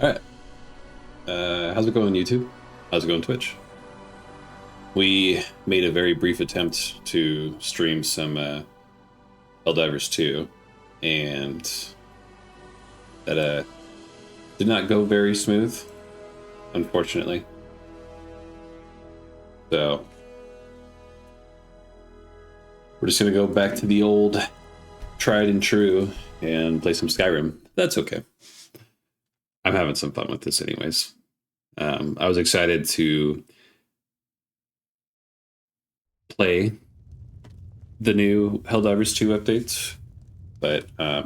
All right. How's it going, YouTube? How's it going, Twitch? We made a very brief attempt to stream some Helldivers 2, and that did not go very smooth, unfortunately. So we're just gonna go back to the old tried and true and play some Skyrim. That's okay. I'm having some fun with this anyways. I was excited to play the new Helldivers 2 updates, but I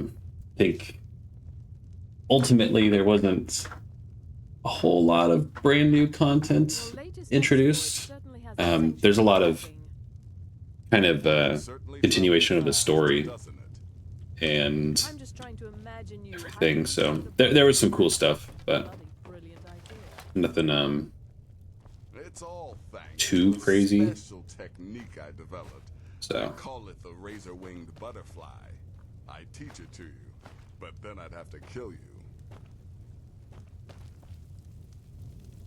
think ultimately there wasn't a whole lot of brand new content introduced. There's a lot of kind of continuation of the story and everything, so there was some cool stuff, but nothing too crazy. So I call it the razor-winged butterfly. I teach it to you, but then I'd have to kill you.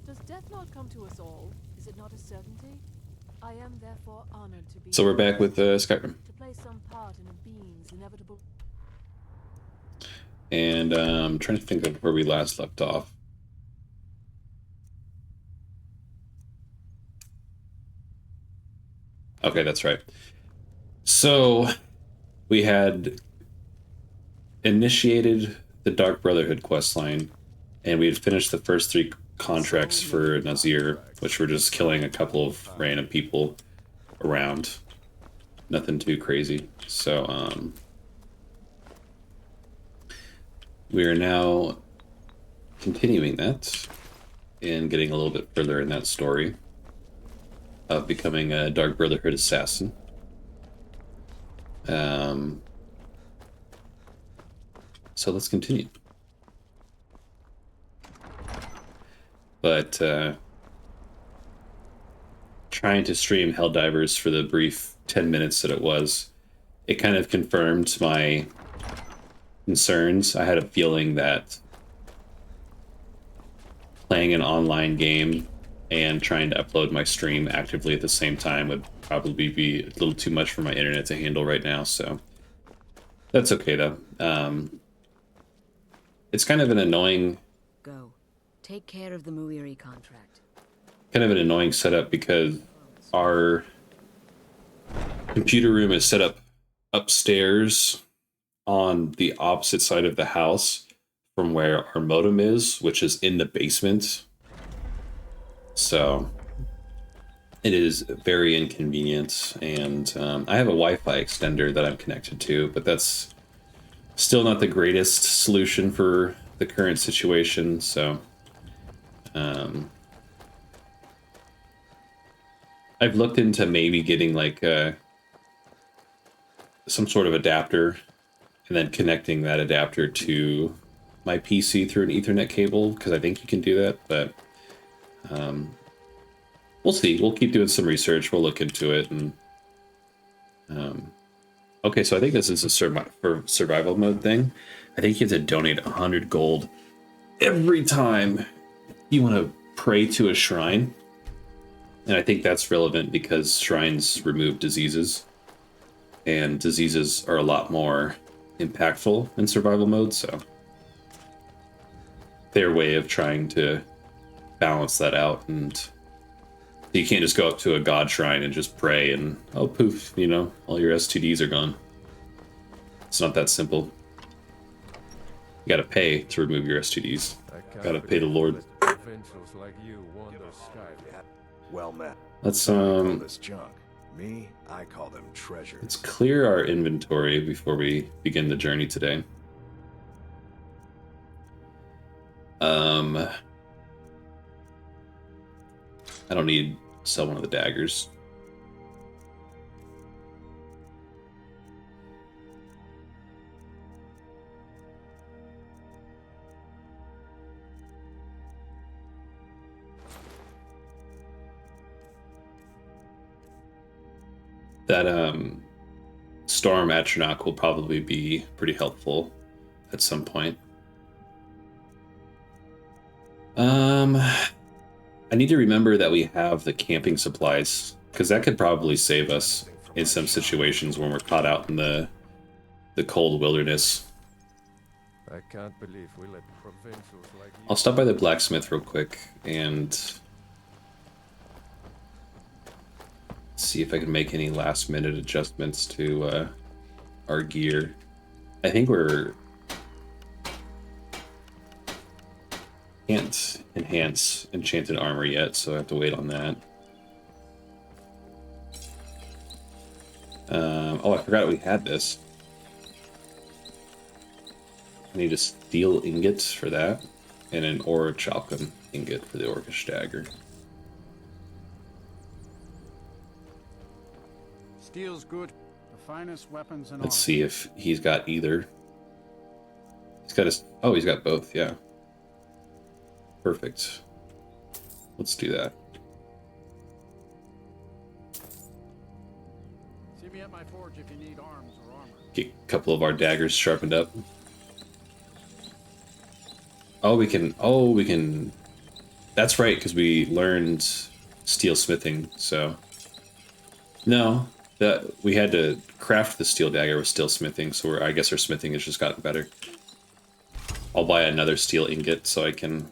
Does death not come to us all? Is it not a certainty? I am therefore honored to be. So we're back with Skyrim. To play some part in a being's inevitable. And I'm trying to think of where we last left off. Okay, that's right. So we had initiated the Dark Brotherhood questline, and we had finished the first 3 contracts for Nazir, which were just killing a couple of random people around. Nothing too crazy. So we are now continuing that and getting a little bit further in that story of becoming a Dark Brotherhood assassin. So let's continue. But trying to stream Helldivers for the brief 10 minutes that it was, it kind of confirmed my concerns. I had a feeling that playing an online game and trying to upload my stream actively at the same time would probably be a little too much for my internet to handle right now, so that's okay though. It's kind of an annoying... Go. Take care of the Muiri contract. Kind of an annoying setup because our computer room is set up upstairs on the opposite side of the house from where our modem is, which is in the basement. So it is very inconvenient, and I have a Wi-Fi extender that I'm connected to, but that's still not the greatest solution for the current situation. So I've looked into maybe getting like some sort of adapter and then connecting that adapter to my PC through an Ethernet cable, because I think you can do that, but we'll see. We'll keep doing some research. We'll look into it. And okay, so I think this is a survival mode thing. I think you have to donate 100 gold every time you want to pray to a shrine. And I think that's relevant because shrines remove diseases, and diseases are a lot more impactful in survival mode, so their way of trying to balance that out. And you can't just go up to a god shrine and just pray and, oh poof, you know, all your STDs are gone. It's not that simple. You gotta pay to remove your STDs. Gotta pay the Lord. Well met. Let's This junk. Me, I call them treasures. let's clear our inventory before we begin the journey today. I don't need to sell one of the daggers. That Storm Atronach will probably be pretty helpful at some point. I need to remember that we have the camping supplies, because that could probably save us in some situations when we're caught out in the cold wilderness. I can't believe we let provincials like you. I'll stop by the blacksmith real quick and see if I can make any last minute adjustments to our gear. I think we're can't enhance enchanted armor yet, so I have to wait on that. Oh, I forgot we had this. I need a steel ingot for that, and an orichalcum ingot for the orcish dagger. Steel's good. The finest weapons and Let's see if he's got either. He's got his. Oh, he's got both. Yeah. Perfect. Let's do that. See me at my forge if you need arms or armor. Get a couple of our daggers sharpened up. Oh, we can. Oh, we can. That's right, because we learned steel smithing. So no, that we had to craft the steel dagger with steel smithing. So I guess our smithing has just gotten better. I'll buy another steel ingot so I can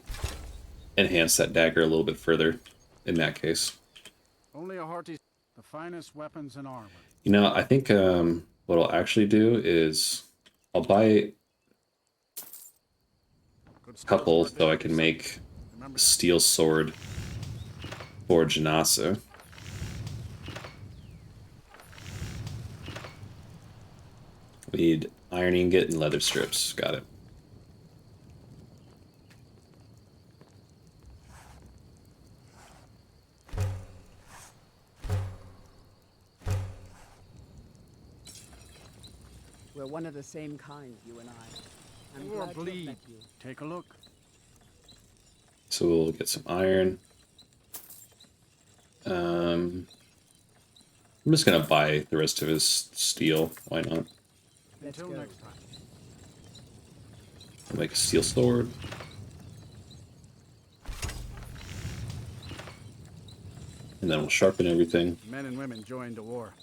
enhance that dagger a little bit further. In that case, Only a hearty. The finest weapons and armor. you know, I think what I'll actually do is I'll buy a couple so I can make a steel sword for Janasa. We need iron ingot and leather strips. Got it. We're one of the same kind, you and I. I'm Or glad to have bleed. met you. Take a look. So we'll get some iron. I'm just gonna buy the rest of his steel. Why not? Let's Until go. next time. I'll make a steel sword. And then we'll sharpen everything. Men and women joined the war.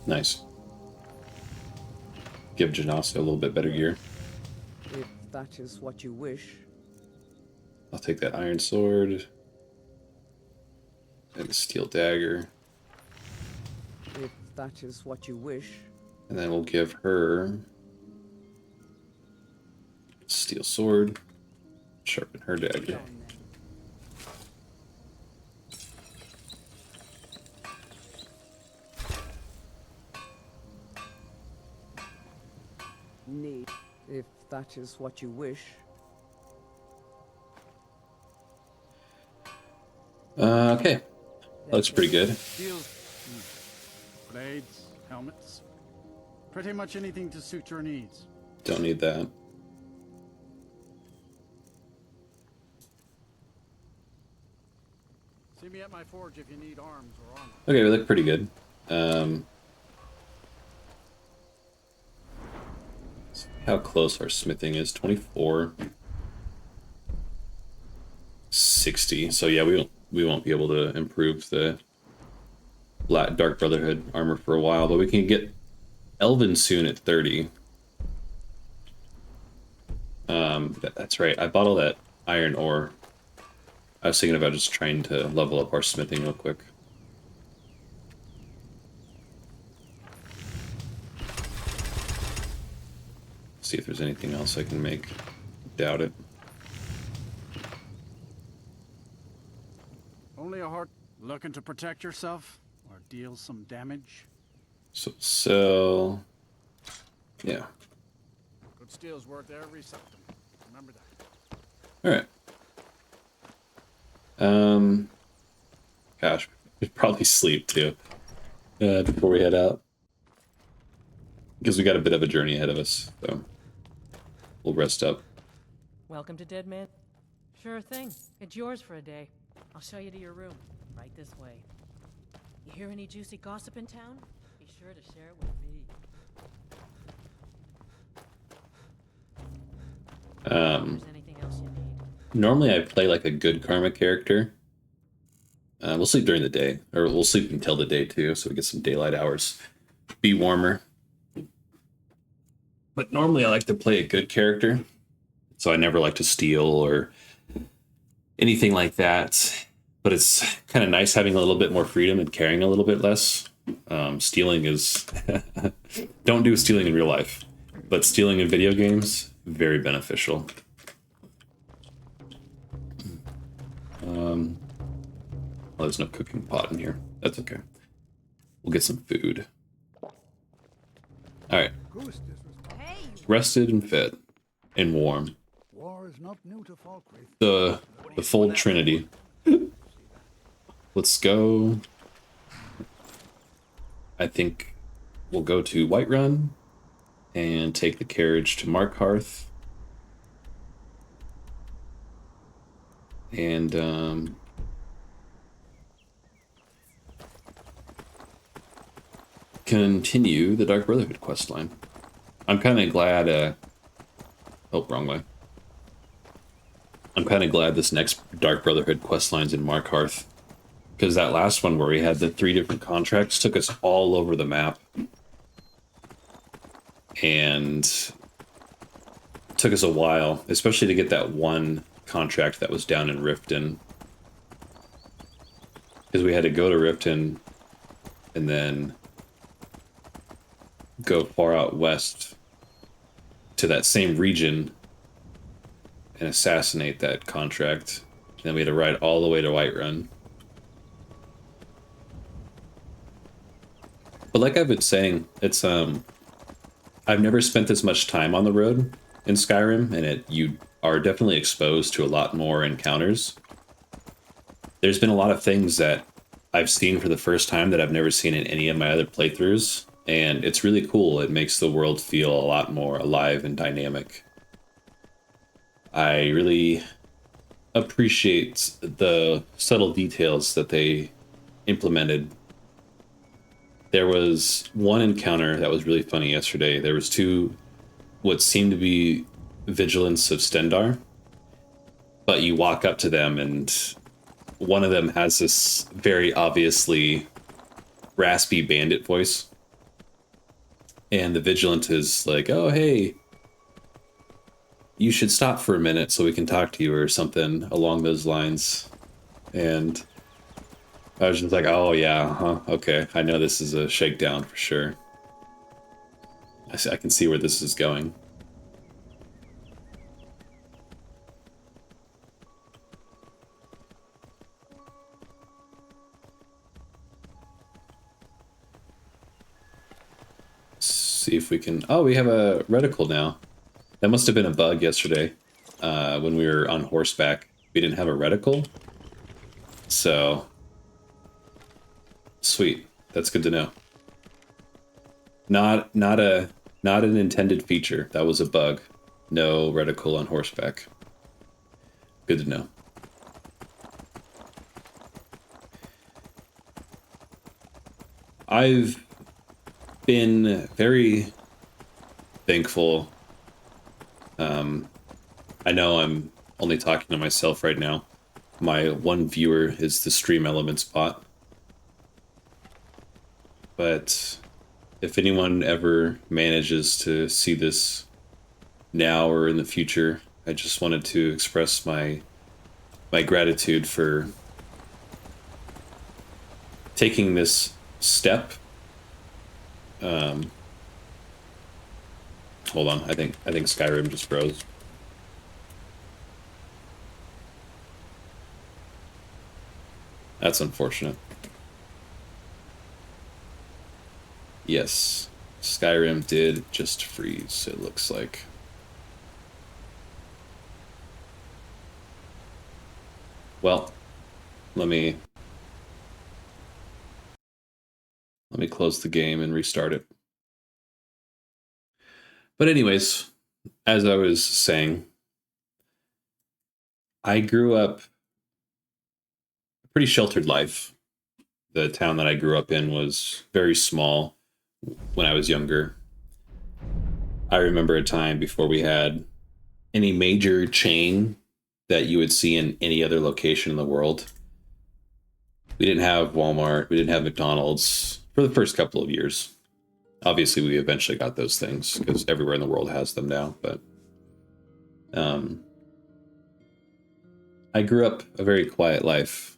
Nice. Give Janasa a little bit better gear. If that is what you wish. I'll take that iron sword. And the steel dagger. If that is what you wish. And then we'll give her steel sword. Sharpen her dagger. Down then. Need. If that is what you wish. Okay. That looks pretty good. Steels. Blades, helmets. Pretty much anything to suit your needs. Don't need that. See me at my forge if you need arms or armor. Okay, we look pretty good. How close our smithing is? 24. 60. So yeah, we won't be able to improve the Dark Brotherhood armor for a while, but we can get Elven soon at 30. That's right. I bought all that iron ore. I was thinking about just trying to level up our smithing real quick. See if there's anything else I can make. Doubt it. Only a heart looking to protect yourself or deal some damage. So yeah. Good steel's worth every septum. Remember that. All right. Gosh, we should probably sleep too before we head out, because we got a bit of a journey ahead of us. So we'll rest up. Welcome to Dead Man. Sure thing. It's yours for a day. I'll show you to your room. Right this way. You hear any juicy gossip in town? Be sure to share it with me. If there's anything else you need. Normally I play like a good karma character. We'll sleep during the day, or we'll sleep until the day too, so we get some daylight hours. Be warmer. But normally I like to play a good character, so I never like to steal or anything like that. But it's kind of nice having a little bit more freedom and carrying a little bit less. Stealing is... Don't do stealing in real life, but stealing in video games, very beneficial. Well, there's no cooking pot in here. That's okay. We'll get some food. Alright. Rested and fed. And warm. The full trinity. Let's go. I think we'll go to Whiterun and take the carriage to Markhearth. And continue the Dark Brotherhood questline. I'm kind of glad. Oh, wrong way. I'm kind of glad this next Dark Brotherhood questline's in Markhearth, because that last one where we had the 3 different contracts took us all over the map, and took us a while, especially to get that one contract that was down in Riften, because we had to go to Riften and then go far out west to that same region and assassinate that contract. And then we had to ride all the way to Whiterun. But like I've been saying, it's I've never spent this much time on the road in Skyrim, and you are definitely exposed to a lot more encounters. There's been a lot of things that I've seen for the first time that I've never seen in any of my other playthroughs, and it's really cool. It makes the world feel a lot more alive and dynamic. I really appreciate the subtle details that they implemented. There was one encounter that was really funny yesterday. There was 2 what seemed to be vigilants of Stendar, but you walk up to them and one of them has this very obviously raspy bandit voice. And the vigilant is like, oh, hey, you should stop for a minute so we can talk to you, or something along those lines. And I was just like, oh, yeah, huh, okay. I know this is a shakedown for sure. I can see where this is going. See if we can... Oh, we have a reticle now. That must have been a bug yesterday when we were on horseback. We didn't have a reticle. So... Sweet. That's good to know. Not an intended feature. That was a bug. No reticle on horseback. Good to know. I've been very thankful. I know I'm only talking to myself right now. My one viewer is the Stream Elements bot. But if anyone ever manages to see this now or in the future, I just wanted to express my gratitude for taking this step. Hold on, I think Skyrim just froze. That's unfortunate. Yes, Skyrim did just freeze, it looks like. Well, let me close the game and restart it. But anyways, as I was saying, I grew up a pretty sheltered life, The town that I grew up in was very small when I was younger. I remember a time before we had any major chain that you would see in any other location in the world. We didn't have Walmart, we didn't have McDonald's for the first couple of years. Obviously, we eventually got those things because everywhere in the world has them now. But I grew up a very quiet life,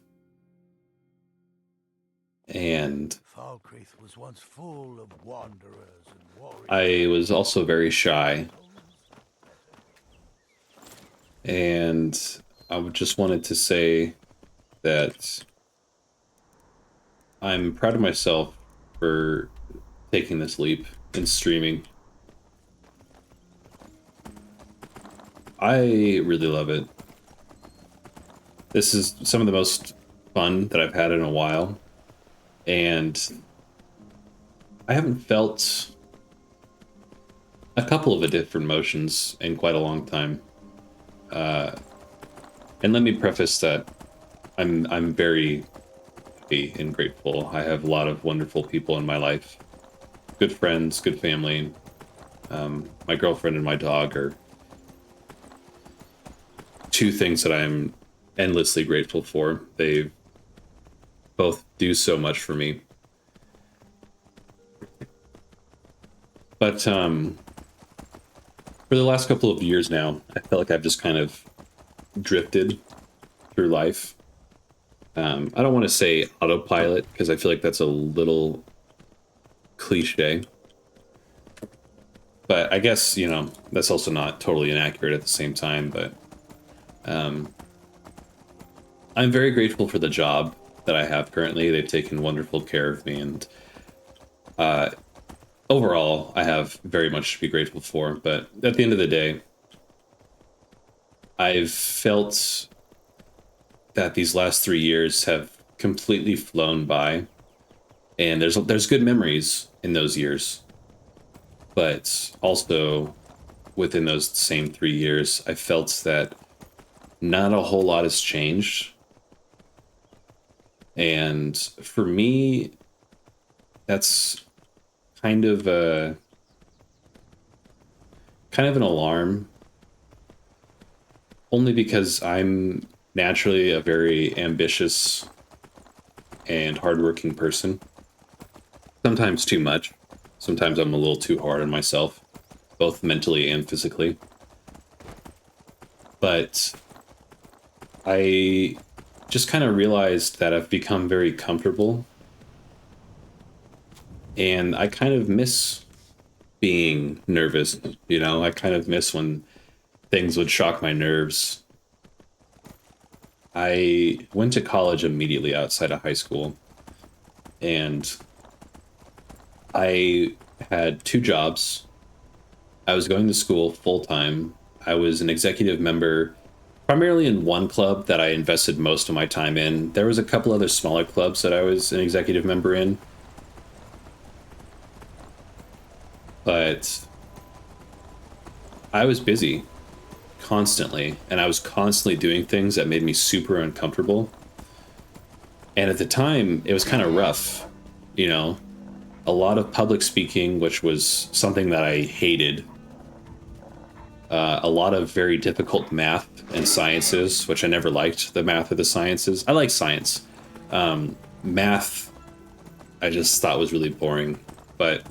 and Falkreath was once full of wanderers and warriors. I was also very shy. And I just wanted to say that I'm proud of myself for taking this leap and streaming. I really love it. This is some of the most fun that I've had in a while, and I haven't felt a couple of different emotions in quite a long time. And let me preface that I'm very happy and grateful. I have a lot of wonderful people in my life, good friends, good family. My girlfriend and my dog are two things that I'm endlessly grateful for. They both do so much for me. But for the last couple of years now, I felt like I've just kind of drifted through life. I don't want to say autopilot because I feel like that's a little cliche. But I guess, you know, that's also not totally inaccurate at the same time. But I'm very grateful for the job that I have currently. They've taken wonderful care of me, and overall, I have very much to be grateful for. But at the end of the day, I've felt that these last 3 years have completely flown by, and there's good memories in those years, but also within those same 3 years, I felt that not a whole lot has changed. And for me, that's kind of an alarm, only because I'm naturally a very ambitious and hardworking person. Sometimes too much. Sometimes I'm a little too hard on myself, both mentally and physically. But I just kind of realized that I've become very comfortable, and I kind of miss being nervous, you know? I kind of miss when things would shock my nerves. I went to college immediately outside of high school, and I had 2 jobs. I was going to school full-time. I was an executive member primarily in one club that I invested most of my time in. There was a couple other smaller clubs that I was an executive member in. But I was busy constantly, and I was constantly doing things that made me super uncomfortable. And at the time, it was kind of rough, you know? A lot of public speaking, which was something that I hated. A lot of very difficult math and sciences, which I never liked, the math or the sciences. I like science. Math, I just thought was really boring. But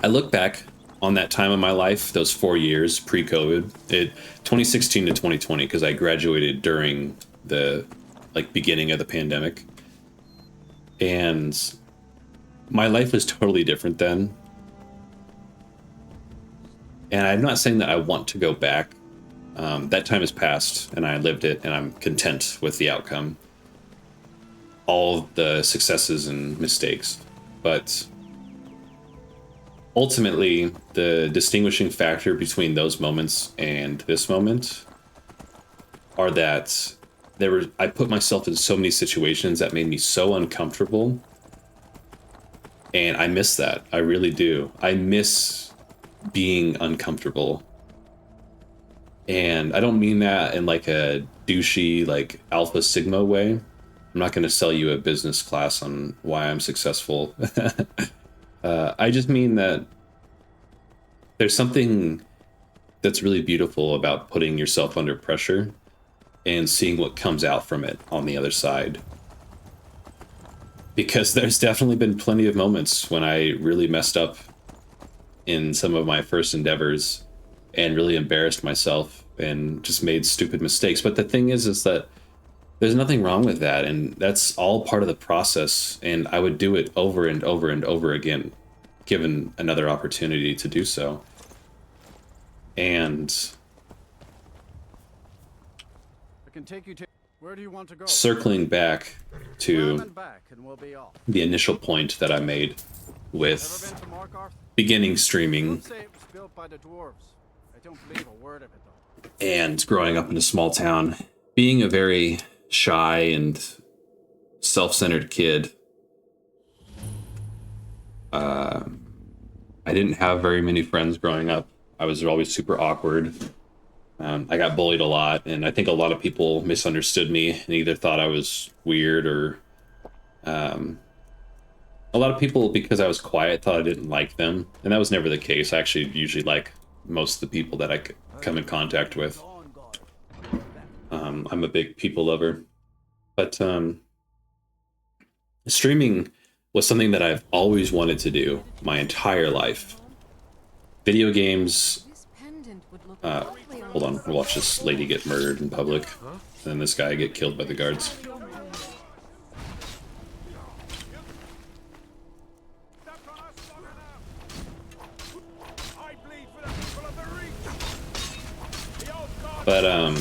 I look back on that time of my life, those 4 years pre-COVID, 2016 to 2020, because I graduated during the beginning of the pandemic. And my life was totally different then. And I'm not saying that I want to go back. That time has passed, and I lived it, and I'm content with the outcome. All of the successes and mistakes. But ultimately, the distinguishing factor between those moments and this moment are that I put myself in so many situations that made me so uncomfortable. And I miss that. I really do. I miss being uncomfortable. And I don't mean that in like a douchey, like Alpha Sigma way. I'm not going to sell you a business class on why I'm successful. I just mean that there's something that's really beautiful about putting yourself under pressure and seeing what comes out from it on the other side. Because there's definitely been plenty of moments when I really messed up in some of my first endeavors and really embarrassed myself and just made stupid mistakes. But the thing is that there's nothing wrong with that, and that's all part of the process, and I would do it over and over and over again, given another opportunity to do so. And I can take you to. Where do you want to go? circling back to And back, and we'll be off. the initial point that I made Ever with been to Markarth? beginning streaming Don't say it was built by the dwarves. I don't believe a word of it though. and growing up in a small town, being a very shy and self-centered kid, I didn't have very many friends growing up. I was always super awkward. I got bullied a lot, and I think a lot of people misunderstood me and either thought I was weird or a lot of people, because I was quiet, thought I didn't like them, and that was never the case. I actually usually like most of the people that I come in contact with. I'm a big people lover, but streaming was something that I've always wanted to do my entire life. Video games. This pendant would look lovely on Hold on, we'll watch this lady get murdered in public, and then this guy get killed by the guards. But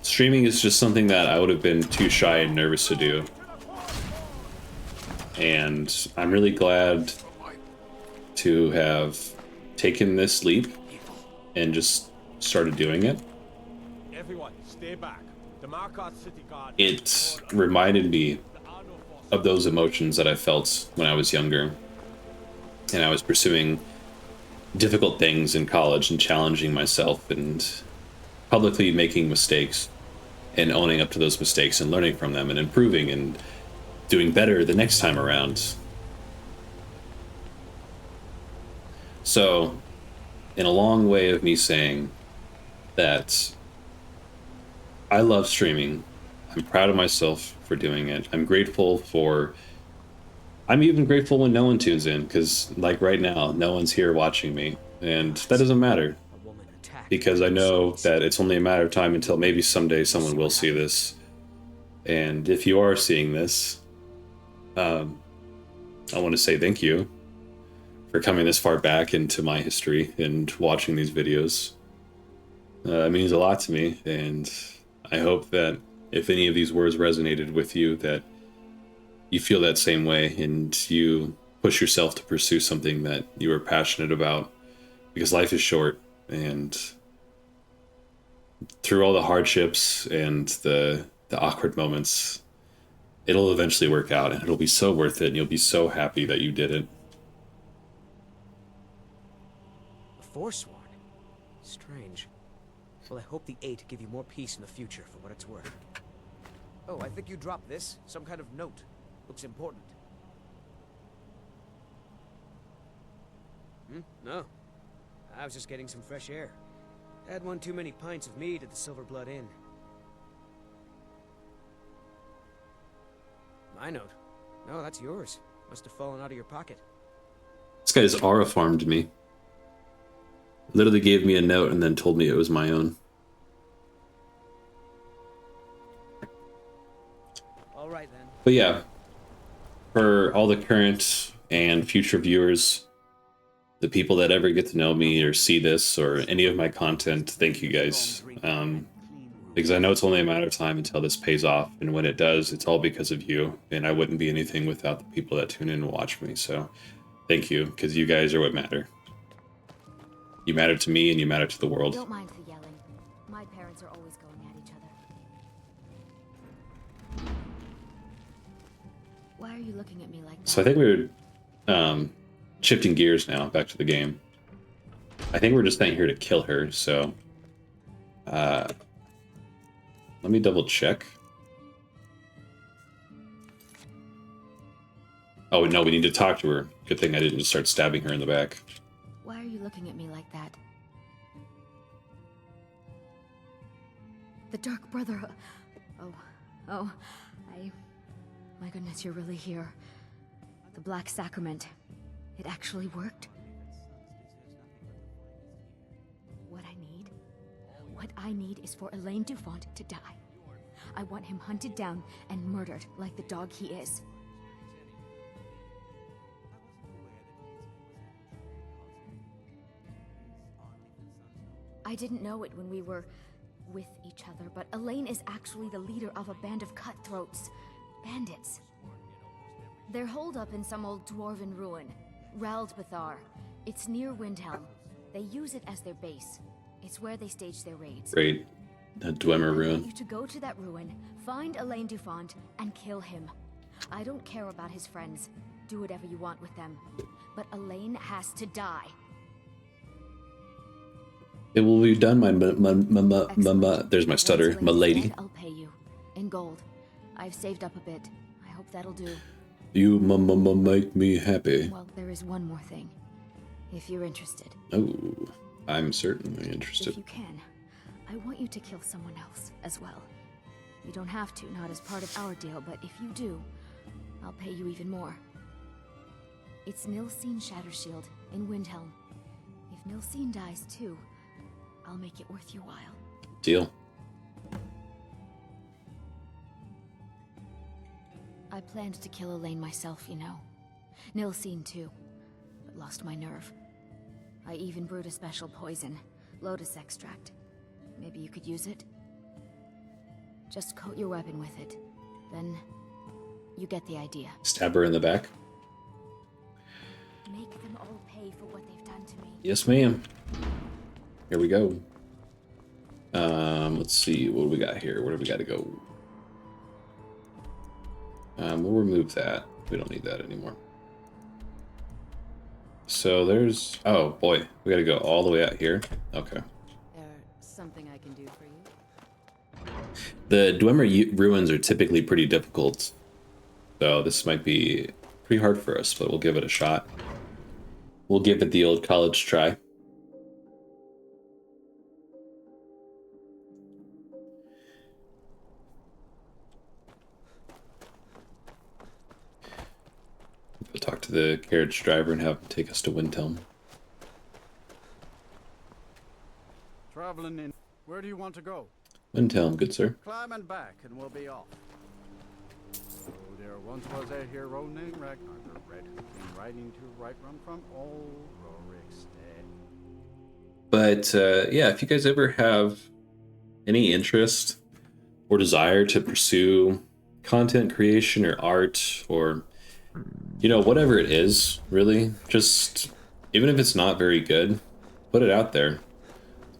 streaming is just something that I would have been too shy and nervous to do. And I'm really glad to have taken this leap and just started doing it. Everyone, stay back. The Markarth City Guard. It reminded me of those emotions that I felt when I was younger. And I was pursuing difficult things in college and challenging myself and publicly making mistakes and owning up to those mistakes and learning from them and improving and doing better the next time around. So, in a long way of me saying that I love streaming, I'm proud of myself for doing it. I'm even grateful when no one tunes in, because like right now, no one's here watching me, and that doesn't matter. Because I know that it's only a matter of time until maybe someday someone will see this. And if you are seeing this, I want to say thank you for coming this far back into my history and watching these videos. It means a lot to me, and I hope that if any of these words resonated with you, that you feel that same way and you push yourself to pursue something that you are passionate about, because life is short, and through all the hardships and the awkward moments, it'll eventually work out, and it'll be so worth it, and you'll be so happy that you did it. The Forsworn? Strange. Well, I hope the Eight give you more peace in the future, for what it's worth. Oh, I think you dropped this. Some kind of note. Looks important. No. I was just getting some fresh air. Had one too many pints of mead at the Silver Blood Inn. My note? No, that's yours. Must have fallen out of your pocket. This guy's aura farmed me. Literally gave me a note and then told me it was my own. All right then. But yeah, for all the current and future viewers, the people that ever get to know me or see this or any of my content, thank you guys. Because I know it's only a matter of time until this pays off, and when it does, it's all because of you, and I wouldn't be anything without the people that tune in and watch me. So thank you, because you guys are what matter. You matter to me and you matter to the world. Don't mind the yelling. My parents are always going at each other. Why are you looking at me like that? So I think we're shifting gears now, back to the game. I think we're just not here to kill her, so let me double check. Oh, no, we need to talk to her. Good thing I didn't just start stabbing her in the back. Why are you looking at me like that? The Dark Brotherhood. Oh, my goodness, you're really here. The Black Sacrament. It actually worked? What I need is for Elaine Dufont to die. I want him hunted down and murdered like the dog he is. I didn't know it when we were with each other, but Elaine is actually the leader of a band of cutthroats. Bandits. They're holed up in some old dwarven ruin. Raldbathar. It's near Windhelm. They use it as their base. It's where they stage their raids. Great. The Dwemer I ruin. want you to go to that ruin, find Elaine Dufont, and kill him. I don't care about his friends. Do whatever you want with them. But Elaine has to die. It will be done, there's my stutter, Once my Elaine's lady. dead, I'll pay you. In gold. I've saved up a bit. I hope that'll do. You make me happy. Well, there is one more thing. If you're interested. Oh, I'm certainly interested. If you can, I want you to kill someone else as well. You don't have to, not as part of our deal, but if you do, I'll pay you even more. It's Nilsine Shattershield in Windhelm. If Nilsine dies too, I'll make it worth your while. Deal. I planned to kill Elaine myself, you know. Nilsine too, but lost my nerve. I even brewed a special poison, lotus extract. Maybe you could use it? Just coat your weapon with it. Then you get the idea. Stab her in the back. Make them all pay for what they've done to me. Yes, ma'am. Here we go. Let's see, what do we got here? Where do we got to go? We'll remove that. We don't need that anymore. So there's... Oh, boy. We got to go all the way out here. Okay. Something I can do for you? The Dwemer ruins are typically pretty difficult. So this might be pretty hard for us, but we'll give it a shot. We'll give it the old college try. We'll talk to the carriage driver and have him take us to Windhelm. Traveling in. Where do you want to go? Windhelm, good sir. Climb and back, and we'll be off. Oh, there once was a hero named Ragnar the Red, who came riding to right run from old Rorikstead. But yeah, if you guys ever have any interest or desire to pursue content creation or art or, you know, whatever it is, really, just, even if it's not very good, put it out there.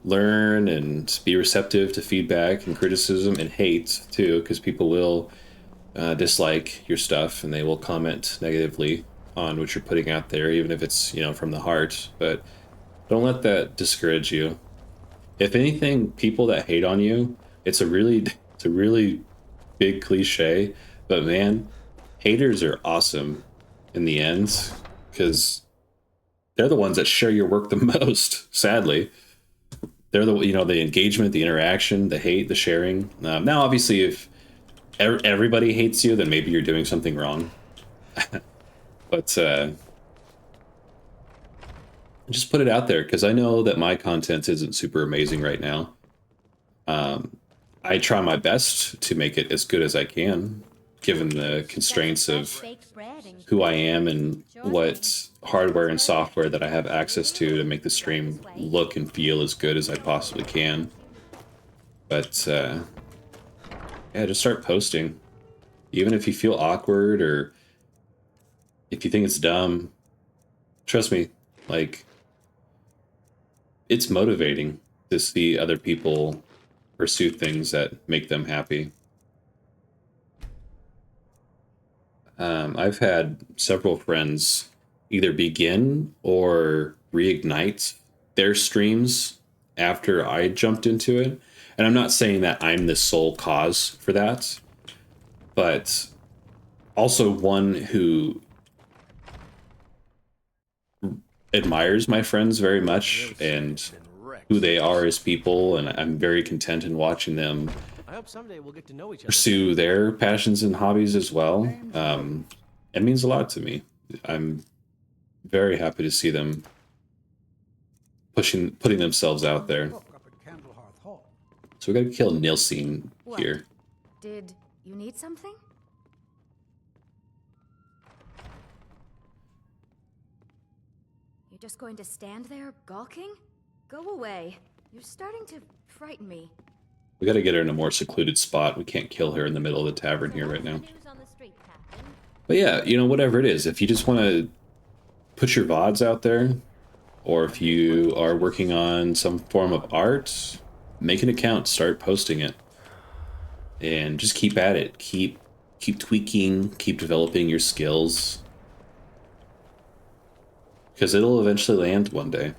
Learn and be receptive to feedback and criticism and hate too, because people will dislike your stuff and they will comment negatively on what you're putting out there, even if it's, you know, from the heart. But don't let that discourage you. If anything, people that hate on you, it's a really big cliche, but man, haters are awesome in the end, because they're the ones that share your work the most, sadly. They're the, you know, the engagement, the interaction, the hate, the sharing. Now, obviously, if everybody hates you, then maybe you're doing something wrong. But just put it out there, because I know that my content isn't super amazing right now. I try my best to make it as good as I can, given the constraints of who I am and what hardware and software that I have access to make the stream look and feel as good as I possibly can. But yeah, just start posting. Even if you feel awkward or if you think it's dumb, trust me, like, it's motivating to see other people pursue things that make them happy. I've had several friends either begin or reignite their streams after I jumped into it. And I'm not saying that I'm the sole cause for that, but also one who admires my friends very much and who they are as people, and I'm very content in watching them I hope someday we'll get to know each other. pursue their passions and hobbies as well. It means a lot to me. I'm very happy to see them putting themselves out there. So we gotta kill Nilsine here. Did you need something? You're just going to stand there gawking? Go away. You're starting to frighten me. We gotta get her in a more secluded spot. We can't kill her in the middle of the tavern here right now. But yeah, you know, whatever it is, if you just want to put your VODs out there, or if you are working on some form of art, make an account, start posting it. And just keep at it. Keep tweaking, keep developing your skills. Because it'll eventually land one day.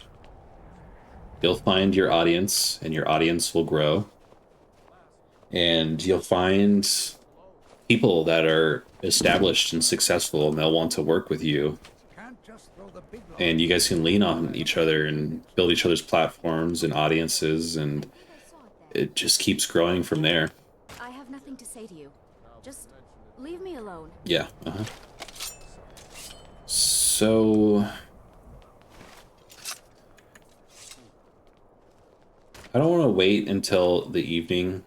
You'll find your audience, and your audience will grow. And you'll find people that are established and successful, and they'll want to work with you. And you guys can lean on each other and build each other's platforms and audiences, and it just keeps growing from there. I have nothing to say to you. Just leave me alone. Yeah, So... I don't want to wait until the evening.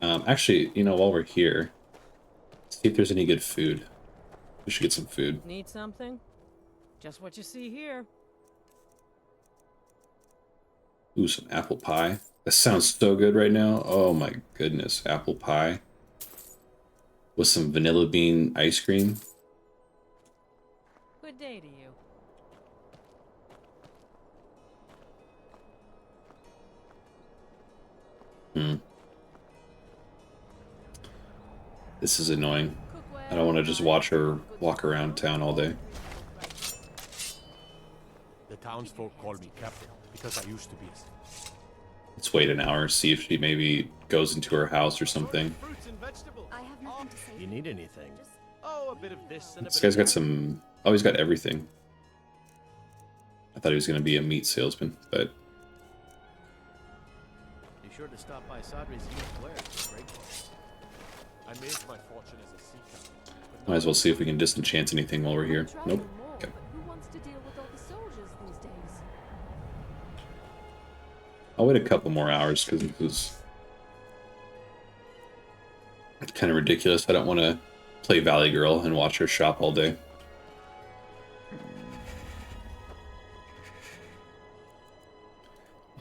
Actually, you know, while we're here, let's see if there's any good food. We should get some food. Need something? Just what you see here. Ooh, some apple pie. That sounds so good right now. Oh my goodness, apple pie. With some vanilla bean ice cream. Good day to you. This is annoying. I don't want to just watch her walk around town all day. The townsfolk call me captain because I used to be. Let's wait an hour, see if she maybe goes into her house or something. I have nothing to say. You need anything? Oh, a bit of this and a This bit guy's of got some... Oh, he's got everything. I thought he was going to be a meat salesman, but... Be sure to stop by Sadri's Youth Wares. It's a great place. I made my fortune as a sea captain. Might as well see if we can disenchant anything while we're here. Nope. Okay. Who wants to deal with all the soldiers these days? I'll wait a couple more hours because this is kind of ridiculous. I don't want to play Valley Girl and watch her shop all day.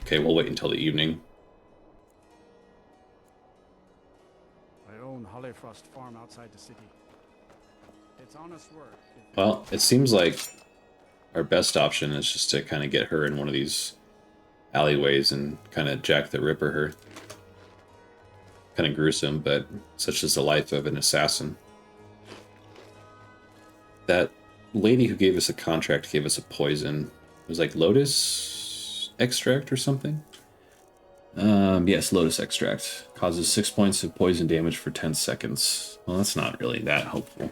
Okay, we'll wait until the evening. I own Hollyfrost Farm outside the city. It's honest work. Well, it seems like our best option is just to kind of get her in one of these alleyways and kind of Jack the Ripper her. Kind of gruesome, but such is the life of an assassin. That lady who gave us a contract gave us a poison. It was like lotus extract or something? Yes, lotus extract. Causes 6 points of poison damage for 10 seconds. Well, that's not really that hopeful.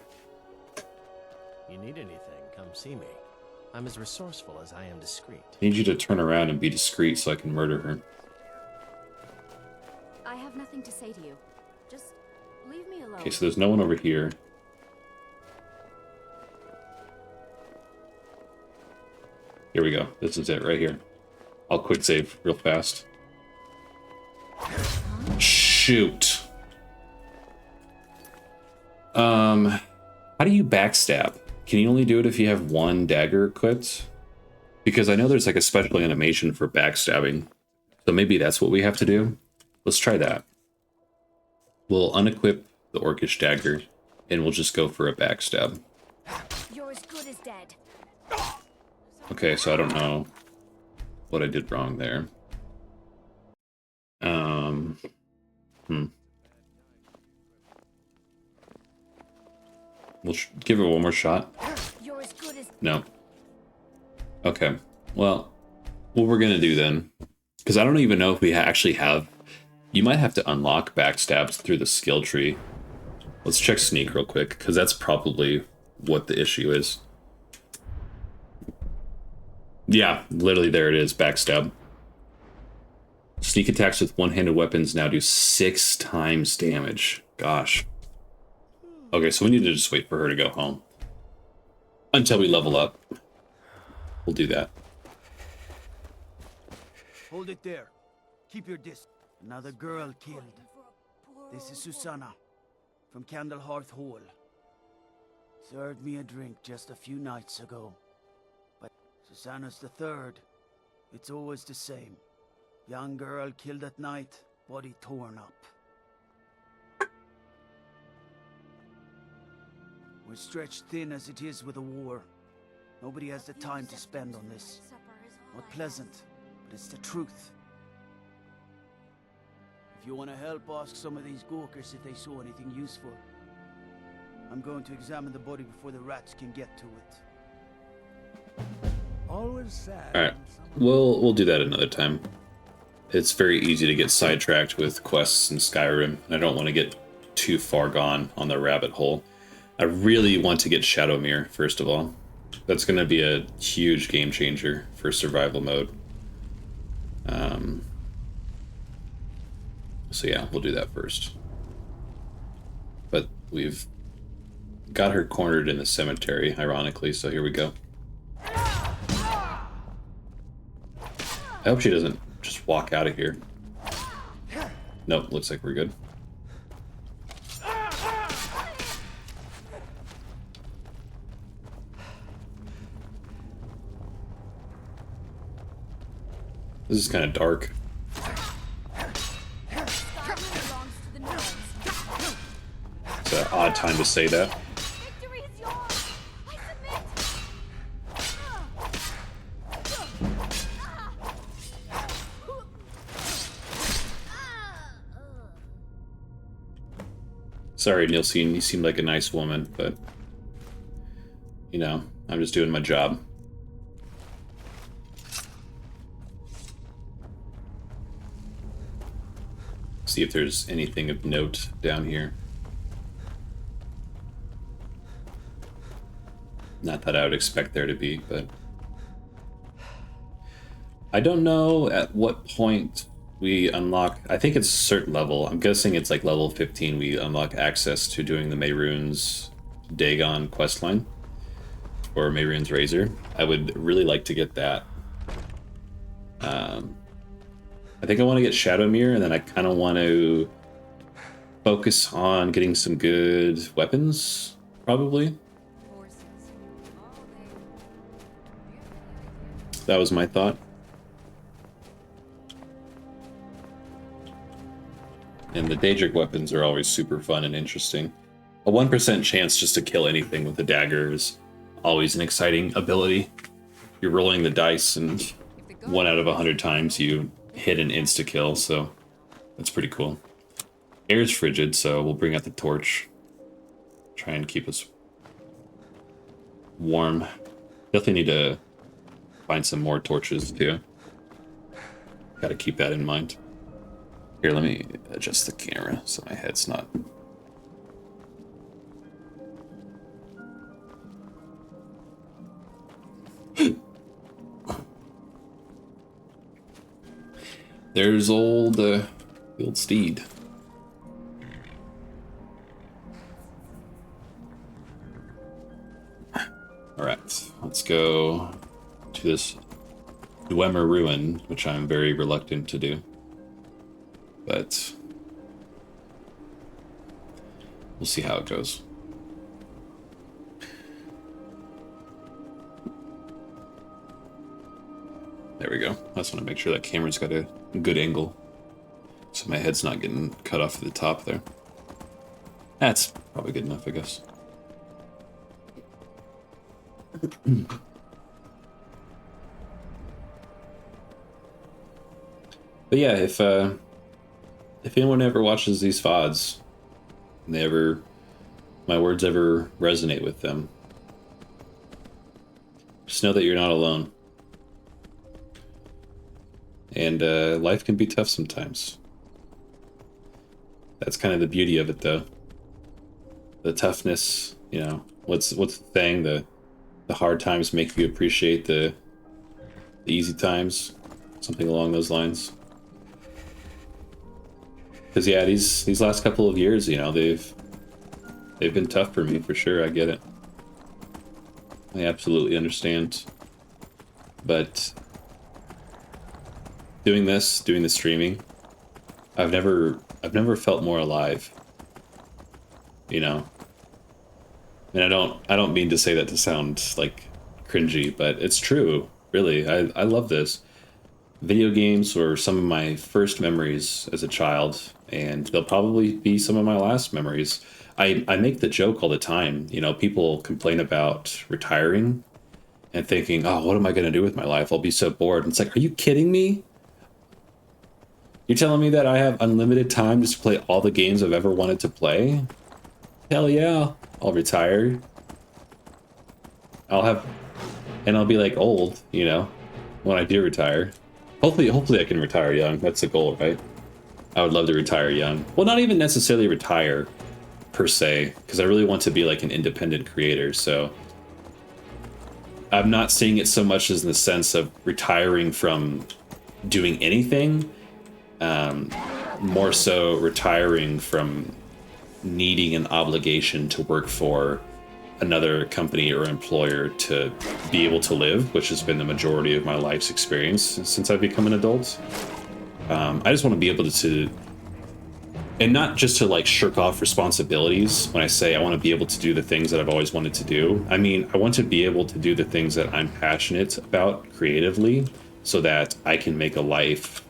You need anything, come see me. I'm as resourceful as I am discreet. I need you to turn around and be discreet so I can murder her. I have nothing to say to you. Just leave me alone. Okay, so there's no one over here. Here we go. This is it right here. I'll quick save real fast. Shoot. How do you backstab? Can you only do it if you have one dagger equipped? Because I know there's like a special animation for backstabbing. So maybe that's what we have to do. Let's try that. We'll unequip the Orcish dagger and we'll just go for a backstab. You're as good as dead. Okay, so I don't know what I did wrong there. We'll give it one more shot. You're as good as... No. Okay. Well, what we're gonna do then, because I don't even know if we actually have... You might have to unlock backstabs through the skill tree. Let's check sneak real quick, because that's probably what the issue is. Yeah, literally there it is, backstab. Sneak attacks with one-handed weapons now do 6 times damage. Gosh. Okay, so we need to just wait for her to go home. Until we level up. We'll do that. Hold it there. Keep your distance. Another girl killed. This is Susanna from Candlehearth Hall. Served me a drink just a few nights ago. But Susanna's the third. It's always the same. Young girl killed at night, body torn up. We're stretched thin as it is with the war. Nobody has the time to spend on this. Not pleasant, but it's the truth. If you want to help, ask some of these Gawkers if they saw anything useful. I'm going to examine the body before the rats can get to it. Always sad. Alright, we'll do that another time. It's very easy to get sidetracked with quests in Skyrim, and I don't want to get too far gone on the rabbit hole. I really want to get Shadowmere, first of all. That's going to be a huge game changer for survival mode. So yeah, we'll do that first. But we've got her cornered in the cemetery, ironically, so here we go. I hope she doesn't just walk out of here. Nope, looks like we're good. This is kind of dark. It's an odd time to say that. Sorry, Nilsine, you seem like a nice woman, but, you know, I'm just doing my job. See if there's anything of note down here. Not that I would expect there to be, but I don't know at what point we unlock. I think it's a certain level. I'm guessing it's like level 15 we unlock access to doing the Mehrunes Dagon questline, or Mehrunes Razor. I would really like to get that. I think I want to get Shadowmere, and then I kind of want to focus on getting some good weapons, probably. That was my thought. And the Daedric weapons are always super fun and interesting. A 1% chance just to kill anything with a dagger is always an exciting ability. You're rolling the dice, and 1 out of 100 times you hit an insta-kill, so that's pretty cool. Air's frigid, so we'll bring out the torch. Try and keep us warm. Definitely need to find some more torches, too. Gotta keep that in mind. Here, let me adjust the camera so my head's not... There's the old steed. Alright, let's go to this Dwemer ruin, which I'm very reluctant to do. But we'll see how it goes. There we go. I just want to make sure that camera's got a good angle, so my head's not getting cut off at the top there. That's probably good enough, I guess. But yeah, if anyone ever watches these VODs, and my words ever resonate with them, just know that you're not alone. And life can be tough sometimes. That's kind of the beauty of it, though. The toughness, you know, what's the thing? The hard times make you appreciate the the easy times, something along those lines. Because yeah, these last couple of years, you know, they've been tough for me for sure. I get it. I absolutely understand. But doing the streaming, I've never felt more alive. You know. And I don't mean to say that to sound like cringy, but it's true. Really, I love this. Video games were some of my first memories as a child, and they'll probably be some of my last memories. I make the joke all the time. You know, people complain about retiring and thinking, oh, what am I going to do with my life? I'll be so bored. And it's like, are you kidding me? You're telling me that I have unlimited time just to play all the games I've ever wanted to play? Hell yeah, I'll retire. I'll be like old, you know, when I do retire. Hopefully I can retire young. That's the goal, right? I would love to retire young. Well, not even necessarily retire per se, because I really want to be like an independent creator. So I'm not seeing it so much as in the sense of retiring from doing anything, more so retiring from needing an obligation to work for another company or employer to be able to live, which has been the majority of my life's experience since I've become an adult. I just want to be able to, and not just to like shirk off responsibilities. When I say I want to be able to do the things that I've always wanted to do, I mean, I want to be able to do the things that I'm passionate about creatively so that I can make a life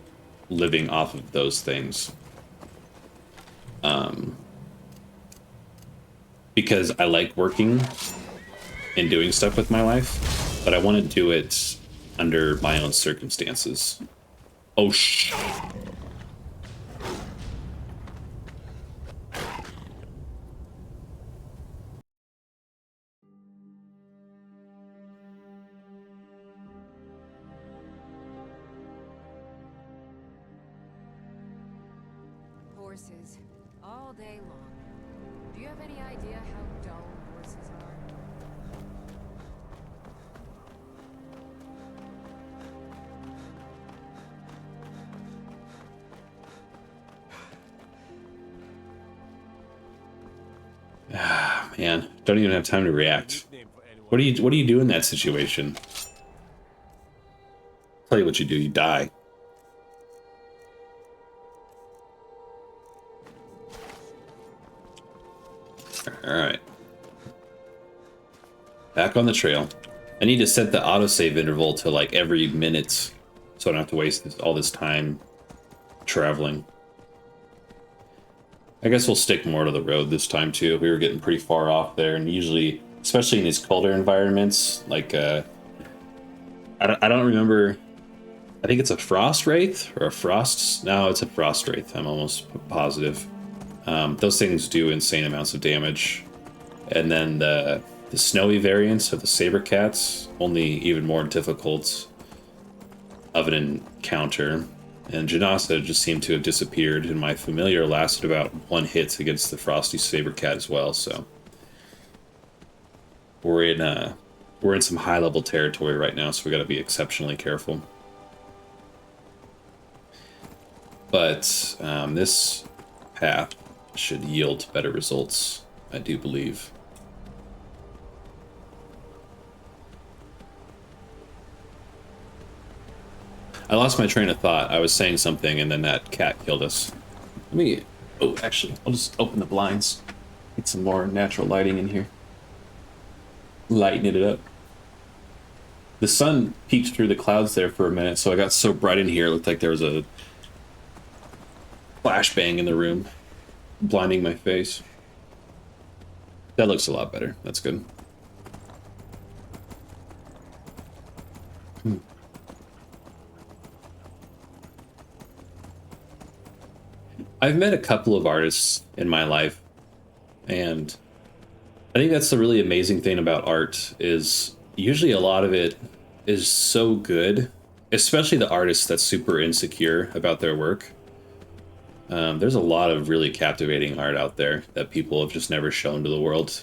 living off of those things. Because I like working and doing stuff with my life, but I want to do it under my own circumstances. Oh, shh. Horses, all day long. Do you have any idea how dull horses are? Ah, man, don't even have time to react. What do you do in that situation? Tell you what you do, you die. Alright. Back on the trail. I need to set the autosave interval to like every minute so I don't have to waste all this time traveling. I guess we'll stick more to the road this time too. We were getting pretty far off there, and usually, especially in these colder environments, like I don't remember. I think it's a frost wraith or a frost. No, it's a frost wraith. I'm almost positive. Those things do insane amounts of damage, and then the snowy variants of the saber cats, only even more difficult of an encounter. And Janasa just seemed to have disappeared, and my familiar lasted about one hit against the frosty saber cat as well. So we're in some high level territory right now, so we got to be exceptionally careful. But this path should yield better results, I do believe. I lost my train of thought. I was saying something and then that cat killed us. Let me... Oh, actually, I'll just open the blinds. Get some more natural lighting in here. Lighten it up. The sun peeked through the clouds there for a minute, so I got so bright in here, it looked like there was a flashbang in the room, blinding my face. That looks a lot better. That's good. I've met a couple of artists in my life, and I think that's the really amazing thing about art is usually a lot of it is so good, especially the artists that's super insecure about their work. There's a lot of really captivating art out there that people have just never shown to the world.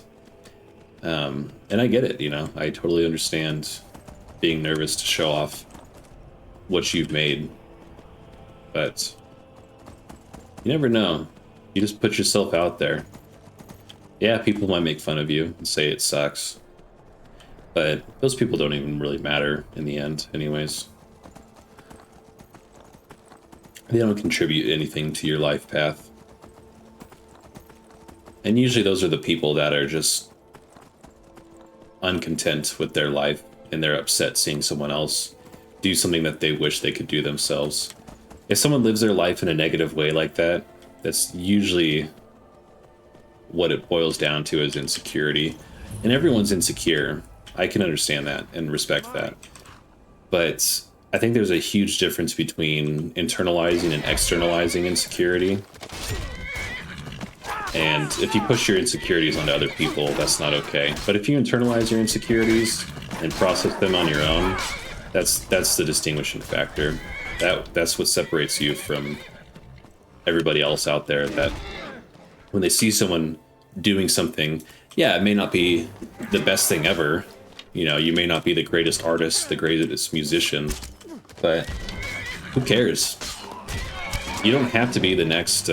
And I get it, you know, I totally understand being nervous to show off what you've made. But you never know. You just put yourself out there. Yeah, people might make fun of you and say it sucks. But those people don't even really matter in the end, anyways. They don't contribute anything to your life path. And usually those are the people that are just uncontent with their life and they're upset seeing someone else do something that they wish they could do themselves. If someone lives their life in a negative way like that, that's usually what it boils down to, is insecurity. And everyone's insecure. I can understand that and respect that. But I think there's a huge difference between internalizing and externalizing insecurity. And if you push your insecurities onto other people, that's not okay. But if you internalize your insecurities and process them on your own, that's the distinguishing factor. That's what separates you from everybody else out there, that when they see someone doing something, yeah, it may not be the best thing ever. You know, you may not be the greatest artist, the greatest musician, but who cares? You don't have to be the next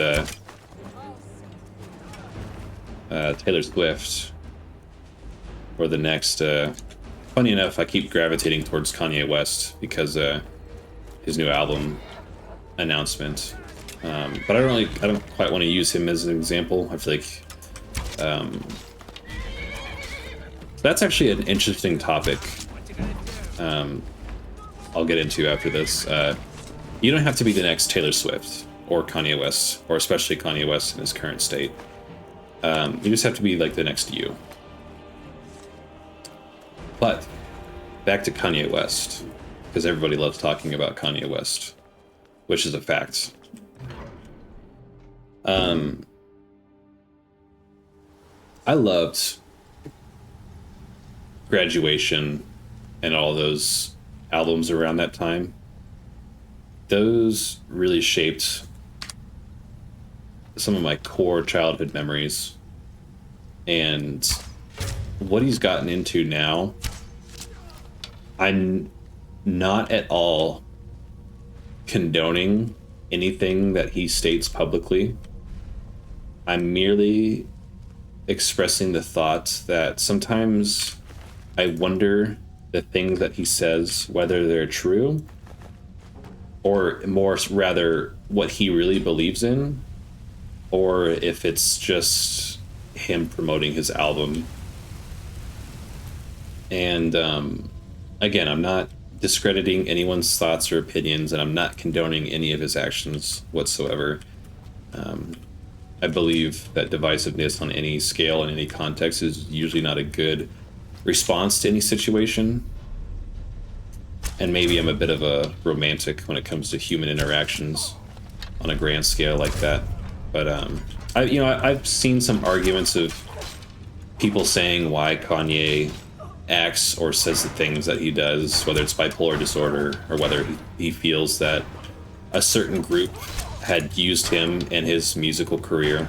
Taylor Swift or the next funny enough, I keep gravitating towards Kanye West because his new album announcement, but I don't quite want to use him as an example. I feel like that's actually an interesting topic. I'll get into after this. You don't have to be the next Taylor Swift or Kanye West, or especially Kanye West in his current state. You just have to be like the next you. But back to Kanye West, because everybody loves talking about Kanye West, which is a fact. I loved Graduation and all those albums around that time. Those really shaped some of my core childhood memories. And what he's gotten into now, I'm not at all condoning anything that he states publicly. I'm merely expressing the thought that sometimes I wonder the things that he says, whether they're true, or more rather what he really believes in, or if it's just him promoting his album. And again, I'm not discrediting anyone's thoughts or opinions, and I'm not condoning any of his actions whatsoever. I believe that divisiveness on any scale and any context is usually not a good response to any situation. And maybe I'm a bit of a romantic when it comes to human interactions on a grand scale like that. But I've seen some arguments of people saying why Kanye acts or says the things that he does, whether it's bipolar disorder or whether he feels that a certain group had used him in his musical career.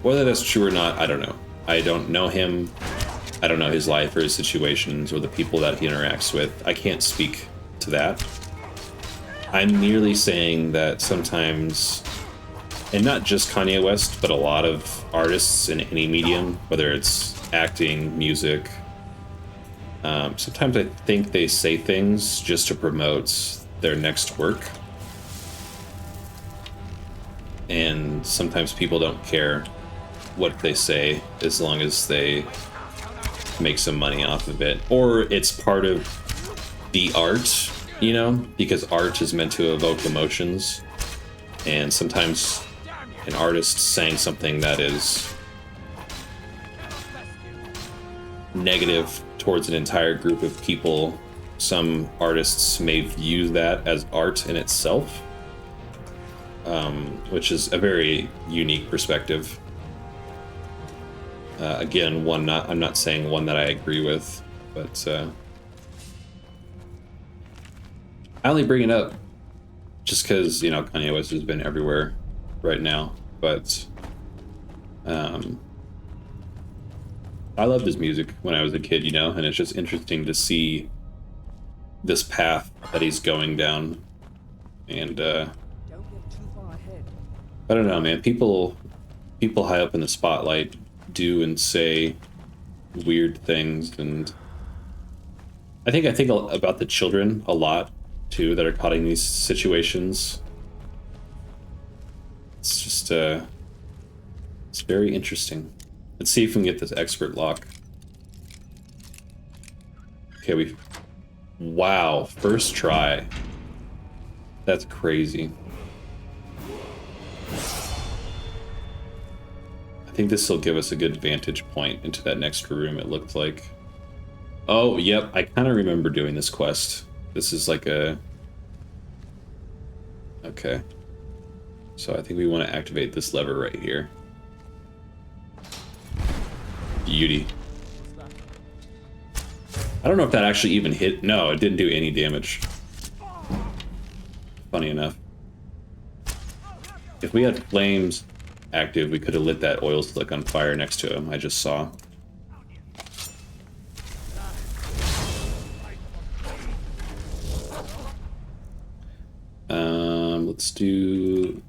Whether that's true or not, I don't know. I don't know him. I don't know his life or his situations or the people that he interacts with. I can't speak to that. I'm merely saying that sometimes, and not just Kanye West, but a lot of artists in any medium, whether it's acting, music, sometimes I think they say things just to promote their next work. And sometimes people don't care what they say as long as they make some money off of it. Or it's part of the art, you know, because art is meant to evoke emotions. And sometimes an artist saying something that is negative towards an entire group of people, some artists may view that as art in itself, which is a very unique perspective. Again, I'm not saying one that I agree with, but I only bring it up just because, you know, Kanye West has been everywhere right now, but I loved his music when I was a kid, you know, and it's just interesting to see this path that he's going down. And Don't get too far ahead. I don't know, man. People high up in the spotlight do and say weird things, and I think about the children a lot too that are caught in these situations. It's just it's very interesting. Let's see if we can get this expert lock. Okay, wow, first try. That's crazy. I think this will give us a good vantage point into that next room, it looked like. Oh, yep, I kind of remember doing this quest. This is like a... Okay. So I think we want to activate this lever right here. Beauty. I don't know if that actually even hit. No, it didn't do any damage. Funny enough. If we had flames active, we could have lit that oil slick on fire next to him. I just saw.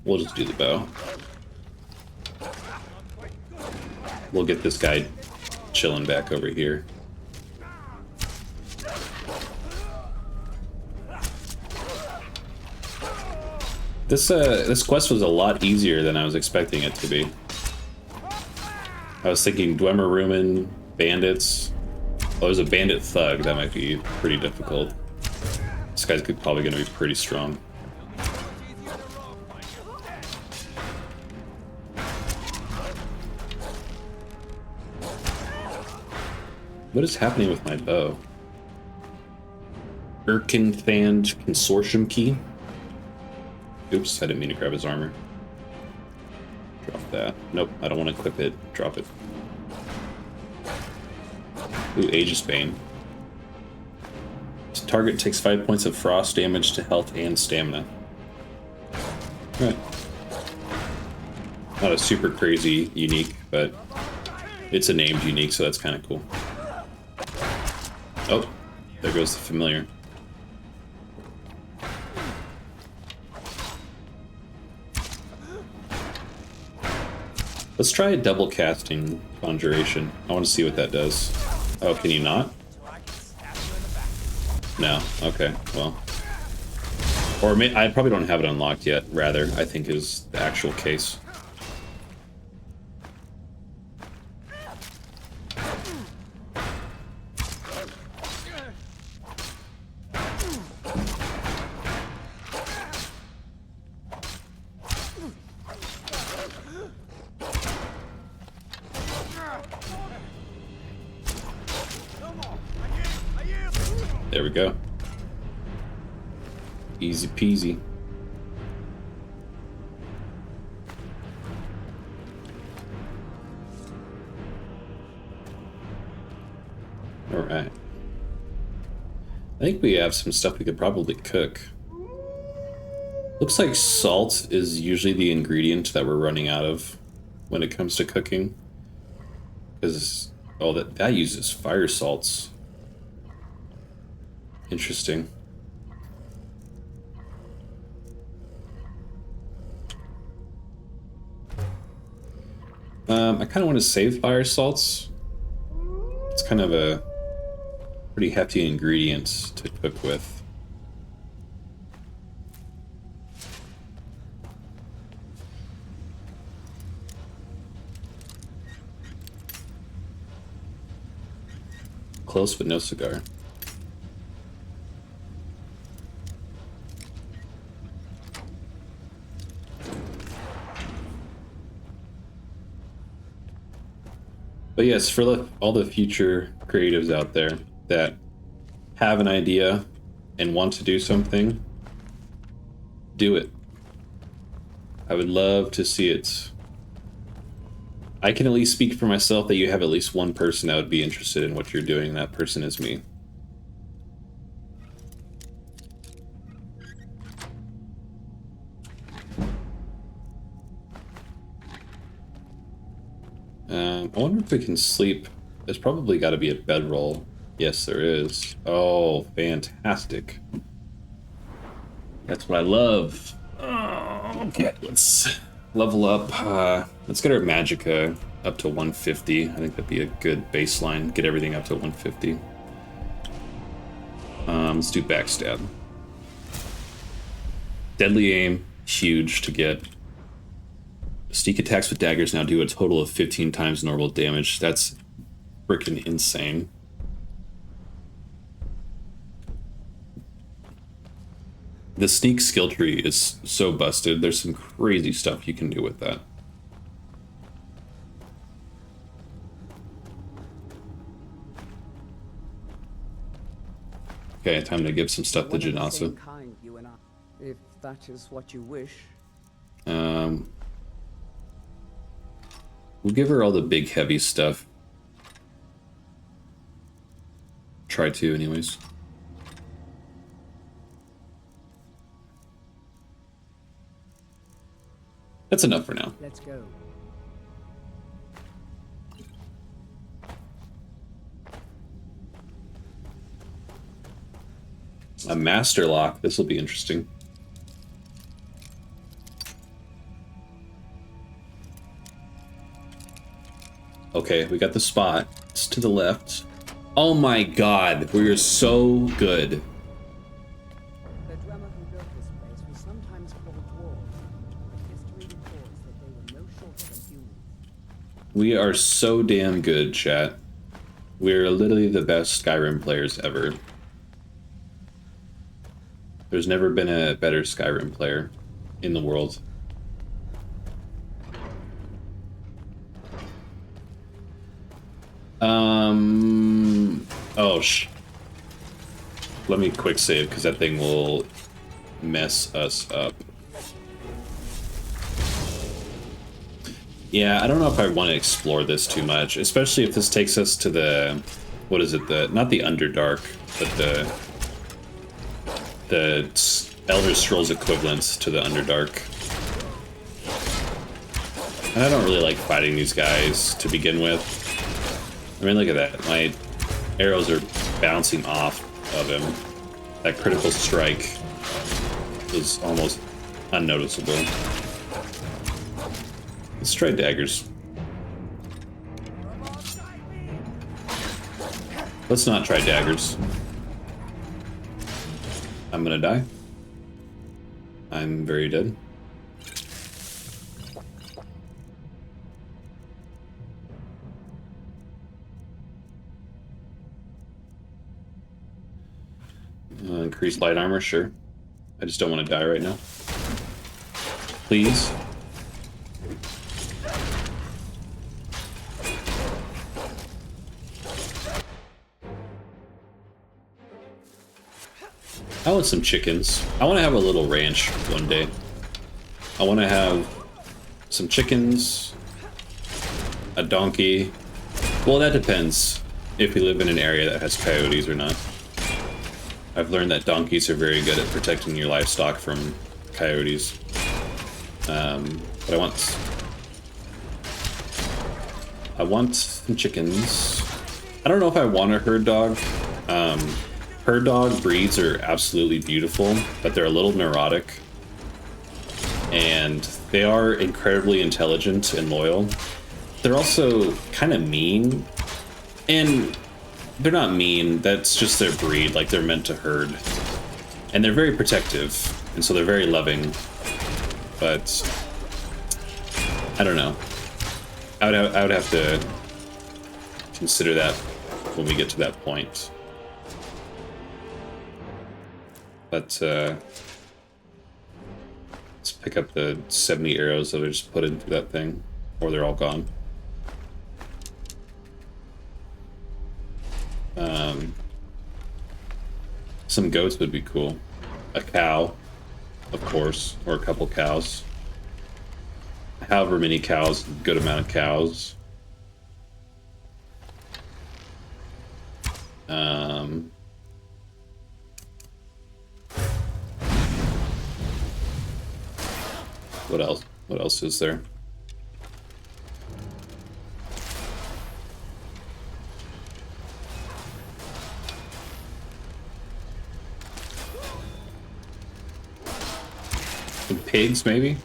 We'll just do the bow. We'll get this guy chilling back over here. This quest was a lot easier than I was expecting it to be. I was thinking Dwemer Rumen, bandits. Oh, there's a bandit thug. That might be pretty difficult. This guy's probably going to be pretty strong. What is happening with my bow? Erkenthand Consortium key? Oops, I didn't mean to grab his armor. Drop that. Nope, I don't want to equip it. Drop it. Ooh, Aegis Bane. This target takes 5 points of frost damage to health and stamina. Alright. Not a super crazy unique, but it's a named unique, so that's kind of cool. Oh, there goes the familiar. Let's try a double casting conjuration. I want to see what that does. Oh, can you not? No. Okay, well. Or I probably don't have it unlocked yet, rather, I think is the actual case. There we go. Easy peasy. All right. I think we have some stuff we could probably cook. Looks like salt is usually the ingredient that we're running out of when it comes to cooking. Because, oh, that uses fire salts. Interesting. I kind of want to save fire salts. It's kind of a pretty hefty ingredient to cook with. Close but no cigar. But yes, for all the future creatives out there that have an idea and want to do something, do it. I would love to see it. I can at least speak for myself that you have at least one person that would be interested in what you're doing, and that person is me. I wonder if we can sleep. There's probably got to be a bedroll Yes, there is. Oh, fantastic. That's what I love. Oh, okay, let's level up. Let's get our magicka up to 150. I think that'd be a good baseline. Get everything up to 150. Let's do backstab. Deadly aim, huge to get. Sneak attacks with daggers now do a total of 15 times normal damage. That's freaking insane. The sneak skill tree is so busted. There's some crazy stuff you can do with that. Okay, time to give some stuff to Janasa. If that is what you wish. We'll give her all the big heavy stuff. Try to, anyways. That's enough for now. Let's go. A master lock. This will be interesting. Okay, we got the spot. It's to the left. Oh my god, we are so good. The drummer who built this place was sometimes called dwarves, but history records that they were no shorter than humans. We are so damn good, chat. We're literally the best Skyrim players ever. There's never been a better Skyrim player in the world. Oh, let me quick save, because that thing will mess us up. Yeah, I don't know if I want to explore this too much, especially if this takes us to the, what is it, not the Underdark, but the Elder Scrolls equivalent to the Underdark. And I don't really like fighting these guys to begin with. I mean, look at that. My arrows are bouncing off of him. That critical strike was almost unnoticeable. Let's try daggers. Let's not try daggers. I'm gonna die. I'm very dead. Increased light armor, sure. I just don't want to die right now. Please. I want some chickens. I want to have a little ranch one day. I want to have some chickens, a donkey. Well, that depends if we live in an area that has coyotes or not. I've learned that donkeys are very good at protecting your livestock from coyotes. But I want some chickens. I don't know if I want a herd dog. Herd dog breeds are absolutely beautiful, but they're a little neurotic. And they are incredibly intelligent and loyal. They're also kind of mean. And they're not mean, that's just their breed, like they're meant to herd. And they're very protective, and so they're very loving. But I don't know. I would have to consider that when we get to that point. But let's pick up the 70 arrows that I just put into that thing, or they're all gone. Some goats would be cool. A cow, of course, or a couple cows. However many cows, good amount of cows. What else? What else is there? Some pigs, maybe?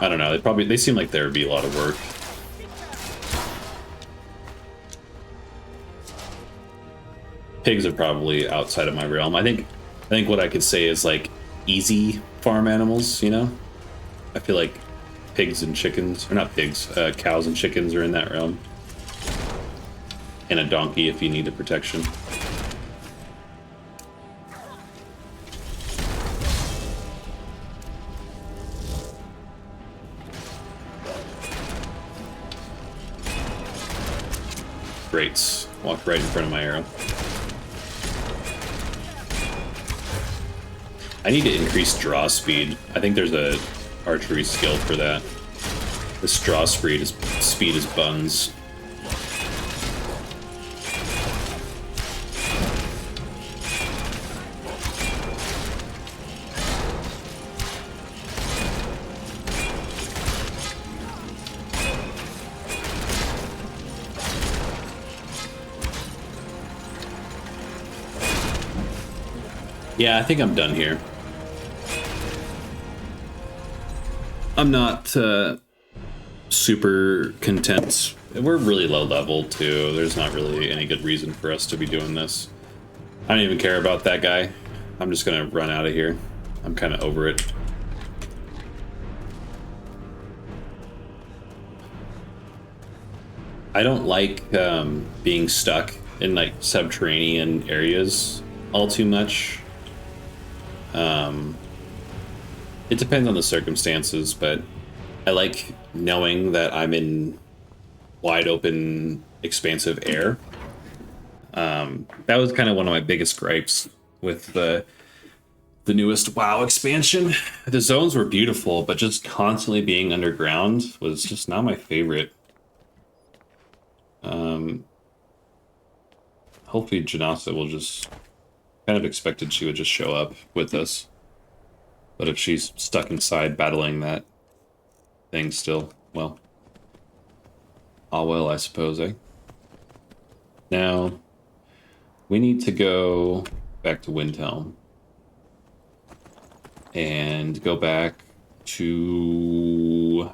I don't know. They seem like there would be a lot of work. Pigs are probably outside of my realm. I think what I could say is like easy farm animals, you know? I feel like pigs and chickens, or not pigs, cows and chickens are in that realm. And a donkey if you need a protection. Great. Walked right in front of my arrow. I need to increase draw speed. I think there's a archery skill for that. This draw speed is buns. Yeah, I think I'm done here. I'm not super content. We're really low level too. There's not really any good reason for us to be doing this. I don't even care about that guy. I'm just gonna run out of here. I'm kind of over it. I don't like being stuck in like subterranean areas all too much. It depends on the circumstances, but I like knowing that I'm in wide open, expansive air. That was kind of one of my biggest gripes with the newest WoW expansion. The zones were beautiful, but just constantly being underground was just not my favorite. Hopefully Janasa will just... kind of expected she would just show up with us. But if she's stuck inside battling that thing still, well. Ah well, I suppose, eh? Now, we need to go back to Windhelm. And go back to...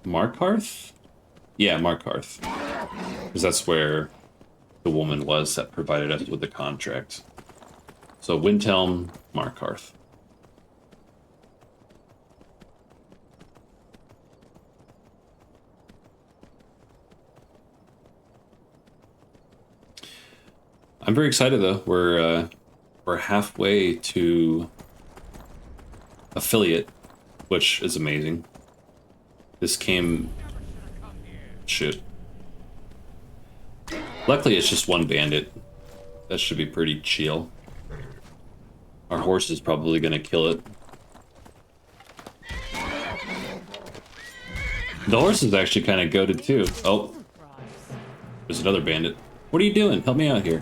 Markarth? Yeah, Markarth. Because that's where the woman was that provided us with the contract. So Windhelm, Markarth. I'm very excited though. We're halfway to affiliate, which is amazing. This came... Shit. Luckily, it's just one bandit. That should be pretty chill. Our horse is probably gonna kill it. The horse is actually kind of goated too. Oh, there's another bandit. What are you doing? Help me out here.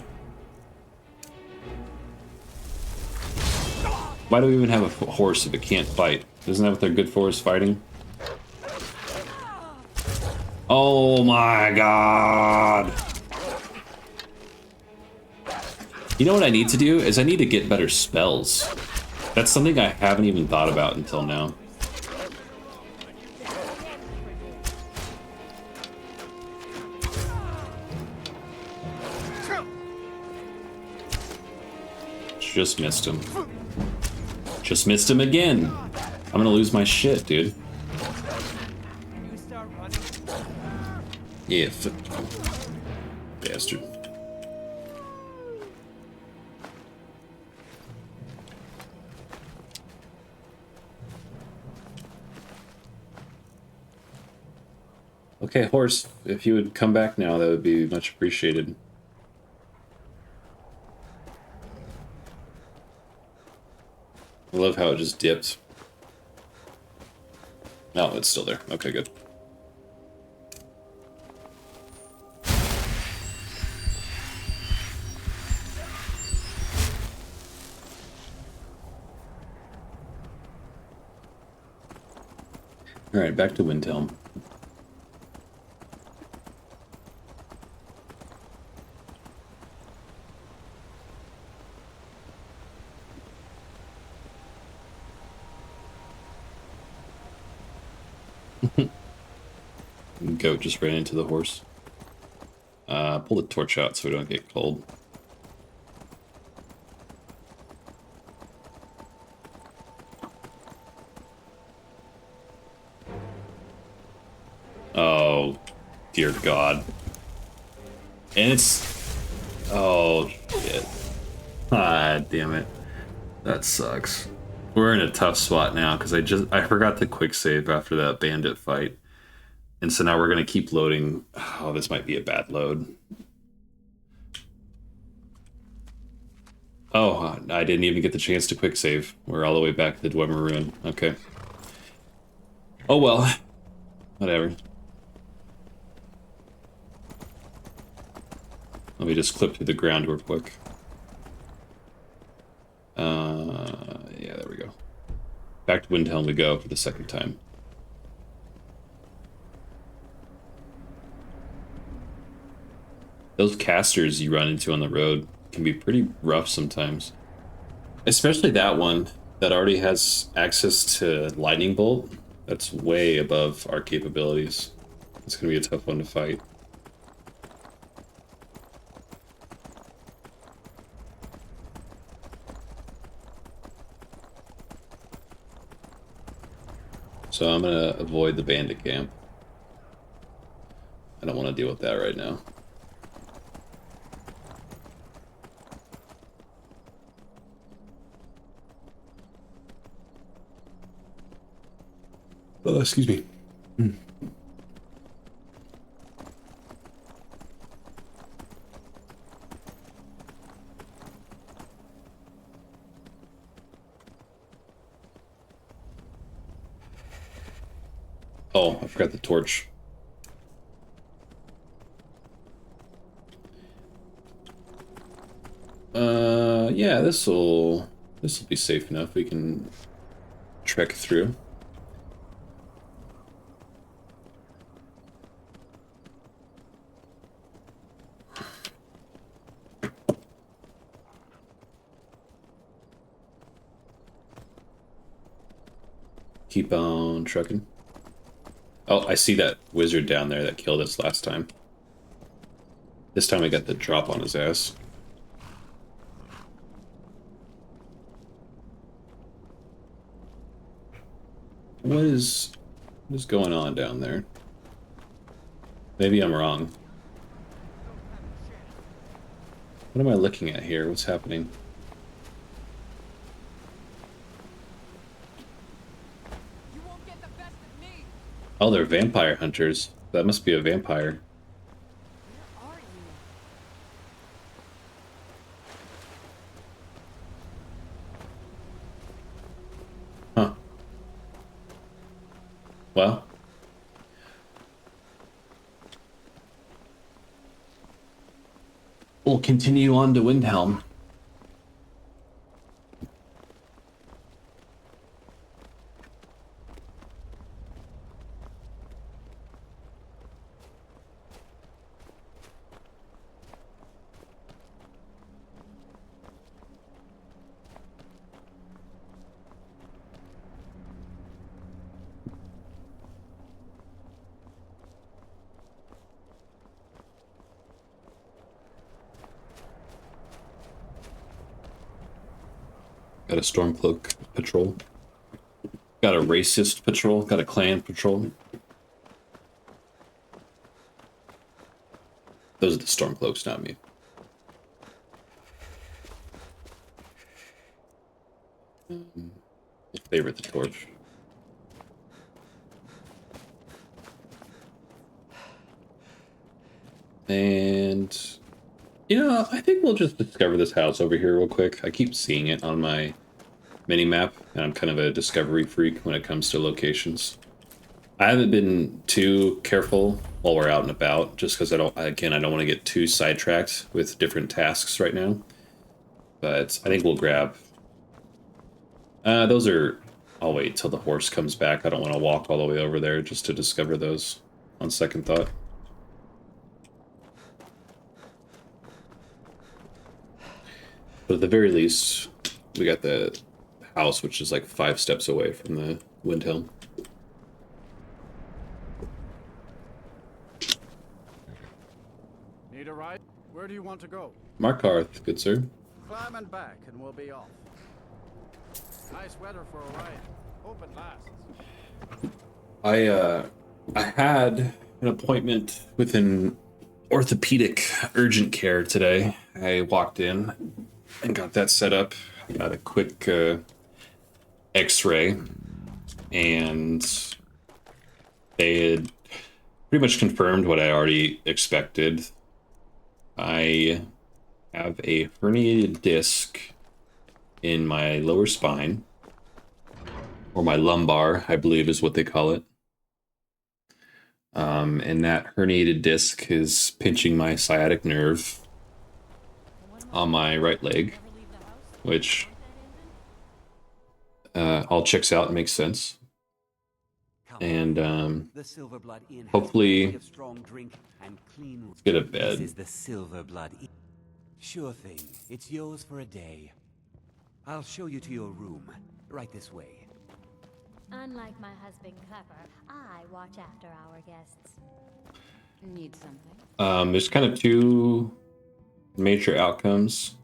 Why do we even have a horse if it can't fight? Isn't that what they're good for, is fighting? Oh my god! You know what I need to do? Is I need to get better spells. That's something I haven't even thought about until now. Just missed him. Just missed him again. I'm gonna lose my shit, dude. Yeah, bastard. Okay, horse, if you would come back now, that would be much appreciated. I love how it just dipped. No, it's still there. Okay, good. Alright, back to Windhelm. Goat just ran into the horse. Pull the torch out so we don't get cold. Oh, dear God. And it's... Oh, shit. Ah, damn it. That sucks. We're in a tough spot now because I forgot the quick save after that bandit fight. And so now we're going to keep loading. Oh, this might be a bad load. Oh, I didn't even get the chance to quick save. We're all the way back to the Dwemer Ruin. Okay. Oh, well. Whatever. Let me just clip to the ground real quick. Yeah, there we go. Back to Windhelm we go for the second time. Those casters you run into on the road can be pretty rough sometimes. Especially that one that already has access to Lightning Bolt. That's way above our capabilities. It's going to be a tough one to fight. So I'm going to avoid the bandit camp. I don't want to deal with that right now. Oh, excuse me. Oh, I forgot the torch. Yeah, this'll be safe enough. We can trek through. Keep on trucking. Oh, I see that wizard down there that killed us last time. This time I got the drop on his ass. What is going on down there? Maybe I'm wrong. What am I looking at here? What's happening? Oh, they're vampire hunters. That must be a vampire. Huh. Well. We'll continue on to Windhelm. Got a Stormcloak patrol. Got a racist patrol. Got a clan patrol. Those are the Stormcloaks, not me. Favorite the torch. And you know, I think we'll just discover this house over here real quick. I keep seeing it on my mini-map, and I'm kind of a discovery freak when it comes to locations. I haven't been too careful while we're out and about, just because I don't want to get too sidetracked with different tasks right now. But I think we'll grab... those are... I'll wait till the horse comes back. I don't want to walk all the way over there just to discover those on second thought. But at the very least, we got the house, which is like 5 steps away from the Windhelm. to ride? Where do you want to go? Markarth, good sir. Climb and back, and we'll be off. Nice weather for a ride. Hope it lasts. I had an appointment with an orthopedic urgent care today. I walked in and got that set up. I got a quick x-ray, and they had pretty much confirmed what I already expected. I have a herniated disc in my lower spine, or my lumbar, I believe is what they call it. And that herniated disc is pinching my sciatic nerve on my right leg, which all checks out and makes sense. And hopefully let's get a bed. This is the Silver Blood. Sure thing. It's yours for a day. I'll show you to your room. Right this way. Unlike my husband Clever, I watch after our guests. Need something? There's kind of two major outcomes.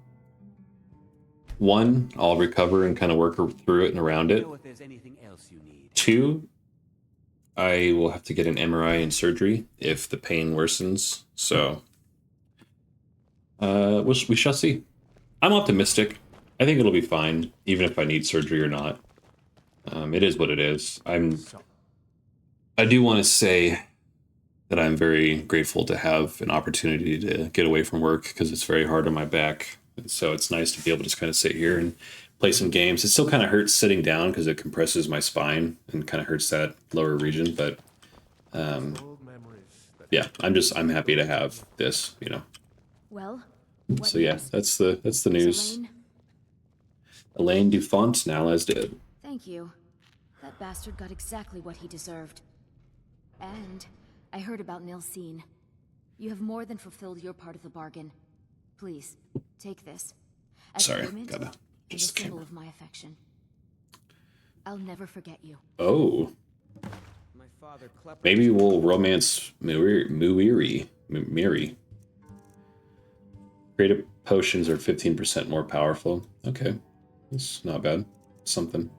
One, I'll recover and kind of work through it and around it. Two, I will have to get an MRI and surgery if the pain worsens. So, we shall see. I'm optimistic. I think it'll be fine, even if I need surgery or not. It is what it is. I do want to say that I'm very grateful to have an opportunity to get away from work, because it's very hard on my back. And so it's nice to be able to just kind of sit here and play some games. It still kind of hurts sitting down because it compresses my spine and kind of hurts that lower region. But yeah, I'm happy to have this, you know. Well, so yeah, that's the news. Elaine Dufont now lies dead. Thank you. That bastard got exactly what he deserved. And I heard about Nilsine. You have more than fulfilled your part of the bargain. Please, take this. As Sorry, payment, gotta and a just symbol of my affection. I'll never forget you. Oh. Maybe we'll romance Miri. Creative potions are 15% more powerful. Okay. It's not bad. Something.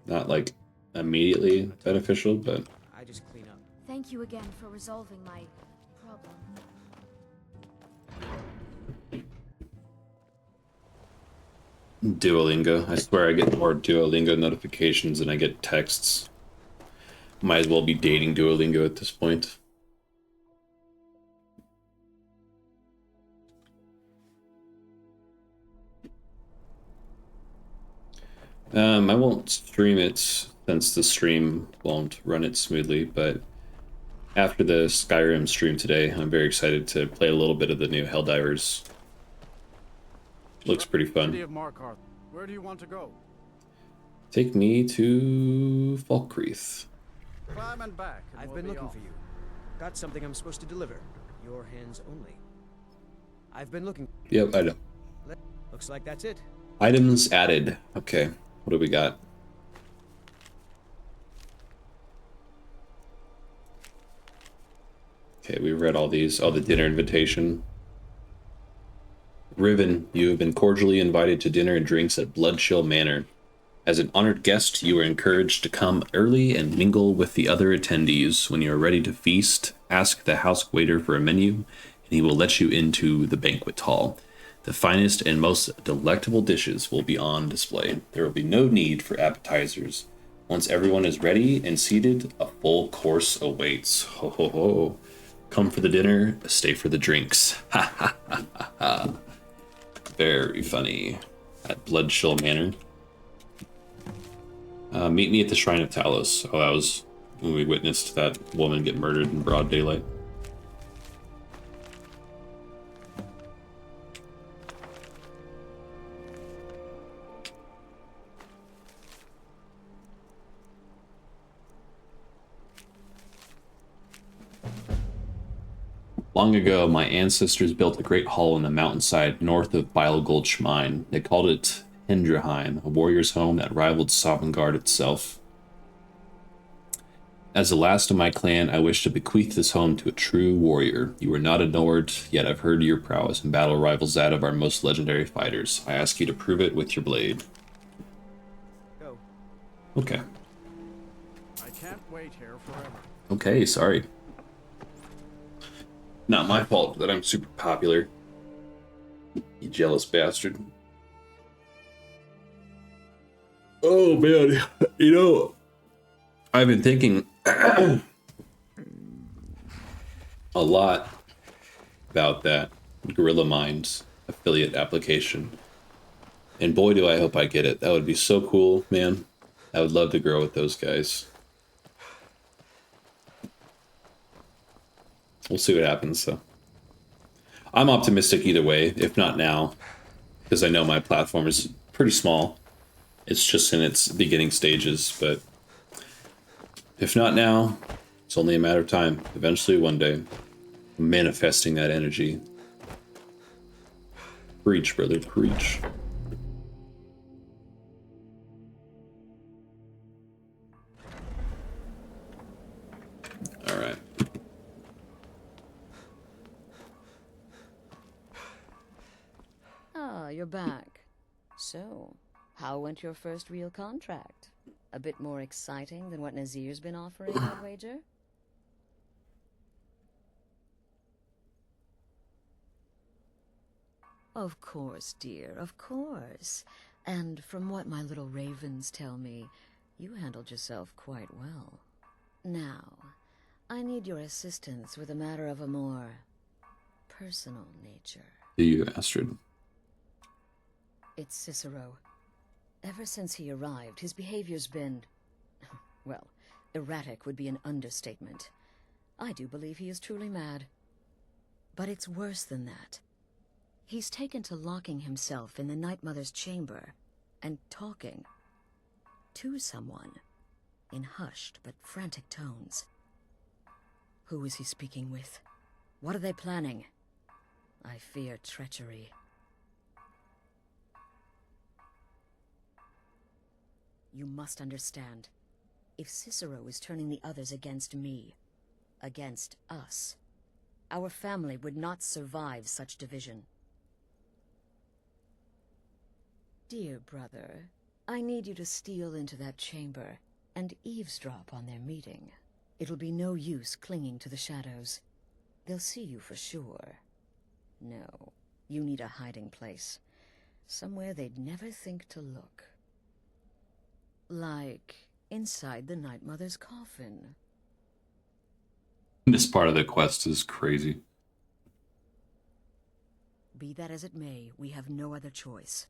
Not like immediately beneficial, but I just clean up. Thank you again for resolving my problem. Duolingo. I swear I get more Duolingo notifications than I get texts. Might as well be dating Duolingo at this point. I won't stream it since the stream won't run it smoothly, but after the Skyrim stream today, I'm very excited to play a little bit of the new Helldivers. Looks pretty fun. Where do you want to go? Take me to Falkreath. Climb and back. I've been looking for you. Got something I'm supposed to deliver. Your hands only. I've been looking. Yep, I know. Looks like that's it. Items added. Okay, what do we got? Okay, we've read all these. Oh, the dinner invitation. Riven, you have been cordially invited to dinner and drinks at Bloodchill Manor. As an honored guest, you are encouraged to come early and mingle with the other attendees. When you are ready to feast, ask the house waiter for a menu, and he will let you into the banquet hall. The finest and most delectable dishes will be on display. There will be no need for appetizers. Once everyone is ready and seated, a full course awaits. Ho ho ho. Come for the dinner, stay for the drinks. Ha ha ha ha ha. Very funny. At Bloodchill Manor. Meet me at the Shrine of Talos. Oh, that was when we witnessed that woman get murdered in broad daylight. Long ago, my ancestors built a great hall in the mountainside north of Bile Gulch Mine. They called it Hendraheim, a warrior's home that rivaled Sovngarde itself. As the last of my clan, I wish to bequeath this home to a true warrior. You are not a Nord, yet I've heard your prowess in battle rivals that of our most legendary fighters. I ask you to prove it with your blade. Go. Okay. I can't wait here forever. Okay, sorry. Not my fault that I'm super popular. You jealous bastard. Oh man, you know, I've been thinking a lot about that Gorilla Minds affiliate application. And boy, do I hope I get it. That would be so cool, man. I would love to grow with those guys. We'll see what happens, though. I'm optimistic either way, if not now, because I know my platform is pretty small. It's just in its beginning stages, but if not now, it's only a matter of time. Eventually, one day, I'm manifesting that energy. Preach, brother, preach. All right. Ah, you're back. So, how went your first real contract? A bit more exciting than what Nazir's been offering, I'd wager? Of course, dear, of course. And from what my little ravens tell me, you handled yourself quite well. Now, I need your assistance with a matter of a more personal nature. Do you, Astrid? It's Cicero. Ever since he arrived, his behavior's been... well, erratic would be an understatement. I do believe he is truly mad. But it's worse than that. He's taken to locking himself in the Night Mother's chamber and talking to someone in hushed but frantic tones. Who is he speaking with? What are they planning? I fear treachery. You must understand. If Cicero is turning the others against me, against us, our family would not survive such division. Dear brother, I need you to steal into that chamber and eavesdrop on their meeting. It'll be no use clinging to the shadows. They'll see you for sure. No, you need a hiding place. Somewhere they'd never think to look. Like inside the Night Mother's coffin. This part of the quest is crazy. Be that as it may, we have no other choice.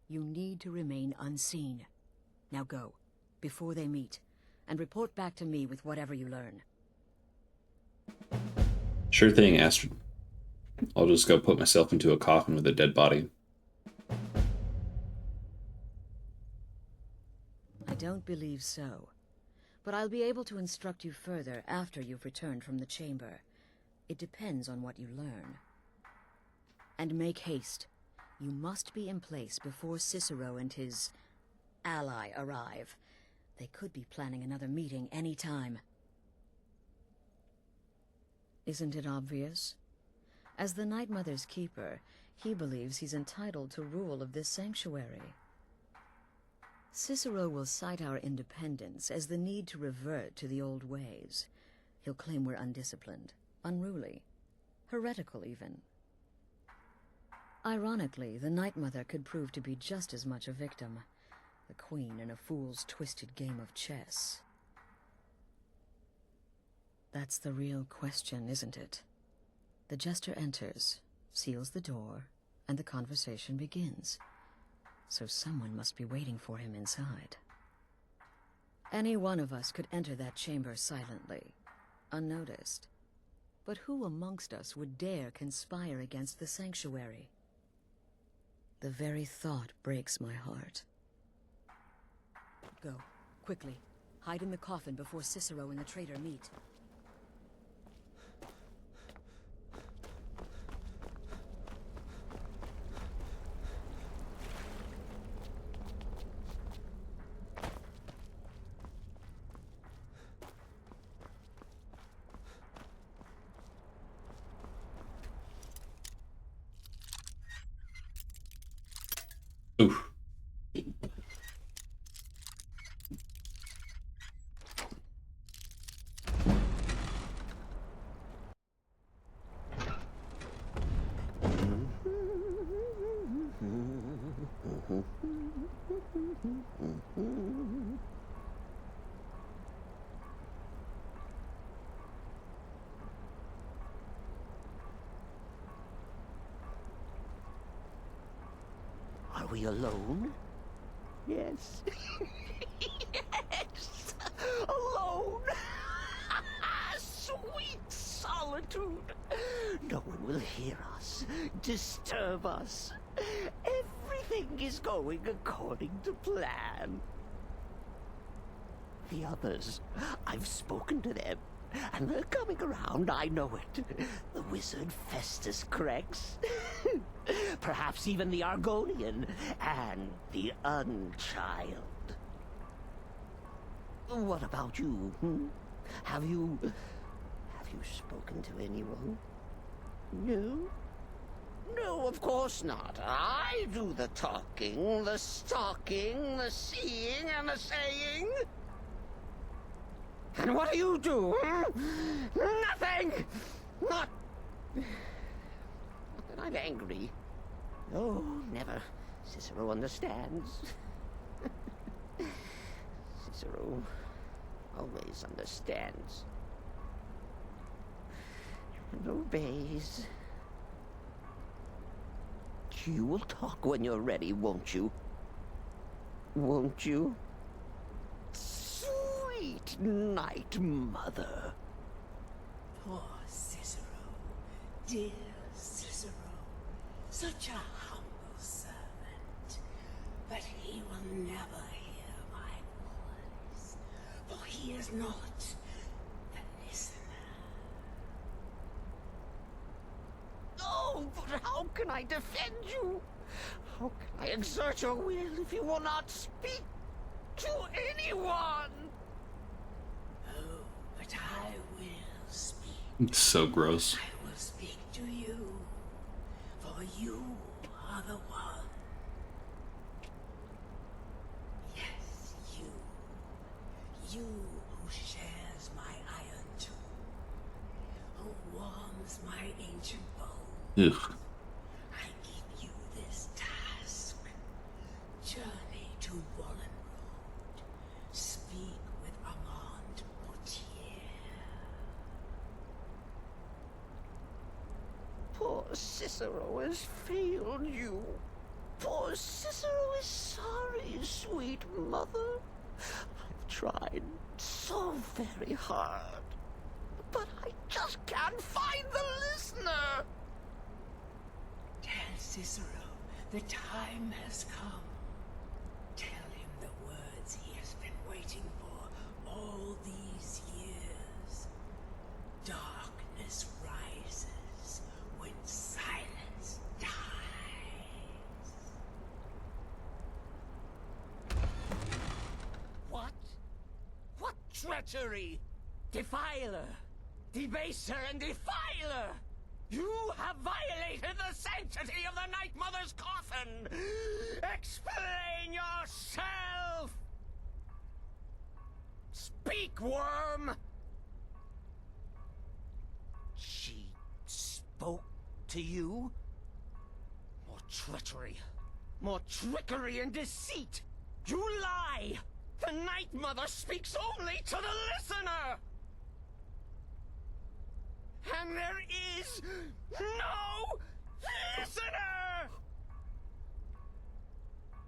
You need to remain unseen. Now go, before they meet, and report back to me with whatever you learn. Sure thing, Astrid. I'll just go put myself into a coffin with a dead body. I don't believe so. But I'll be able to instruct you further after you've returned from the chamber. It depends on what you learn. And make haste. You must be in place before Cicero and his ally arrive. They could be planning another meeting any time. Isn't it obvious? As the Night Mother's keeper, he believes he's entitled to rule of this sanctuary. Cicero will cite our independence as the need to revert to the old ways. He'll claim we're undisciplined, unruly, heretical even. Ironically, the Night Mother could prove to be just as much a victim, the queen in a fool's twisted game of chess. That's the real question, isn't it? The jester enters, seals the door, and the conversation begins. So someone must be waiting for him inside. Any one of us could enter that chamber silently, unnoticed. But who amongst us would dare conspire against the sanctuary? The very thought breaks my heart. Go, quickly. Hide in the coffin before Cicero and the traitor meet. we alone? Yes. Yes! Alone! Sweet solitude! No one will hear us, disturb us. Everything is going according to plan. The others, I've spoken to them, and they're coming around, I know it. The wizard Festus Crex, perhaps even the Argonian, and the Unchild. What about you, Have you spoken to anyone? No? No, of course not. I do the talking, the stalking, the seeing, and the saying. And what do you do, Nothing! Not that I'm angry. Oh, never. Cicero understands. Cicero always understands. And obeys. You will talk when you're ready, won't you? Won't you? Sweet Night Mother. Poor Cicero. Dear Cicero. Such a humble servant. But he will never hear my voice. For he is not a listener. Oh, but how can I defend you? How can I exert your will if you will not speak to anyone? Oh, but I will speak. It's so gross. I will speak to you, for you are the one. Yes, you. You who shares my iron tomb, who warms my ancient bones. Ugh. I give you this task. Journey to Wallen Road. Speak with Armand Mortier. Poor Cicero has failed you. Poor Cicero is sorry, sweet mother. I've tried so very hard, but I just can't find the listener. Tell Cicero the time has come. Tell him the words he has been waiting for all these years. Darkness rises when silence dies. What? What treachery? Defiler! Debaser and defiler! You have violated the sanctity of the Night Mother's coffin! Explain yourself! Speak, worm! She spoke to you? More treachery. More trickery and deceit! You lie! The Night Mother speaks only to the listener! And there is no listener!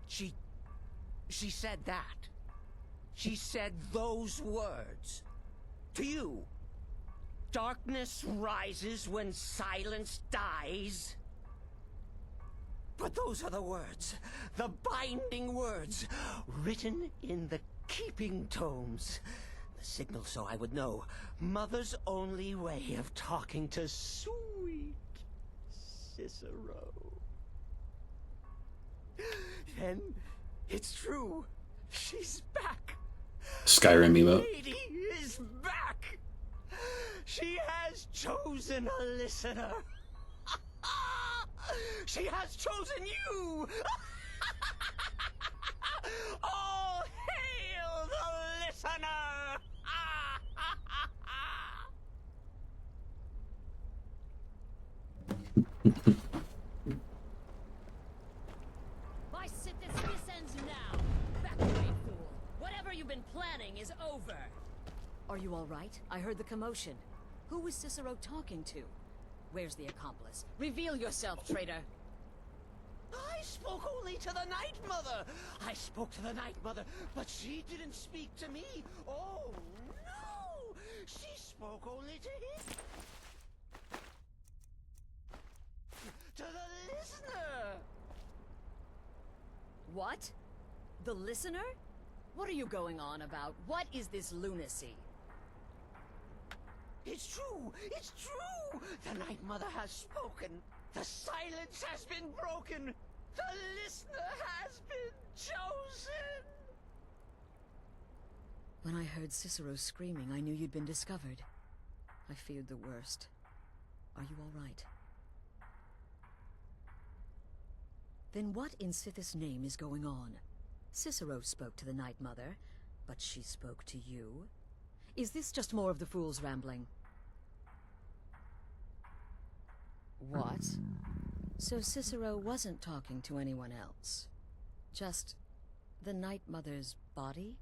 She said that. She said those words. To you. Darkness rises when silence dies. But those are the words, the binding words, written in the keeping tomes. The signal so I would know. Mother's only way of talking to sweet Cicero. Then it's true. She's back. Skyrim The emote. lady is back. She has chosen a listener. She has chosen you. All hail the listener. Why sit this ends now? Back away, fool. Whatever you've been planning is over. Are you all right? I heard the commotion. Who was Cicero talking to? Where's the accomplice? Reveal yourself, traitor! I I spoke only to the Night Mother. I spoke to the Night Mother, but she didn't speak to me. Oh, no! She spoke only to him. To the listener. What? The listener? What are you going on about? What is this lunacy? It's true! It's true! The Night Mother has spoken. The silence has been broken. The listener has been chosen! When I heard Cicero screaming, I knew you'd been discovered. I feared the worst. Are you all right? Then what in Sithis' name is going on? Cicero spoke to the Night Mother, but she spoke to you? Is this just more of the fool's rambling? What? So Cicero wasn't talking to anyone else? Just the Night Mother's body?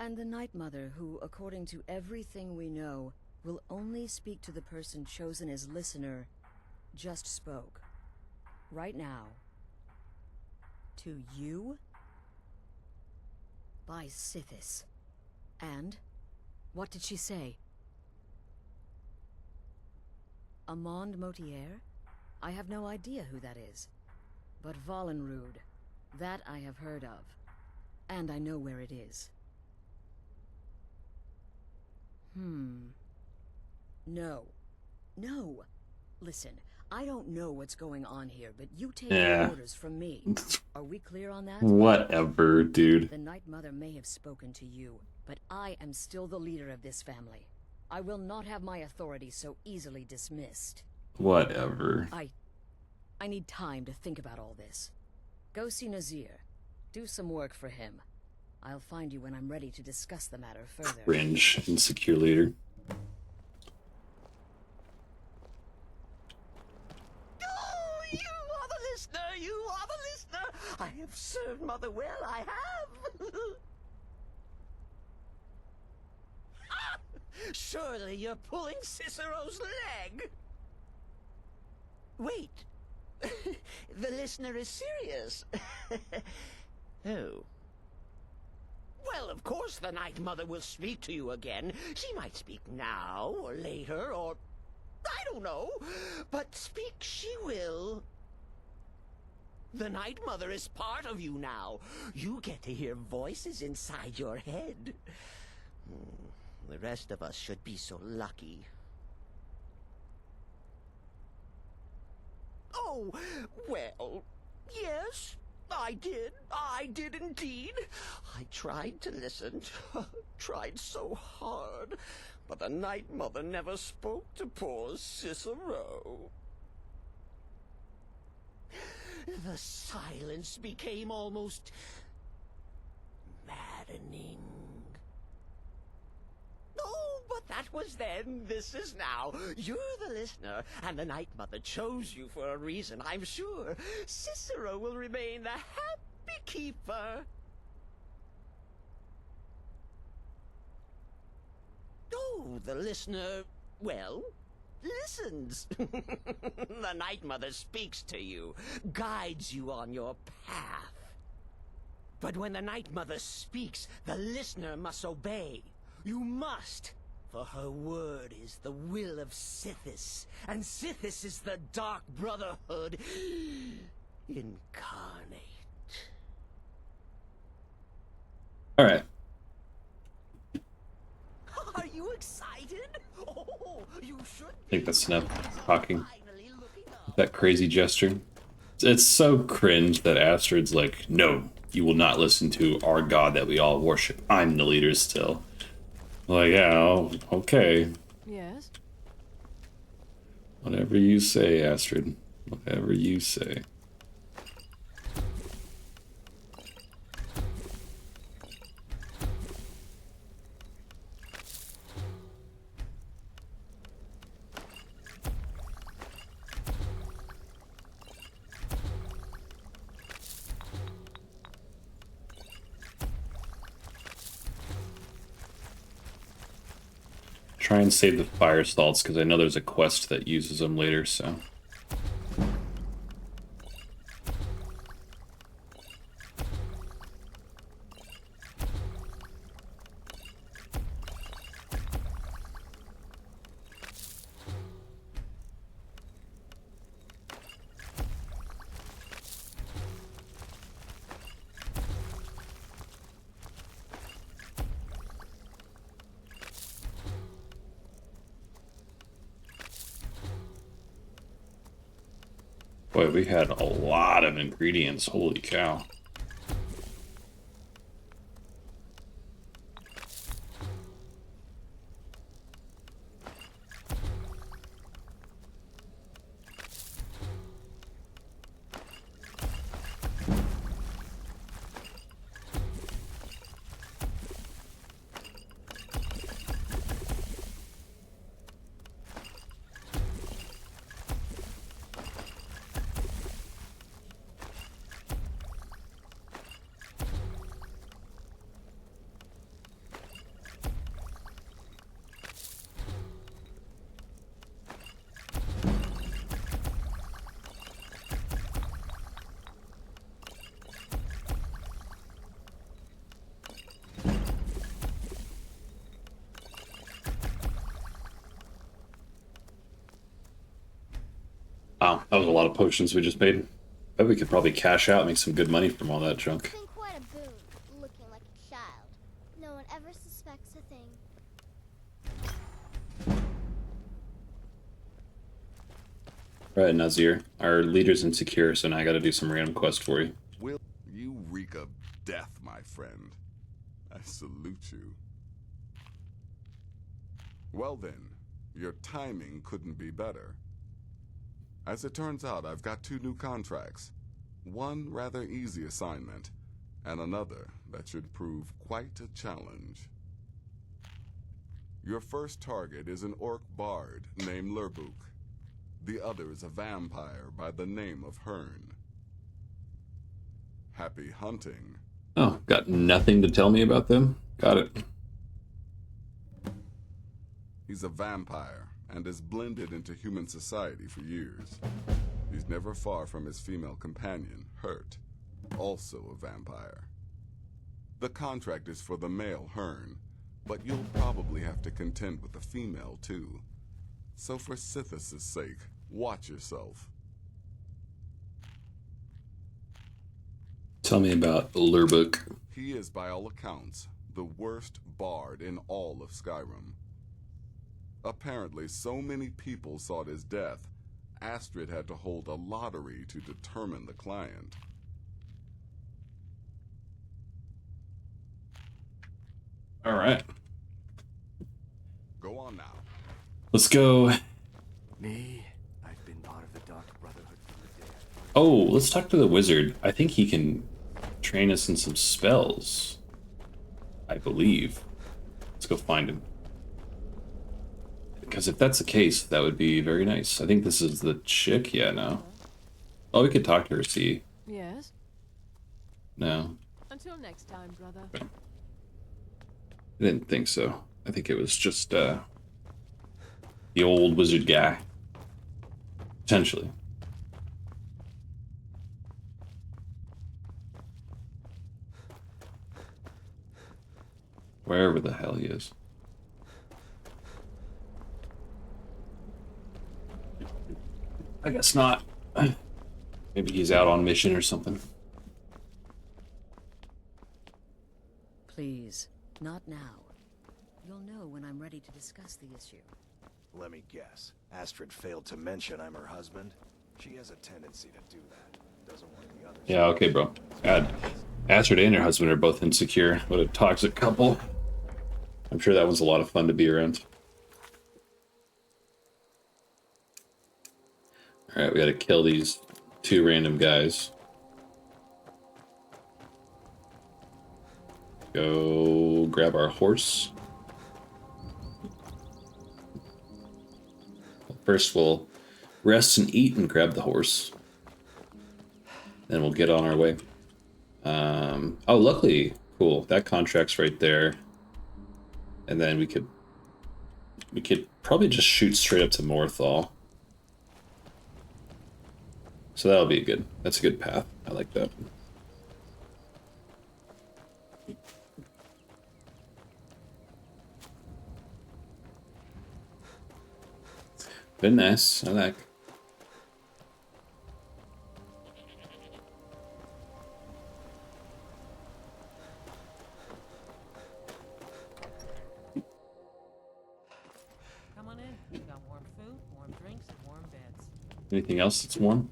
And the Night Mother, who, according to everything we know, will only speak to the person chosen as listener, just spoke. Right now. To you? By Sithis. And? What did she say? Amand Motier? I have no idea who that is. But Valenrud, that I have heard of. And I know where it is. No. No. Listen, I don't know what's going on here, but you take orders from me. Are we clear on that? Whatever, dude. The Night Mother may have spoken to you, but I am still the leader of this family. I will not have my authority so easily dismissed. Whatever. I need time to think about all this. Go see Nazir. Do some work for him. I'll find you when I'm ready to discuss the matter further. Cringe. Insecure leader. Oh, you are the listener! You are the listener! I have served Mother well, I have! Surely you're pulling Cicero's leg! Wait. The listener is serious. Oh. Well, of course the Night Mother will speak to you again. She might speak now, or later, or... I don't know. But speak she will. The Night Mother is part of you now. You get to hear voices inside your head. The rest of us should be so lucky. Oh, well, yes, I did. I did indeed. I tried to listen, tried so hard, but the Night Mother never spoke to poor Cicero. The silence became almost maddening. Oh, but that was then, this is now. You're the listener, and the Night Mother chose you for a reason, I'm sure. Cicero will remain the happy keeper. Oh, the listener, well, listens. The Night Mother speaks to you, guides you on your path. But when the Night Mother speaks, the listener must obey. You must, for her word is the will of Sithis, and Sithis is the Dark Brotherhood incarnate. All right. Are you excited? Oh, you should. I think that's enough talking. That crazy gesture. It's so cringe that Astrid's like, no, you will not listen to our god that we all worship. I'm the leader still. Like, yeah, okay. Yes? Whatever you say, Astrid. Whatever you say. Try and save the fire salts because I know there's a quest that uses them later, so. Boy, we had a lot of ingredients. Holy cow. Wow, that was a lot of potions we just made. Bet we could probably cash out and make some good money from all that junk. It's been quite a boon, looking like a child. No one ever suspects a thing. Right, Nazir. Our leader's insecure, so now I gotta do some random quest for you. Will you reek of death, my friend? I salute you. Well then, your timing couldn't be better. As it turns out, I've got 2 new contracts. One rather easy assignment, and another that should prove quite a challenge. Your first target is an orc bard named Lerbuk. The other is a vampire by the name of Hearn. Happy hunting. Oh, got nothing to tell me about them? Got it. He's a vampire and has blended into human society for years. He's never far from his female companion, Hurt, also a vampire. The contract is for the male Hearn, but you'll probably have to contend with the female too. So for Sithis' sake, watch yourself. Tell me about Lerbuk. He is, by all accounts, the worst bard in all of Skyrim. Apparently, so many people sought his death, Astrid had to hold a lottery to determine the client. All right. Go on now. Let's go. Me, I've been part of the Dark Brotherhood from the dead. Oh, let's talk to the wizard. I think he can train us in some spells. I believe. Let's go find him. Because if that's the case, that would be very nice. I think this is the chick. Yeah, no. Oh, we could talk to her, see. Yes? No. Until next time, brother. I didn't think so. I think it was just, the old wizard guy. Potentially. Wherever the hell he is. I guess not. Maybe he's out on mission or something. Please, not now. You'll know when I'm ready to discuss the issue. Let me guess. Astrid failed to mention I'm her husband. She has a tendency to do that. Doesn't want the others. Yeah, okay, bro. God. Astrid and her husband are both insecure. What a toxic couple. I'm sure that was a lot of fun to be around. Alright, we gotta kill these 2 random guys. Go grab our horse. First we'll rest and eat and grab the horse. Then we'll get on our way. Oh, luckily, cool. That contract's right there. And then we could probably just shoot straight up to Morthal. So that'll be good. That's a good path. I like that. Been nice. I like. Come on in. We got warm food, warm drinks, and warm beds. Anything else that's warm?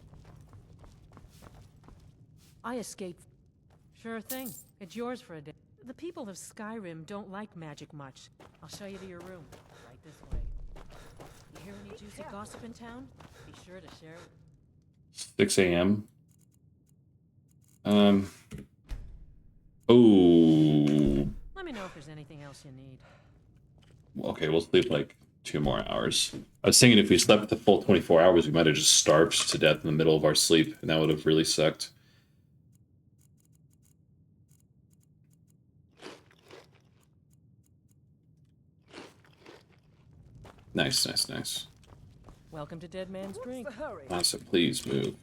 I escaped. Sure thing. It's yours for a day. The people of Skyrim don't like magic much. I'll show you to your room. Right this way. You hear any juicy gossip in town? Be sure to share it. 6 a.m. Oh. Let me know if there's anything else you need. Okay, we'll sleep like 2 more hours. I was thinking if we slept the full 24 hours, we might have just starved to death in the middle of our sleep, and that would have really sucked. Nice, nice, nice. Welcome to Dead Man's Drink. Asa, please move.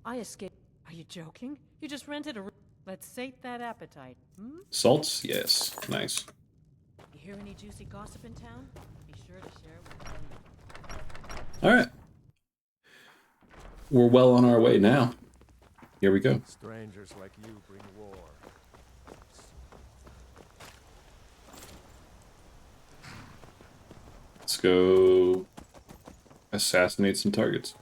I escaped. Are you joking? You just rented a room. Let's sate that appetite. Hmm? Salts? Yes. Nice. You hear any juicy gossip in town? Be sure to share it with me. Alright. We're well on our way now. Here we go. Strangers like you bring war. Let's go assassinate some targets.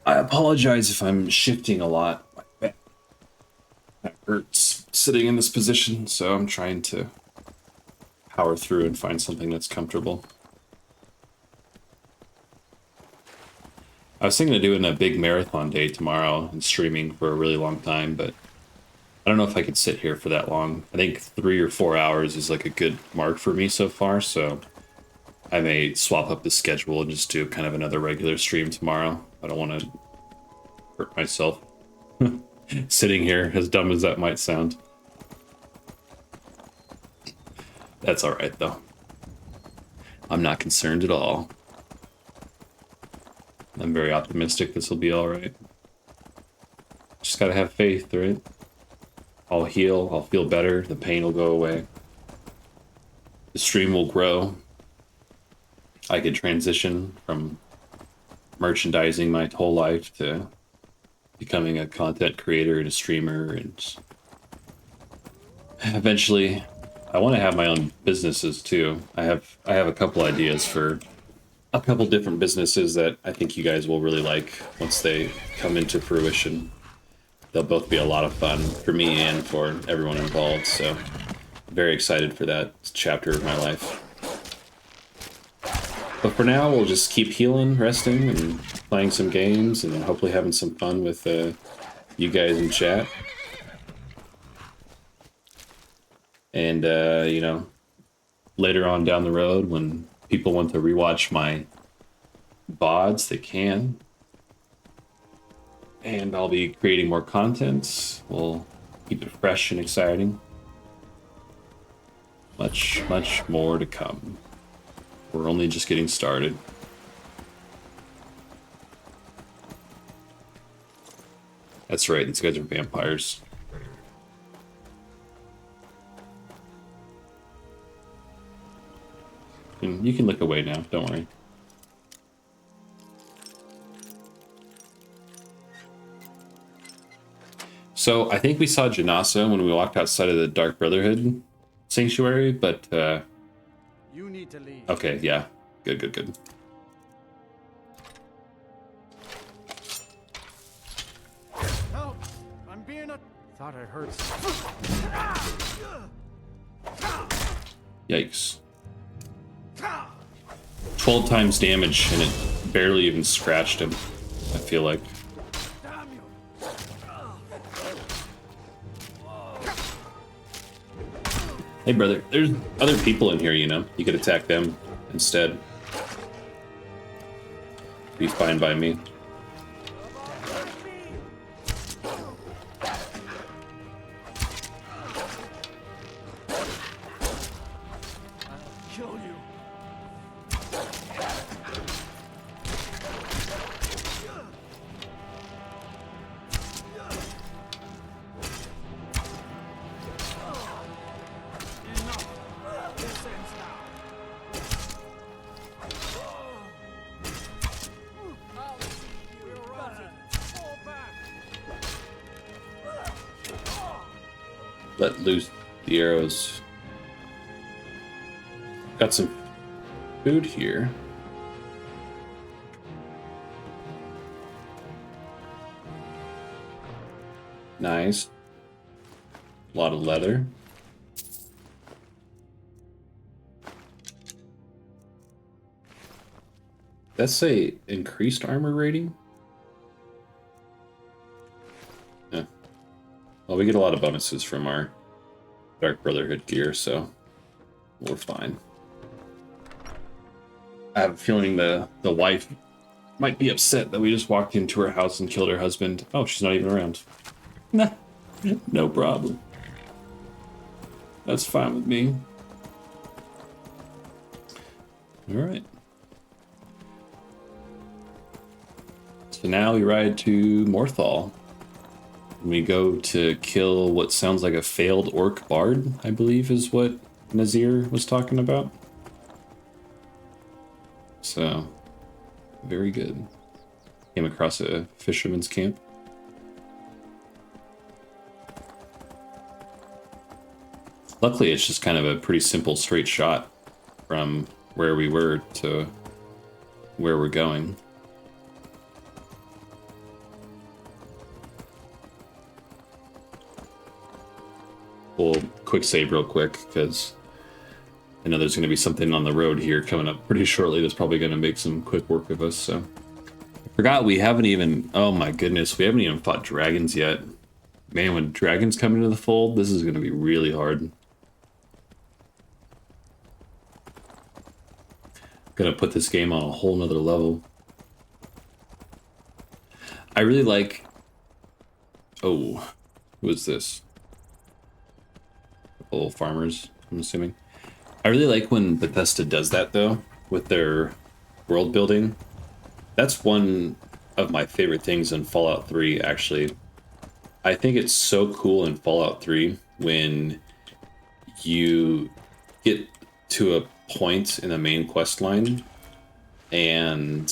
I apologize if I'm shifting a lot. My back hurts sitting in this position, so I'm trying to power through and find something that's comfortable. I was thinking of doing a big marathon day tomorrow and streaming for a really long time, but I don't know if I could sit here for that long. I think 3 or 4 hours is like a good mark for me so far, so I may swap up the schedule and just do kind of another regular stream tomorrow. I don't want to hurt myself sitting here, as dumb as that might sound. That's alright though. I'm not concerned at all. I'm very optimistic this will be alright. Just gotta have faith, right? I'll heal, I'll feel better, the pain will go away. The stream will grow. I could transition from merchandising my whole life to becoming a content creator and a streamer, and eventually I want to have my own businesses too. I have a couple ideas for a couple different businesses that I think you guys will really like once they come into fruition. They'll both be a lot of fun for me and for everyone involved, so very excited for that chapter of my life. But for now, we'll just keep healing, resting, and playing some games, and hopefully having some fun with you guys in chat. And, you know, later on down the road, when people want to rewatch my VODs, they can. And I'll be creating more content. We'll keep it fresh and exciting. Much, much more to come. We're only just getting started. That's right, these guys are vampires. And you can look away now, don't worry. So I think we saw Janasa when we walked outside of the Dark Brotherhood sanctuary, but you need to leave. Okay, yeah. Good, good, good. Help! I'm being a... Thought I heard... Yikes. 12 times damage, and it barely even scratched him, I feel like. Hey, brother, there's other people in here, you know? You could attack them instead. Be fine by me. Kill you. Let loose the arrows. Got some food here. Nice. A lot of leather. Let's say increased armor rating. Yeah. Well, we get a lot of bonuses from our Dark Brotherhood gear, so we're fine. I have a feeling the wife might be upset that we just walked into her house and killed her husband. Oh, she's not even around. Nah, no problem. That's fine with me. All right. So now we ride to Morthal. We go to kill what sounds like a failed orc bard, I believe is what Nazir was talking about. So, very good. Came across a fisherman's camp. Luckily, it's just kind of a pretty simple straight shot from where we were to where we're going. We'll quick save real quick because I know there's going to be something on the road here coming up pretty shortly that's probably going to make some quick work of us. So I forgot we haven't even, oh my goodness, we haven't even fought dragons yet. Man, when dragons come into the fold, this is going to be really hard. Gonna put this game on a whole nother level. I really like, oh, who is this? Little farmers, I'm assuming. I really like when Bethesda does that though, with their world building. That's one of my favorite things in Fallout 3, actually. I think it's so cool in Fallout 3 when you get to a point in the main quest line and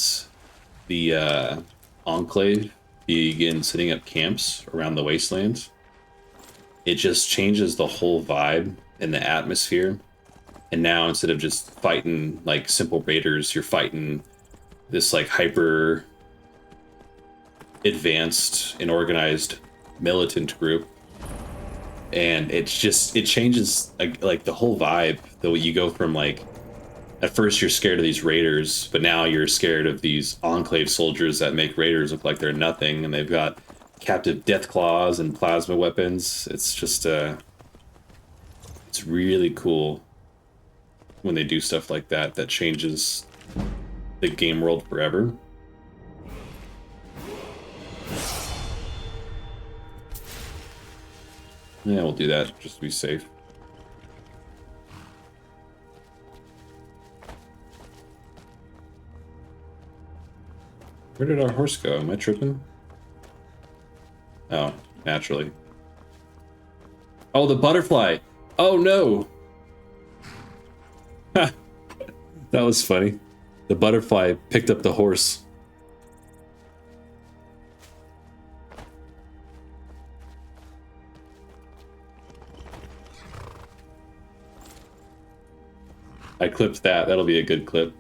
the Enclave begin setting up camps around the wasteland. It just changes the whole vibe and the atmosphere. And now instead of just fighting like simple raiders, you're fighting this like hyper advanced and organized militant group. And it changes like the whole vibe. Though you go from like, at first you're scared of these raiders, but now you're scared of these Enclave soldiers that make raiders look like they're nothing, and they've got captive death claws and plasma weapons. It's just it's really cool when they do stuff like that that changes the game world forever. Yeah, we'll do that just to be safe. Where did our horse go? Am I tripping? Oh, naturally. Oh, the butterfly! Oh no! Ha! That was funny. The butterfly picked up the horse. I clipped that. That'll be a good clip.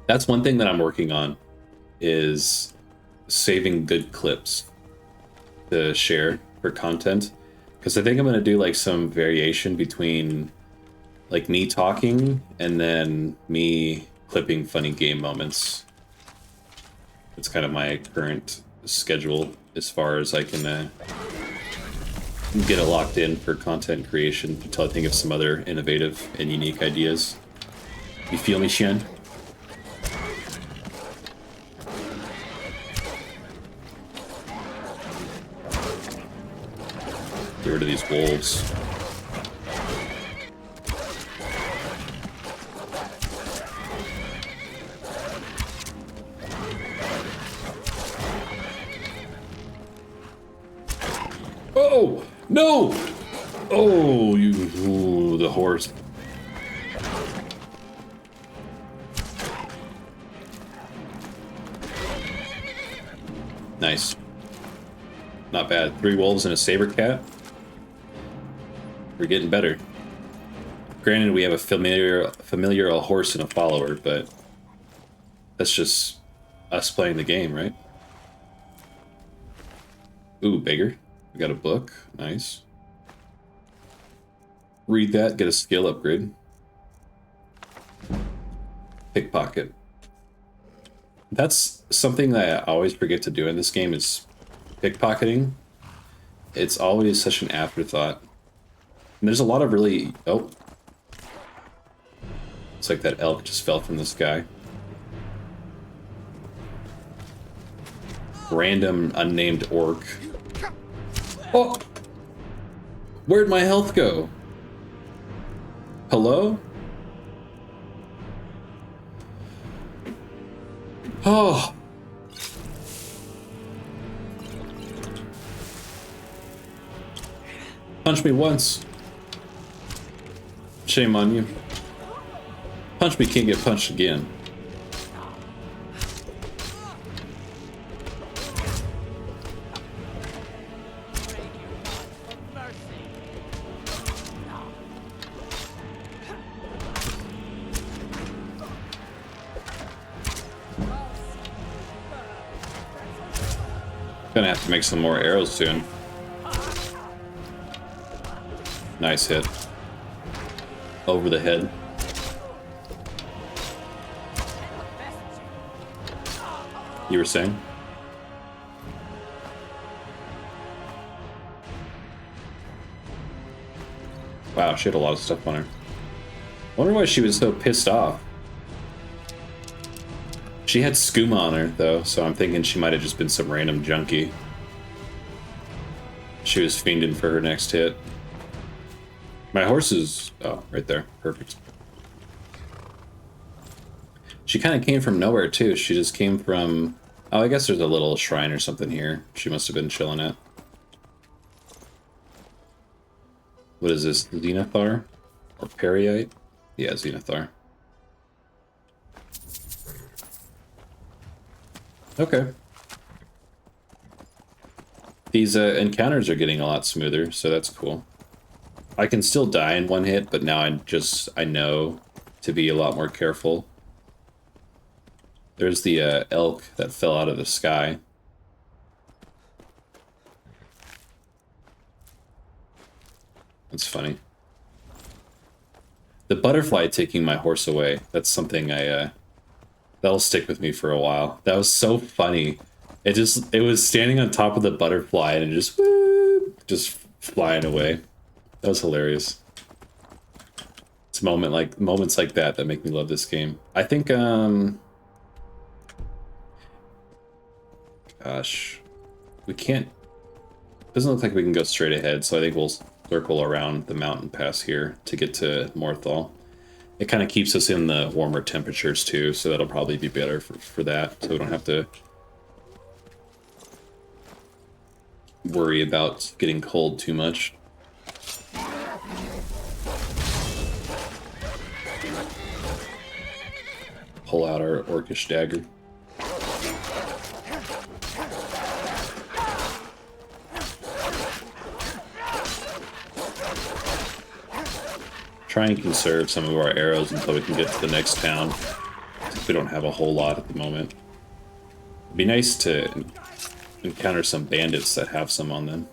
That's one thing that I'm working on, is saving good clips to share for content. Because I think I'm going to do like some variation between like me talking and then me clipping funny game moments. It's kind of my current schedule as far as I can get it locked in for content creation until I think of some other innovative and unique ideas. You feel me, Shen? Get rid of these wolves. Oh! No! Oh, ooh, the horse. Nice. Not bad. 3 wolves and a saber cat. We're getting better. Granted, we have a familiar horse and a follower, but that's just us playing the game, right? Ooh, bigger. We got a book. Nice. Read that, get a skill upgrade. Pickpocket. That's something that I always forget to do in this game is pickpocketing. It's always such an afterthought. And there's a lot of really... Oh. It's like that elk just fell from the sky. Random unnamed orc. Oh! Where'd my health go? Hello? Oh! Punch me once. Shame on you. Punch me, can't get punched again. Gonna have to make some more arrows soon. Nice hit. Over the head. You were saying? Wow, she had a lot of stuff on her. I wonder why she was so pissed off. She had skooma on her, though, so I'm thinking she might have just been some random junkie. She was fiending for her next hit. My horse is... Oh, right there. Perfect. She kind of came from nowhere, too. She just came from... Oh, I guess there's a little shrine or something here. She must have been chilling at. What is this? Zenithar? Or Periite? Yeah, Zenithar. Okay. These encounters are getting a lot smoother, so that's cool. I can still die in one hit, but now I know to be a lot more careful. There's the elk that fell out of the sky. That's funny. The butterfly taking my horse away, that's something that'll stick with me for a while. That was so funny. It was standing on top of the butterfly and it just flying away. That was hilarious. It's moments like that make me love this game. I think gosh, we can't. Doesn't look like we can go straight ahead, so I think we'll circle around the mountain pass here to get to Morthal. It kind of keeps us in the warmer temperatures too, so that'll probably be better for that, so we don't have to worry about getting cold too much. Pull out our orcish dagger. Try and conserve some of our arrows until we can get to the next town. We don't have a whole lot at the moment. It'd be nice to encounter some bandits that have some on them.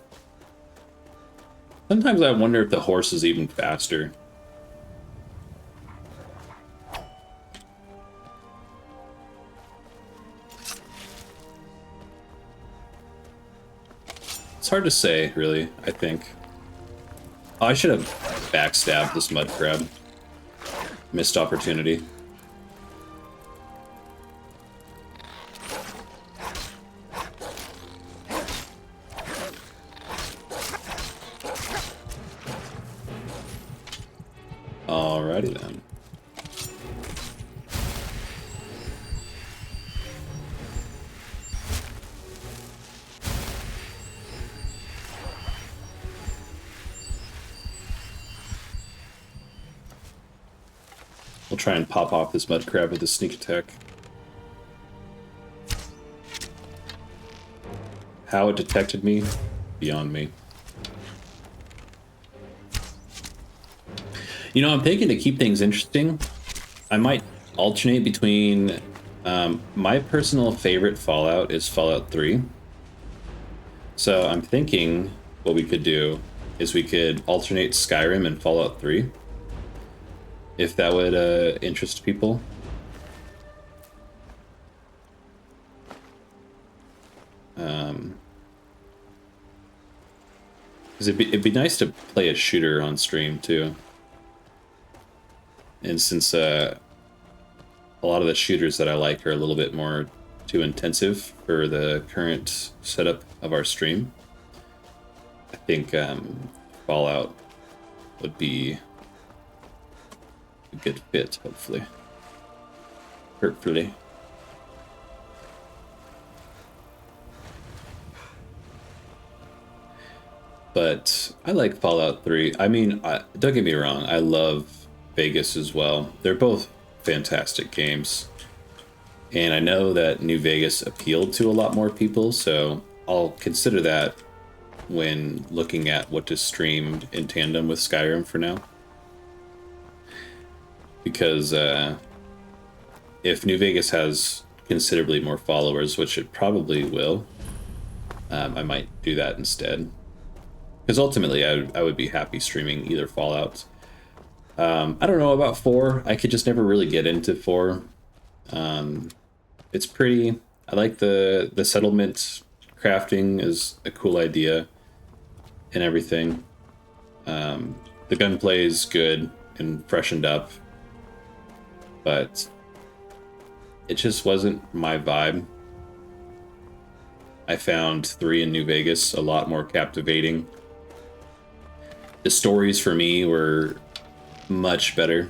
Sometimes I wonder if the horse is even faster. It's hard to say, really, I think. Oh, I should have backstabbed this mud crab. Missed opportunity. Alrighty then. We'll try and pop off this mud crab with a sneak attack. How it detected me, beyond me. You know, I'm thinking to keep things interesting, I might alternate between... my personal favorite Fallout is Fallout 3. So I'm thinking what we could do is we could alternate Skyrim and Fallout 3, if that would interest people. Because it'd be nice to play a shooter on stream too. And since a lot of the shooters that I like are a little bit more too intensive for the current setup of our stream, I think Fallout would be a good fit, hopefully. Hopefully. But I like Fallout 3. I mean, don't get me wrong, I love Vegas as well. They're both fantastic games. And I know that New Vegas appealed to a lot more people, so I'll consider that when looking at what to stream in tandem with Skyrim for now. Because if New Vegas has considerably more followers, which it probably will, I might do that instead. Because ultimately, I would be happy streaming either Fallout. I don't know about 4. I could just never really get into 4. It's pretty. I like the settlement crafting is a cool idea and everything. The gunplay is good and freshened up, but it just wasn't my vibe. I found 3 in New Vegas a lot more captivating. The stories for me were much better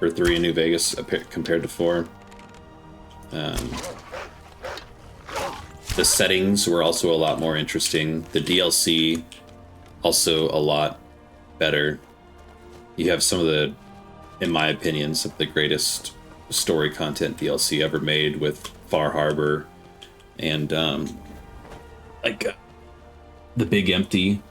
for 3 in New Vegas compared to 4. The settings were also a lot more interesting. The DLC also a lot better. You have some of the, in my opinion, some of the greatest story content DLC ever made with Far Harbor and the Big Empty.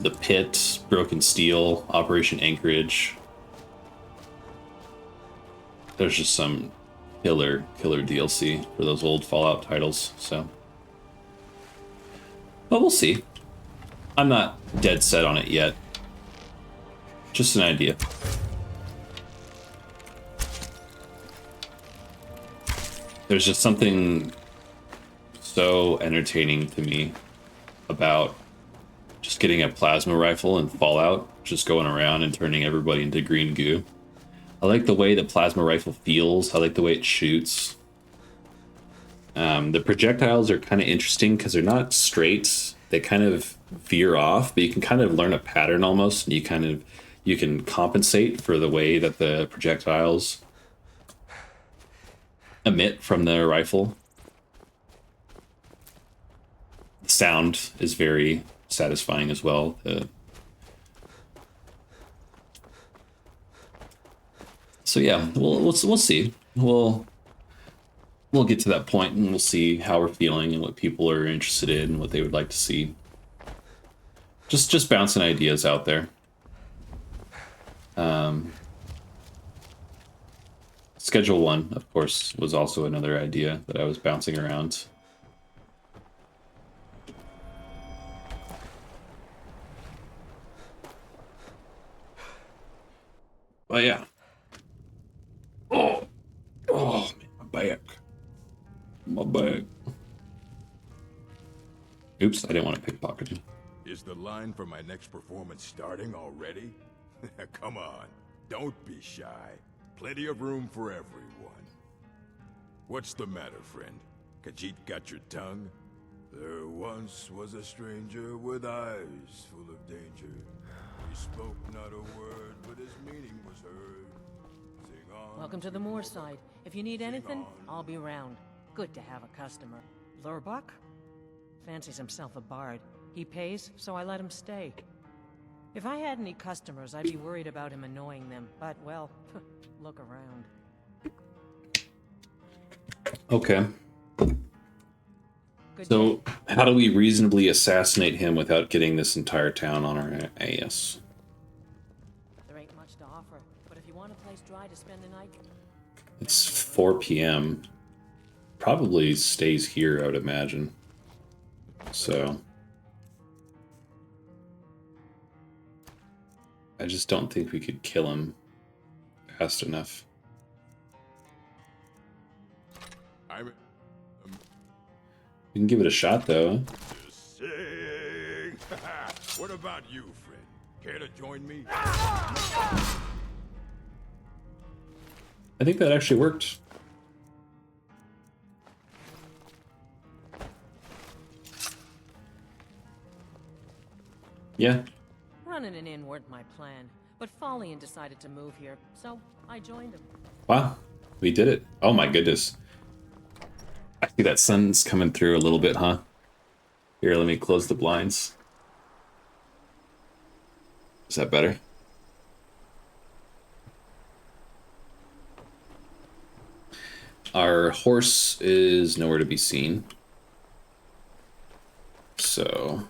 The Pit, Broken Steel, Operation Anchorage. There's just some killer DLC for those old Fallout titles, so. But we'll see. I'm not dead set on it yet. Just an idea. There's just something so entertaining to me about just getting a plasma rifle and Fallout, just going around and turning everybody into green goo. I like the way the plasma rifle feels. I like the way it shoots. The projectiles are kind of interesting because they're not straight. They kind of veer off, but you can kind of learn a pattern almost, and you can compensate for the way that the projectiles emit from the rifle. The sound is very satisfying as well. So yeah, we'll see. We'll get to that point and we'll see how we're feeling and what people are interested in and what they would like to see. Just bouncing ideas out there. Schedule 1, of course, was also another idea that I was bouncing around. But yeah. Oh, man, my back. My back. Oops, I didn't want to pickpocket you. Is the line for my next performance starting already? Come on, don't be shy. Plenty of room for everyone. What's the matter, friend? Khajiit got your tongue? There once was a stranger with eyes full of danger. He spoke not a word, but his meaning was heard. Sing on. Welcome to the Moorside. If you need anything, I'll be around. Good to have a customer. Lurbuck? Fancies himself a bard. He pays, so I let him stay. If I had any customers, I'd be worried about him annoying them. But, well, look around. Okay. So, how do we reasonably assassinate him without getting this entire town on our ass? There ain't much to offer, but if you want a place dry to spend the night... It's 4 p.m. probably stays here, I would imagine. So I just don't think we could kill him fast enough. We can give it a shot, though. Just saying. What about you, friend? Care to join me? I think that actually worked. Yeah. Running an inn weren't my plan, but Falian decided to move here, so I joined him. Wow, we did it. Oh my goodness. I see that sun's coming through a little bit, huh? Here, let me close the blinds. Is that better? Our horse is nowhere to be seen. So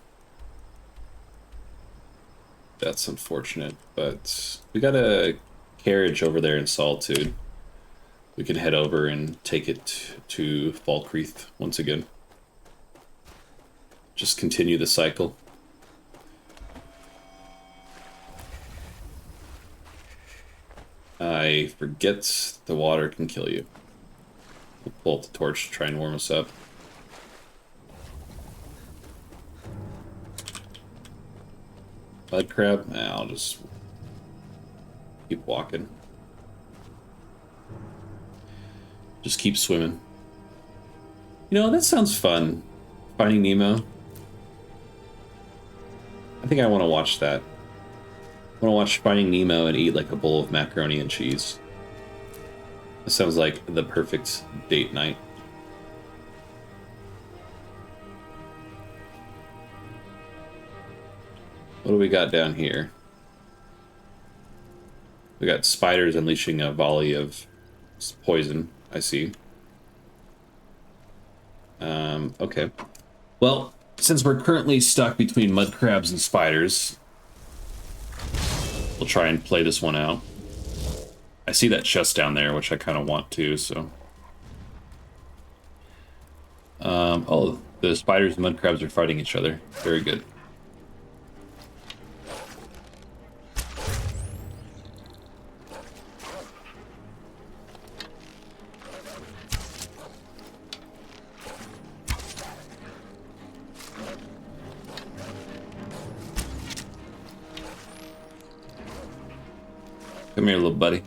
that's unfortunate, but we got a carriage over there in Solitude. We can head over and take it to Falkreath once again. Just continue the cycle. I forget the water can kill you. We'll pull up the torch to try and warm us up. Mud crab? Nah, I'll just keep walking. Just keep swimming. You know, that sounds fun. Finding Nemo. I think I want to watch that. I want to watch Finding Nemo and eat like a bowl of macaroni and cheese. That sounds like the perfect date night. What do we got down here? We got spiders unleashing a volley of poison, I see. Okay. Well, since we're currently stuck between mud crabs and spiders, we'll try and play this one out. I see that chest down there, which I kind of want to, so... oh, the spiders and mud crabs are fighting each other. Very good. Come here, little buddy.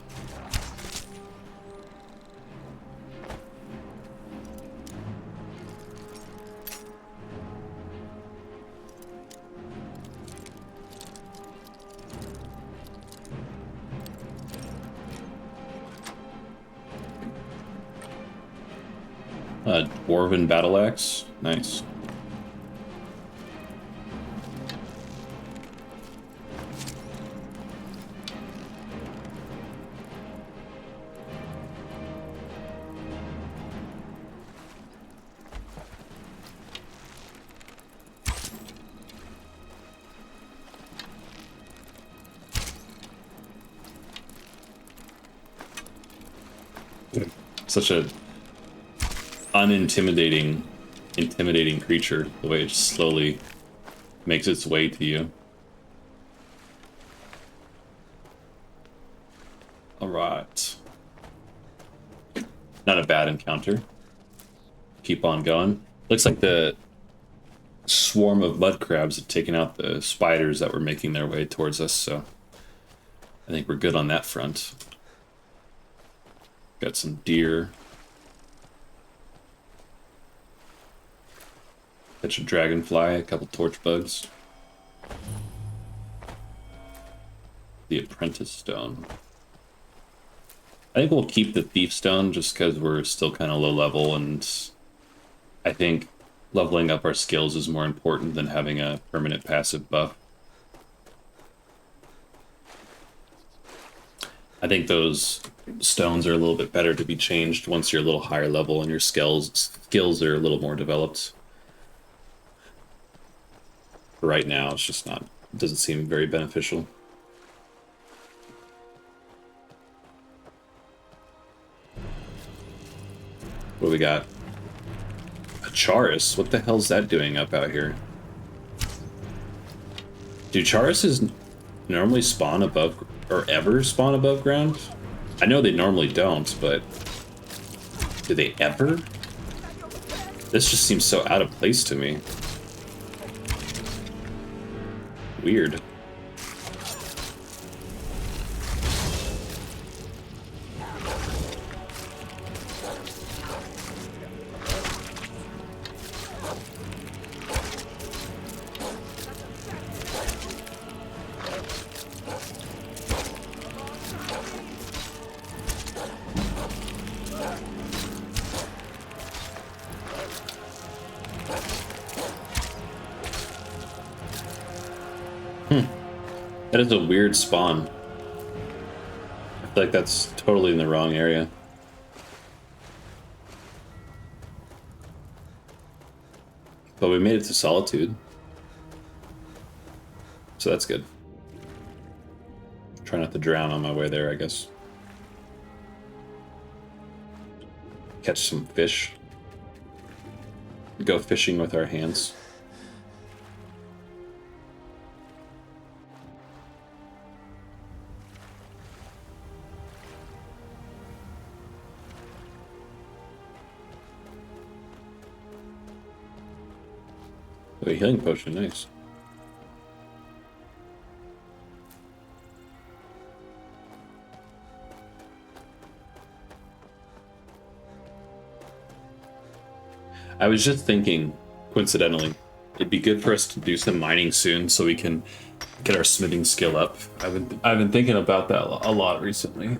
Dwarven battle axe. Nice. Such a unintimidating, intimidating creature, the way it just slowly makes its way to you. Alright. Not a bad encounter. Keep on going. Looks like the swarm of mud crabs have taken out the spiders that were making their way towards us, so I think we're good on that front. Got some deer. Catch a dragonfly, a couple torch bugs. The apprentice stone. I think we'll keep the thief stone just because we're still kind of low level, and I think leveling up our skills is more important than having a permanent passive buff. I think those stones are a little bit better to be changed once you're a little higher level and your skills are a little more developed. For right now, it's just not, it doesn't seem very beneficial. What do we got? Charis. What the hell's that doing up out here? Do Charises normally spawn above, or ever spawn above ground? I know they normally don't, but do they ever? This just seems so out of place to me. Weird. That is a weird spawn. I feel like that's totally in the wrong area. But we made it to Solitude. So that's good. Try not to drown on my way there, I guess. Catch some fish. Go fishing with our hands. Oh, a healing potion, nice. I was just thinking, coincidentally, it'd be good for us to do some mining soon so we can get our smithing skill up. I've been thinking about that a lot recently.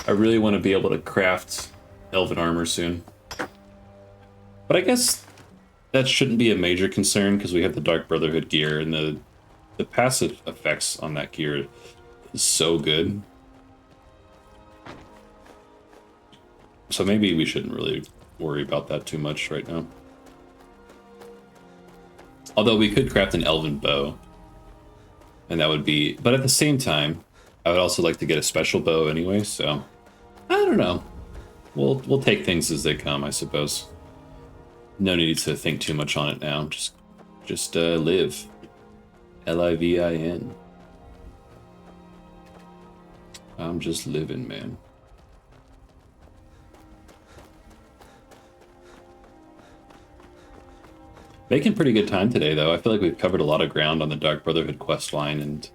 I really want to be able to craft elven armor soon. But I guess that shouldn't be a major concern because we have the Dark Brotherhood gear, and the passive effects on that gear is so good. So maybe we shouldn't really worry about that too much right now. Although we could craft an elven bow, and that would be, but at the same time, I would also like to get a special bow anyway, so I don't know. We'll take things as they come, I suppose. No need to think too much on it now. Just live. Livin. I'm just living, man. Making pretty good time today, though. I feel like we've covered a lot of ground on the Dark Brotherhood quest line, and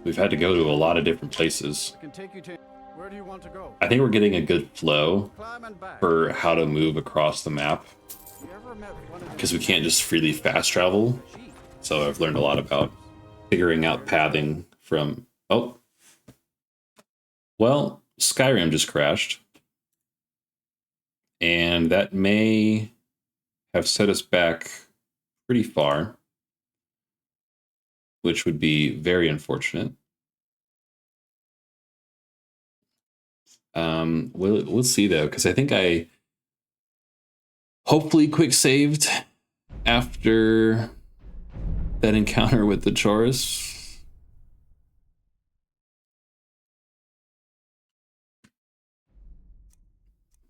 we've had to go to a lot of different places. I can take you to... Where do you want to go? I think we're getting a good flow for how to move across the map, because we can't just freely fast travel. So I've learned a lot about figuring out pathing from... Oh. Well, Skyrim just crashed. And that may have set us back pretty far, which would be very unfortunate. We'll see though, because I think I hopefully quick saved after that encounter with the Charis.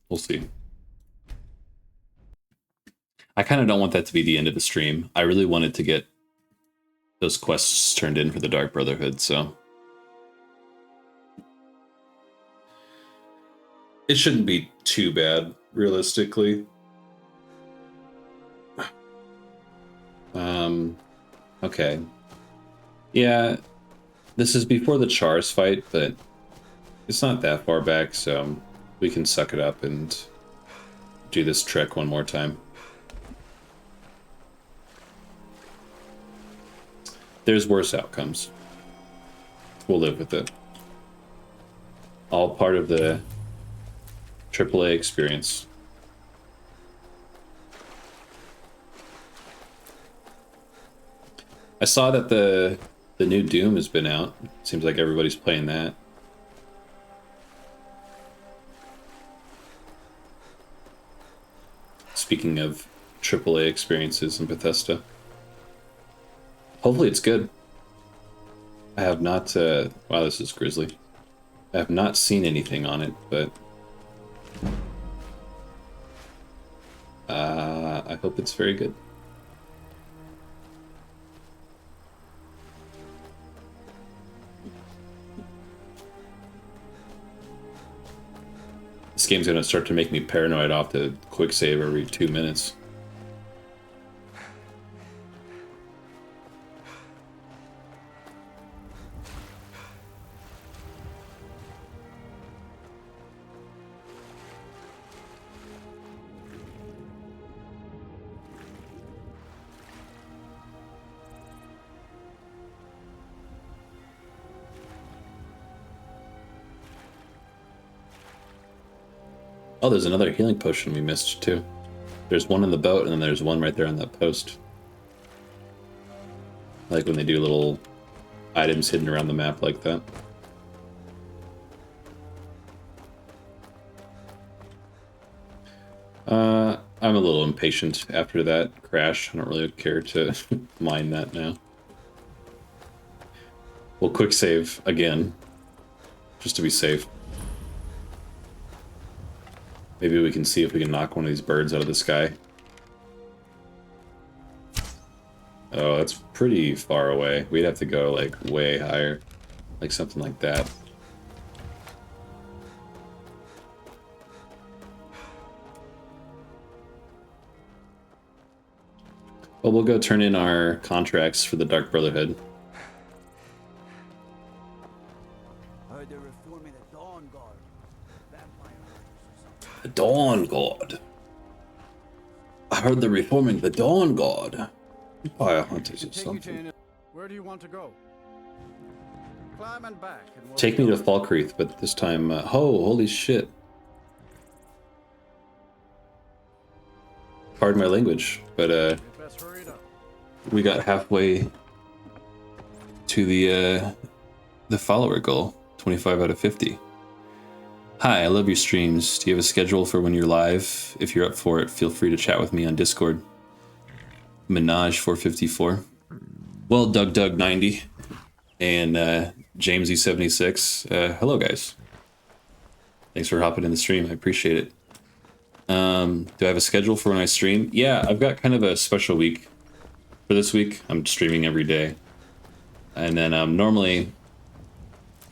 We'll see. I kind of don't want that to be the end of the stream. I really wanted to get those quests turned in for the Dark Brotherhood, so it shouldn't be too bad, realistically. Okay. Yeah, this is before the Charis fight, but it's not that far back, so we can suck it up and do this trek one more time. There's worse outcomes. We'll live with it. All part of the AAA experience. I saw that the new Doom has been out. Seems like everybody's playing that. Speaking of AAA experiences in Bethesda. Hopefully it's good. I have not, wow, this is grisly. I have not seen anything on it, but I hope it's very good. This game's gonna start to make me paranoid off the quick save every 2 minutes. Oh, there's another healing potion we missed too. There's one in the boat, and then there's one right there on that post. Like when they do little items hidden around the map like that. I'm a little impatient after that crash. I don't really care to mine that now. We'll quick save again, just to be safe. Maybe we can see if we can knock one of these birds out of the sky. Oh, that's pretty far away. We'd have to go like way higher, like something like that. Well, we'll go turn in our contracts for the Dark Brotherhood. Heard they're reforming the Dawn Guard. The Dawn Guard. I heard they're reforming the Dawn Guard. Vampire hunters or something. Where do you want to go? Climb and back. And we'll Take me to Falkreath, but this time, holy shit. Pardon my language, but we got halfway to the follower goal, 25 out of 50. Hi, I love your streams. Do you have a schedule for when you're live? If you're up for it, feel free to chat with me on Discord. Minaj 454. Well, Doug 90 and Jamesy 76. Hello guys. Thanks for hopping in the stream. I appreciate it. Do I have a schedule for when I stream? Yeah, I've got kind of a special week for this week. I'm streaming every day. And then normally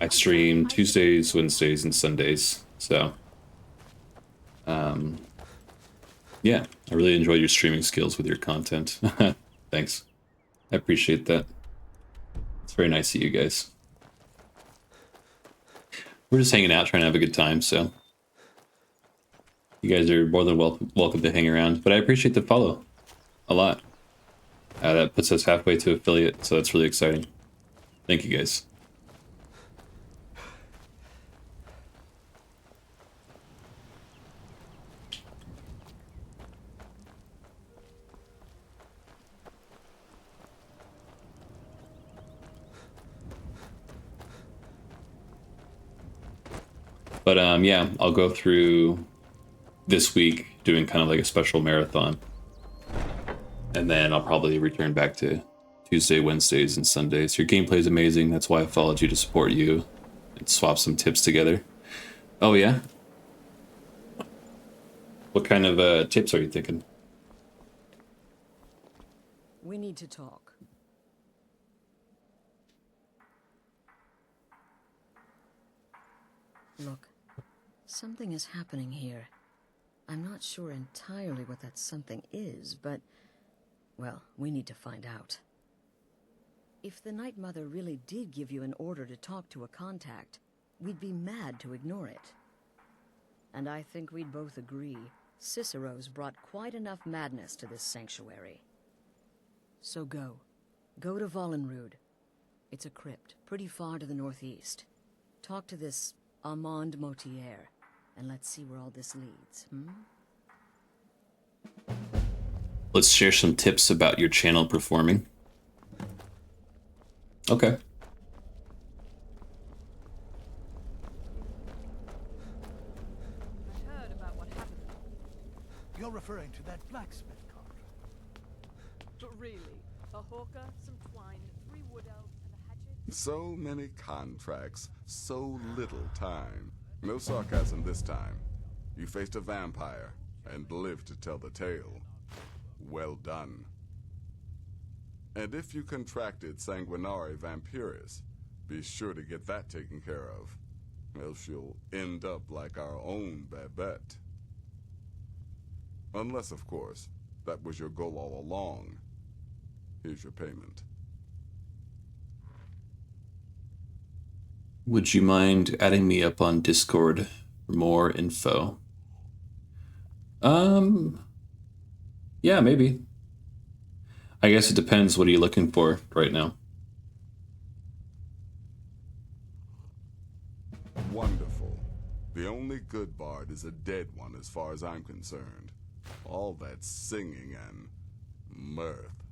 I stream Tuesdays, Wednesdays, and Sundays. So yeah, I really enjoy your streaming skills with your content. Thanks. I appreciate that. It's very nice of you guys. We're just hanging out, trying to have a good time, so you guys are more than welcome to hang around. But I appreciate the follow a lot. That puts us halfway to affiliate, so that's really exciting. Thank you guys. But yeah, I'll go through this week doing kind of like a special marathon. And then I'll probably return back to Tuesday, Wednesdays, and Sundays. Your gameplay is amazing. That's why I followed you, to support you and swap some tips together. Oh, yeah? What kind of tips are you thinking? We need to talk. Look, something is happening here. I'm not sure entirely what that something is, but, well, we need to find out. If the Night Mother really did give you an order to talk to a contact, we'd be mad to ignore it. And I think we'd both agree Cicero's brought quite enough madness to this sanctuary. So go. Go to Vollenrud. It's a crypt, pretty far to the northeast. Talk to this Armand Motier, and let's see where all this leads, Let's share some tips about your channel performing. Okay. I heard about what happened. You're referring to that blacksmith contract. But really, a hawker, some twine, 3 wood elves, and a hatchet? So many contracts, so little time. No sarcasm this time. You faced a vampire and lived to tell the tale. Well done. And if you contracted Sanguinari Vampiris, be sure to get that taken care of, else you'll end up like our own Babette. Unless, of course, that was your goal all along. Here's your payment. Would you mind adding me up on Discord for more info? Yeah, maybe. I guess it depends. What are you looking for right now? Wonderful. The only good bard is a dead one as far as I'm concerned. All that singing and mirth.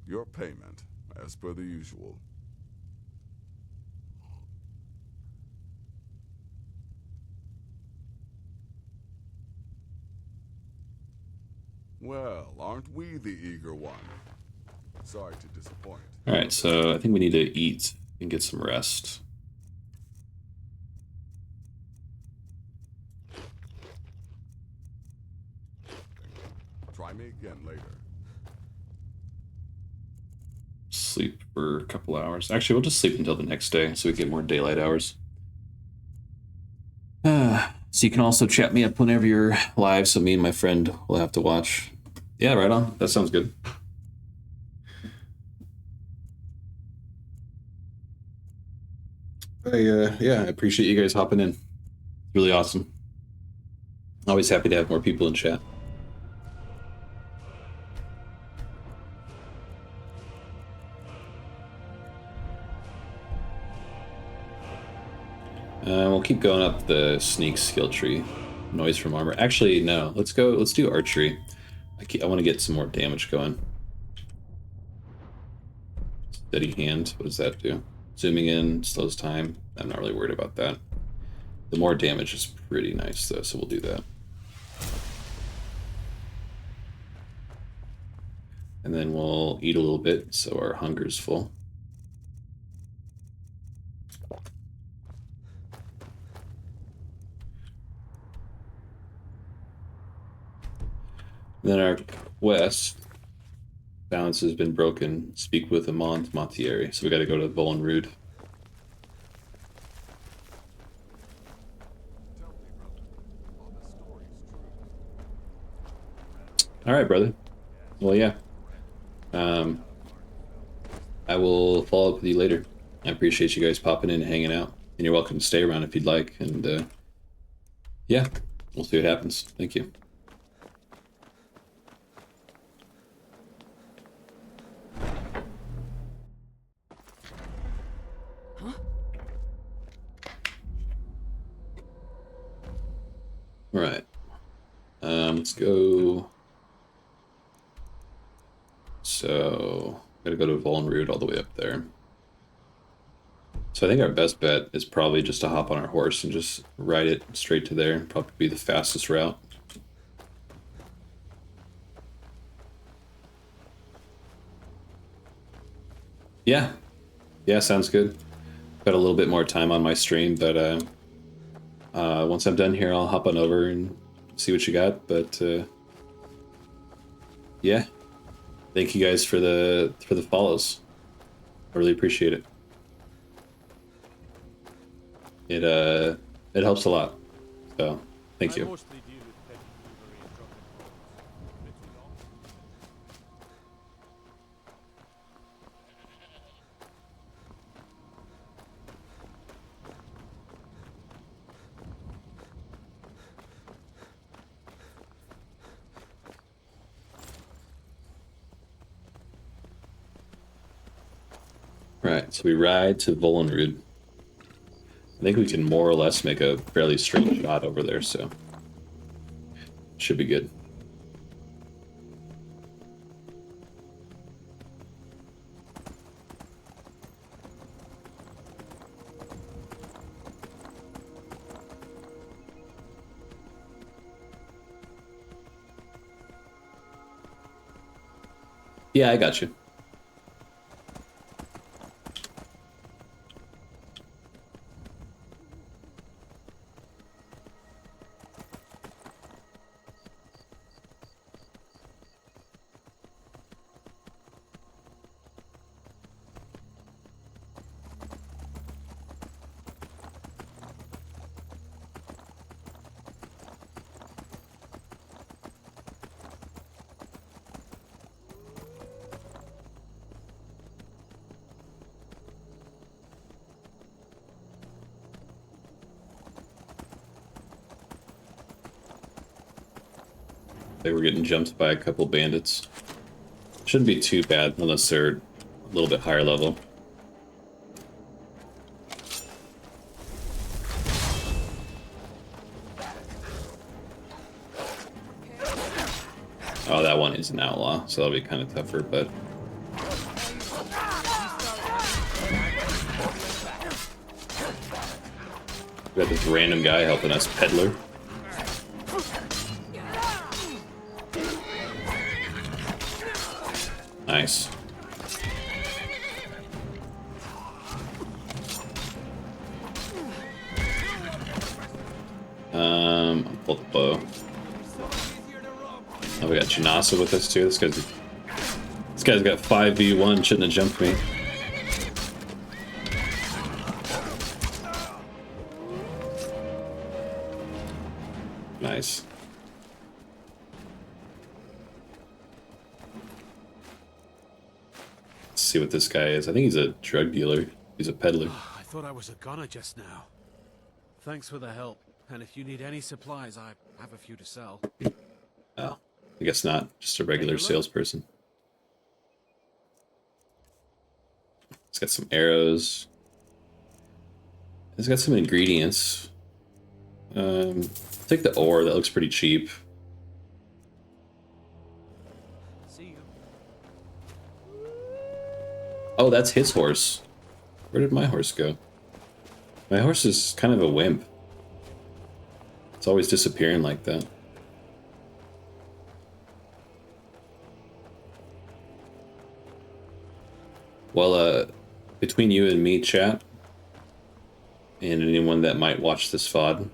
Your payment, as per the usual. Well, aren't we the eager one? Sorry to disappoint. Alright, so I think we need to eat and get some rest. Try me again later. Sleep for a couple hours. Actually, we'll just sleep until the next day so we get more daylight hours. So you can also chat me up whenever you're live, so me and my friend will have to watch. Yeah, right on. That sounds good. Yeah, I appreciate you guys hopping in. It's really awesome. Always happy to have more people in chat. We'll keep going up the sneak skill tree. Noise from armor. Actually, no. Let's do archery. I want to get some more damage going. Steady hand. What does that do? Zooming in, slows time. I'm not really worried about that. The more damage is pretty nice, though, so we'll do that. And then we'll eat a little bit so our hunger's full. Then our quest, balance has been broken. Speak with Amant Montieri. So we got to go to Vollenrude. All right, brother. Well, yeah. I will follow up with you later. I appreciate you guys popping in and hanging out. And you're welcome to stay around if you'd like. And yeah, we'll see what happens. Thank you. Right. Let's go. So, gotta go to Vollenrude all the way up there. So I think our best bet is probably just to hop on our horse and just ride it straight to there. Probably be the fastest route. Yeah. Yeah, sounds good. Got a little bit more time on my stream, but once I'm done here, I'll hop on over and see what you got. But yeah, thank you guys for the follows. I really appreciate it. It helps a lot. So thank you. Right, so we ride to Vollenrude. I think we can more or less make a fairly straight shot over there, so should be good. Yeah, I got you. They were getting jumped by a couple bandits. Shouldn't be too bad unless they're a little bit higher level. Oh, that one is an outlaw, so that'll be kind of tougher, but... We got this random guy helping us, peddler. Nice. I'll pull the bow. Oh, we got Janasa with us too. This guy's got 5v1. Shouldn't have jumped me. Nice. Let's see what this guy is. I think he's a drug dealer. He's a peddler. I thought I was a gunner just now. Thanks for the help. And if you need any supplies, I have a few to sell. Oh, I guess not. Just a regular salesperson. It's got some arrows. It's got some ingredients. Take the ore. That looks pretty cheap. Oh, that's his horse. Where did my horse go? My horse is kind of a wimp. It's always disappearing like that. Well, between you and me, chat, and anyone that might watch this VOD,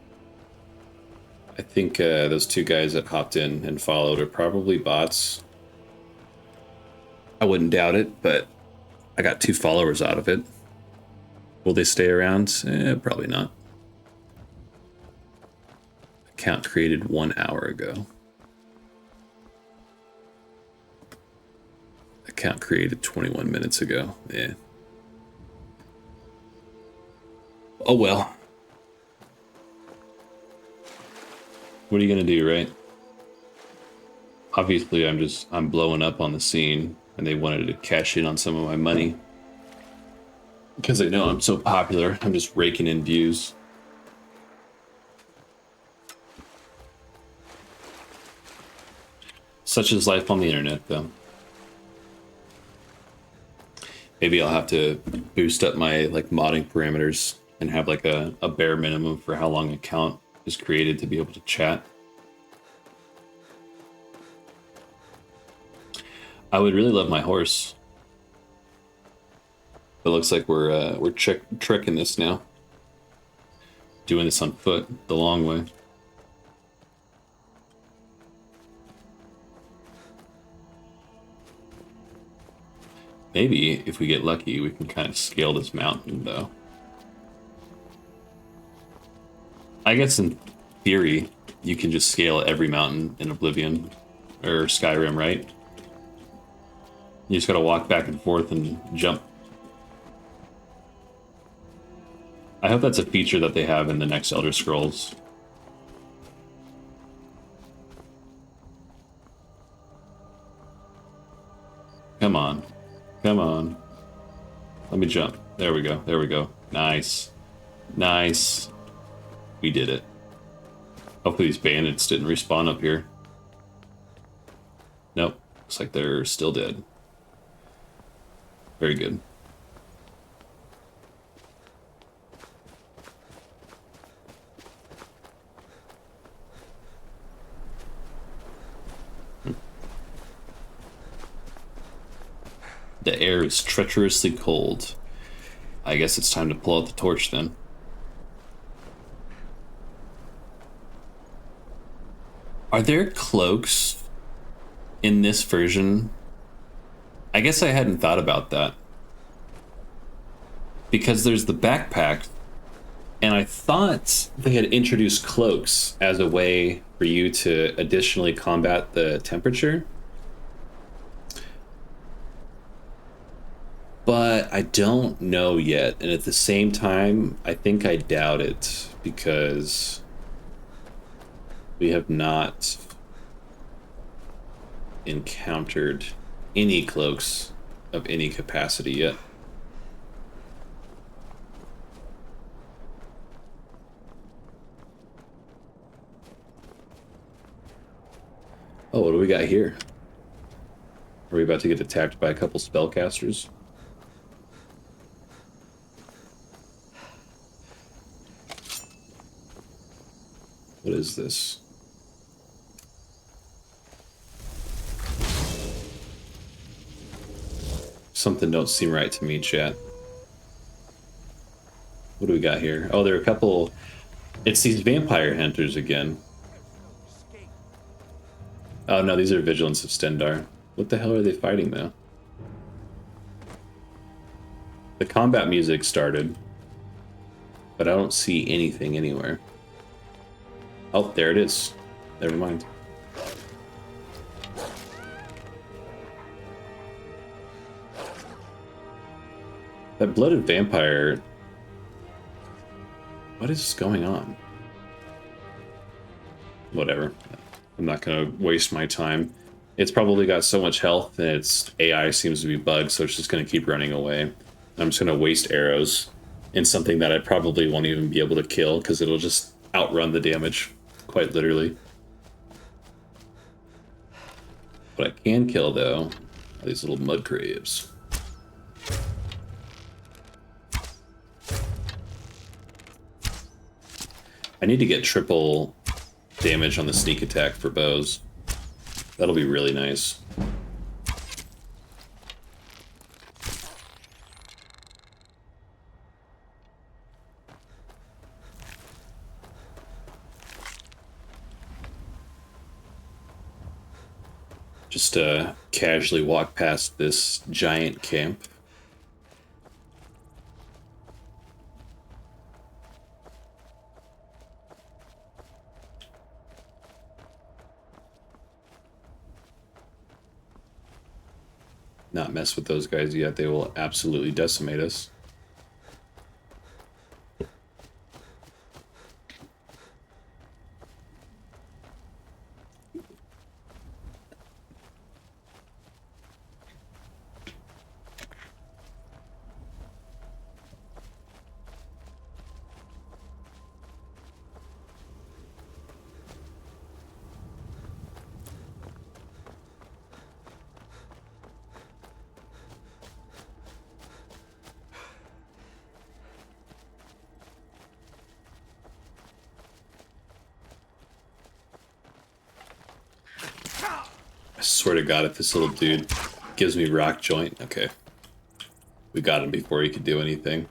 I think those two guys that hopped in and followed are probably bots. I wouldn't doubt it, but I got 2 followers out of it. Will they stay around? Probably not. Account created 1 hour ago. Account created 21 minutes ago. Yeah. Oh well. What are you gonna do, right? Obviously, I'm blowing up on the scene, and they wanted to cash in on some of my money. Because they know I'm so popular, I'm just raking in views. Such is life on the internet, though. Maybe I'll have to boost up my modding parameters and have a bare minimum for how long an account is created to be able to chat. I would really love my horse. It looks like we're trekking this now. Doing this on foot, the long way. Maybe if we get lucky, we can kind of scale this mountain, though. I guess in theory, you can just scale every mountain in Oblivion or Skyrim, right? You just gotta walk back and forth and jump. I hope that's a feature that they have in the next Elder Scrolls. Come on. Come on. Let me jump. There we go. There we go. Nice. Nice. We did it. Hopefully these bandits didn't respawn up here. Nope. Looks like they're still dead. Very good. The air is treacherously cold. I guess it's time to pull out the torch then. Are there cloaks in this version? I guess I hadn't thought about that. Because there's the backpack, and I thought they had introduced cloaks as a way for you to additionally combat the temperature. But I don't know yet, and at the same time, I think I doubt it, because we have not encountered any cloaks of any capacity yet. Oh, what do we got here? Are we about to get attacked by a couple spellcasters? What is this? Something don't seem right to me, chat. What do we got here? Oh, there are a couple... It's these vampire hunters again. Oh no, these are Vigilants of Stendar. What the hell are they fighting though? The combat music started, but I don't see anything anywhere. Oh, there it is. Never mind. That blooded vampire... What is going on? Whatever. I'm not going to waste my time. It's probably got so much health and its AI seems to be bugged, so it's just going to keep running away. I'm just going to waste arrows in something that I probably won't even be able to kill because it'll just outrun the damage, quite literally. What I can kill, though, are these little mud crabs. I need to get triple damage on the sneak attack for bows. That'll be really nice. Just casually walk past this giant camp. Not mess with those guys yet. They will absolutely decimate us. I swear to God, if this little dude gives me rock joint, okay. We got him before he could do anything.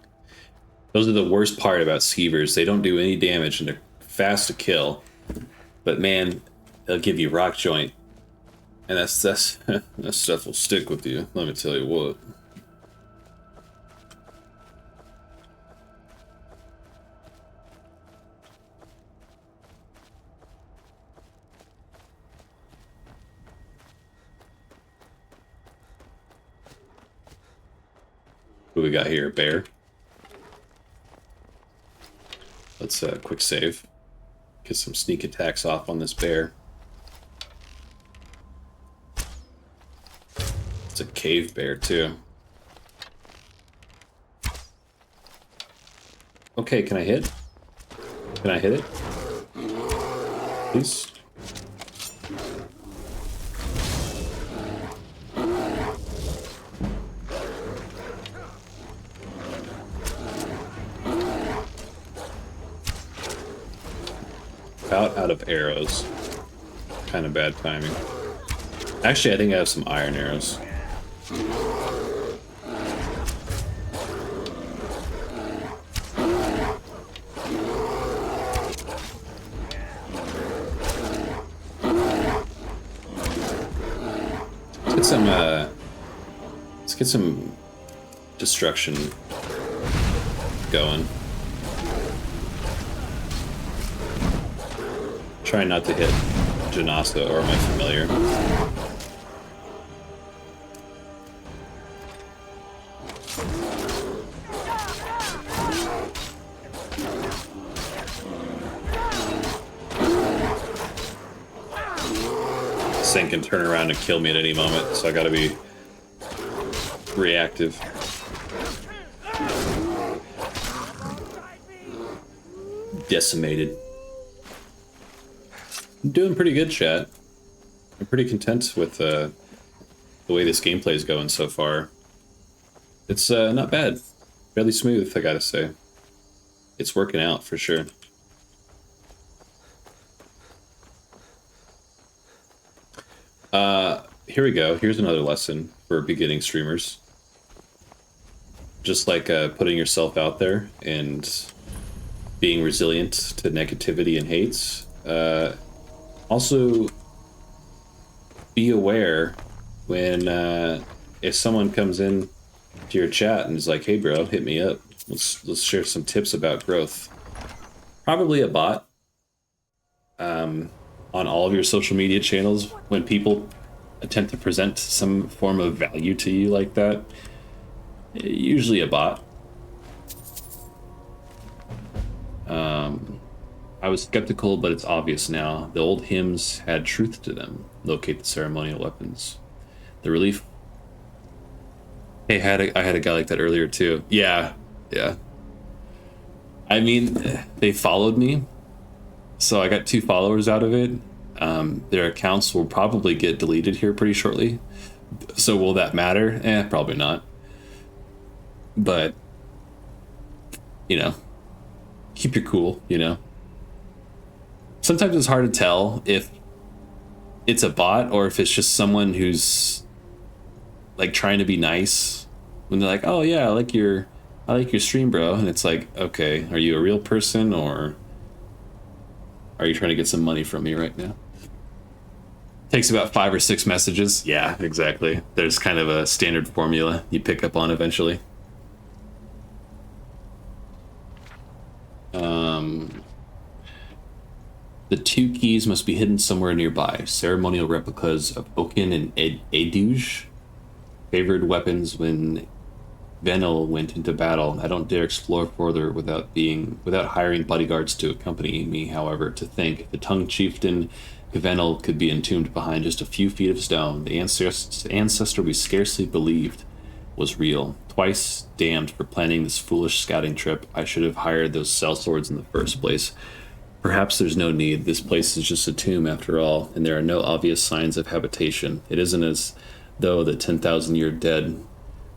Those are the worst part about skeevers. They don't do any damage and they're fast to kill. But man, they'll give you rock joint. And that stuff will stick with you, let me tell you what. What do we got here? Bear. Let's quick save. Get some sneak attacks off on this bear. It's a cave bear too. Okay, can I hit? Can I hit it? Please? Out of arrows. Kind of bad timing. Actually, I think I have some iron arrows. Let's get some destruction going. Try not to hit Janasa or my familiar. sink and turn around and kill me at any moment, so I gotta be reactive. Decimated. I'm doing pretty good, chat. I'm pretty content with the way this gameplay is going so far. It's not bad. Fairly smooth, I gotta say. It's working out for sure. Here we go. Here's another lesson for beginning streamers. Just like putting yourself out there and being resilient to negativity and hates. Also, be aware when if someone comes in to your chat and is like, "Hey, bro, hit me up. Let's share some tips about growth." Probably a bot. On all of your social media channels, when people attempt to present some form of value to you like that, usually a bot. I was skeptical, but it's obvious now. The old hymns had truth to them. Locate the ceremonial weapons. The relief. Hey, I had a guy like that earlier too. Yeah. I mean, they followed me, so I got 2 followers out of it. Their accounts will probably get deleted here pretty shortly. So will that matter? Probably not. But, you know, keep your cool, you know. Sometimes it's hard to tell if it's a bot or if it's just someone who's like trying to be nice when they're like, "Oh yeah, I like your stream, bro." And it's like, okay, are you a real person or are you trying to get some money from me right now? Takes about 5 or 6 messages. Yeah, exactly. There's kind of a standard formula you pick up on eventually. The 2 keys must be hidden somewhere nearby. Ceremonial replicas of Oaken and Eduge. Favored weapons when Venel went into battle. I don't dare explore further without hiring bodyguards to accompany me, however, to think. The tongue chieftain Venel could be entombed behind just a few feet of stone. The ancestor we scarcely believed was real. Twice damned for planning this foolish scouting trip. I should have hired those sellswords in the first place. Perhaps there's no need. This place is just a tomb after all, and there are no obvious signs of habitation. It isn't as though the 10,000-year dead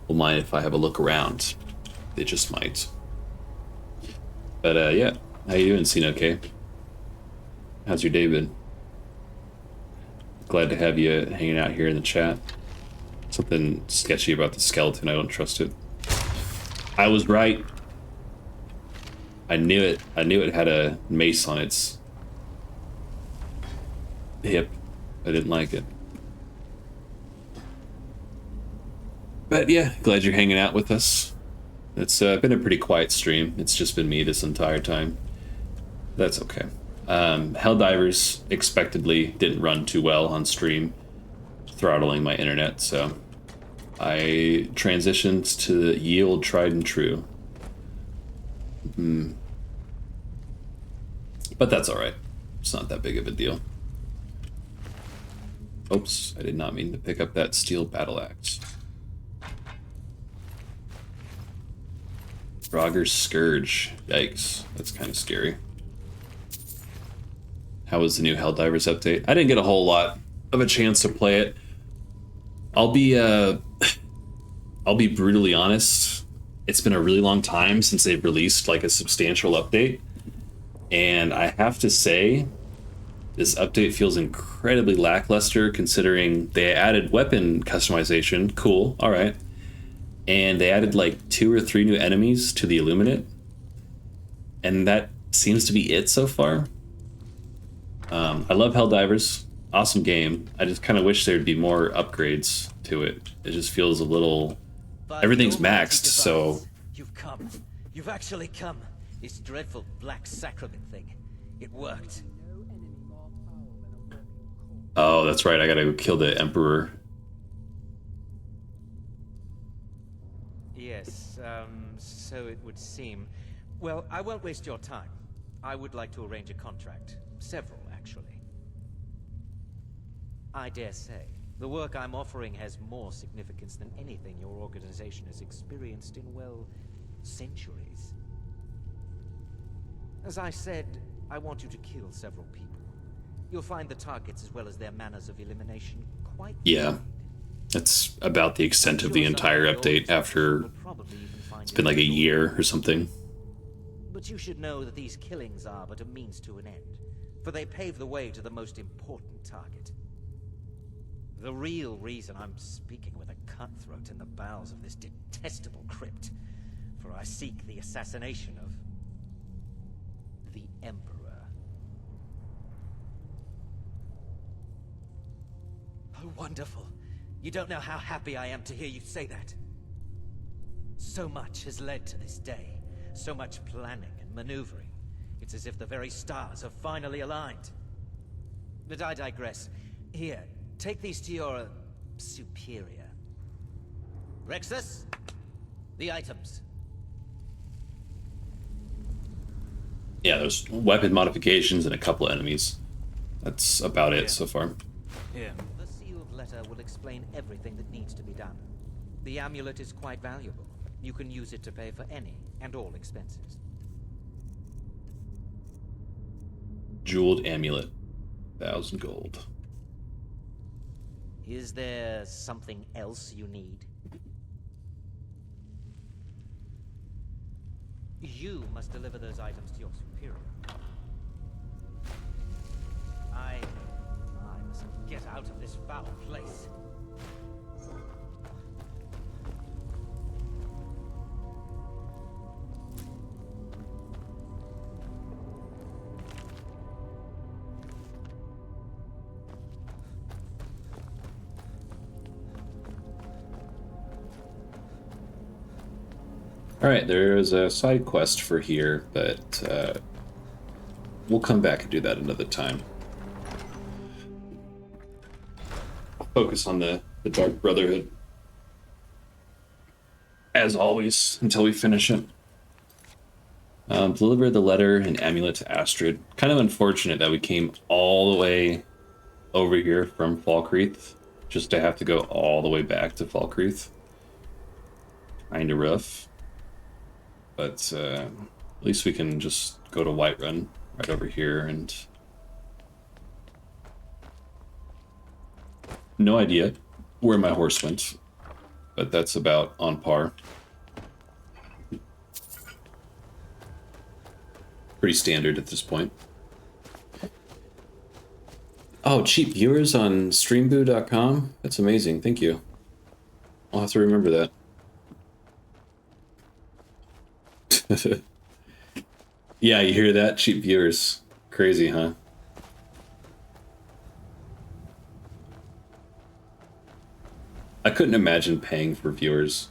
will mind if I have a look around. They just might. But yeah, how you doing, Sino-K? How's your day been? Glad to have you hanging out here in the chat. Something sketchy about the skeleton. I don't trust it. I was right. I knew it. I knew it had a mace on its hip. I didn't like it. But yeah, glad you're hanging out with us. It's been a pretty quiet stream. It's just been me this entire time. That's okay. Helldivers expectedly didn't run too well on stream, throttling my internet, so I transitioned to yield tried and true. But that's alright. It's not that big of a deal. Oops, I did not mean to pick up that steel battle axe. Draugr's Scourge. Yikes, that's kind of scary. How was the new Helldivers update? I didn't get a whole lot of a chance to play it. I'll be brutally honest. It's been a really long time since they've released like a substantial update. And I have to say, this update feels incredibly lackluster considering they added weapon customization. Cool, all right. And they added like 2 or 3 new enemies to the Illuminate. And that seems to be it so far. I love Helldivers. Awesome game. I just kind of wish there'd be more upgrades to it. It just feels a little... Everything's maxed, so... You've come. You've actually come. This dreadful black sacrament thing. It worked. Oh, that's right. I gotta go kill the Emperor. Yes, so it would seem. Well, I won't waste your time. I would like to arrange a contract. Several, actually. I dare say. The work I'm offering has more significance than anything your organization has experienced in, well, centuries. As I said, I want you to kill several people. You'll find the targets as well as their manners of elimination quite... Yeah. That's about the extent of the entire update after it's been like a year or something. But you should know that these killings are but a means to an end, for they pave the way to the most important target. The real reason I'm speaking with a cutthroat in the bowels of this detestable crypt, for I seek the assassination of the Emperor. Oh, wonderful. You don't know how happy I am to hear you say that. So much has led to this day. So much planning and maneuvering. It's as if the very stars have finally aligned. But I digress. Here, take these to your superior. Rexus, the items. Yeah, there's weapon modifications and a couple enemies. That's about it so far. Here. The sealed letter will explain everything that needs to be done. The amulet is quite valuable. You can use it to pay for any and all expenses. Jeweled amulet. 1,000 gold. Is there something else you need? You must deliver those items to your superior. I must get out of this foul place. Alright, there is a side quest for here, but we'll come back and do that another time. Focus on the Dark Brotherhood. As always, until we finish it. Deliver the letter and amulet to Astrid. Kind of unfortunate that we came all the way over here from Falkreath, just to have to go all the way back to Falkreath. Kinda rough. But at least we can just go to Whiterun right over here and... No idea where my horse went, but that's about on par. Pretty standard at this point. Oh, cheap viewers on streamboo.com? That's amazing, thank you. I'll have to remember that. Yeah, you hear that? Cheap viewers. Crazy, huh? I couldn't imagine paying for viewers.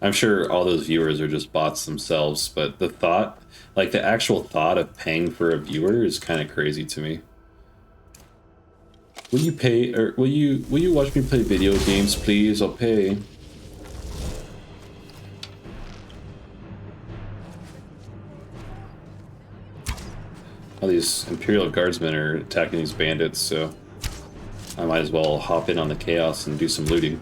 I'm sure all those viewers are just bots themselves, but the thought, like the actual thought of paying for a viewer is kind of crazy to me. Will you pay, or will you watch me play video games, please? I'll pay. All these Imperial Guardsmen are attacking these bandits, so I might as well hop in on the chaos and do some looting.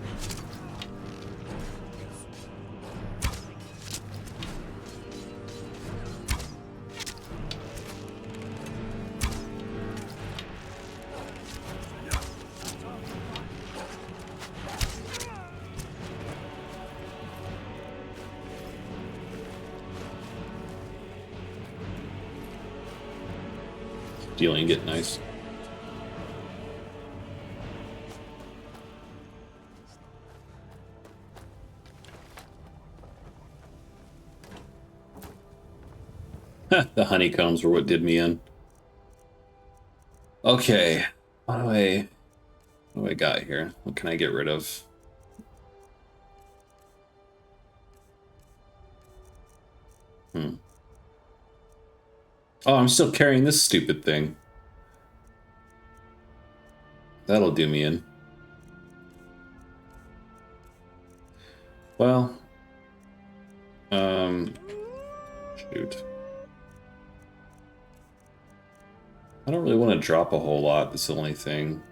Dealing get nice. The honeycombs were what did me in. Okay, what do I got here? What can I get rid of? Oh, I'm still carrying this stupid thing. That'll do me in. Well, shoot. I don't don't really want to drop a whole lot, that's the only thing.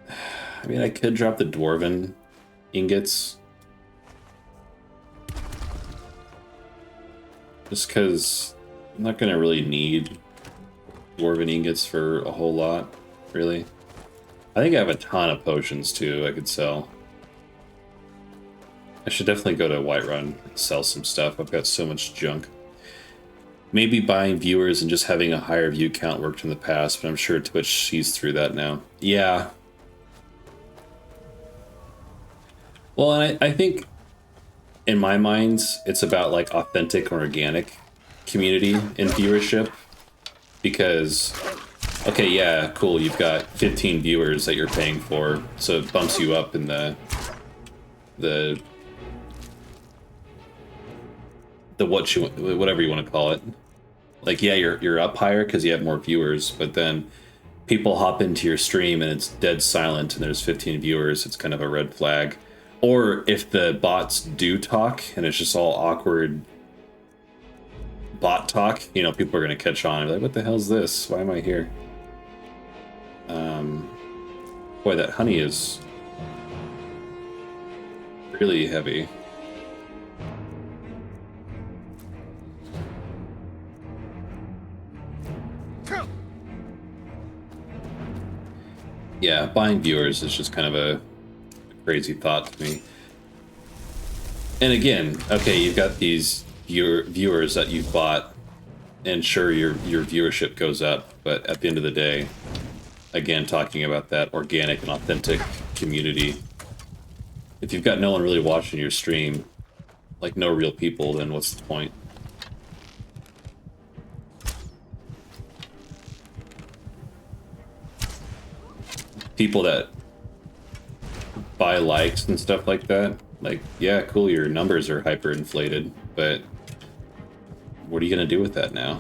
I mean, I could drop the Dwarven ingots. Just because I'm not going to really need Dwarven ingots for a whole lot, really. I think I have a ton of potions, too, I could sell. I should definitely go to Whiterun and sell some stuff. I've got so much junk. Maybe buying viewers and just having a higher view count worked in the past, but I'm sure Twitch sees through that now. Yeah. Well, and I think, in my mind, it's about, like, authentic or organic community and viewership. Because, okay, yeah, cool, you've got 15 viewers that you're paying for, so it bumps you up in the whatever you want to call it. Like, yeah, you're up higher because you have more viewers, but then people hop into your stream and it's dead silent and there's 15 viewers, it's kind of a red flag. Or if the bots do talk and it's just all awkward bot talk, you know, people are going to catch on and be like, what the hell's this? Why am I here? Boy, that honey is really heavy. Yeah, buying viewers is just kind of a crazy thought to me. And again, okay, you've got these viewers that you've bought, and sure, your viewership goes up, but at the end of the day, again, talking about that organic and authentic community, if you've got no one really watching your stream, like no real people, then what's the point? People that buy likes and stuff like that, like, yeah, cool, your numbers are hyper inflated, but what are you gonna do with that now?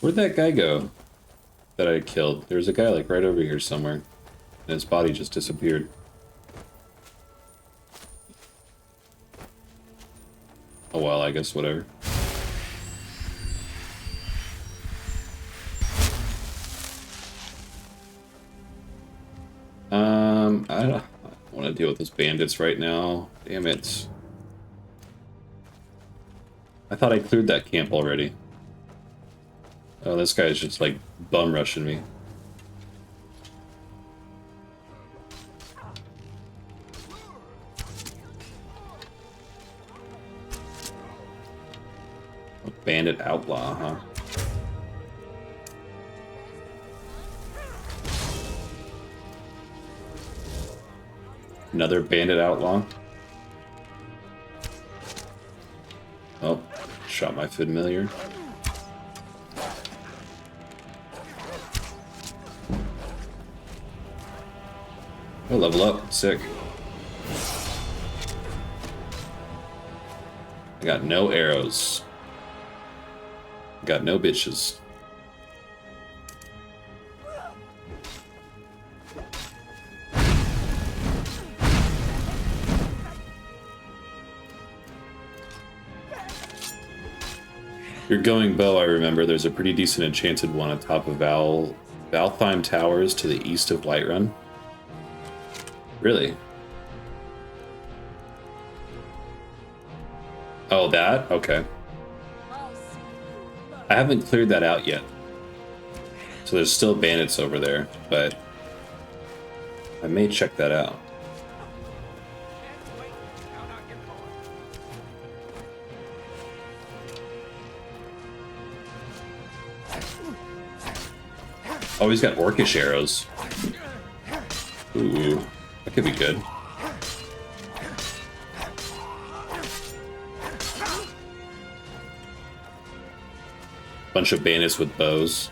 Where'd that guy go that I killed? There's a guy like right over here somewhere, and his body just disappeared. Oh well, I guess whatever. I don't want to deal with those bandits right now. Damn it. I thought I cleared that camp already. Oh, this guy's just like bum rushing me. A bandit outlaw, huh? Another bandit outlaw? Oh, shot my familiar. Oh, level up. Sick. I got no arrows. Got no bitches. Your going bow, I remember. There's a pretty decent enchanted one on top of Valtheim Towers to the east of Whiterun. Really? Oh, that? Okay. I haven't cleared that out yet. So there's still bandits over there, but I may check that out. Oh, he's got orcish arrows. Ooh, that could be good. Bunch of bandits with bows.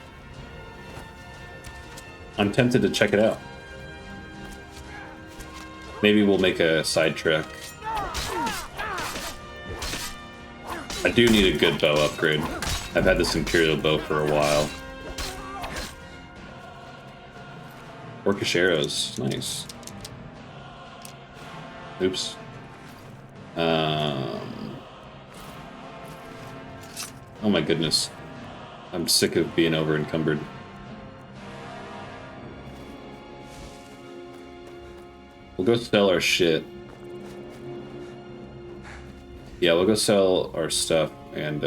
I'm tempted to check it out. Maybe we'll make a side trek I do need a good bow upgrade. I've had this Imperial bow for a while. Orcish arrows, nice. Oops. Oh my goodness. I'm sick of being over encumbered. We'll go sell our shit. Yeah, we'll go sell our stuff and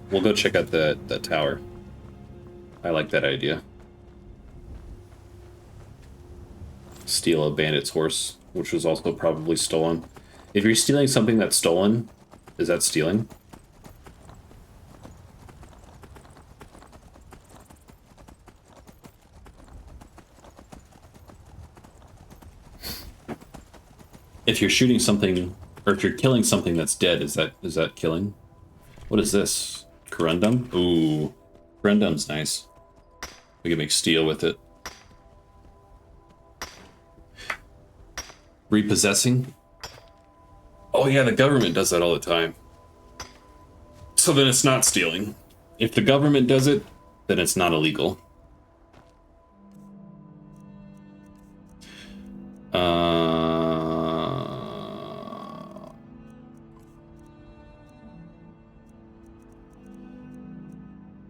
we'll go check out the tower. I like that idea. Steal a bandit's horse, which was also probably stolen. If you're stealing something that's stolen, is that stealing? If you're shooting something, or if you're killing something that's dead, is that killing? What is this? Corundum? Ooh, Corundum's nice. We can make steel with it. Repossessing? Oh yeah, the government does that all the time. So then it's not stealing. If the government does it, then it's not illegal.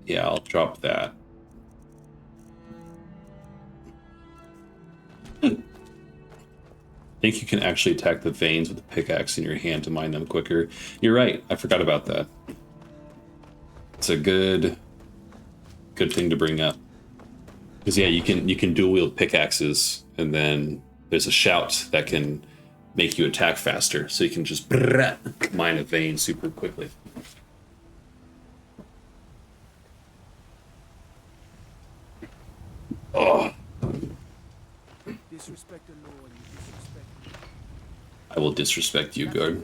Yeah, I'll drop that. I think you can actually attack the veins with the pickaxe in your hand to mine them quicker. You're right, I forgot about that. It's a good thing to bring up. Because yeah, you can dual wield pickaxes, and then there's a shout that can make you attack faster, so you can just mine a vein super quickly. Oh. I will disrespect you, guard.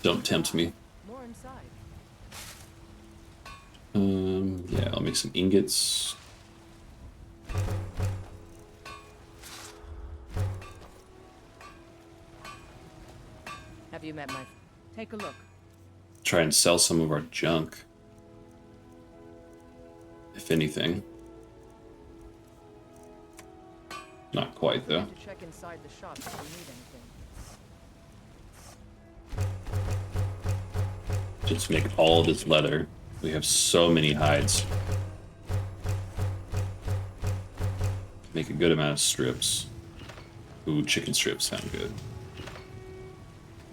Don't tempt me. Yeah, I'll make some ingots. Have you met my... Take a look. Try and sell some of our junk. If anything. Not quite, though. Check inside the shop if you need anything. Just make all of this leather. We have so many hides. Make a good amount of strips. Ooh, chicken strips sound good.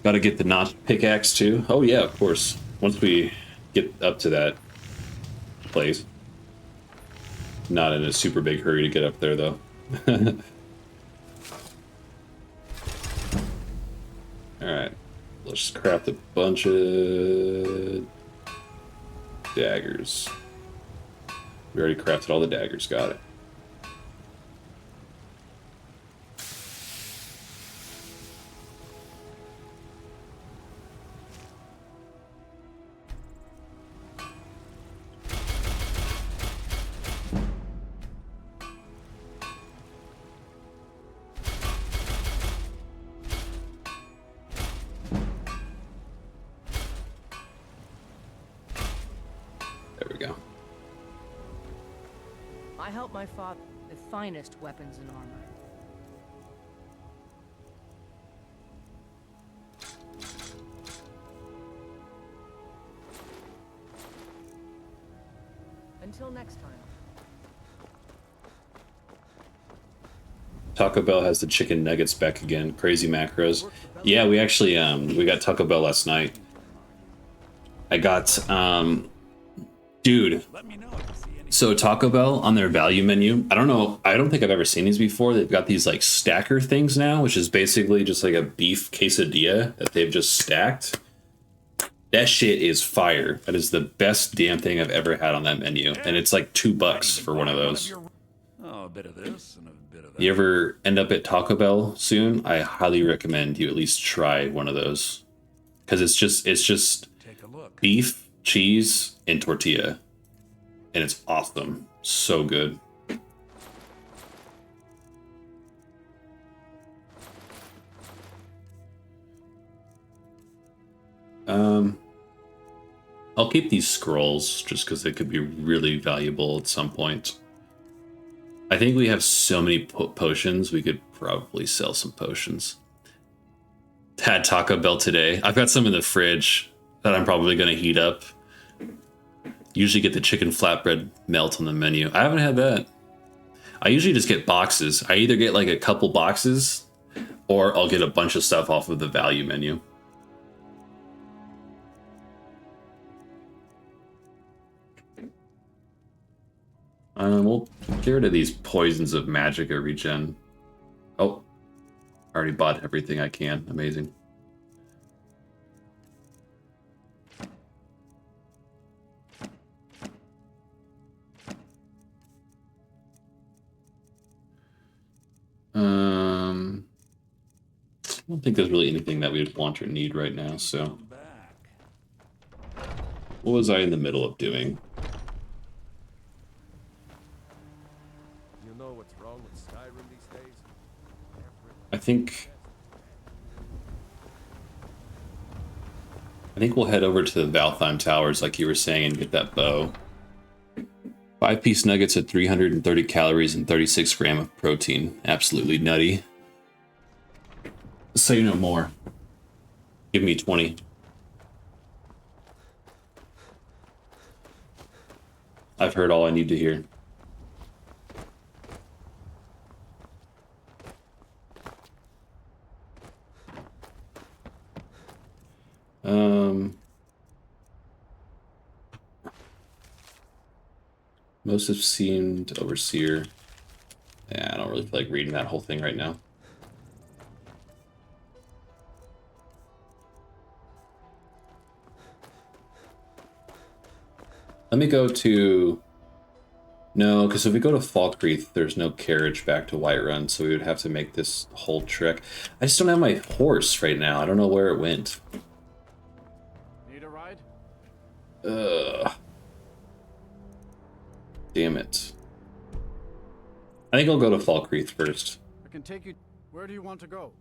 Gotta get the notched pickaxe too. Oh yeah, of course. Once we get up to that place. Not in a super big hurry to get up there though. Alright. Let's craft a bunch of daggers. We already crafted all the daggers, got it. My father, the finest weapons and armor. Until next time. Taco Bell has the chicken nuggets back again. Crazy macros. Yeah, we actually we got Taco Bell last night. I got dude. So Taco Bell on their value menu, I don't think I've ever seen these before. They've got these like stacker things now, which is basically just like a beef quesadilla that they've just stacked. That shit is fire. That is the best damn thing I've ever had on that menu. And it's like $2 for one of those. Oh, a bit of this and a bit of that. You ever end up at Taco Bell soon? I highly recommend you at least try one of those. Because it's just beef, cheese, and tortilla. And it's awesome. So good. I'll keep these scrolls just because they could be really valuable at some point. I think we have so many potions, we could probably sell some potions. Had Taco Bell today. I've got some in the fridge that I'm probably going to heat up. Usually get the chicken flatbread melt on the menu. I haven't had that. I usually just get boxes. I either get like a couple boxes or I'll get a bunch of stuff off of the value menu. We'll get rid of these poisons of magicka regen. Oh, I already bought everything I can. Amazing. I don't think there's really anything that we would want or need right now, so. What was I in the middle of doing? You know what's wrong with Skyrim these days? I think we'll head over to the Valtheim Towers, like you were saying, and get that bow. 5-piece nuggets at 330 calories and 36 grams of protein. Absolutely nutty. Say no more. Give me 20. I've heard all I need to hear. Most have seemed Overseer. Yeah, I don't really feel like reading that whole thing right now. Let me go to... No, because if we go to Falkreath, there's no carriage back to Whiterun, so we would have to make this whole trek. I just don't have my horse right now. I don't know where it went. Need a ride? Ugh. Damn it. I think I'll go to Falkreath first. I can take you. Where do you want to go?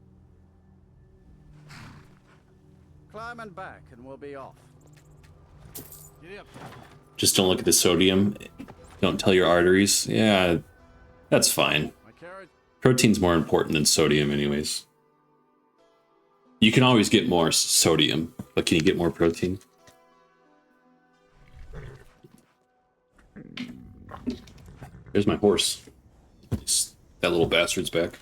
Climb and back, and we'll be off. Giddy up. Just don't look at the sodium. Don't tell your arteries. Yeah, that's fine. Protein's more important than sodium anyways. You can always get more sodium, but can you get more protein? There's my horse. That little bastard's back.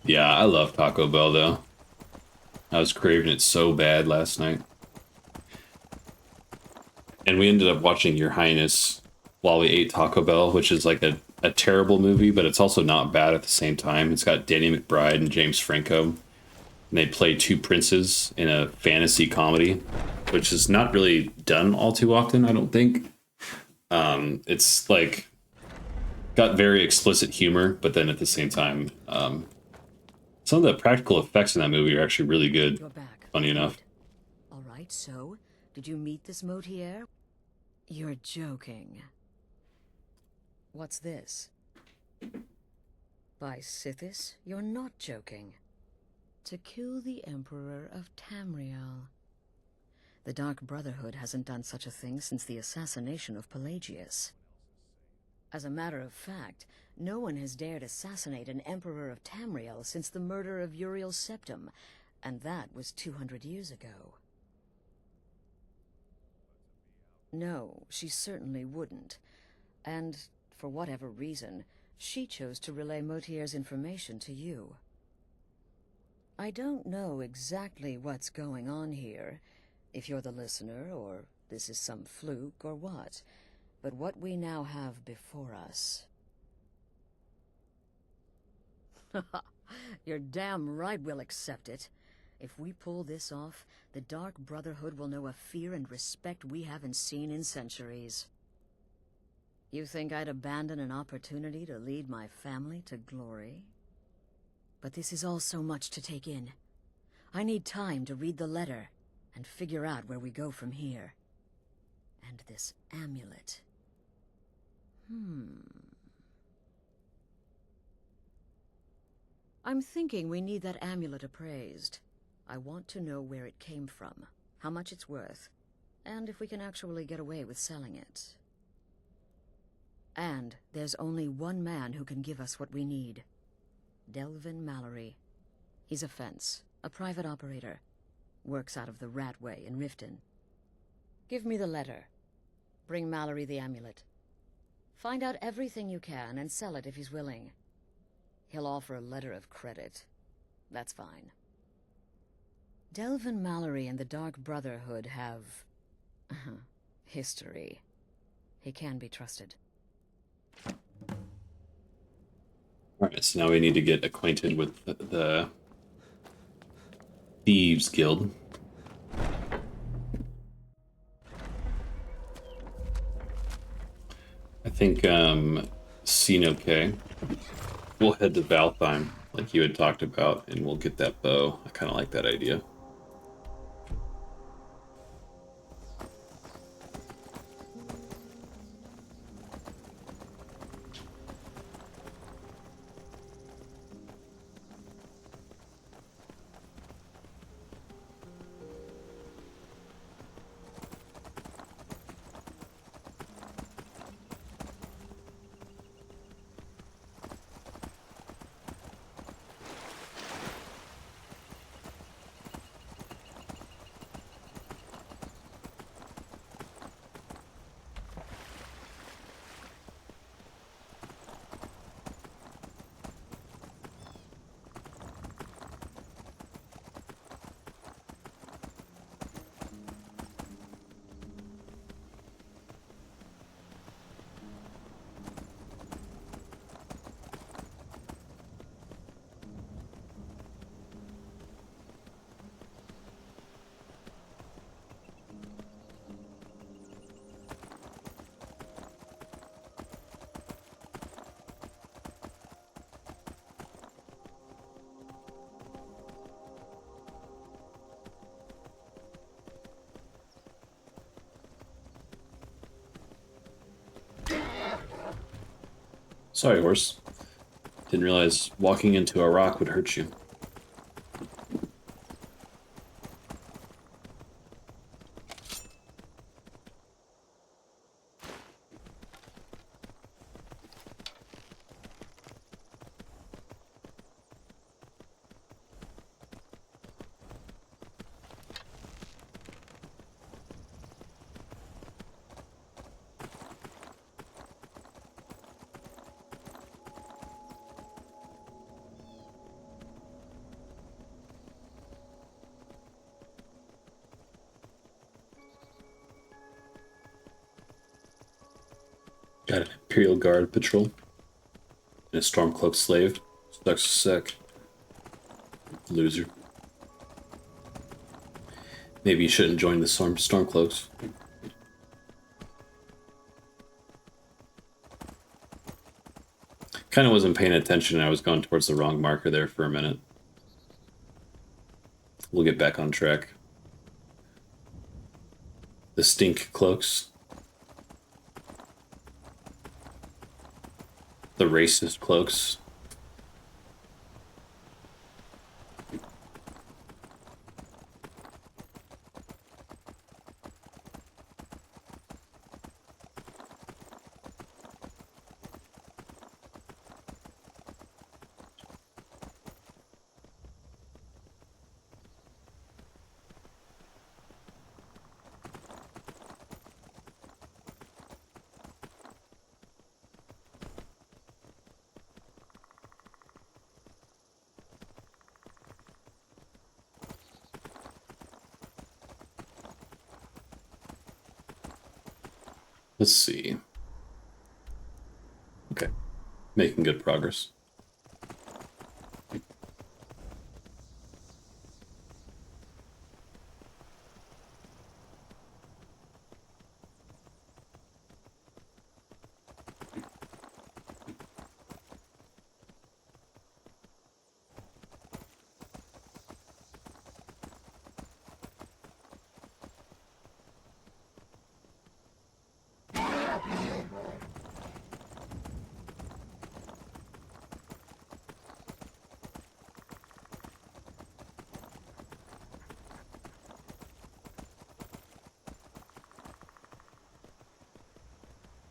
Yeah, I love Taco Bell though. I was craving it so bad last night. And we ended up watching Your Highness while we ate Taco Bell, which is like a terrible movie, but it's also not bad at the same time. It's got Danny McBride and James Franco. And they play two princes in a fantasy comedy, which is not really done all too often, I don't think. It's like got very explicit humor, but then at the same time, some of the practical effects in that movie are actually really good. You're back. Funny enough. All right, so did you meet this Motier? You're joking. What's this? By Sithis, you're not joking. To kill the Emperor of Tamriel. The Dark Brotherhood hasn't done such a thing since the assassination of Pelagius. As a matter of fact, no one has dared assassinate an Emperor of Tamriel since the murder of Uriel Septim, and that was 200 years ago. No, she certainly wouldn't. And, for whatever reason, she chose to relay Motier's information to you. I don't know exactly what's going on here, if you're the listener, or this is some fluke, or what. But what we now have before us... You're damn right we'll accept it. If we pull this off, the Dark Brotherhood will know a fear and respect we haven't seen in centuries. You think I'd abandon an opportunity to lead my family to glory? But this is all so much to take in. I need time to read the letter and figure out where we go from here. And this amulet. I'm thinking we need that amulet appraised. I want to know where it came from, how much it's worth, and if we can actually get away with selling it. And there's only one man who can give us what we need. Delvin Mallory. He's a fence, a private operator. Works out of the Ratway in Riften. Give me the letter. Bring Mallory the amulet. Find out everything you can and sell it if he's willing. He'll offer a letter of credit. That's fine. Delvin Mallory and the Dark Brotherhood have... history. He can be trusted. Alright, so now we need to get acquainted with the Thieves Guild. I think, Sinoke. We'll head to Valtheim, like you had talked about, and we'll get that bow. I kind of like that idea. Sorry, horse. Didn't realize walking into a rock would hurt you. Got an Imperial Guard patrol. And a Stormcloak slave. Sucks a sec. Loser. Maybe you shouldn't join the Stormcloaks. Kind of wasn't paying attention. I was going towards the wrong marker there for a minute. We'll get back on track. The Stink Cloaks. The racist cloaks. Let's see. Okay. Making good progress.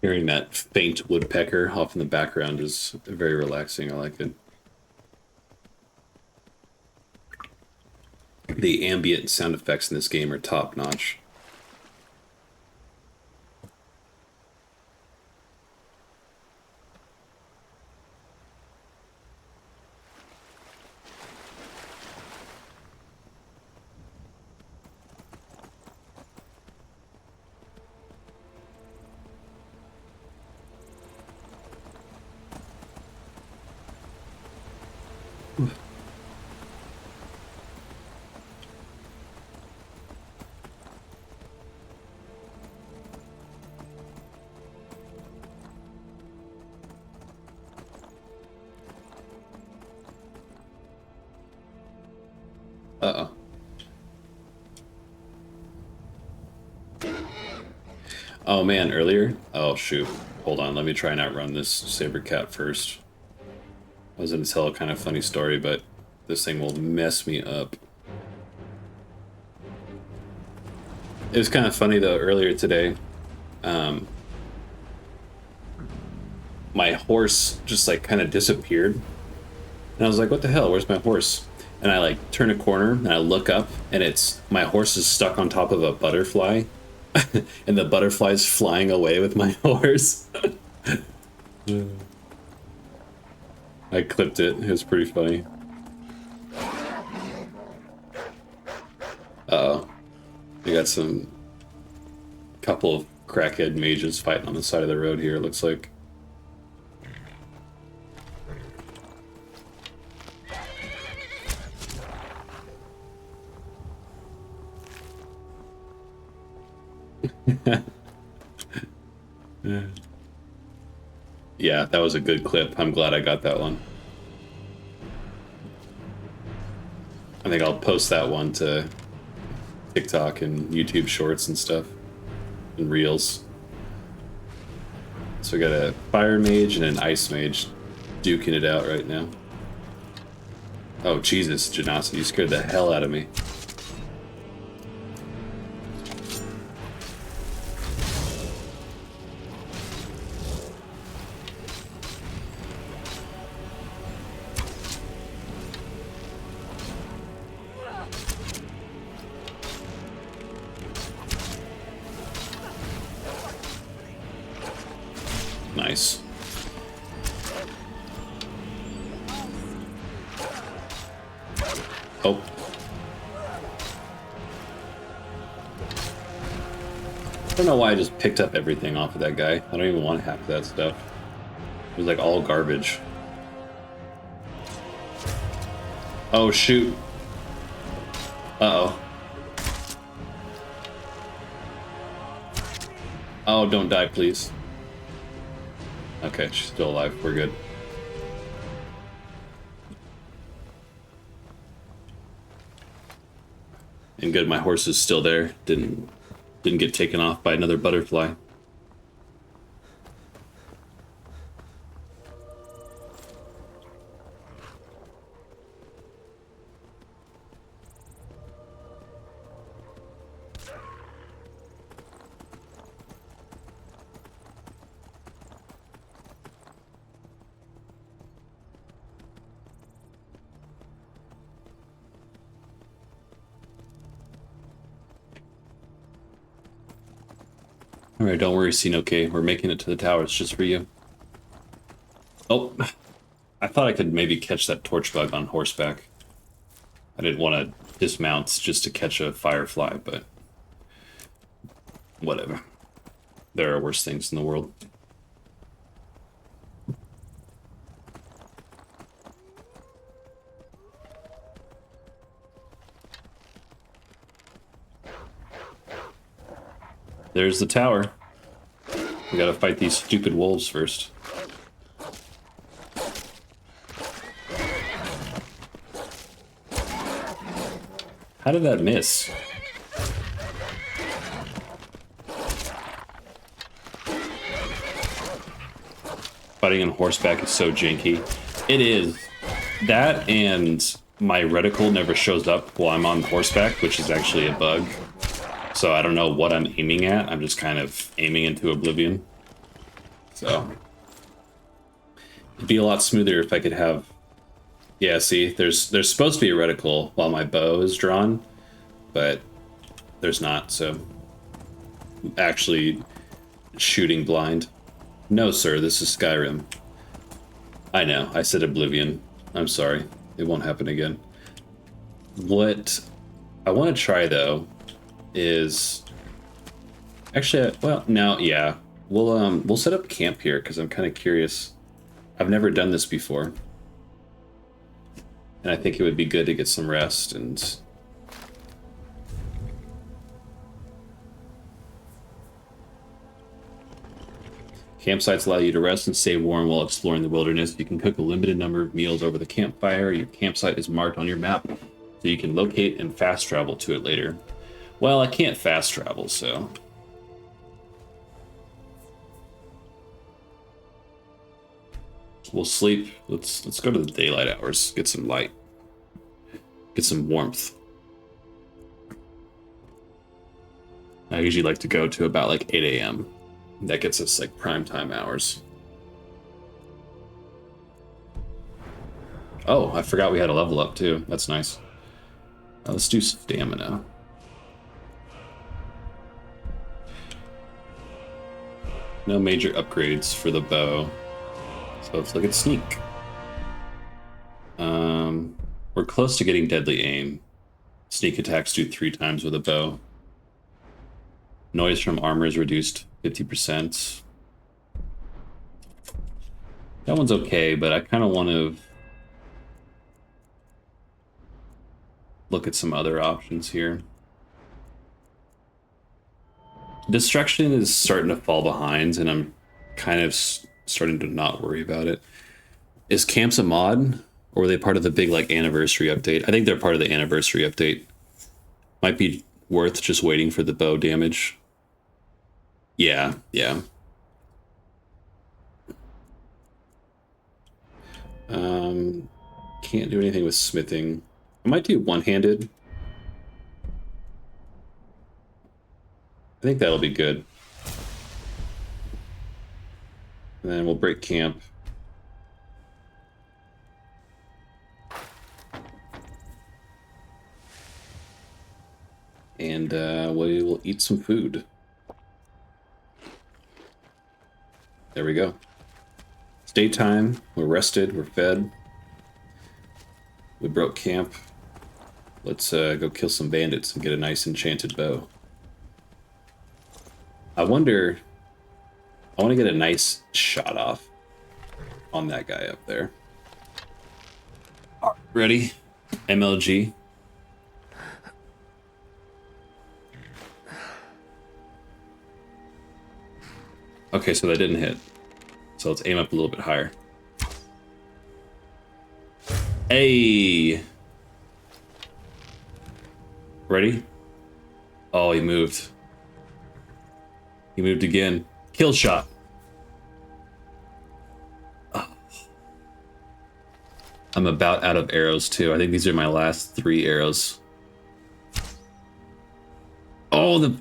Hearing that faint woodpecker off in the background is very relaxing. I like it. The ambient sound effects in this game are top notch. Uh-oh. Oh man, earlier? Oh shoot. Hold on, let me try and outrun this saber cat first. I was gonna tell a kind of funny story, but this thing will mess me up. It was kind of funny though, earlier today. My horse just like kind of disappeared. And I was like, what the hell, where's my horse? And I like turn a corner and I look up and it's my horse is stuck on top of a butterfly and the butterfly's flying away with my horse. I clipped it. It was pretty funny. Uh-oh. We got some couple of crackhead mages fighting on the side of the road here, it looks like. Yeah, that was a good clip. I'm glad I got that one. I think I'll post that one to TikTok and YouTube Shorts and stuff, and Reels. So we got a fire mage and an ice mage duking it out right now. Oh Jesus, Janasa, you scared the hell out of me. Nice. Oh. I don't know why I just picked up everything off of that guy. I don't even want half of that stuff. It was like all garbage. Oh shoot. Uh-oh. Oh, don't die, please. Okay, she's still alive. We're good. And good, my horse is still there. Didn't get taken off by another butterfly. Alright, don't worry, Sinoke. We're making it to the towers just for you. Oh, I thought I could maybe catch that torch bug on horseback. I didn't want to dismount just to catch a firefly, but whatever. There are worse things in the world. There's the tower. We gotta fight these stupid wolves first. How did that miss? Fighting on horseback is so janky. It is. That and my reticle never shows up while I'm on horseback, which is actually a bug. So I don't know what I'm aiming at. I'm just kind of aiming into oblivion. So it'd be a lot smoother if I could have. Yeah, see, there's supposed to be a reticle while my bow is drawn, but there's not. So I'm actually shooting blind. No, sir, this is Skyrim. I know, I said Oblivion. I'm sorry. It won't happen again. What I want to try, though, is... Actually, well, no, yeah. We'll set up camp here, because I'm kind of curious. I've never done this before. And I think it would be good to get some rest and... Campsites allow you to rest and stay warm while exploring the wilderness. You can cook a limited number of meals over the campfire. Your campsite is marked on your map, so you can locate and fast travel to it later. Well, I can't fast travel, so... We'll sleep. Let's go to the daylight hours. Get some light. Get some warmth. I usually like to go to about like 8 a.m. That gets us like prime time hours. Oh, I forgot we had a level up too. That's nice. Let's do stamina. No major upgrades for the bow. So let's look at sneak. We're close to getting deadly aim. Sneak attacks do 3 times with a bow. Noise from armor is reduced 50%. That one's okay, but I kind of want to look at some other options here. Destruction is starting to fall behind, and I'm kind of starting to not worry about it. Is camps a mod, or were they part of the big like anniversary update? I think they're part of the anniversary update. Might be worth just waiting for the bow damage. Yeah. Can't do anything with smithing. I might do one-handed. I think that'll be good. And then we'll break camp. And we will eat some food. There we go. It's daytime. We're rested. We're fed. We broke camp. Let's go kill some bandits and get a nice enchanted bow. I want to get a nice shot off on that guy up there. Ready? MLG. Okay, so that didn't hit. So let's aim up a little bit higher. Hey! Ready? Oh, he moved. He moved again. Kill shot. Oh. I'm about out of arrows too. I think these are my last 3 arrows. Oh, the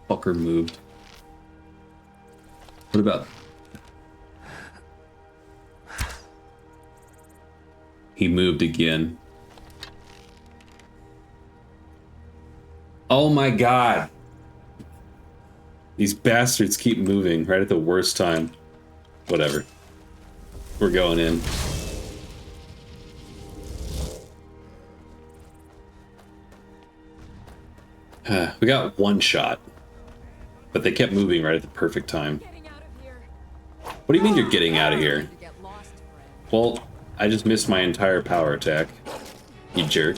fucker moved. What about... He moved again. Oh my god! These bastards keep moving right at the worst time. Whatever. We're going in. We got 1 shot. But they kept moving right at the perfect time. What do you mean you're getting out of here? Well, I just missed my entire power attack. You jerk.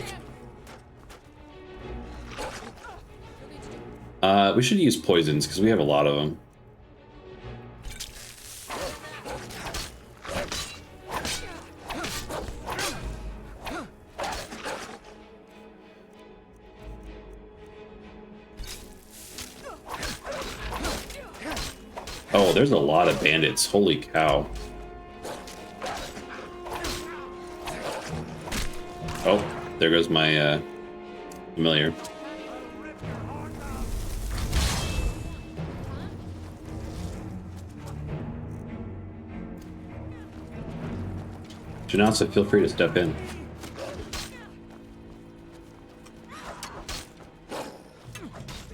We should use poisons, because we have a lot of them. Oh, there's a lot of bandits. Holy cow. Oh, there goes my familiar. Janasa, feel free to step in.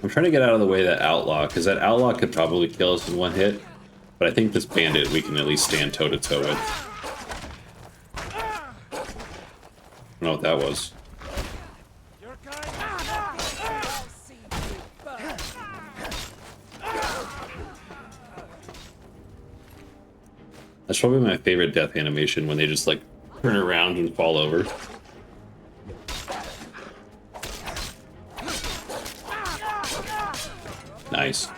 I'm trying to get out of the way of that outlaw, because that outlaw could probably kill us in one hit. But I think this bandit we can at least stand toe-to-toe with. I don't know what that was. That's probably my favorite death animation, when they just like turn around and fall over. Nice.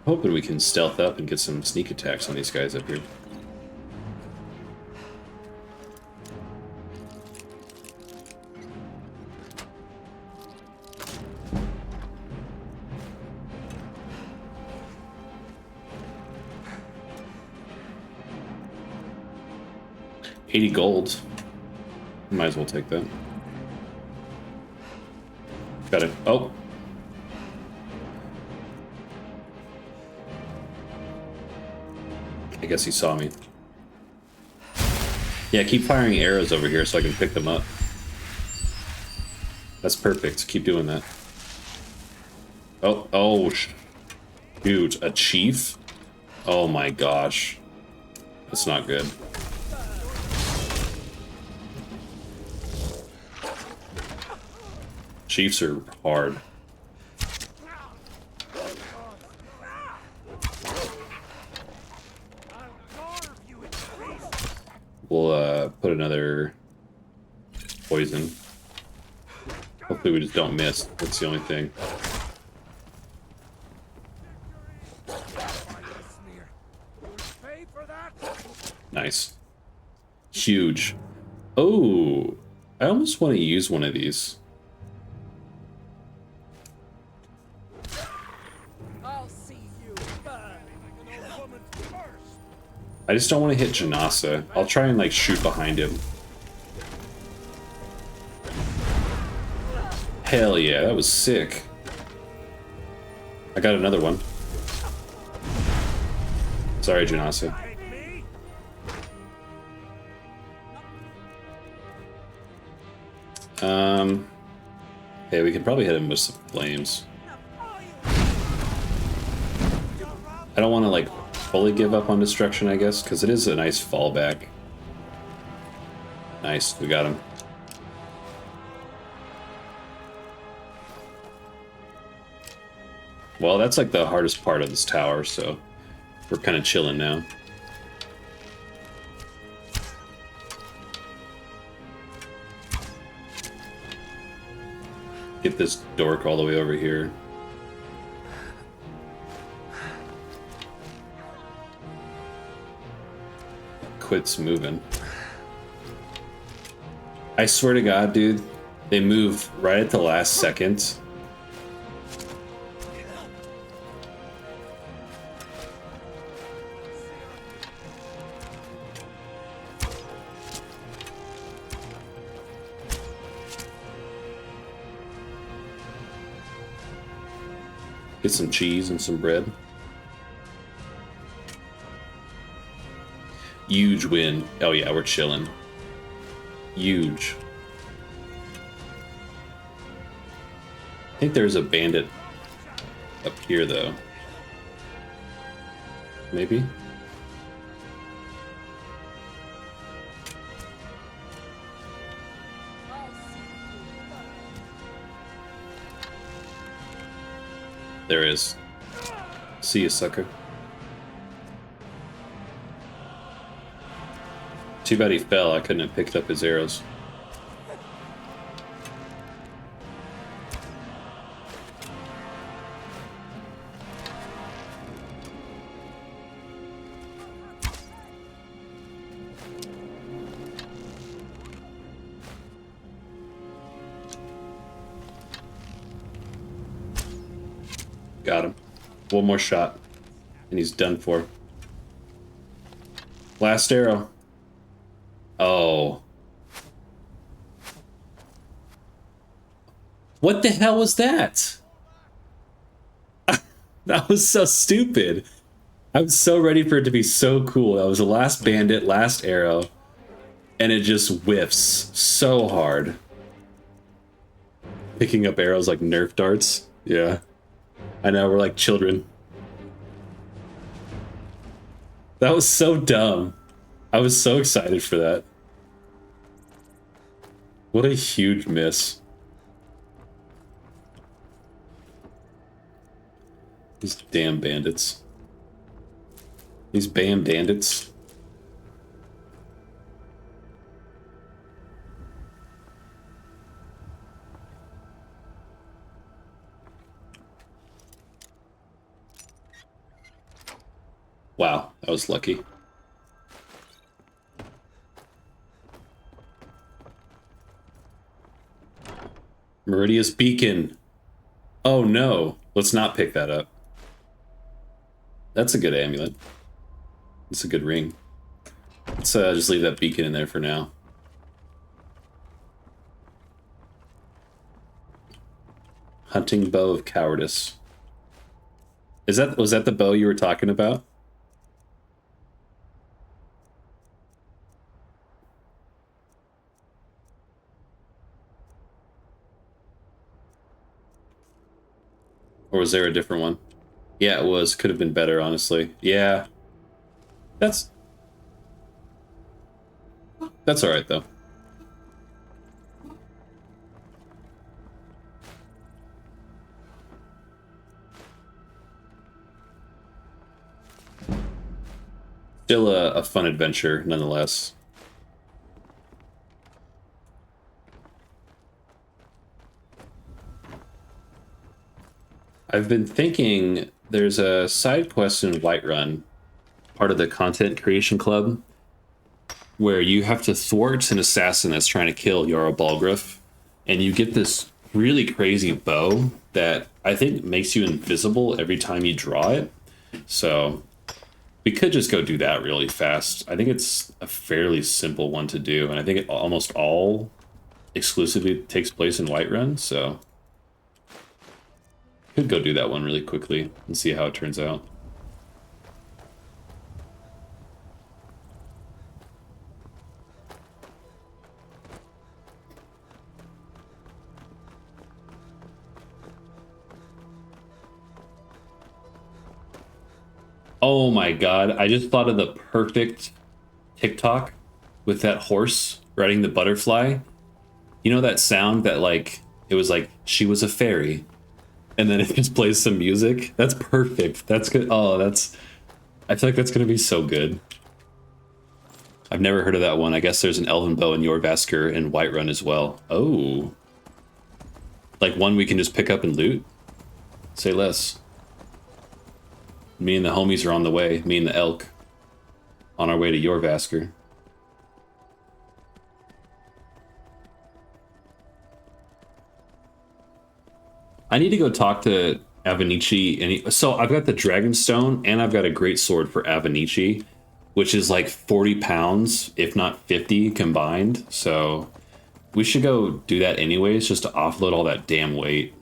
Hoping we can stealth up and get some sneak attacks on these guys up here. $80 gold. Might as well take that. Got it. Oh. I guess he saw me. Yeah, keep firing arrows over here so I can pick them up. That's perfect. Keep doing that. Oh, shoot. A chief? Oh my gosh. That's not good. Chiefs are hard. We'll put another poison. Hopefully we just don't miss. That's the only thing. Nice. Huge. Oh, I almost want to use one of these. I just don't want to hit Janasa. I'll try and like shoot behind him. Hell yeah, that was sick. I got another one. Sorry, Janasa. Yeah, we could probably hit him with some flames. I don't want to like fully give up on destruction, I guess, because it is a nice fallback. Nice, we got him. Well, that's like the hardest part of this tower, so we're kind of chilling now. Get this dork all the way over here. Quits moving. I swear to God, dude, they move right at the last second. Get some cheese and some bread. Huge win. Oh yeah, we're chilling. Huge. I think there's a bandit up here though. Maybe? There is. See you, sucker. Too bad he fell. I couldn't have picked up his arrows. Got him. One more shot, and he's done for. Last arrow. Oh. What the hell was that? That was so stupid. I was so ready for it to be so cool. That was the last bandit, last arrow, and it just whiffs so hard. Picking up arrows like Nerf darts. Yeah. I know, we're like children. That was so dumb. I was so excited for that. What a huge miss. These damn bandits. These bam bandits. Wow, that was lucky. Meridia's Beacon. Oh no, let's not pick that up. That's a good amulet. It's a good ring. Let's just leave that beacon in there for now. Hunting bow of cowardice. Was that the bow you were talking about? Or was there a different one? Yeah, it was. Could have been better, honestly. Yeah. That's all right, though. Still a fun adventure, nonetheless. I've been thinking there's a side quest in Whiterun, part of the Content Creation Club, where you have to thwart an assassin that's trying to kill Jarl Balgruuf, and you get this really crazy bow that I think makes you invisible every time you draw it. So we could just go do that really fast. I think it's a fairly simple one to do, and I think it almost all exclusively takes place in Whiterun, so could go do that one really quickly and see how it turns out. Oh my god, I just thought of the perfect TikTok with that horse riding the butterfly. You know that sound that like, it was like, she was a fairy, and then it just plays some music? That's perfect. That's good. Oh, I feel like that's gonna be so good. I've never heard of that one. I guess there's an elven bow in Jorvaskr and Whiterun as well. Oh. Like one we can just pick up and loot? Say less. Me and the homies are on the way. Me and the elk. On our way to Jorvaskr. I need to go talk to Avenici. So I've got the Dragonstone and I've got a great sword for Avenici, which is like 40 pounds, if not 50 combined. So we should go do that anyways, just to offload all that damn weight.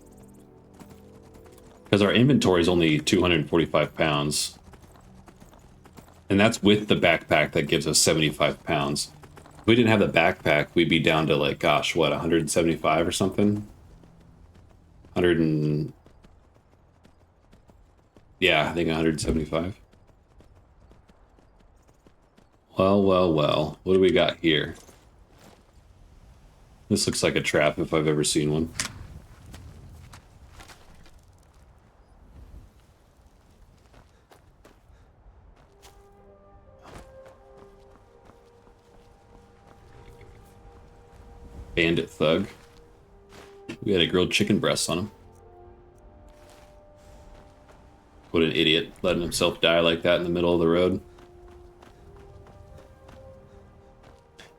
Because our inventory is only 245 pounds. And that's with the backpack that gives us 75 pounds. If we didn't have the backpack, we'd be down to like, gosh, what, 175 or something? Yeah, I think 175. Well, well, well. What do we got here? This looks like a trap if I've ever seen one. Bandit thug. We had a grilled chicken breast on him. What an idiot, letting himself die like that in the middle of the road.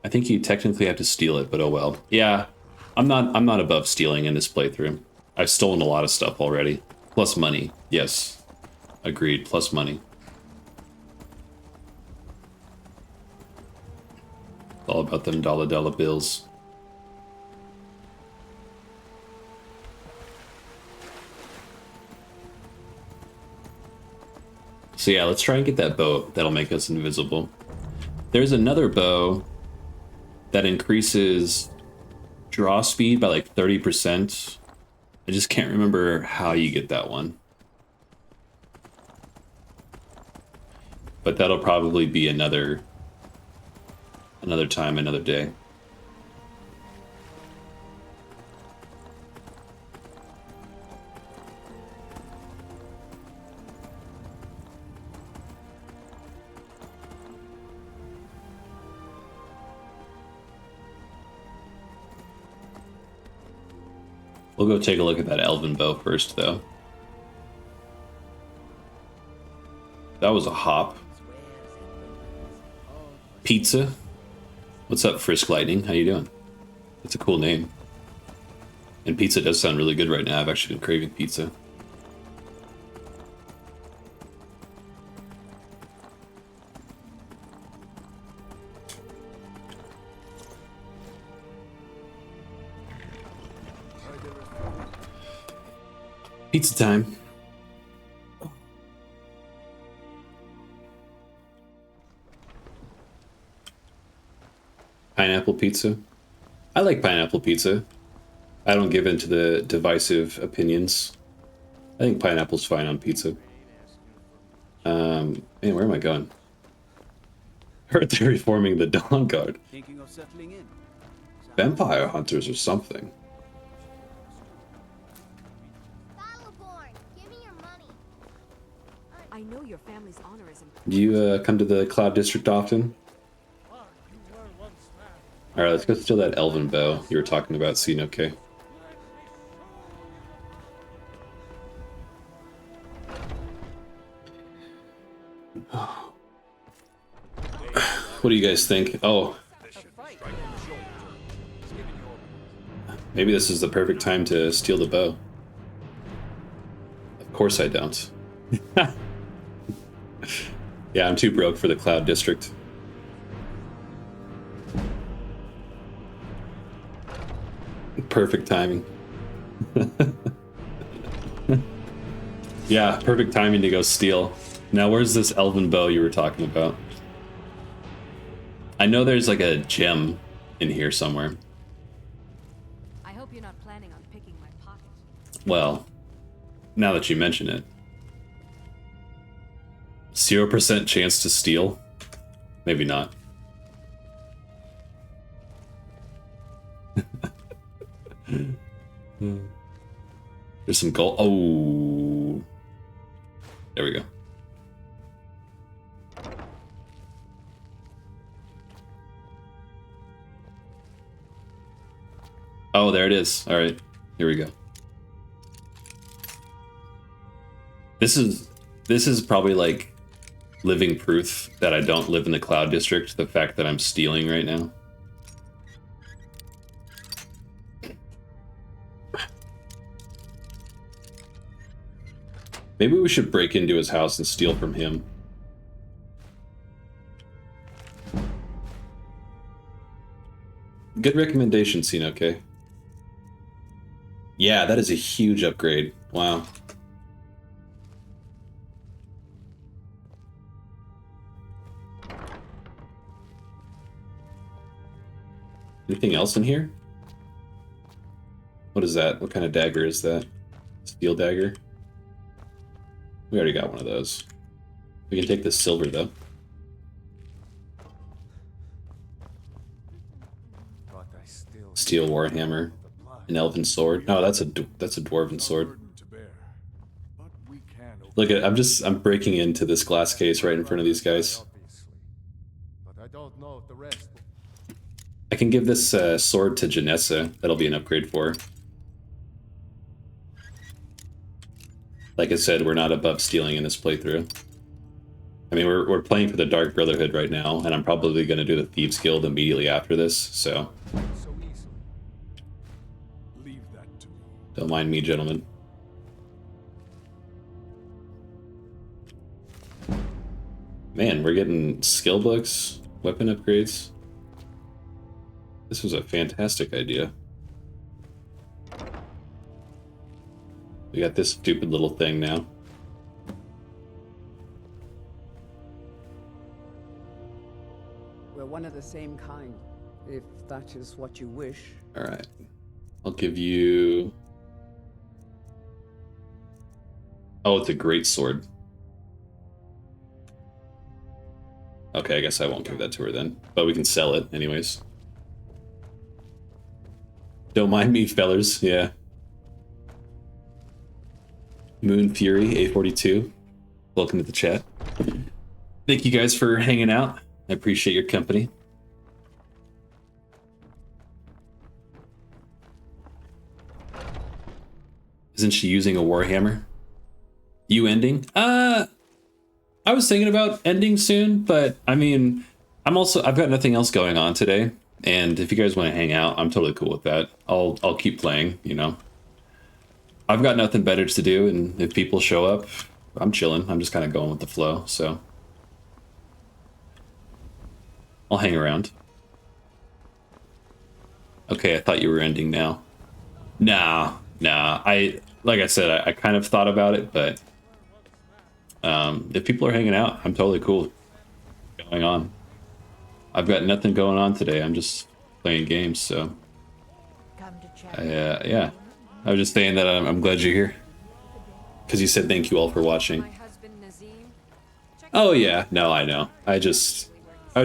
I think you technically have to steal it, but oh well. Yeah, I'm not above stealing in this playthrough. I've stolen a lot of stuff already. Plus money. Yes. Agreed. Plus money. It's all about them dollar bills. So yeah, let's try and get that bow that'll make us invisible. There's another bow that increases draw speed by like 30%. I just can't remember how you get that one. But that'll probably be another time, another day. We'll go take a look at that elven bow first, though. That was a hop. Pizza? What's up, Frisk Lightning? How you doing? It's a cool name. And pizza does sound really good right now. I've actually been craving pizza. Pizza time. Pineapple pizza. I like pineapple pizza. I don't give in to the divisive opinions. I think pineapple's fine on pizza. Man, where am I going? Heard they're reforming the Dawn Guard. Thinking of settling in? Vampire hunters or something. I know your family's honor is important. Do you come to the Cloud District often? Alright, let's go steal that elven bow you were talking about, Sinoke. What do you guys think? Oh. Maybe this is the perfect time to steal the bow. Of course I don't. Yeah, I'm too broke for the Cloud District. Perfect timing. Yeah, perfect timing to go steal. Now, where's this elven bow you were talking about? I know there's like a gem in here somewhere. I hope you're not planning on picking my pocket. Well, now that you mention it. 0% chance to steal? Maybe not. There's some gold. Oh. There we go. Oh, there it is. All right. Here we go. This is probably like living proof that I don't live in the Cloud District, the fact that I'm stealing right now. Maybe we should break into his house and steal from him. Good recommendation, Sinoke. Yeah, that is a huge upgrade. Wow. Anything else in here? What is that? What kind of dagger is that? Steel dagger? We already got one of those. We can take the silver, though. Steel warhammer. An elven sword. No, that's a dwarven sword. Look at I'm breaking into this glass case right in front of these guys. I can give this sword to Janessa. That'll be an upgrade for her. Like I said, we're not above stealing in this playthrough. I mean, we're playing for the Dark Brotherhood right now, and I'm probably going to do the Thieves Guild immediately after this, so... Don't mind me, gentlemen. Man, we're getting skill books, weapon upgrades. This was a fantastic idea. We got this stupid little thing now. one of the same kind, if that is what you wish. All right. I'll give you... Oh, it's a great sword. Okay, I guess I won't give that to her then. But we can sell it anyways. Don't mind me, fellers. Yeah. Moon Fury, A42. Welcome to the chat. Thank you guys for hanging out. I appreciate your company. Isn't she using a warhammer? You ending? I was thinking about ending soon, but I mean, I've got nothing else going on today, and if you guys want to hang out, I'm totally cool with that. I'll keep playing, you know. I've got nothing better to do, and if people show up, I'm chilling. I'm just kind of going with the flow, so I'll hang around. Okay, I thought you were ending now. Nah. Like I said, I kind of thought about it, but if people are hanging out, I'm totally cool going on. I've got nothing going on today. I'm just playing games, so yeah. I was just saying that I'm glad you're here because you said thank you all for watching. Oh yeah, no, I know. I was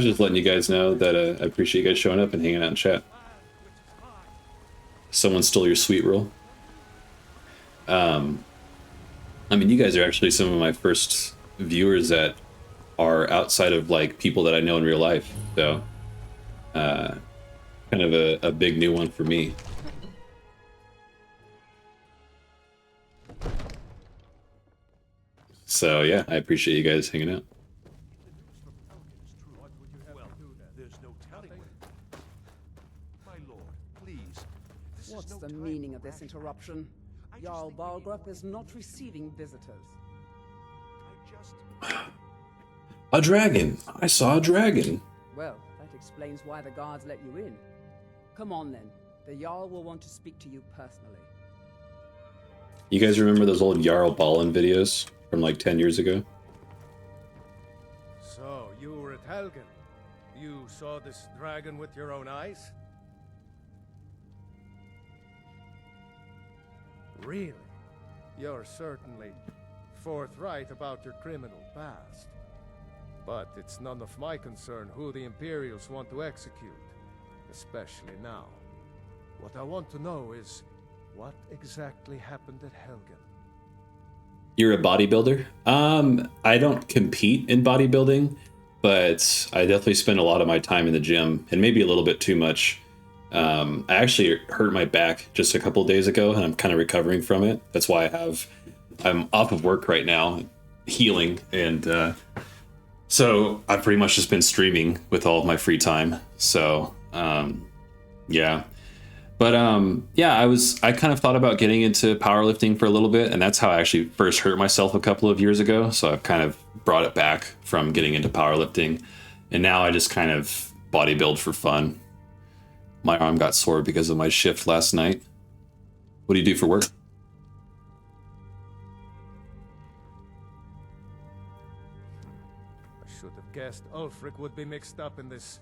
just letting you guys know that I appreciate you guys showing up and hanging out in chat. Someone stole your sweet roll. I mean, you guys are actually some of my first viewers that are outside of like people that I know in real life. So, kind of a big new one for me. So yeah, I appreciate you guys hanging out. What's the meaning of this interruption? Jarl Balgrup is not receiving visitors. A dragon! I saw a dragon! Well, that explains why the guards let you in. Come on then. The Jarl will want to speak to you personally. You guys remember those old Jarl Balin videos from like 10 years ago? So, you were at Helgen. You saw this dragon with your own eyes? Really? You're certainly forthright about your criminal past. But it's none of my concern who the Imperials want to execute, especially now. What I want to know is, what exactly happened at Helgen? You're a bodybuilder? I don't compete in bodybuilding, but I definitely spend a lot of my time in the gym, and maybe a little bit too much. I actually hurt my back just a couple of days ago, and I'm kind of recovering from it. That's why I'm off of work right now, healing, and so I've pretty much just been streaming with all of my free time. So yeah. But yeah, I kind of thought about getting into powerlifting for a little bit, and that's how I actually first hurt myself a couple of years ago. So I've kind of brought it back from getting into powerlifting, and now I just kind of bodybuild for fun. My arm got sore because of my shift last night. What do you do for work? I should have guessed Ulfric would be mixed up in this.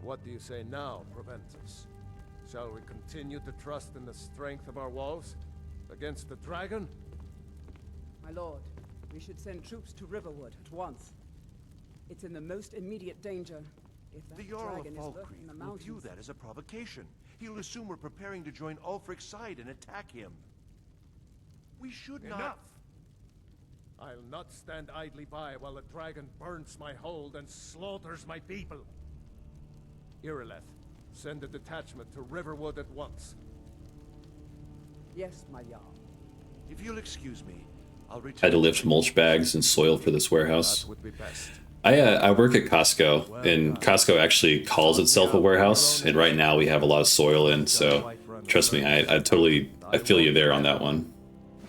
What do you say now, Proventus? Shall we continue to trust in the strength of our walls against the dragon? My lord, we should send troops to Riverwood at once. It's in the most immediate danger. If that The Jarl of dragon is lurking in the Falkreath will mountains, view that as a provocation. He'll assume we're preparing to join Ulfric's side and attack him. We should not... Enough! I'll not stand idly by while a dragon burns my hold and slaughters my people. Irileth, send a detachment to Riverwood at once. Yes, my Jarl. If you'll excuse me, I'll return... I had to lift mulch bags and soil for this warehouse. That would be best. I work at Costco, and Costco actually calls itself a warehouse, and right now we have a lot of soil in, so trust me, I feel you there on that one.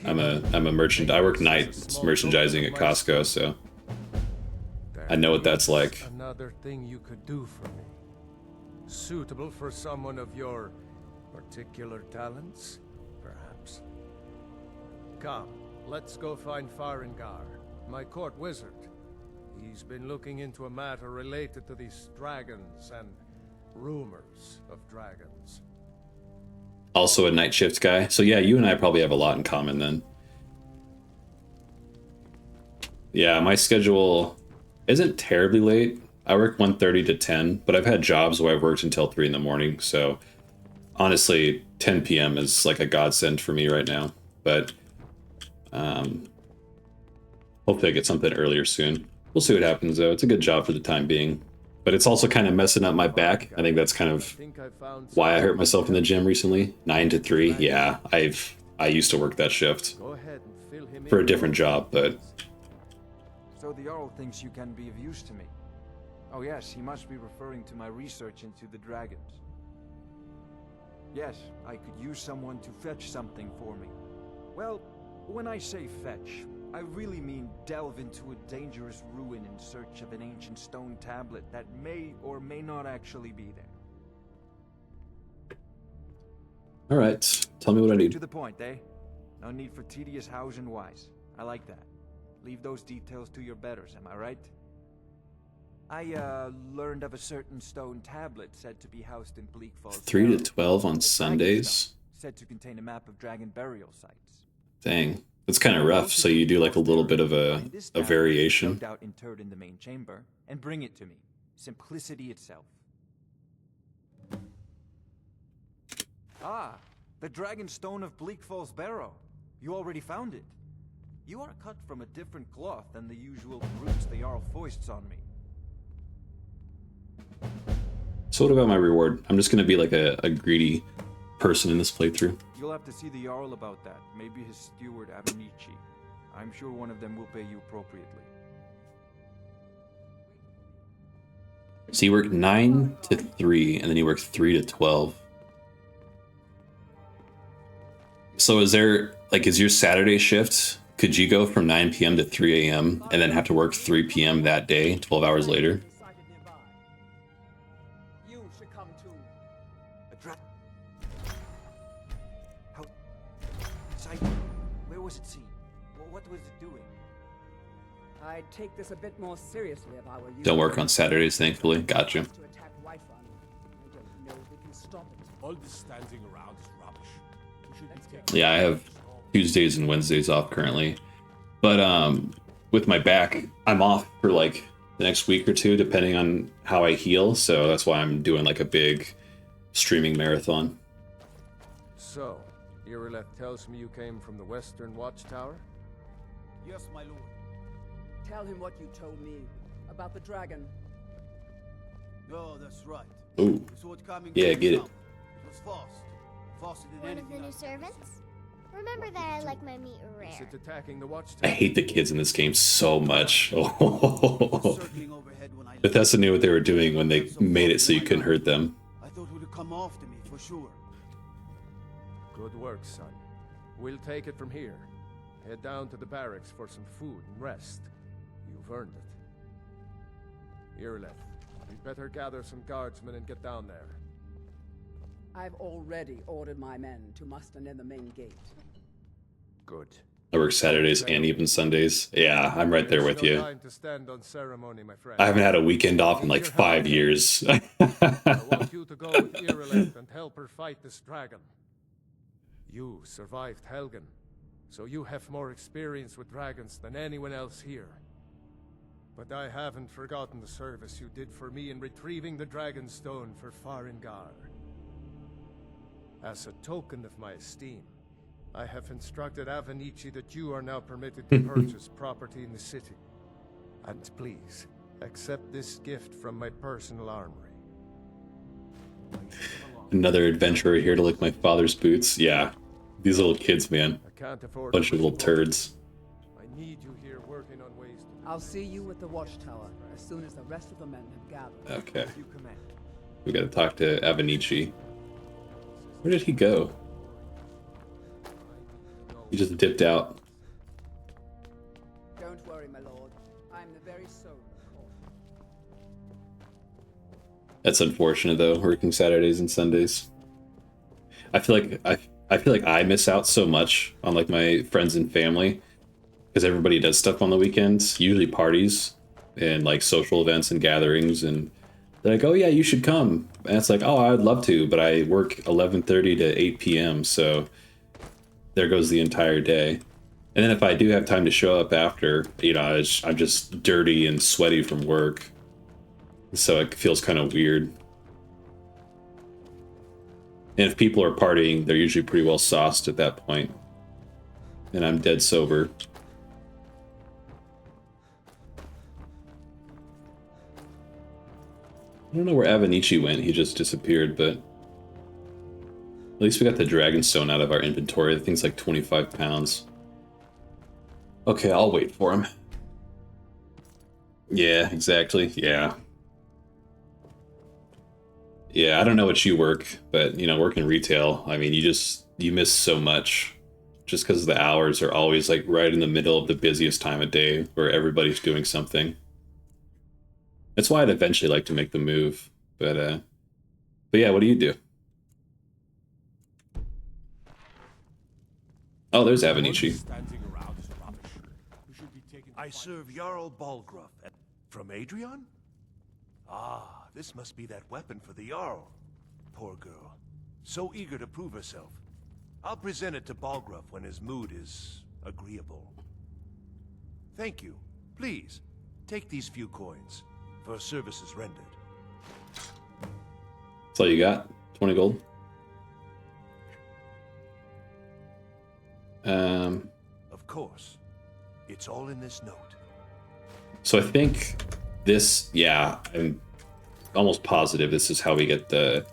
I'm a merchant. I work nights merchandising at Costco, so I know what that's like. Another thing you could do for me. Suitable for someone of your particular talents, perhaps. Come, let's go find Farengar, my court wizard. He's been looking into a matter related to these dragons and rumors of dragons. Also a night shift guy. So yeah, you and I probably have a lot in common then. Yeah, my schedule isn't terribly late. I work 1:30 to 10, but I've had jobs where I've worked until 3 in the morning. So honestly, 10 p.m. is like a godsend for me right now. But hopefully I get something earlier soon. We'll see what happens though. It's a good job for the time being. But it's also kind of messing up my back. I think that's kind of why I hurt myself in the gym recently. 9 to 3. Yeah, I used to work that shift for a different job, but So the Jarl thinks you can be of use to me. Oh yes, he must be referring to my research into the dragons. Yes, I could use someone to fetch something for me. Well, when I say fetch, I really mean delve into a dangerous ruin in search of an ancient stone tablet that may or may not actually be there. all right. Tell me what I need. To the point, eh? No need for tedious hows and whys. I like that. Leave those details to your betters, am I right? I learned of a certain stone tablet said to be housed in Bleak Falls. 3 to 12 on Sundays. Said to contain a map of dragon burial sites. Dang, that's kind of rough. So you do like a little bit of a variation. No doubt interred in the main chamber, and bring it to me. Simplicity itself. Ah, the dragon stone of Bleak Falls Barrow. You already found it. You are cut from a different cloth than the usual brutes the Jarl foists on me. So what about my reward? I'm just gonna be like a greedy person in this playthrough. You'll have to see the Jarl about that. Maybe his steward Avenici. I'm sure one of them will pay you appropriately. So you work 9 to 3, and then you work 3 to 12. So is there, like, is your Saturday shift, could you go from 9 p.m. to 3 a.m. and then have to work 3 p.m. that day, 12 hours later? You should come too. How? Where was it seen? What was it doing? I'd take this a bit more seriously if I were you. Don't work on Saturdays, thankfully. Gotcha. To attack Whiterun. I don't know if we can stop it. All this standing around is rubbish. You should be taking Yeah, I have Tuesdays and Wednesdays off currently. But with my back, I'm off for like the next week or two, depending on how I heal. So that's why I'm doing like a big streaming marathon. So, Irileth tells me you came from the Western Watchtower? Yes, my lord. Tell him what you told me about the dragon. Oh, that's right. Ooh. We saw it coming Yeah, from get it. south. It was fast. Faster than One of anything the new I've servants? Remember that I like my meat Is rare. it attacking the I Watchtower? hate the kids in this game so much. Bethesda knew what they were doing when they made it so you couldn't hurt them. I thought it would come after me for sure. Good work, son. We'll take it from here. Head down to the barracks for some food and rest. You've earned it. Irileth, we'd better gather some guardsmen and get down there. I've already ordered my men to muster near the main gate. Good. I work Saturdays and even Sundays. Yeah, I'm right there with There's no you. time to stand on ceremony, my friend. I haven't had a weekend off in like 5 years. I want you to go with Irileth and help her fight this dragon. You survived Helgen, so you have more experience with dragons than anyone else here. But I haven't forgotten the service you did for me in retrieving the dragon stone for Farengar. As a token of my esteem, I have instructed Avenici that you are now permitted to purchase property in the city. And please, accept this gift from my personal armory. Another adventurer here to lick my father's boots. Yeah, these little kids, man. Bunch of little turds. I need you here working on ways to... I'll see you at the watchtower as soon as the rest of the men have gathered. Okay. We gotta talk to Avenici. Where did he go? He just dipped out. Don't worry, my lord. I'm the very soul of court. That's unfortunate though, working Saturdays and Sundays. I feel like I miss out so much on like my friends and family because everybody does stuff on the weekends, usually parties. and like social events and gatherings, and they're like, oh yeah, you should come. And it's like, oh, I'd love to, but I work 11:30 to 8 p.m. So there goes the entire day. And then if I do have time to show up after, you know, I'm just dirty and sweaty from work. So it feels kind of weird. And if people are partying, they're usually pretty well sauced at that point. And I'm dead sober. I don't know where Avanichi went, he just disappeared, but at least we got the Dragonstone out of our inventory. The thing's like 25 pounds. Okay, I'll wait for him. Yeah, exactly, yeah. Yeah, I don't know what you work, but, you know, working retail, I mean, you miss so much. Just because the hours are always, like, right in the middle of the busiest time of day where everybody's doing something. That's why I'd eventually like to make the move, but yeah, what do you do? Oh, there's Avanichi. I serve Jarl Balgruff. From Adrian? Ah, this must be that weapon for the Jarl. Poor girl. So eager to prove herself. I'll present it to Balgruff when his mood is agreeable. Thank you. Please, take these few coins for services rendered. That's all you got? 20 gold? Of course. It's all in this note. So I think this, yeah, I'm almost positive this is how we get the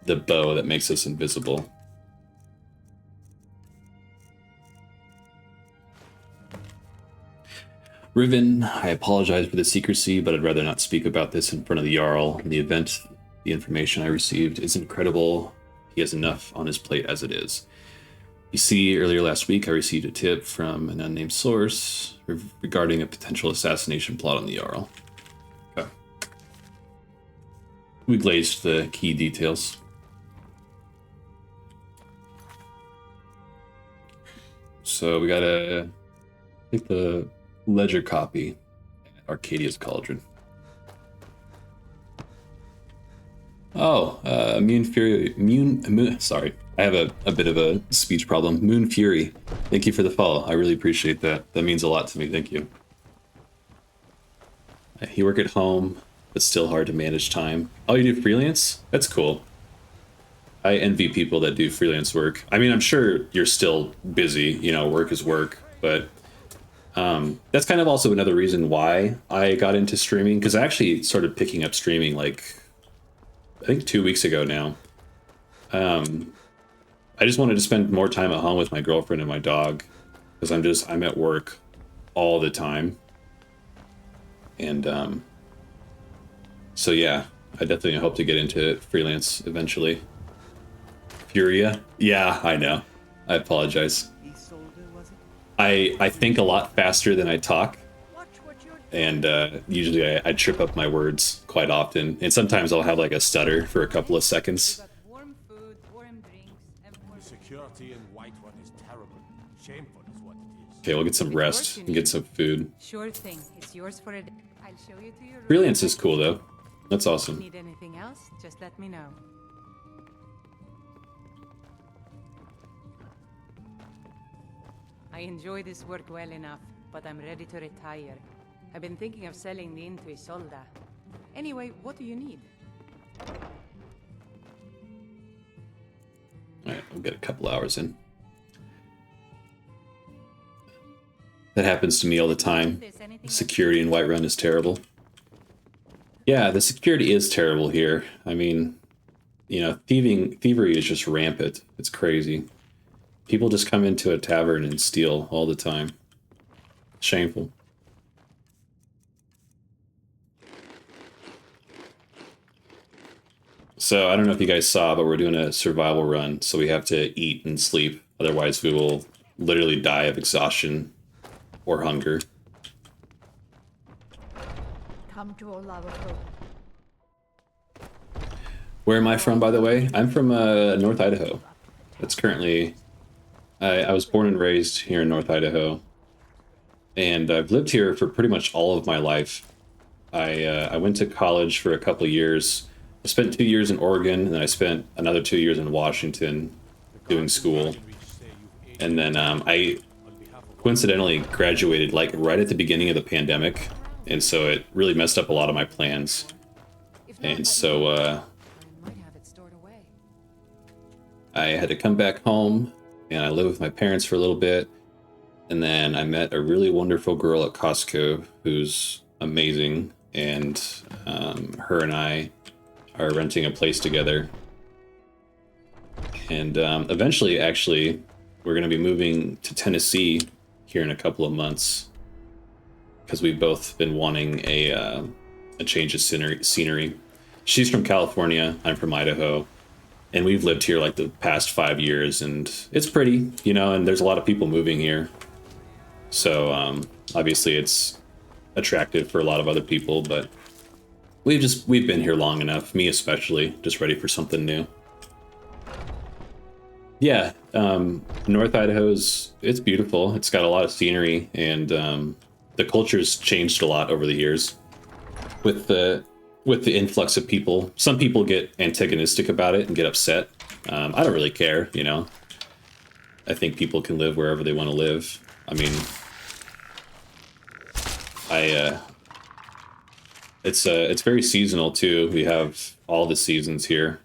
bow that makes us invisible. Riven, I apologize for the secrecy, but I'd rather not speak about this in front of the Jarl. In the event, the information I received is incredible. He has enough on his plate as it is. You see, earlier last week, I received a tip from an unnamed source regarding a potential assassination plot on the Jarl. Okay. We glazed the key details. So we gotta take the ledger copy at Arcadia's Cauldron. Oh, sorry. I have a bit of a speech problem. Moon Fury. Thank you for the follow. I really appreciate that. That means a lot to me. Thank you. You work at home, but still hard to manage time. Oh, you do freelance? That's cool. I envy people that do freelance work. I mean, I'm sure you're still busy, you know, work is work, but that's kind of also another reason why I got into streaming, because I actually started picking up streaming like, I think 2 weeks ago now. I just wanted to spend more time at home with my girlfriend and my dog, because I'm at work all the time. And so yeah, I definitely hope to get into freelance eventually. Furia? Yeah, I know. I apologize. I think a lot faster than I talk. And usually I trip up my words quite often. And sometimes I'll have like a stutter for a couple of seconds. Security in Whiterun is terrible. Shameful is what it is. Okay, we'll get some rest and get some food. Sure thing. It's yours for a day. I'll show you to your room. Freelance is cool though. That's awesome. Need anything else? Just let me know. I enjoy this work well enough, but I'm ready to retire. I've been thinking of selling the inn to Isolda. Anyway, what do you need? Alright, we'll get a couple hours in. That happens to me all the time. Security in Whiterun is terrible. Yeah, the security is terrible here. I mean, you know, thievery is just rampant. It's crazy. People just come into a tavern and steal all the time. Shameful. So, I don't know if you guys saw, but we're doing a survival run, so we have to eat and sleep. Otherwise, we will literally die of exhaustion or hunger. Come to Olavaho. Where am I from, by the way? I'm from North Idaho. It's currently... I was born and raised here in North Idaho. and I've lived here for pretty much all of my life. I went to college for a couple of years. I spent 2 years in Oregon, and then I spent another 2 years in Washington doing school. And then I coincidentally graduated like right at the beginning of the pandemic, and so it really messed up a lot of my plans. And so I had to come back home, and I lived with my parents for a little bit. And then I met a really wonderful girl at Costco who's amazing, and her and I are renting a place together. And eventually, actually, we're going to be moving to Tennessee here in a couple of months because we've both been wanting a change of scenery. She's from California, I'm from Idaho, and we've lived here like the past 5 years, and it's pretty, you know, and there's a lot of people moving here. So obviously it's attractive for a lot of other people, but we've been here long enough, me especially, just ready for something new. Yeah, North Idaho's, it's beautiful. It's got a lot of scenery, and the culture's changed a lot over the years with the influx of people. Some people get antagonistic about it and get upset. I don't really care, you know. I think people can live wherever they want to live. I mean, it's very seasonal too. We have all the seasons here.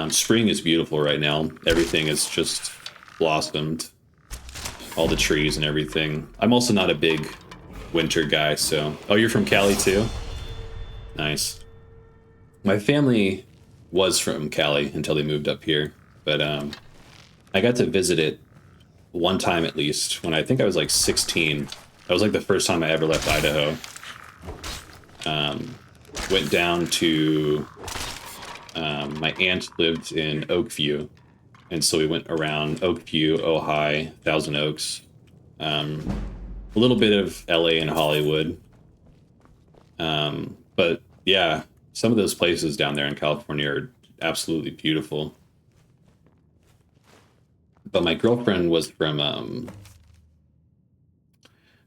Spring is beautiful right now. Everything is just blossomed. All the trees and everything. I'm also not a big winter guy, so... Oh, you're from Cali too? Nice. My family was from Cali until they moved up here, but I got to visit it one time at least when I think I was like 16. That was like the first time I ever left Idaho. Went down to... my aunt lived in Oakview, and so we went around Oakview, Ojai, Thousand Oaks, a little bit of LA and Hollywood. But yeah, some of those places down there in California are absolutely beautiful. But my girlfriend was from,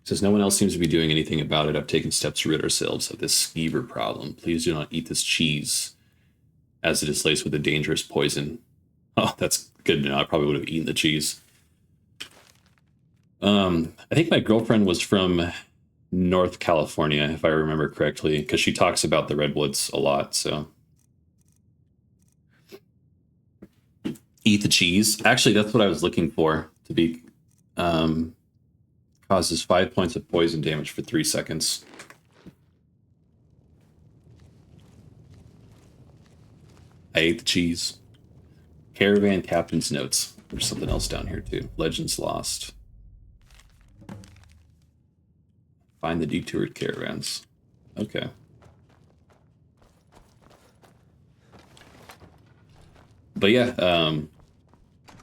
says, no one else seems to be doing anything about it. I've taken steps to rid ourselves of this skeever problem. Please do not eat this cheese, as it is laced with a dangerous poison. Oh, that's good to know. I probably would have eaten the cheese. I think my girlfriend was from North California, if I remember correctly, because she talks about the redwoods a lot, so. Eat the cheese. Actually, that's what I was looking for, to be... causes 5 points of poison damage for 3 seconds. I ate the cheese. Caravan Captain's Notes. There's something else down here too. Legends Lost. Find the detoured caravans. Okay. But yeah,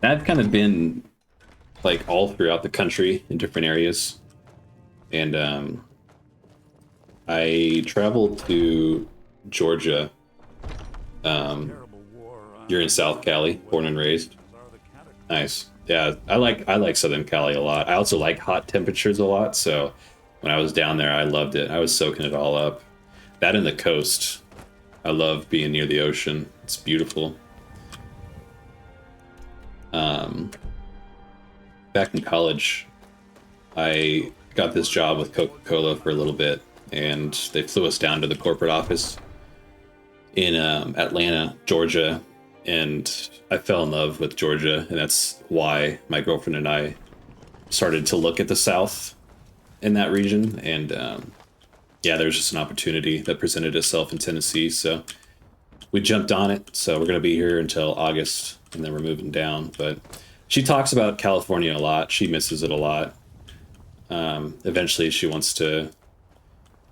I've kind of been like all throughout the country in different areas. And I traveled to Georgia. You're in South Cali, born and raised. Nice. Yeah, I like Southern Cali a lot. I also like hot temperatures a lot, so when I was down there, I loved it. I was soaking it all up. That and the coast. I love being near the ocean. It's beautiful. Back in college, I got this job with Coca-Cola for a little bit, and they flew us down to the corporate office in Atlanta, Georgia, and I fell in love with Georgia, and that's why my girlfriend and I started to look at the South in that region, and yeah, there's just an opportunity that presented itself in Tennessee, so we jumped on it. So we're going to be here until August, and then we're moving down. But she talks about California a lot. She misses it a lot. Eventually she wants to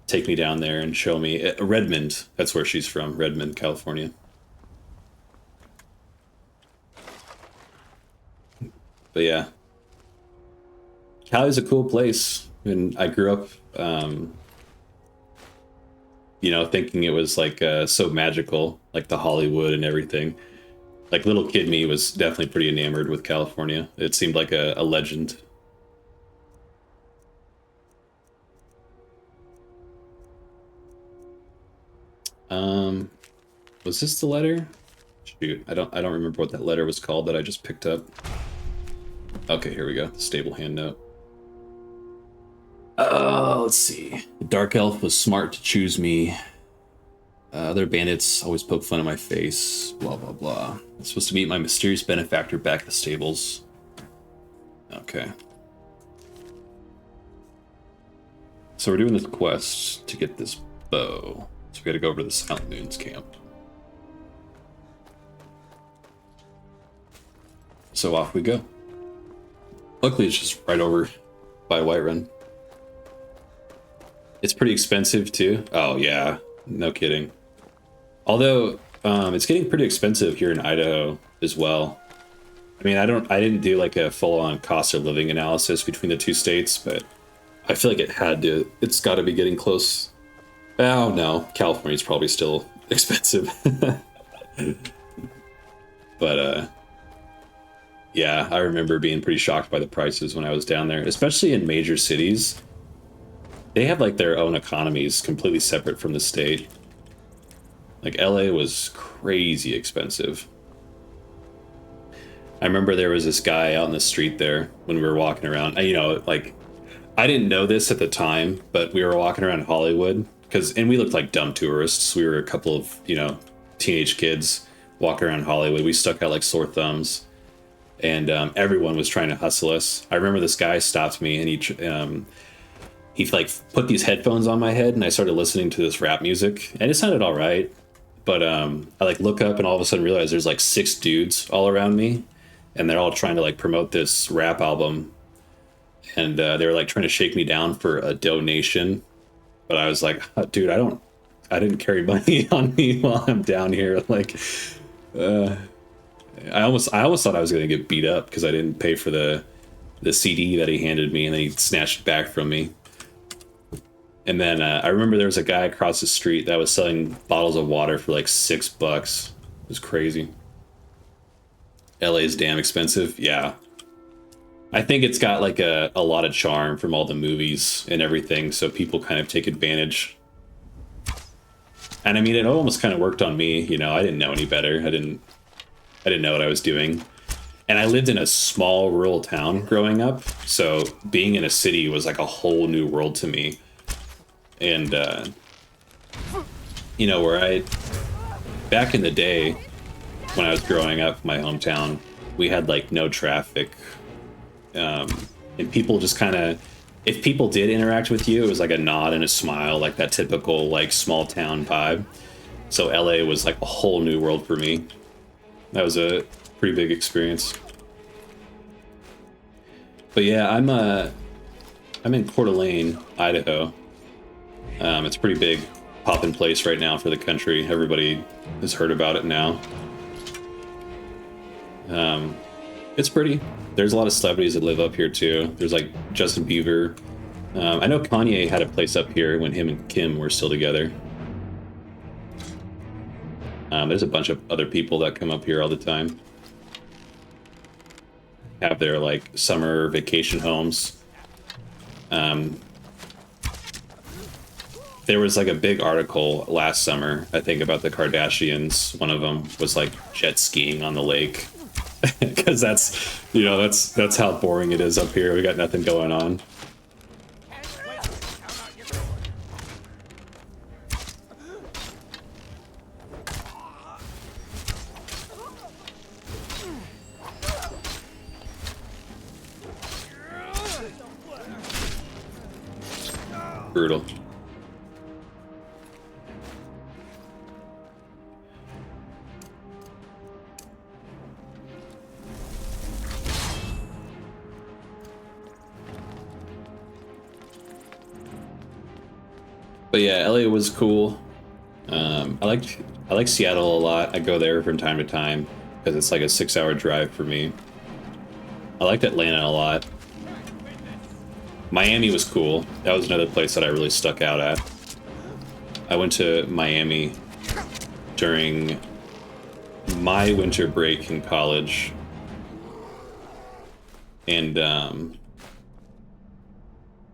take me down there and show me Redmond. That's where she's from, Redmond, California. But yeah, Cali's a cool place, and I grew up, you know, thinking it was like so magical, like the Hollywood and everything. Like little kid me was definitely pretty enamored with California. It seemed like a legend. Was this the letter? Shoot, I don't remember what that letter was called that I just picked up. Okay, here we go. The stable hand note. Let's see. The Dark Elf was smart to choose me. Other bandits always poke fun at my face. Blah, blah, blah. I'm supposed to meet my mysterious benefactor back at the stables. Okay. So we're doing this quest to get this bow. So we gotta go over to the Silent Moons camp. So off we go. Luckily it's just right over by Whiterun. It's pretty expensive too. Oh yeah, no kidding. Although it's getting pretty expensive here in Idaho as well. I mean, I didn't do like a full-on cost of living analysis between the two states, but I feel like it's got to be getting close. Oh no, California's probably still expensive. But yeah, I remember being pretty shocked by the prices when I was down there, especially in major cities. They have like their own economies completely separate from the state. Like LA was crazy expensive. I remember there was this guy out in the street there when we were walking around. You know, like I didn't know this at the time, but we were walking around Hollywood and we looked like dumb tourists. We were a couple of, you know, teenage kids walking around Hollywood. We stuck out like sore thumbs, and everyone was trying to hustle us. I remember this guy stopped me and he like put these headphones on my head and I started listening to this rap music and it sounded all right. But I like look up and all of a sudden realize there's like 6 dudes all around me and they're all trying to like promote this rap album. And they were like trying to shake me down for a donation. But I was like, oh, dude, I didn't carry money on me while I'm down here. Like, I almost thought I was going to get beat up because I didn't pay for the CD that he handed me and then he snatched it back from me. And then I remember there was a guy across the street that was selling bottles of water for like $6. It was crazy. LA is damn expensive. Yeah. I think it's got like a lot of charm from all the movies and everything. So people kind of take advantage. And I mean, it almost kind of worked on me. You know, I didn't know any better. I didn't know what I was doing. And I lived in a small rural town growing up. So being in a city was like a whole new world to me. And, you know, back in the day, when I was growing up in my hometown, we had like no traffic. And people just kind of, if people did interact with you, it was like a nod and a smile, like that typical like small town vibe. So LA was like a whole new world for me. That was a pretty big experience. But yeah, I'm in Coeur d'Alene, Idaho. It's a pretty big poppin' place right now for the country. Everybody has heard about it now. It's pretty. There's a lot of celebrities that live up here too. There's like Justin Bieber. I know Kanye had a place up here when him and Kim were still together. There's a bunch of other people that come up here all the time. Have their like summer vacation homes. There was like a big article last summer, I think, about the Kardashians. One of them was like jet skiing on the lake. Because that's, you know, that's how boring it is up here. We got nothing going on. Brutal. But yeah, LA was cool. I like Seattle a lot. I go there from time to time because it's like a 6-hour drive for me. I liked Atlanta a lot. Miami was cool. That was another place that I really stuck out at. I went to Miami during my winter break in college. And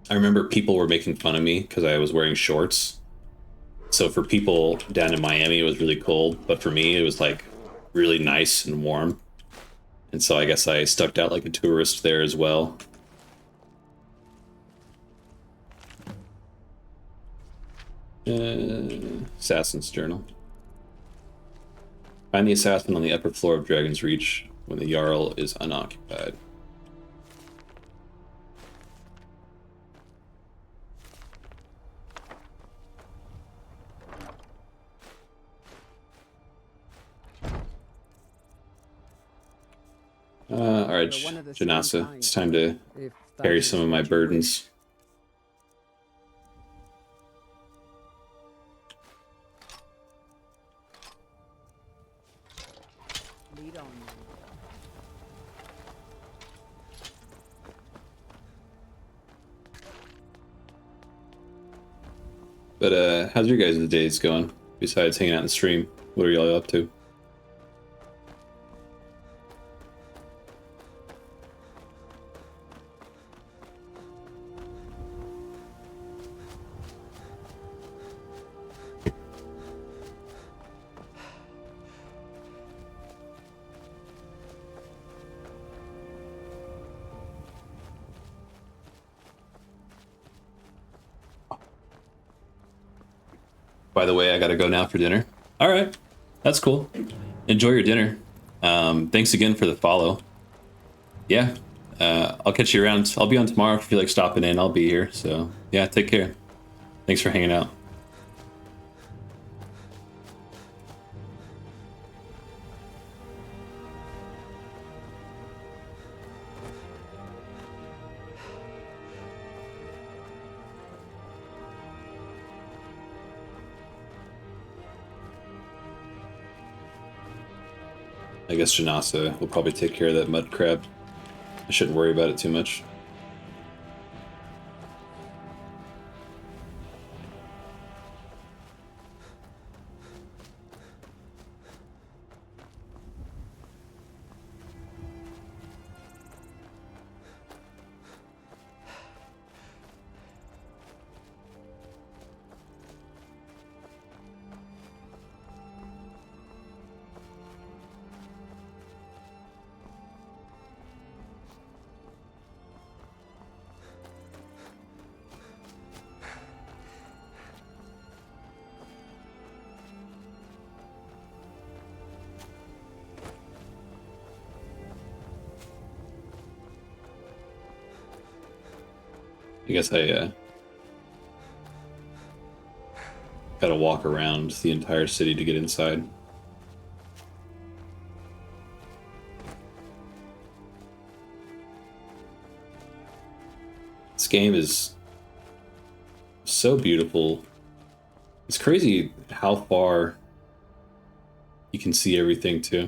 I remember people were making fun of me because I was wearing shorts. So for people down in Miami, it was really cold, but for me, it was like really nice and warm. And so I guess I stuck out like a tourist there as well. Assassin's Journal. Find the assassin on the upper floor of Dragon's Reach when the Jarl is unoccupied. Alright, Janasa, it's time to carry some of my burdens. Lead on. But how's your guys' days going? Besides hanging out in the stream, what are y'all up to? By the way, I gotta go now for dinner. All right, that's cool. Enjoy your dinner. Thanks again for the follow. Yeah, I'll catch you around. I'll be on tomorrow if you feel like stopping in. I'll be here. So yeah, take care. Thanks for hanging out. I guess Janasa will probably take care of that mud crab. I shouldn't worry about it too much. I guess I gotta walk around the entire city to get inside. This game is so beautiful. It's crazy how far you can see everything too.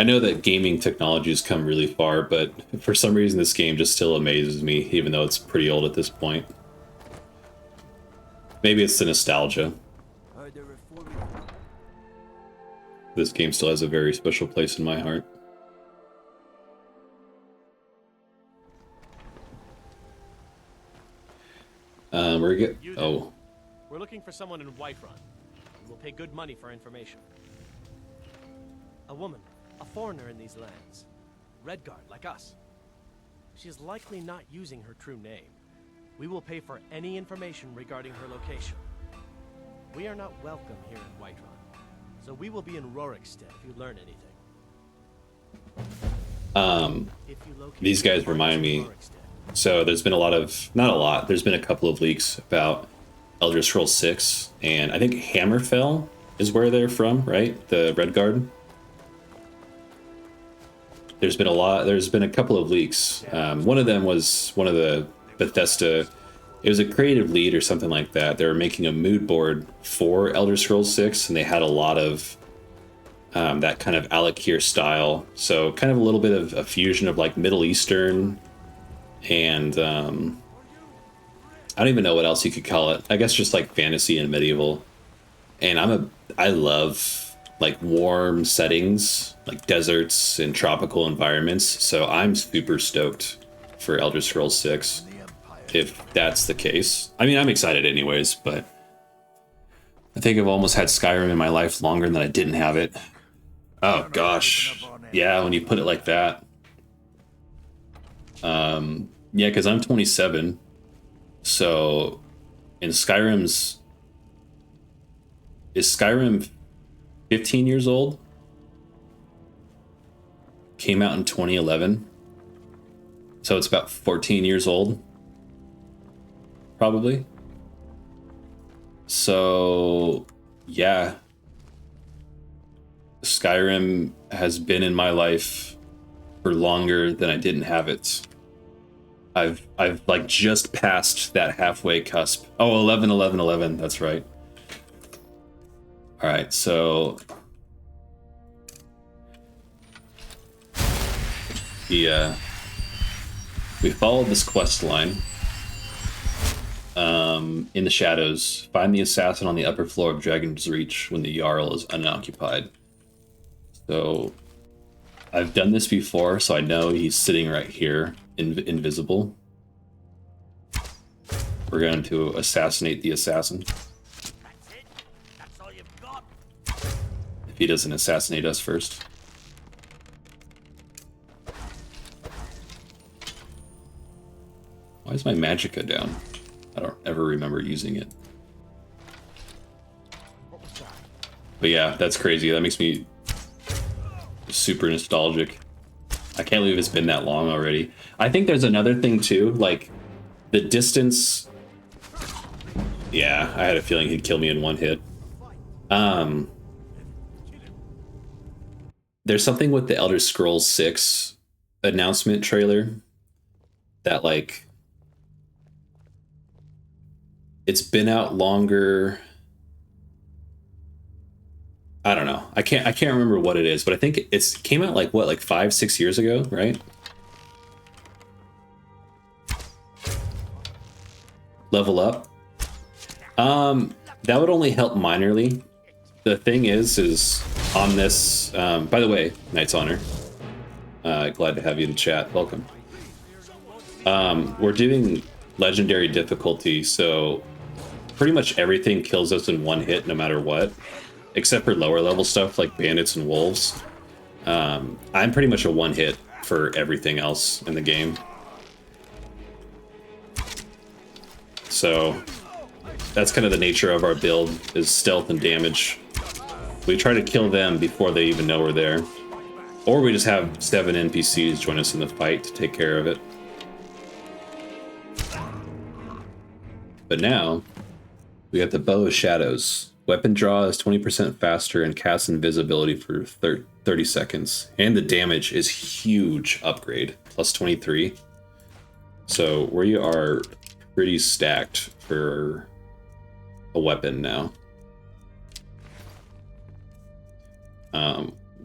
I know that gaming technology has come really far, but for some reason this game just still amazes me, even though it's pretty old at this point. Maybe it's the nostalgia. This game still has a very special place in my heart. Oh. We're looking for someone in Whiterun. We will pay good money for information. A woman. A foreigner in these lands. Redguard, like us. She is likely not using her true name. We will pay for any information regarding her location. We are not welcome here in Whiterun, so we will be in Rorikstead if you learn anything. These guys remind me. So there's been a lot of, not a lot, there's been a couple of leaks about Elder Scrolls 6, and I think Hammerfell is where they're from, right? The Redguard. There's been a couple of leaks. One of them was one of the Bethesda, it was a creative lead or something like that. They were making a mood board for Elder Scrolls 6, and they had a lot of that kind of Alakir style. So kind of a little bit of a fusion of like Middle Eastern and I don't even know what else you could call it. I guess just like fantasy and medieval. And I love like warm settings, like deserts and tropical environments. So I'm super stoked for Elder Scrolls 6. if that's the case. I mean, I'm excited anyways, but I think I've almost had Skyrim in my life longer than I didn't have it. Oh gosh. Yeah, when you put it like that. Yeah, because I'm 27. So in Skyrim's... Is Skyrim 15 years old? Came out in 2011. So it's about 14 years old. Probably. So, yeah. Skyrim has been in my life for longer than I didn't have it. I've like just passed that halfway cusp. Oh, 11, 11, 11. That's right. All right, so we followed this quest line. In the shadows, find the assassin on the upper floor of Dragon's Reach when the Jarl is unoccupied. So I've done this before, so I know he's sitting right here, invisible. We're going to assassinate the assassin. If he doesn't assassinate us first. Why is my magicka down? I don't ever remember using it. But yeah, that's crazy. That makes me super nostalgic. I can't believe it's been that long already. I think there's another thing too, like the distance. Yeah, I had a feeling he'd kill me in one hit. There's something with the Elder Scrolls 6 announcement trailer that like it's been out longer. I don't know. I can't remember what it is, but I think it came out like what, like 5-6 years ago, right? Level up. That would only help minorly. The thing is on this. By the way, Knight's Honor. Glad to have you in the chat. Welcome. We're doing legendary difficulty, so pretty much everything kills us in one hit, no matter what. Except for lower level stuff like bandits and wolves. I'm pretty much a one hit for everything else in the game. So that's kind of the nature of our build, is stealth and damage. We try to kill them before they even know we're there. Or we just have 7 NPCs join us in the fight to take care of it. But now, we got the Bow of Shadows. Weapon draw is 20% faster and casts invisibility for 30 seconds. And the damage is huge upgrade, plus 23. So we are pretty stacked for a weapon now.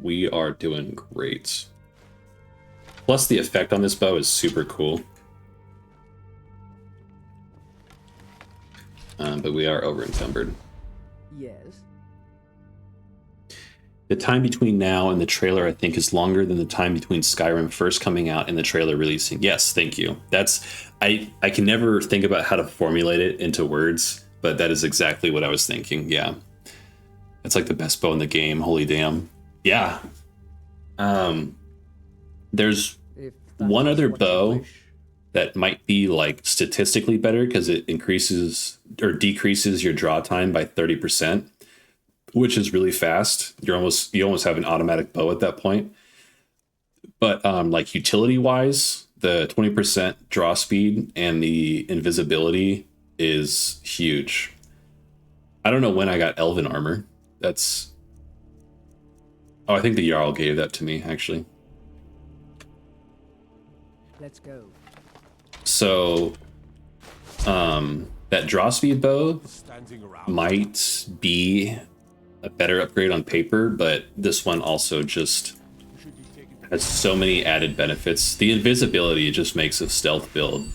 We are doing great. Plus the effect on this bow is super cool. But we are over encumbered. Yes. The time between now and the trailer, I think, is longer than the time between Skyrim first coming out and the trailer releasing. Yes, thank you. That's I can never think about how to formulate it into words, but that is exactly what I was thinking. Yeah. That's like the best bow in the game. Holy damn. Yeah. There's one other bow that might be like statistically better because it increases or decreases your draw time by 30%, which is really fast. You almost have an automatic bow at that point. But like utility wise, the 20% draw speed and the invisibility is huge. I don't know when I got Elven armor. Oh, I think the Jarl gave that to me, actually. Let's go. So, that draw speed bow might be a better upgrade on paper, but this one also just has so many added benefits. The invisibility just makes a stealth build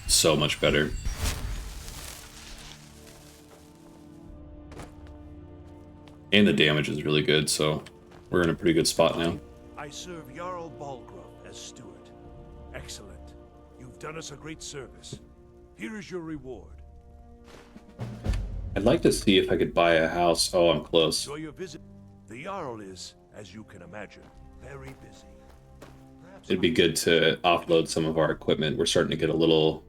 so much better. And the damage is really good, so we're in a pretty good spot now. I serve Jarl Balgruuf as steward. Excellent. You've done us a great service. Here is your reward. I'd like to see if I could buy a house. Oh, I'm close. Enjoy your visit. The Jarl is, as you can imagine, very busy. It'd be good to offload some of our equipment. We're starting to get a little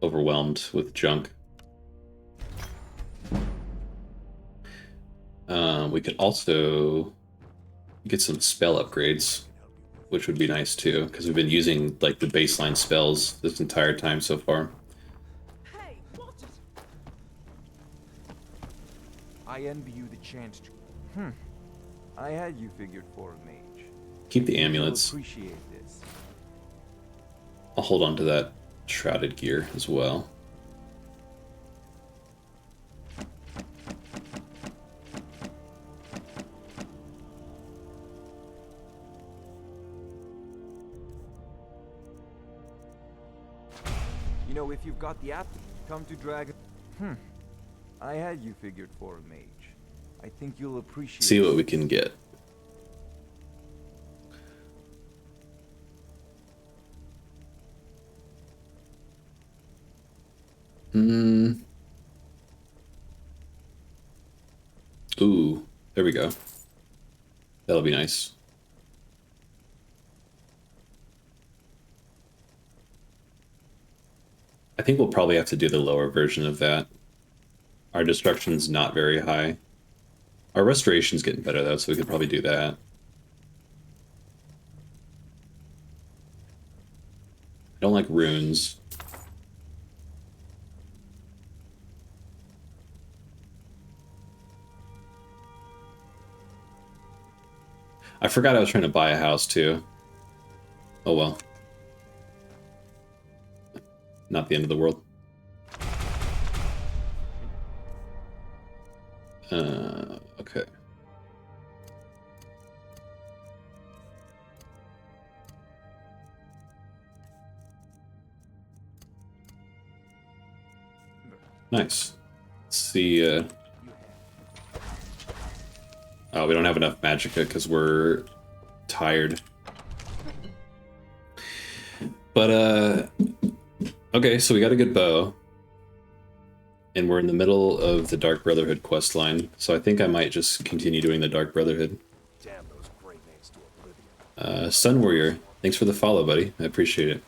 overwhelmed with junk. We could also get some spell upgrades, which would be nice too, because we've been using like the baseline spells this entire time so far. I envy you the chance to. I had you figured for a mage. Keep the You'll amulets. appreciate this. I'll hold on to that shrouded gear as well. You know, if you've got the app, come to Dragon. I had you figured for a mage. I think you'll appreciate. See what we can get. Ooh, there we go. That'll be nice. I think we'll probably have to do the lower version of that. Our destruction's not very high. Our restoration's getting better though, so we could probably do that. I don't like runes. I forgot I was trying to buy a house too. Oh well. Not the end of the world. Okay. Nice. Let's see. Oh, we don't have enough magicka because we're tired. But, okay, so we got a good bow. And we're in the middle of the Dark Brotherhood questline, so I think I might just continue doing the Dark Brotherhood. Damn those great names to oblivion. Sun Warrior, thanks for the follow, buddy. I appreciate it.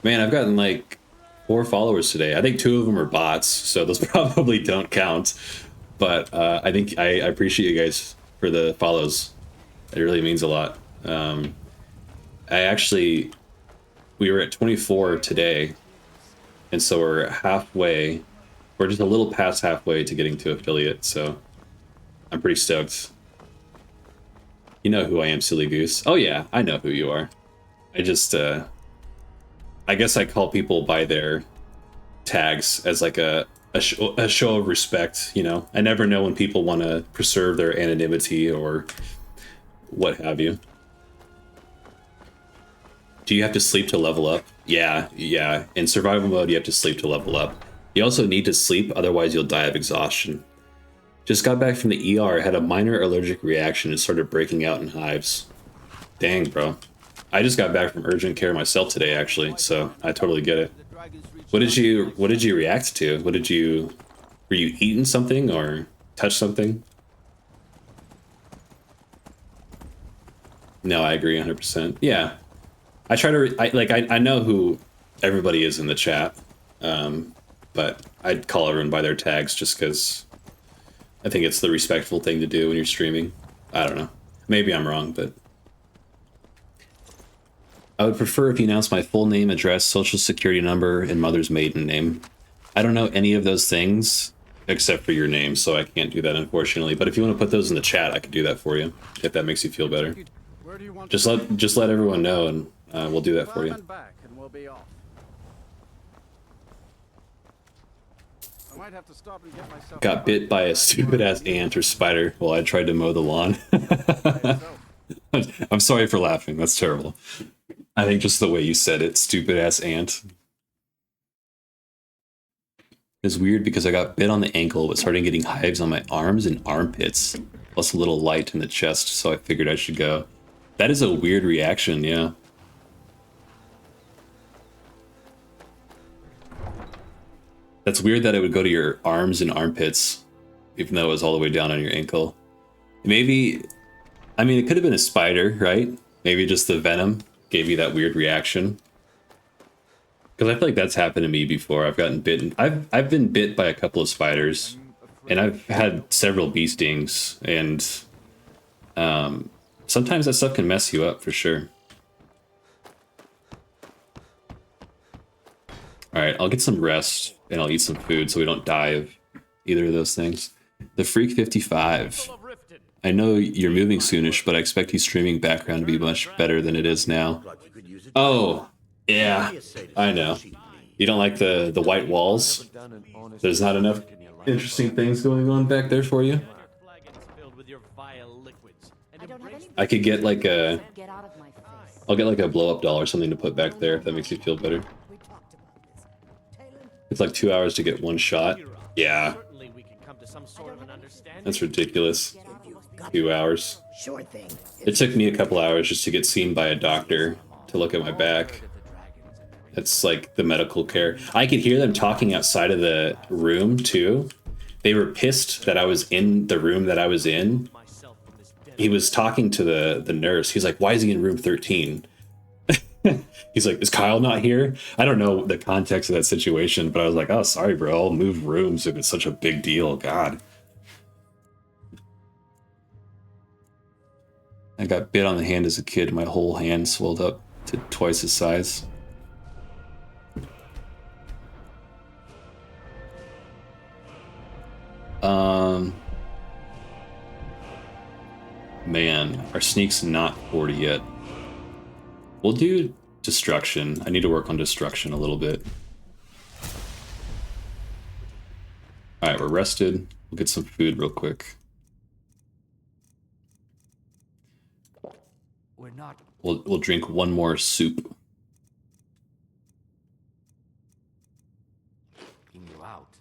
Man, I've gotten like 4 followers today. I think 2 of them are bots, so those probably don't count. But I think I appreciate you guys for the follows. It really means a lot. We were at 24 today, and so we're halfway. We're just a little past halfway to getting to affiliate, so I'm pretty stoked. You know who I am, Silly Goose. Oh yeah, I know who you are. I just, I guess I call people by their tags as like a show of respect, you know? I never know when people want to preserve their anonymity or what have you. Do you have to sleep to level up? Yeah. In survival mode, you have to sleep to level up. You also need to sleep, otherwise you'll die of exhaustion. Just got back from the ER, had a minor allergic reaction and started breaking out in hives. Dang, bro. I just got back from urgent care myself today, actually, so I totally get it. What did you react to? Were you eating something or touch something? No, I agree 100%. Yeah. I try to, I know who everybody is in the chat, but I'd call everyone by their tags just because I think it's the respectful thing to do when you're streaming. I don't know. Maybe I'm wrong, but I would prefer if you announced my full name, address, social security number, and mother's maiden name. I don't know any of those things except for your name, so I can't do that, unfortunately. But if you want to put those in the chat, I could do that for you, if that makes you feel better. Just let everyone know, and we'll do that for you. Back and we'll be off. I might have to stop and get myself. Got bit by a stupid-ass ant or spider while I tried to mow the lawn. I'm sorry for laughing. That's terrible. I think just the way you said it, stupid-ass ant. It's weird because I got bit on the ankle but started getting hives on my arms and armpits, plus a little light in the chest, so I figured I should go. That is a weird reaction, yeah. That's weird that it would go to your arms and armpits, even though it was all the way down on your ankle. Maybe, I mean, it could have been a spider, right? Maybe just the venom gave you that weird reaction. Because I feel like that's happened to me before. I've gotten bitten. I've been bit by a couple of spiders, and I've had several bee stings, and sometimes that stuff can mess you up for sure. Alright, I'll get some rest, and I'll eat some food so we don't die of either of those things. The Freak 55. I know you're moving soonish, but I expect he's streaming background to be much better than it is now. Oh, yeah, I know. You don't like the white walls? There's not enough interesting things going on back there for you? I could get like a... I'll get like a blow-up doll or something to put back there if that makes you feel better. It's like 2 hours to get one shot. Yeah. That's ridiculous. 2 hours. It took me a couple hours just to get seen by a doctor to look at my back. That's like the medical care. I could hear them talking outside of the room too. They were pissed that I was in the room that I was in. He was talking to the nurse. He's like, why is he in room 13? He's like, is Kyle not here? I don't know the context of that situation, but I was like, oh, sorry, bro. I'll move rooms if it's such a big deal. God. I got bit on the hand as a kid. My whole hand swelled up to twice its size. Man, our sneak's not 40 yet. We'll do destruction. I need to work on destruction a little bit. Alright, we're rested. We'll get some food real quick. We'll drink one more soup.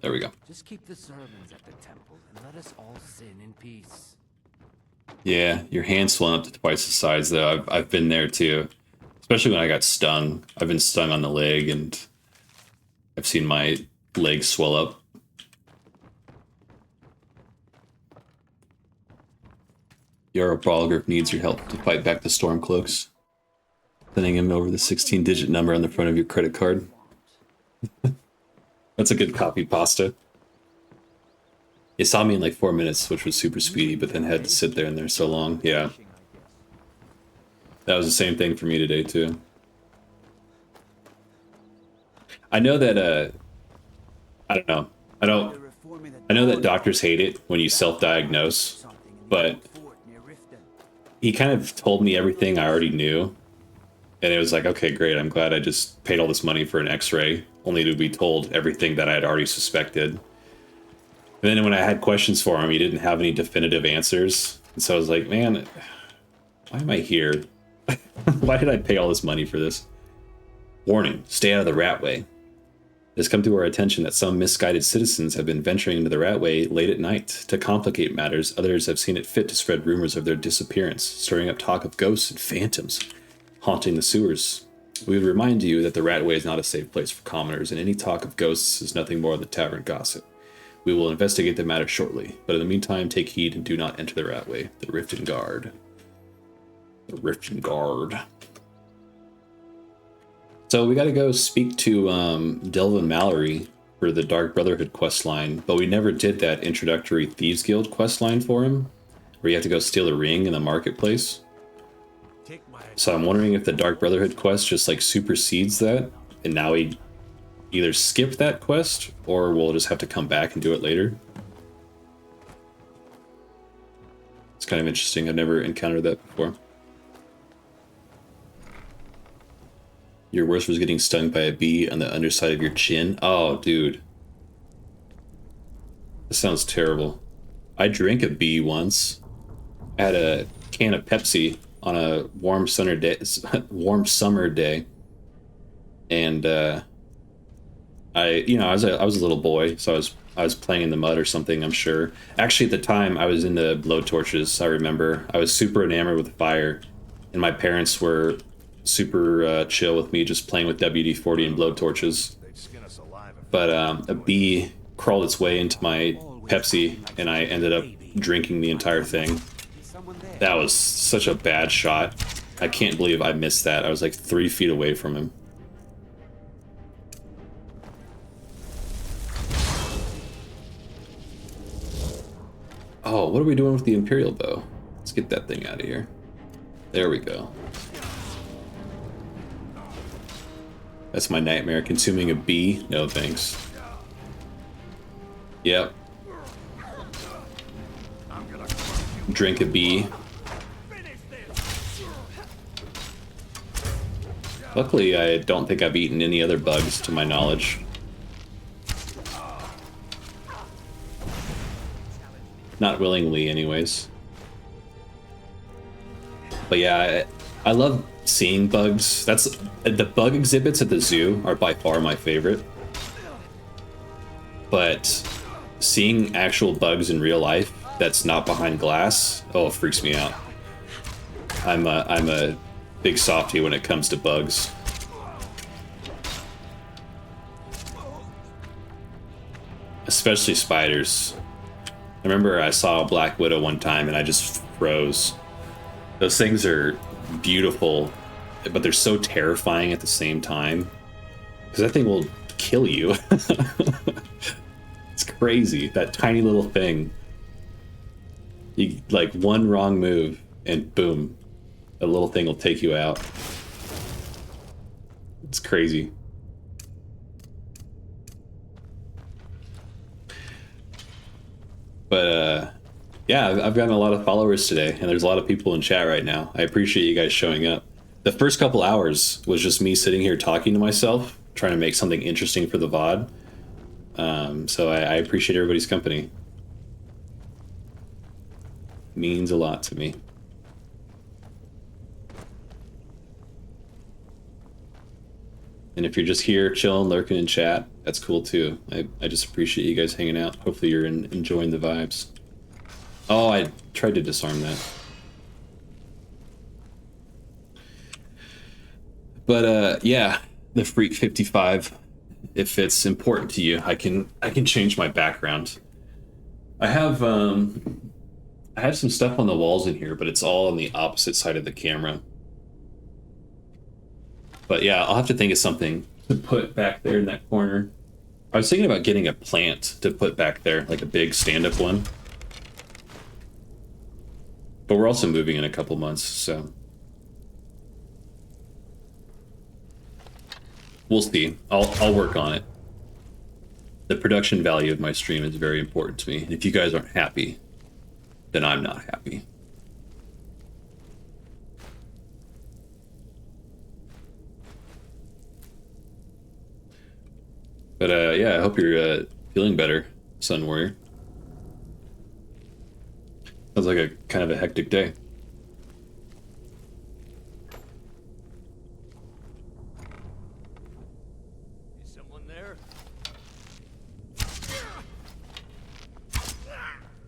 There we go. Just keep the servants at the temple and let us all sin in peace. Yeah, your hand's swelling up to twice the size though. I've been there too. Especially when I got stung. I've been stung on the leg and I've seen my leg swell up. Jarl Balgruuf needs your help to fight back the storm cloaks. Sending him over the 16-digit number on the front of your credit card. That's a good copy pasta. It saw me in like 4 minutes, which was super speedy, but then had to sit there and there so long. Yeah. That was the same thing for me today, too. I know that, I don't know. I know that doctors hate it when you self-diagnose, but he kind of told me everything I already knew. And it was like, okay, great. I'm glad I just paid all this money for an x-ray, only to be told everything that I had already suspected. And then when I had questions for him, he didn't have any definitive answers. And so I was like, man, why am I here? Why did I pay all this money for this? Warning, stay out of the Ratway. It has come to our attention that some misguided citizens have been venturing into the Ratway late at night. To complicate matters, others have seen it fit to spread rumors of their disappearance, stirring up talk of ghosts and phantoms haunting the sewers. We would remind you that the Ratway is not a safe place for commoners, and any talk of ghosts is nothing more than tavern gossip. We will investigate the matter shortly, but in the meantime, take heed and do not enter the Ratway. The Riften Guard. The Riften Guard. So we gotta go speak to Delvin Mallory for the Dark Brotherhood questline, but we never did that introductory Thieves Guild questline for him, where you have to go steal a ring in the marketplace. So I'm wondering if the Dark Brotherhood quest just like supersedes that, and now we either skip that quest, or we'll just have to come back and do it later. It's kind of interesting. I've never encountered that before. Your worst was getting stung by a bee on the underside of your chin. Oh, dude. That sounds terrible. I drank a bee once. I had a can of Pepsi on a warm summer day. And I was a little boy, so I was playing in the mud or something, I'm sure. Actually, at the time, I was into blowtorches, I remember. I was super enamored with fire, and my parents were super chill with me just playing with WD-40 and blowtorches. but a bee crawled its way into my Pepsi, and I ended up drinking the entire thing. That was such a bad shot. I can't believe I missed that. I was like 3 feet away from him. Oh, what are we doing with the Imperial bow? Let's get that thing out of here. There we go. That's my nightmare. Consuming a bee? No thanks. Yep. Drink a bee. Luckily, I don't think I've eaten any other bugs to my knowledge. Not willingly, anyways. But yeah, I love seeing bugs. That's the bug exhibits at the zoo are by far my favorite. But seeing actual bugs in real life that's not behind glass, oh, it freaks me out. I'm a big softie when it comes to bugs. Especially spiders. I remember I saw a black widow one time and I just froze. Those things are beautiful, but they're so terrifying at the same time. Because that thing will kill you. It's crazy, that tiny little thing. You like one wrong move and boom, a little thing will take you out. It's crazy. But yeah, I've gotten a lot of followers today, and there's a lot of people in chat right now. I appreciate you guys showing up. The first couple hours was just me sitting here talking to myself, trying to make something interesting for the VOD. So I appreciate everybody's company. Means a lot to me. And if you're just here chilling, lurking in chat, that's cool too. I just appreciate you guys hanging out. Hopefully you're enjoying the vibes. Oh, I tried to disarm that. But yeah, the Freak 55. If it's important to you, I can change my background. I have some stuff on the walls in here, but it's all on the opposite side of the camera. But yeah, I'll have to think of something to put back there in that corner. I was thinking about getting a plant to put back there, like a big stand-up one. But we're also moving in a couple months, so we'll see. I'll work on it. The production value of my stream is very important to me. And if you guys aren't happy, then I'm not happy. But yeah, I hope you're feeling better, Sun Warrior. Sounds like a kind of a hectic day. Is someone there?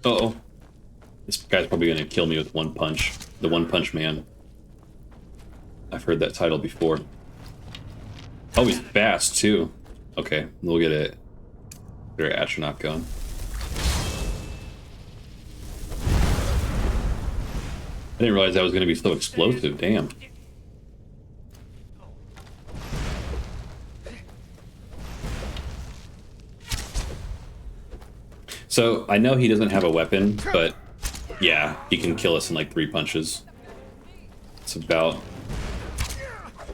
Uh-oh. This guy's probably gonna kill me with one punch. The One Punch Man. I've heard that title before. Oh, he's fast too. Okay, we'll get an astronaut going. I didn't realize that was going to be so explosive, damn. So, I know he doesn't have a weapon, but yeah, he can kill us in like 3 punches. It's about...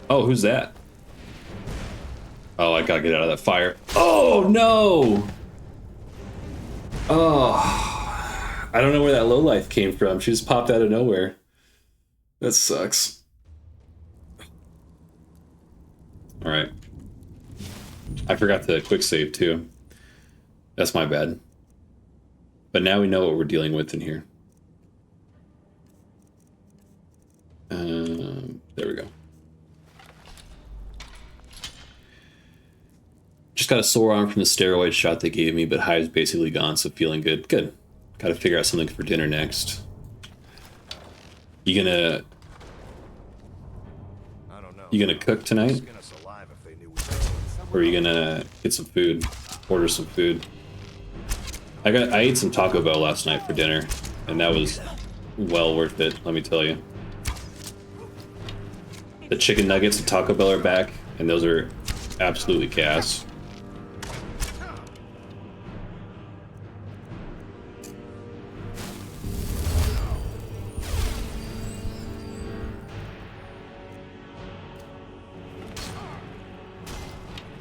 Oh, who's that? Oh, I gotta get out of that fire. Oh, no! Oh, I don't know where that lowlife came from. She just popped out of nowhere. That sucks. Alright. I forgot to quick save too. That's my bad. But now we know what we're dealing with in here. There we go. Just got a sore arm from the steroid shot they gave me, but hive's basically gone, so feeling good. Good. Gotta figure out something for dinner next. You gonna cook tonight? Or are you gonna get some food? order some food. I ate some Taco Bell last night for dinner, and that was well worth it, let me tell you. The chicken nuggets at Taco Bell are back, and those are absolutely gas.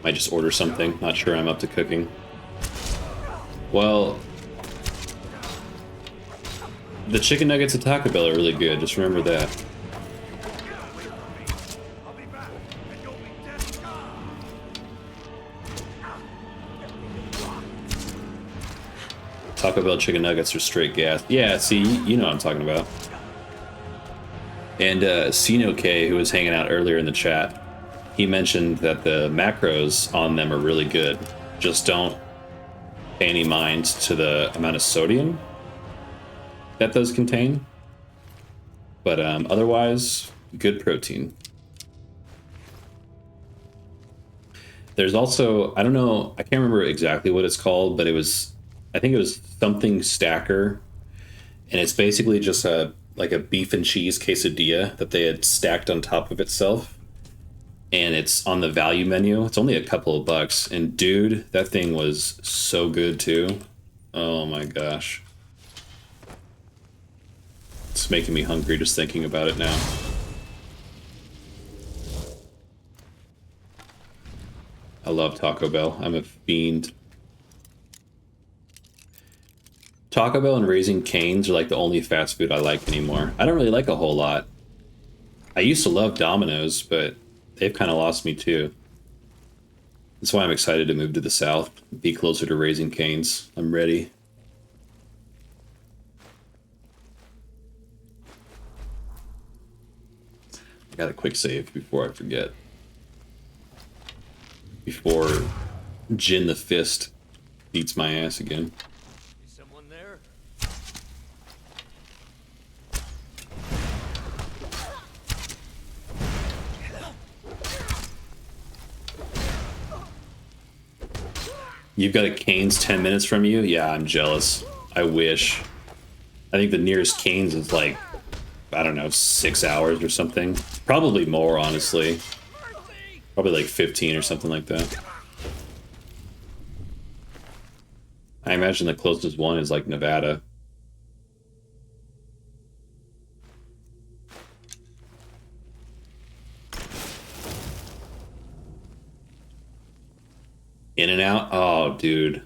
Might just order something, not sure I'm up to cooking. Well, the chicken nuggets at Taco Bell are really good, just remember that. Taco Bell chicken nuggets are straight gas. Yeah, see, you know what I'm talking about. And Sino K, who was hanging out earlier in the chat, he mentioned that the macros on them are really good. Just don't pay any mind to the amount of sodium that those contain. But otherwise, good protein. There's also, I don't know, I can't remember exactly what it's called, but I think it was something stacker. And it's basically just like a beef and cheese quesadilla that they had stacked on top of itself. And it's on the value menu. It's only a couple of bucks. And dude, that thing was so good too. Oh my gosh. It's making me hungry just thinking about it now. I love Taco Bell. I'm a fiend. Taco Bell and Raising Cane's are like the only fast food I like anymore. I don't really like a whole lot. I used to love Domino's, but they've kind of lost me too. That's why I'm excited to move to the South, be closer to Raising Cane's. I'm ready. I got a quick save before I forget. Before Jin the Fist beats my ass again. Is someone there? You've got a Cane's 10 minutes from you? Yeah, I'm jealous. I wish. I think the nearest Cane's is like, I don't know, 6 hours or something. Probably more, honestly. Probably like 15 or something like that. I imagine the closest one is like Nevada. In-N-Out? Oh, dude.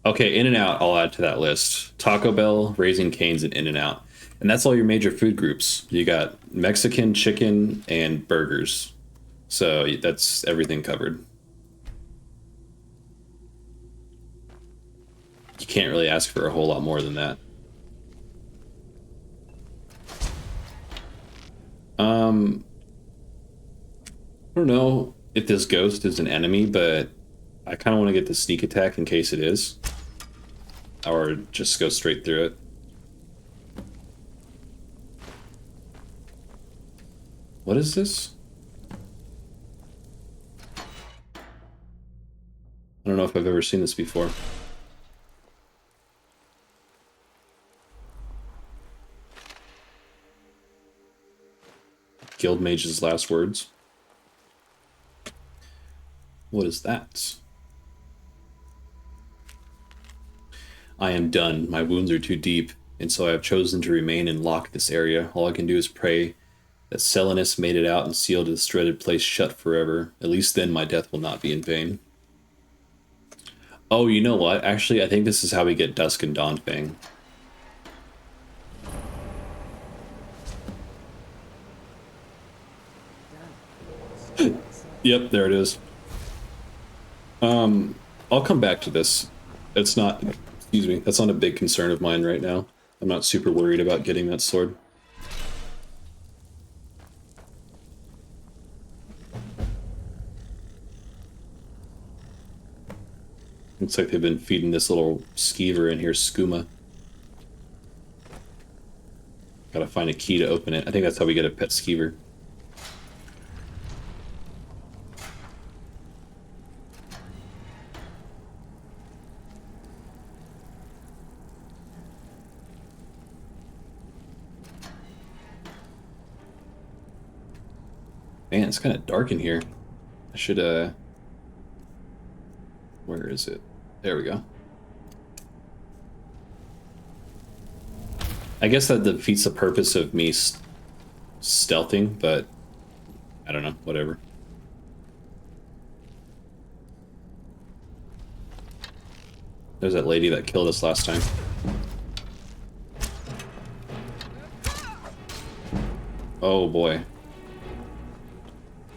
Okay, In-N-Out I'll add to that list. Taco Bell, Raising Cane's, and In-N-Out. And that's all your major food groups. You got Mexican, chicken, and burgers. So that's everything covered. You can't really ask for a whole lot more than that. I don't know if this ghost is an enemy, but I kind of want to get the sneak attack in case it is. Or just go straight through it. What is this? I don't know if I've ever seen this before. Guild Mage's last words. What is that? I am done. My wounds are too deep, and so I have chosen to remain and lock this area. All I can do is pray that Selenus made it out and sealed this dreaded place shut forever. At least then my death will not be in vain. Oh, you know what? Actually, I think this is how we get Dusk and Dawnfang. Yep, there it is. I'll come back to this. It's not, excuse me, that's not a big concern of mine right now. I'm not super worried about getting that sword. Looks like they've been feeding this little skeever in here skooma. Gotta find a key to open it. I think that's how we get a pet skeever. Man, it's kind of dark in here. I should, where is it? There we go. I guess that defeats the purpose of me stealthing, but I don't know, whatever. There's that lady that killed us last time. Oh boy.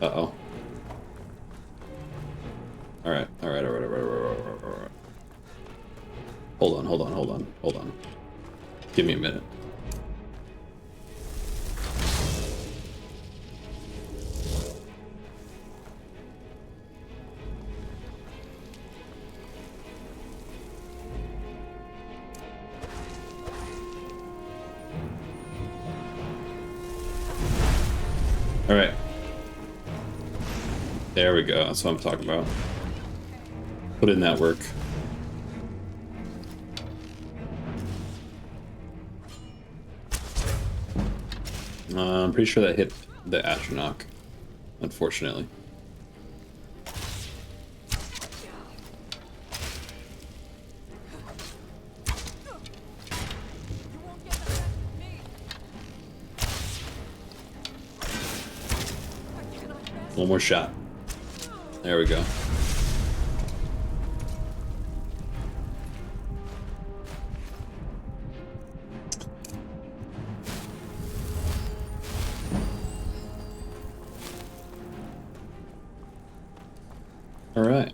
Uh-oh. Alright. Hold on. Give me a minute. Alright. There we go. That's what I'm talking about. Put in that work. I'm pretty sure that hit the Astronach, unfortunately. One more shot. There we go. All right,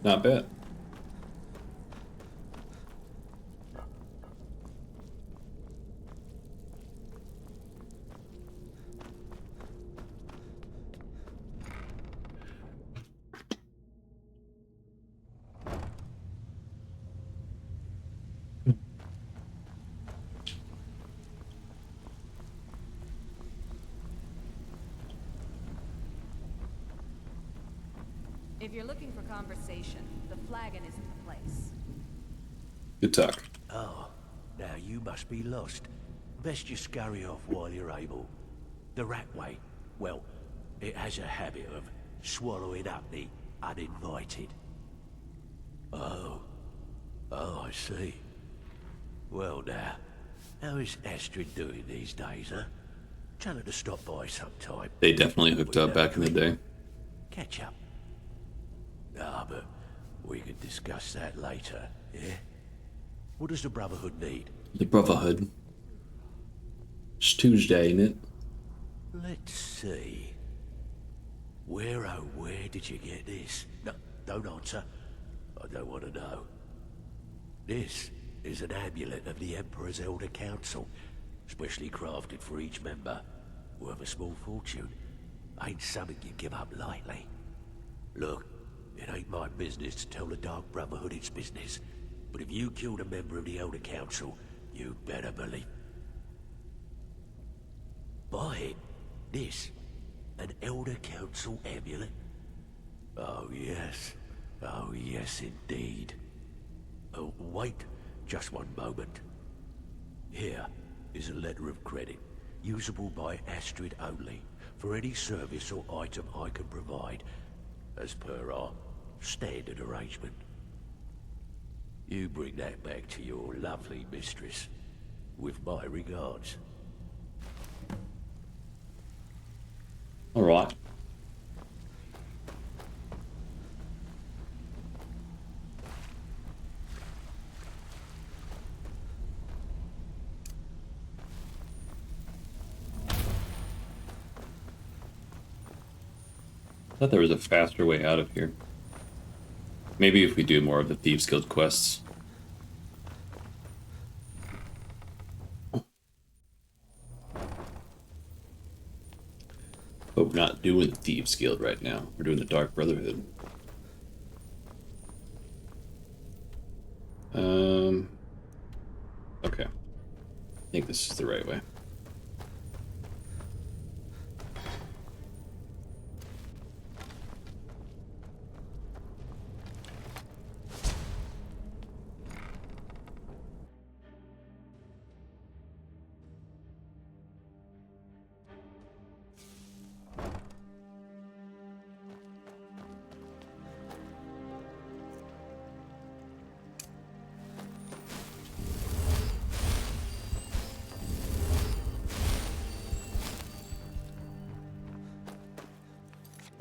not bad. If you're looking for conversation, the flagon isn't the place. Good talk. Oh, now you must be lost. Best you scurry off while you're able. The Ratway, well, it has a habit of swallowing up the uninvited. Oh, I see. Well now, how is Astrid doing these days, huh? Tell her to stop by sometime. They definitely hooked up back in the day. Catch up. Ah, but we can discuss that later, yeah? What does the Brotherhood need? The Brotherhood. It's Tuesday, ain't it? Let's see. Where did you get this? No, don't answer. I don't want to know. This is an amulet of the Emperor's Elder Council, specially crafted for each member, worth a small fortune. Ain't something you give up lightly. Look, it ain't my business to tell the Dark Brotherhood its business, but if you killed a member of the Elder Council, you better believe. Buy it. This, an Elder Council amulet? Oh yes indeed. Oh, wait just one moment. Here is a letter of credit, usable by Astrid only, for any service or item I can provide, as per our standard arrangement. You bring that back to your lovely mistress, with my regards. All right. I thought there was a faster way out of here. Maybe if we do more of the Thieves Guild quests. But we're not doing the Thieves Guild right now. We're doing the Dark Brotherhood. Okay. I think this is the right way.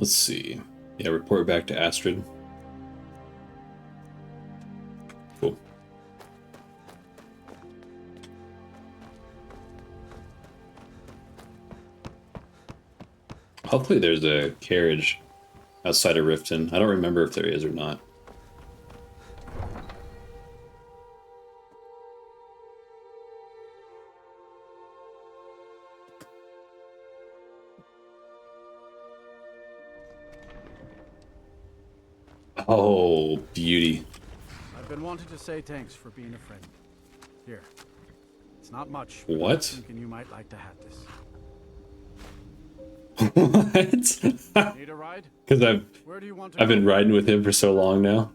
Let's see. Yeah, report back to Astrid. Cool. Hopefully there's a carriage outside of Riften. I don't remember if there is or not. Oh, beauty. I've been wanting to say thanks for being a friend. Here. It's not much. What? I'm thinking you might like to have this. What? Need a ride? Because Where do you want to I've been go? riding with him for so long now.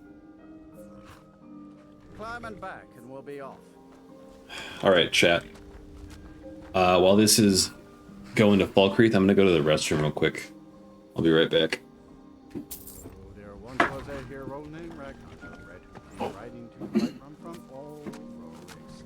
Climb and back and we'll be off. All right, chat. While this is going to Falkreath, I'm gonna go to the restroom real quick. I'll be right back. There once was a hero named Ragnar, red, came riding to right from all relics.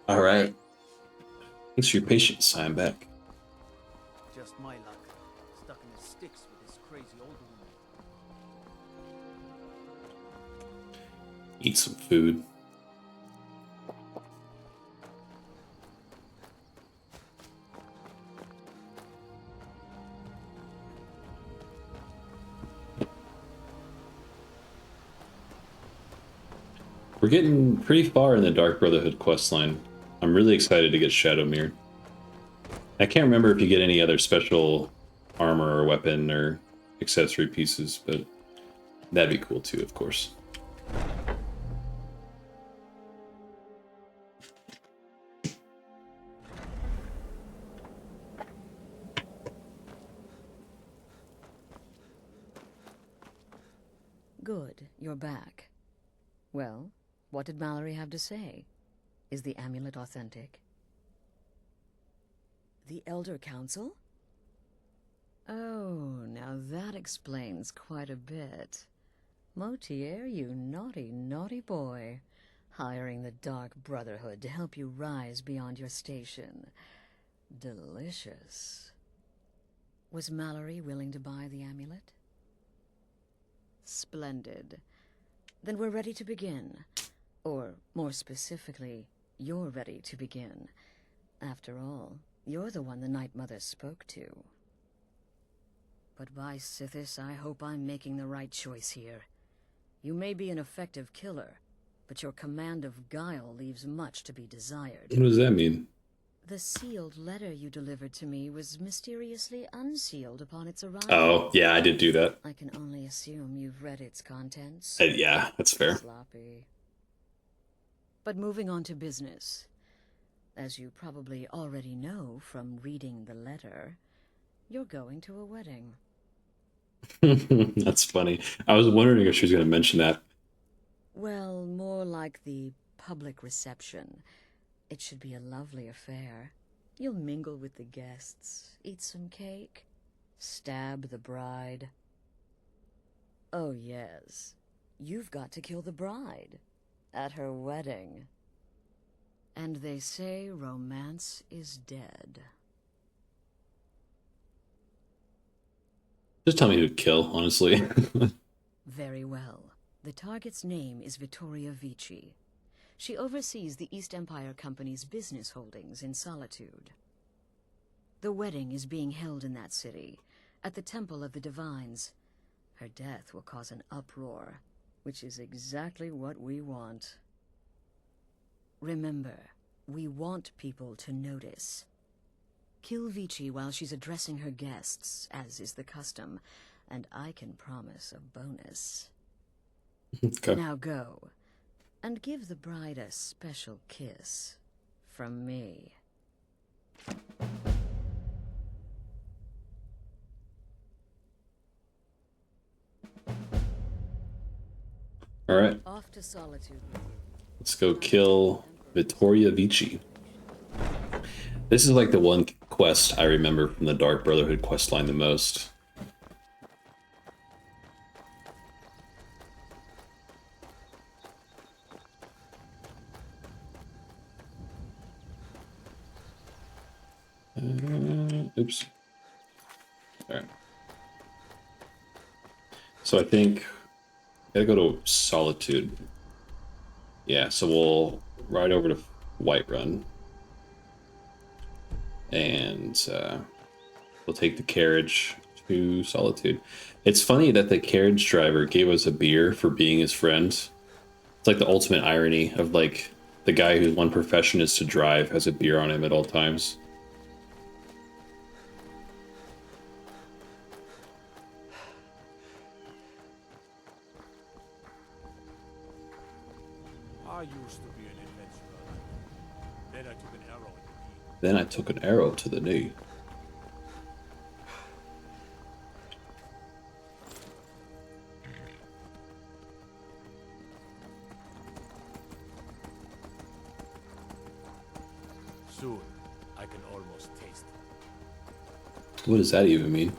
All right. Thanks for your patience. I'm back. Just my luck. Stuck in the sticks with this crazy old woman. Eat some food. We're getting pretty far in the Dark Brotherhood questline. I'm really excited to get Shadowmere. I can't remember if you get any other special armor or weapon or accessory pieces, but that'd be cool too, of course. Good, you're back. Well, what did Mallory have to say? Is the amulet authentic? The Elder Council? Oh, now that explains quite a bit. Motier, you naughty, naughty boy. Hiring the Dark Brotherhood to help you rise beyond your station. Delicious. Was Mallory willing to buy the amulet? Splendid. Then we're ready to begin. Or, more specifically, you're ready to begin. After all, you're the one the Night Mother spoke to. But by Sithis, I hope I'm making the right choice here. You may be an effective killer, but your command of guile leaves much to be desired. What does that mean? The sealed letter you delivered to me was mysteriously unsealed upon its arrival. Oh, yeah, I did do that. I can only assume you've read its contents. Yeah, that's fair. Sloppy. But moving on to business. As you probably already know from reading the letter, you're going to a wedding. That's funny. I was wondering if she was going to mention that. Well, more like the public reception. It should be a lovely affair. You'll mingle with the guests, eat some cake, Stab the bride. Oh yes, you've got to kill the bride at her wedding. And they say romance is dead. Just tell me who to kill, honestly. Very well. The target's name is Vittoria Vici. She oversees the East Empire Company's business holdings in Solitude. The wedding is being held in that city, at the Temple of the Divines. Her death will cause an uproar, which is exactly what we want. Remember, we want people to notice. Kill Vici while she's addressing her guests, as is the custom, and I can promise a bonus. Okay. Now go, and give the bride a special kiss from me. All right. Off to Solitude. Let's go kill Vittoria Vici. This is like the one quest I remember from the Dark Brotherhood questline the most. Oops. All right. So I think I gotta go to Solitude. Yeah, so we'll ride over to Whiterun. And we'll take the carriage to Solitude. It's funny that the carriage driver gave us a beer for being his friend. It's like the ultimate irony of like the guy whose one profession is to drive has a beer on him at all times. I used to be an adventurer. Then I took an arrow in the knee. Then I took an arrow to the knee. Soon, I can almost taste it. What does that even mean?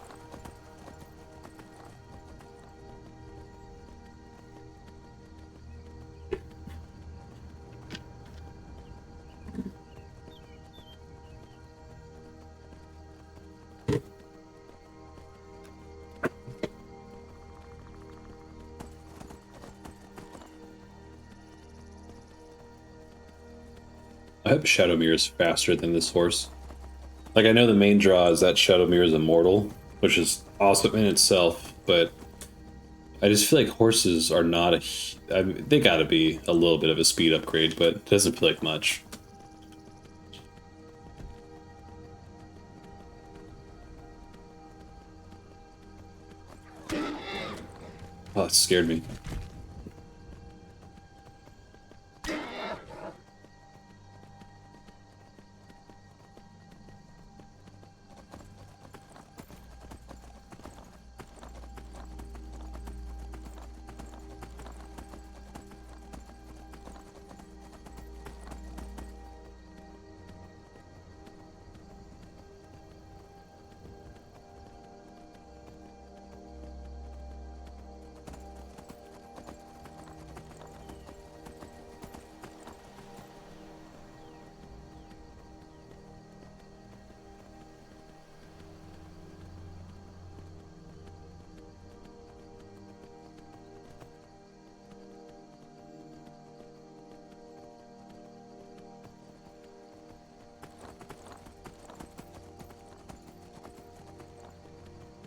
I hope Shadowmere is faster than this horse. Like, I know the main draw is that Shadowmere is immortal, which is awesome in itself, but I just feel like horses are not a... I mean, they gotta be a little bit of a speed upgrade, but it doesn't feel like much. Oh, it scared me.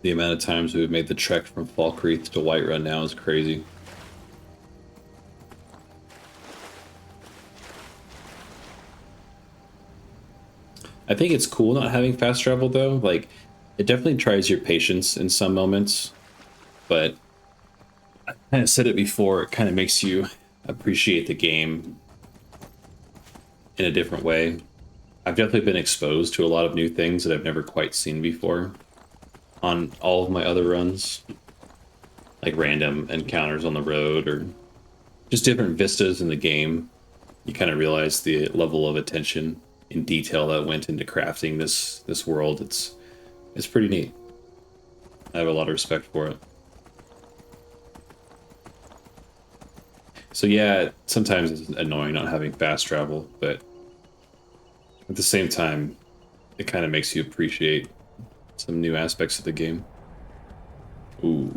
The amount of times we've made the trek from Falkreath to Whiterun now is crazy. I think it's cool not having fast travel though. Like, it definitely tries your patience in some moments, but I kind of said it before, it kind of makes you appreciate the game in a different way. I've definitely been exposed to a lot of new things that I've never quite seen before on all of my other runs, like random encounters on the road or just different vistas in the game. You kind of realize the level of attention in detail that went into crafting this world. It's pretty neat. I have a lot of respect for it. So yeah, sometimes it's annoying not having fast travel, but at the same time, it kind of makes you appreciate some new aspects of the game. Ooh.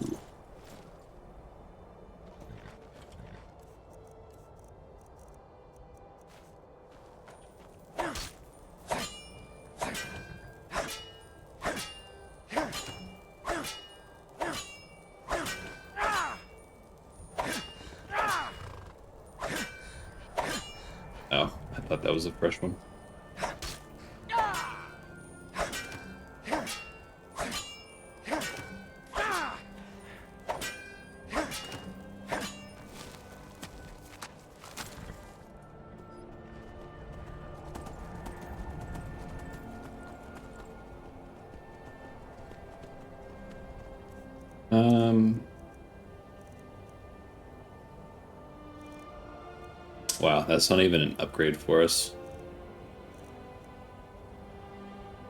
Oh, I thought that was a fresh one. Wow, that's not even an upgrade for us.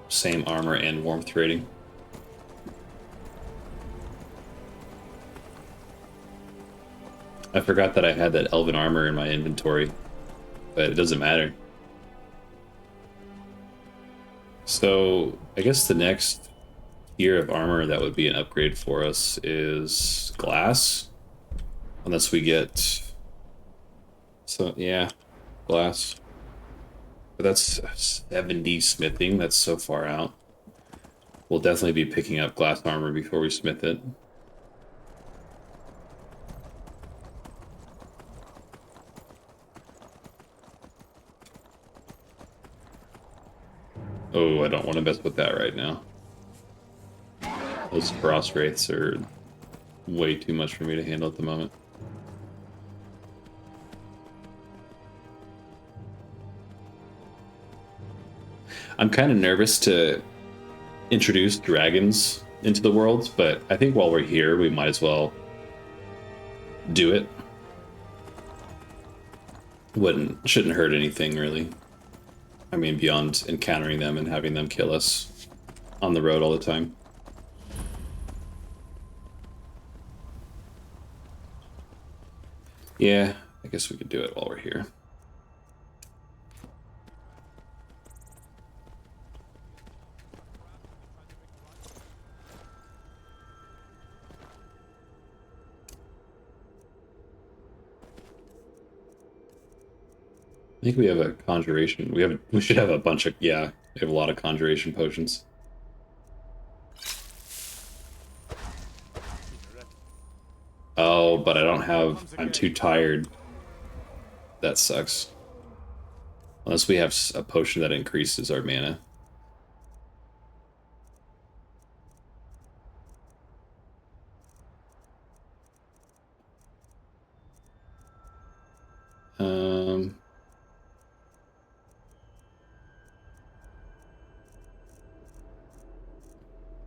Same armor and warmth rating. I forgot that I had that elven armor in my inventory, but it doesn't matter. So, I guess the next tier of armor that would be an upgrade for us is glass. Unless we get... So, yeah, glass. But that's 70 smithing, that's so far out. We'll definitely be picking up glass armor before we smith it. Oh, I don't want to mess with that right now. Those frost wraiths are way too much for me to handle at the moment. I'm kind of nervous to introduce dragons into the world, but I think while we're here, we might as well do it. Shouldn't hurt anything, really. I mean, beyond encountering them and having them kill us on the road all the time. Yeah, I guess we could do it while we're here. I think we have a conjuration. We should have a bunch of, yeah, we have a lot of conjuration potions. Oh, but I don't have, I'm too tired. That sucks. Unless we have a potion that increases our mana.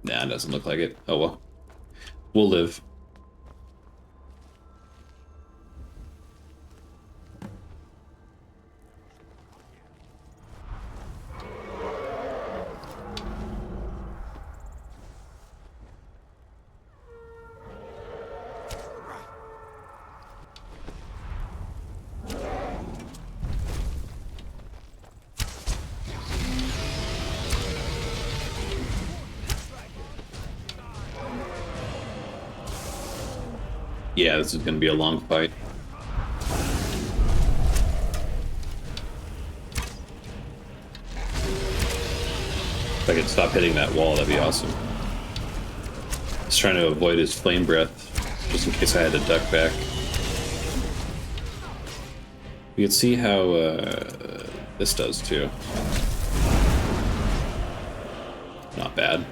Nah, it doesn't look like it. Oh well. We'll live. Yeah, this is going to be a long fight. If I could stop hitting that wall, that'd be awesome. I was trying to avoid his flame breath, just in case I had to duck back. We can see how this does too. Not bad.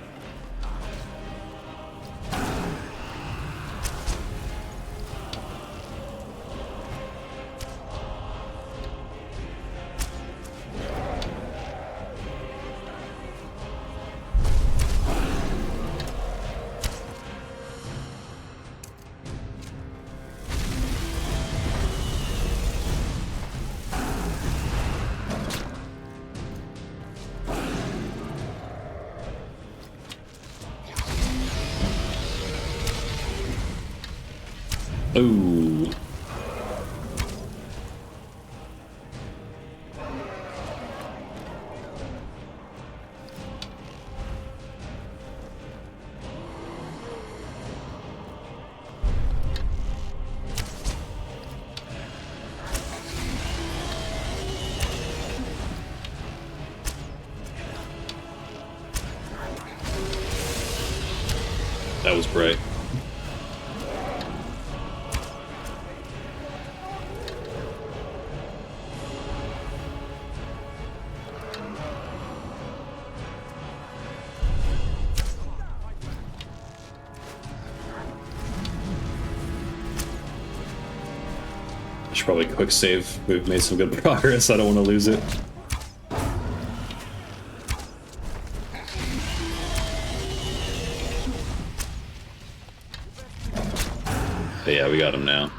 Oh. That was bright. I should probably quick save. We've made some good progress. I don't want to lose it. But yeah, we got him now.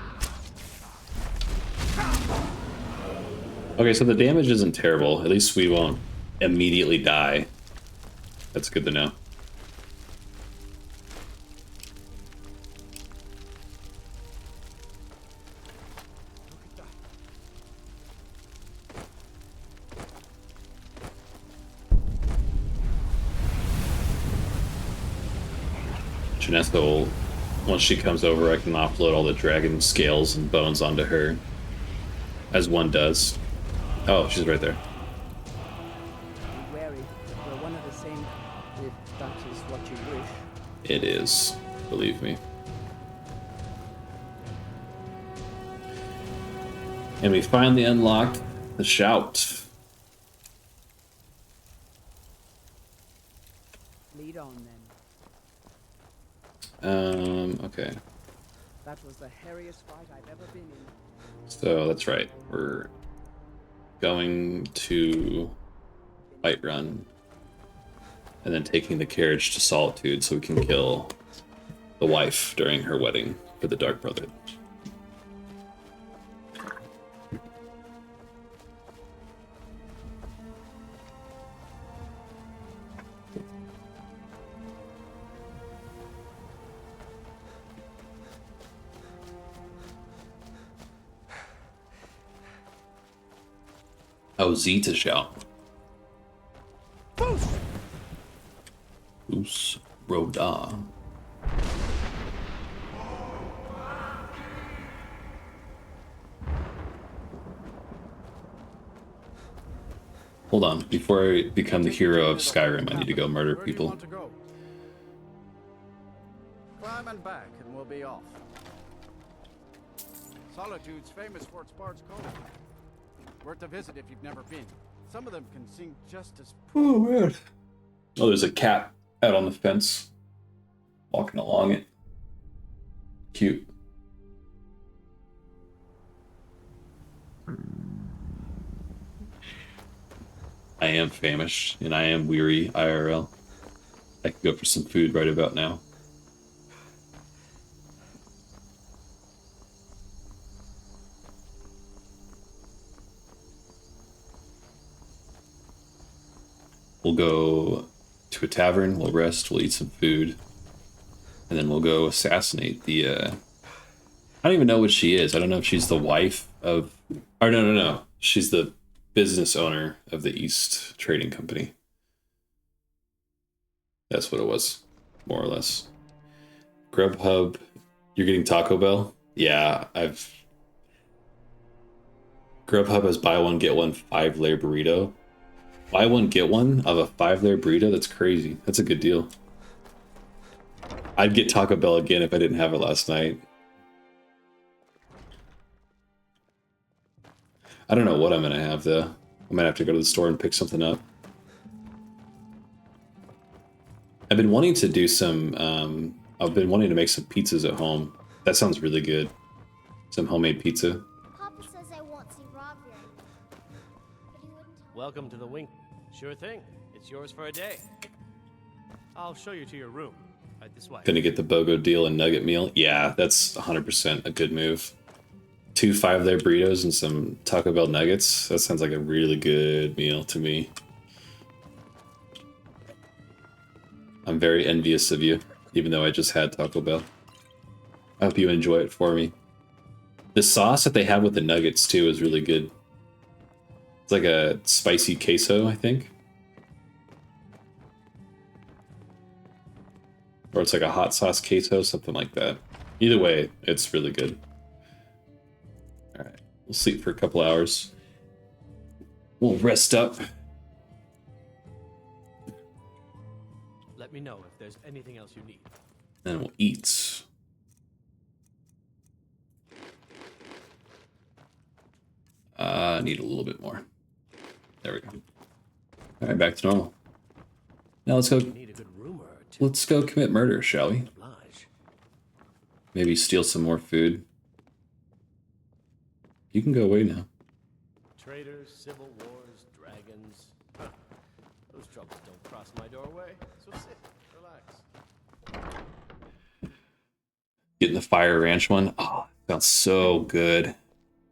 Okay, so the damage isn't terrible. At least we won't immediately die. That's good to know. Janessa will, once she comes over, I can offload all the dragon scales and bones onto her. As one does. Oh, she's right there. Be wary. We're one of the same, if that is what you wish. It is, believe me. And we finally unlocked the shout. Lead on then. Okay. That was the hairiest fight I've ever been in. So that's right. We're going to Whiterun and then taking the carriage to Solitude so we can kill the wife during her wedding for the Dark Brotherhood. Oh, Zeta shout. Oos Roda. Hold on, before I become the hero of Skyrim, I need to go murder people. Climb and back, and we'll be off. Solitude's famous for its Bard's Cove. Worth a visit if you've never been. Some of them can sing just as... Oh, man. Oh, there's a cat out on the fence. Walking along it. Cute. I am famished, and I am weary IRL. I could go for some food right about now. We'll go to a tavern, we'll rest, we'll eat some food, and then we'll go assassinate the, I don't even know what she is. I don't know if she's the wife of, or no. She's the business owner of the East Trading Company. That's what it was, more or less. Grubhub, you're getting Taco Bell? Yeah, Grubhub has buy one, get one 5-layer burrito. Buy one, get one of a 5-layer burrito? That's crazy. That's a good deal. I'd get Taco Bell again if I didn't have it last night. I don't know what I'm gonna have though. I might have to go to the store and pick something up. I've been wanting to do some, I've been wanting to make some pizzas at home. That sounds really good. Some homemade pizza. Papa says I won't see Rob very much. But he wouldn't tell Welcome to the Wink. Sure thing. It's yours for a day. I'll show you to your room. Right this way. Gonna get the BOGO deal and nugget meal. Yeah, that's 100% a good move. 2 5-layer burritos and some Taco Bell nuggets. That sounds like a really good meal to me. I'm very envious of you, even though I just had Taco Bell. I hope you enjoy it for me. The sauce that they have with the nuggets too is really good. It's like a spicy queso, I think. Or it's like a hot sauce queso, something like that. Either way, it's really good. Alright, we'll sleep for a couple hours. We'll rest up. Let me know if there's anything else you need. And we'll eat. I need a little bit more. There we go. Alright, back to normal. Now let's go. Let's go commit murder, shall we? Maybe steal some more food. You can go away now. Traitors, civil wars, dragons. Huh. Those troubles don't cross my doorway. So sit, relax. Getting the Fire Ranch one. Oh, sounds so good.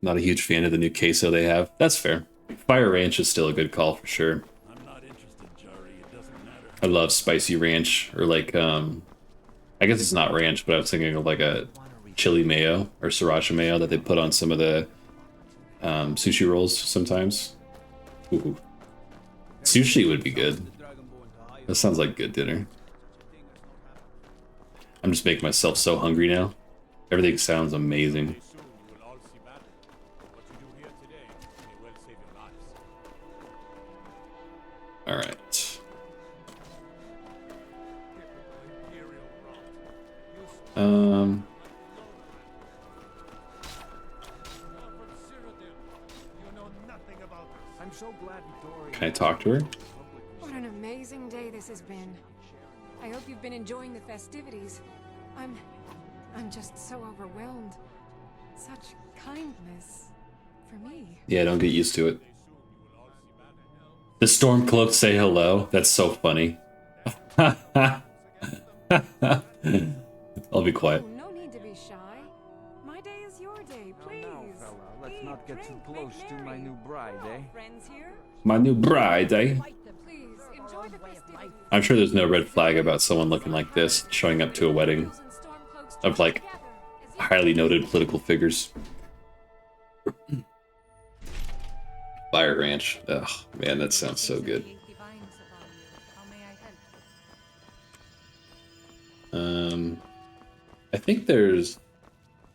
Not a huge fan of the new queso they have. That's fair. Fire Ranch is still a good call for sure. I'm not interested, Jari. It doesn't matter. I love spicy ranch, or like, I guess it's not ranch, but I was thinking of like a chili mayo or sriracha mayo that they put on some of the sushi rolls sometimes. Ooh. Sushi would be good. That sounds like good dinner. I'm just making myself so hungry now. Everything sounds amazing. All right. I'm so glad Can I talk to her? What an amazing day this has been. I hope you've been enjoying the festivities. I'm just so overwhelmed. Such kindness for me. Yeah, don't get used to it. The storm cloaks say hello. That's so funny. I'll be quiet. Oh, no need to be shy. My day is your day, please. Now, fella, let's not get too close to my new bride, eh? Friends here? My new bride, eh? Please enjoy the festivities. I'm sure there's no red flag about someone looking like this showing up to a wedding of like highly noted political figures. Fire Ranch. Ugh, man, that sounds so good. I think there's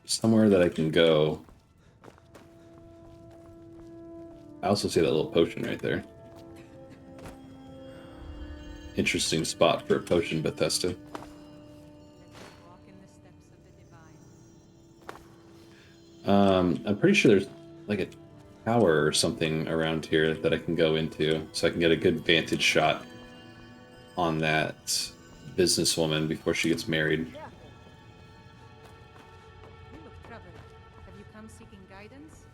somewhere that I can go. I also see that little potion right there. Interesting spot for a potion, Bethesda. I'm pretty sure there's like a tower or something around here that I can go into, so I can get a good vantage shot on that businesswoman before she gets married. You look troubled. Have you come seeking guidance?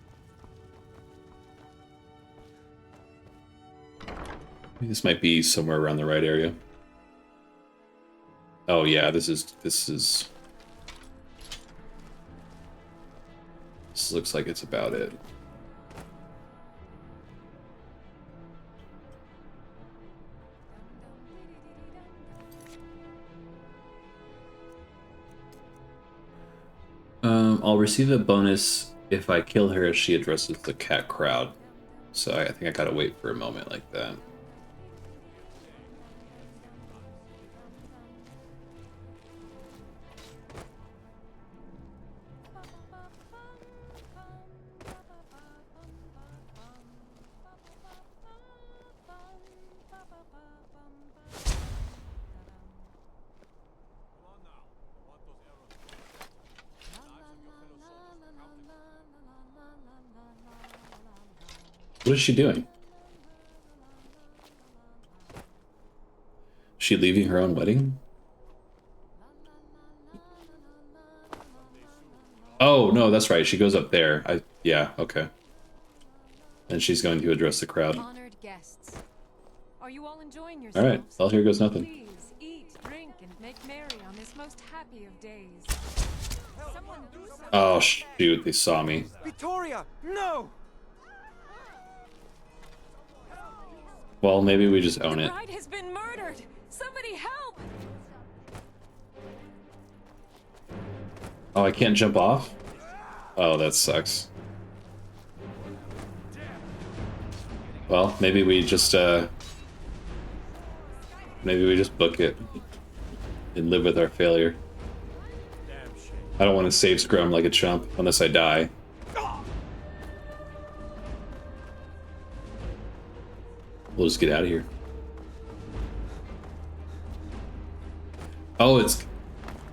This might be somewhere around the right area. Oh yeah, this looks like it's about it. I'll receive a bonus if I kill her as she addresses the cat crowd. So I think I gotta wait for a moment like that. What is she doing? Is she leaving her own wedding? Oh, no, that's right. She goes up there. Yeah, okay. And she's going to address the crowd. Honored guests. Are you all enjoying All yourselves? right. Well, here goes nothing. Please eat, drink, and make merry on this most happy of days. Someone do something. Oh, shoot. They saw me. Victoria, no! Well, maybe we just own it. The bride has been murdered. Somebody help! Oh, I can't jump off? Oh, that sucks. Well, maybe we just book it and live with our failure. I don't want to save Scrum like a chump unless I die. We'll just get out of here. Oh, it's...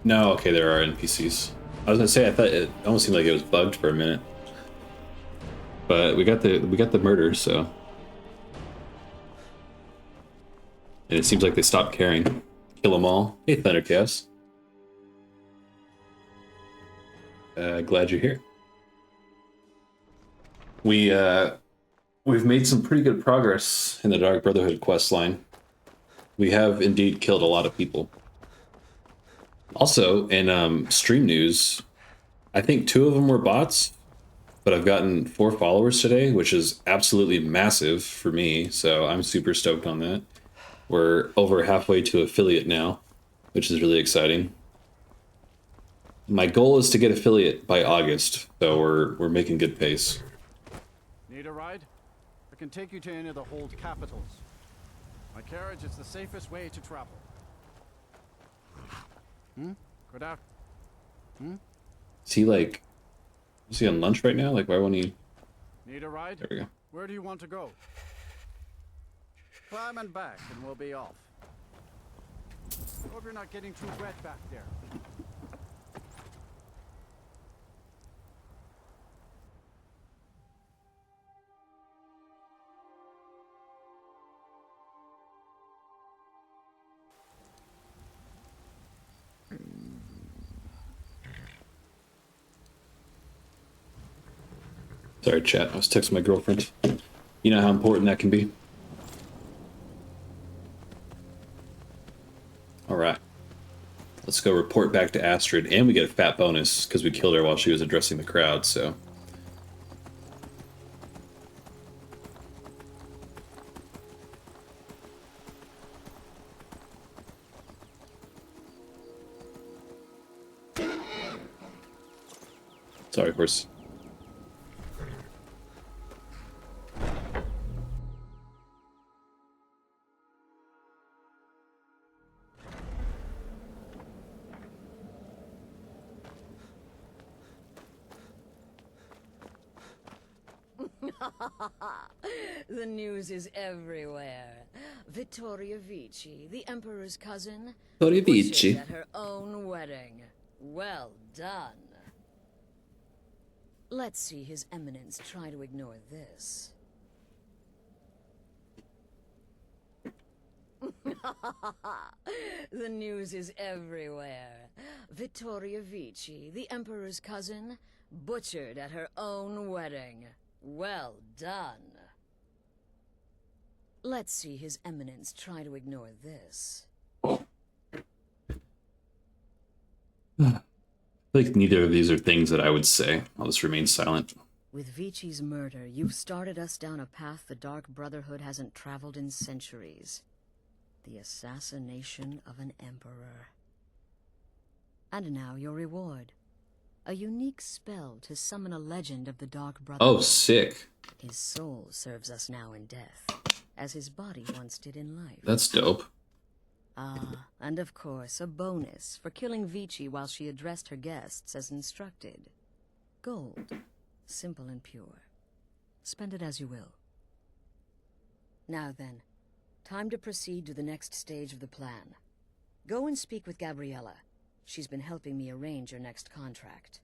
No, okay, there are NPCs. I was gonna say, I thought it almost seemed like it was bugged for a minute. But we got the murder, so... And it seems like they stopped caring. Kill them all. Hey, Thunderclast. Glad you're here. We've made some pretty good progress in the Dark Brotherhood quest line. We have indeed killed a lot of people. Also, in stream news, I think 2 of them were bots, but I've gotten 4 followers today, which is absolutely massive for me, so I'm super stoked on that. We're over halfway to affiliate now, which is really exciting. My goal is to get affiliate by August, so we're making good pace. Need a ride? I can take you to any of the hold capitals. My carriage is the safest way to travel. Good out. Is he like... Is he on lunch right now? Like, why won't he... Need a ride? There we go. Where do you want to go? Climb and back and we'll be off. Hope you're not getting too wet back there. Sorry, chat. I was texting my girlfriend. You know how important that can be. Alright. Let's go report back to Astrid. And we get a fat bonus because we killed her while she was addressing the crowd, so... Sorry, horse. The news is everywhere. Vittoria Vici, the Emperor's cousin, Vittoria butchered Vici. at her own wedding. Well done. Let's see His Eminence try to ignore this. The news is everywhere. Vittoria Vici, the Emperor's cousin, butchered at her own wedding. Well done. Let's see His Eminence try to ignore this. I feel like neither of these are things that I would say. I'll just remain silent. With Vici's murder, you've started us down a path the Dark Brotherhood hasn't traveled in centuries. The assassination of an emperor. And now your reward. A unique spell to summon a legend of the Dark Brotherhood. Oh, sick. His soul serves us now in death, as his body once did in life. That's dope. Ah, and of course, a bonus for killing Vici while she addressed her guests as instructed. Gold. Simple and pure. Spend it as you will. Now then, time to proceed to the next stage of the plan. Go and speak with Gabriella. She's been helping me arrange your next contract.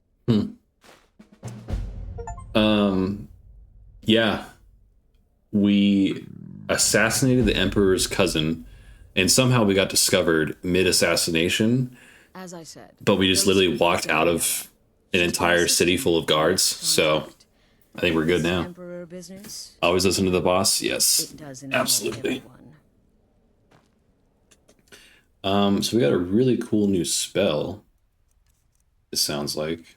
Yeah. We assassinated the Emperor's cousin, and somehow we got discovered mid-assassination. As I said. But we just literally walked out of an entire city full of guards, so I think we're good now. Emperor business? Always listen to the boss? Yes. It does involve Absolutely. everyone. So we got a really cool new spell, it sounds like.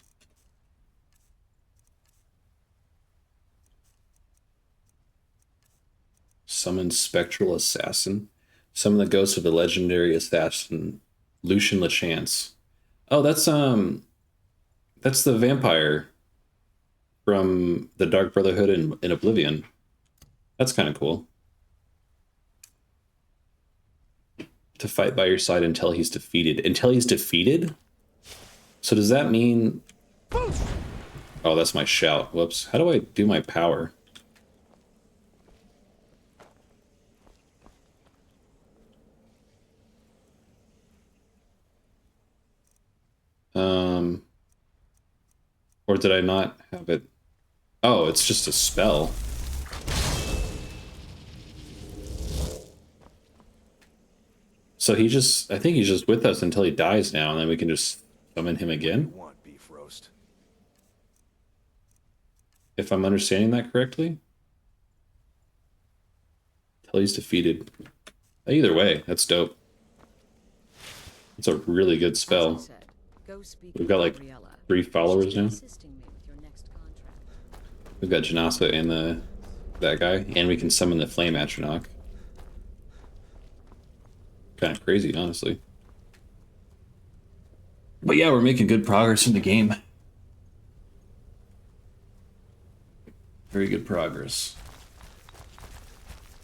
Summon Spectral Assassin. Summon the ghost of the legendary assassin, Lucian LeChance. Oh, that's the vampire from the Dark Brotherhood in Oblivion. That's kind of cool. To fight by your side until he's defeated. Until he's defeated? So does that mean... Oh, that's my shout. Whoops. How do I do my power? Or did I not have it? Oh, it's just a spell. So he just, I think he's just with us until he dies now, and then we can just summon him again? Want beef roast? If I'm understanding that correctly? Until he's defeated. Either way, that's dope. It's a really good spell. We've got like 3 followers now. We've got Janasa and that guy, and we can summon the Flame Atronach. Kind of crazy, honestly. But yeah, we're making good progress in the game. Very good progress.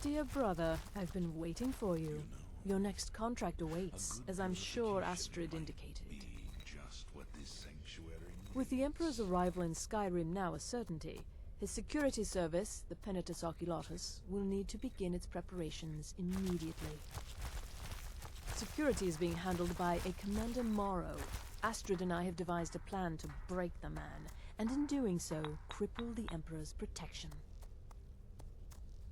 Dear brother, I've been waiting for you. Your next contract awaits, as I'm sure Astrid indicated. With the Emperor's arrival in Skyrim now a certainty, his security service, the Penitus Oculatus, will need to begin its preparations immediately. Security is being handled by a Commander Morrow. Astrid and I have devised a plan to break the man, and in doing so, cripple the Emperor's protection.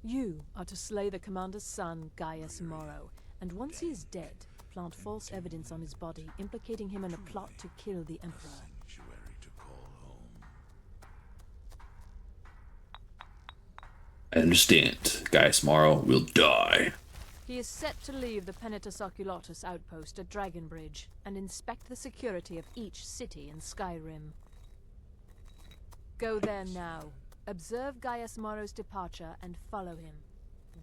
You are to slay the Commander's son, Gaius Morrow, and once he is dead, plant false evidence on his body, implicating him in a plot to kill the Emperor. I understand. Gaius Morrow will die. He is set to leave the Penitus Oculatus outpost at Dragonbridge and inspect the security of each city in Skyrim. Go there now. Observe Gaius Morrow's departure and follow him.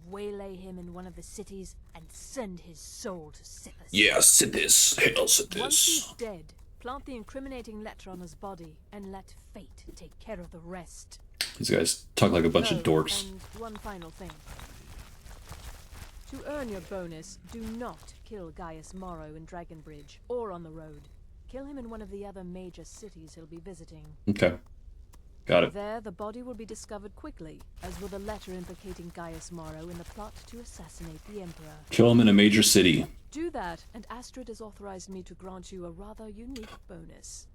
Waylay him in one of the cities and send his soul to Sithis. Yeah, Sithis. Hail Sithis. Once he's dead, plant the incriminating letter on his body and let fate take care of the rest. These guys talk like a bunch of dorks. And one final thing. To earn your bonus, do not kill Gaius Morrow in Dragonbridge or on the road. Kill him in one of the other major cities he'll be visiting. Okay. Got it. There, the body will be discovered quickly, as will the letter implicating Gaius Morrow in the plot to assassinate the Emperor. Kill him in a major city. Do that, and Astrid has authorized me to grant you a rather unique bonus.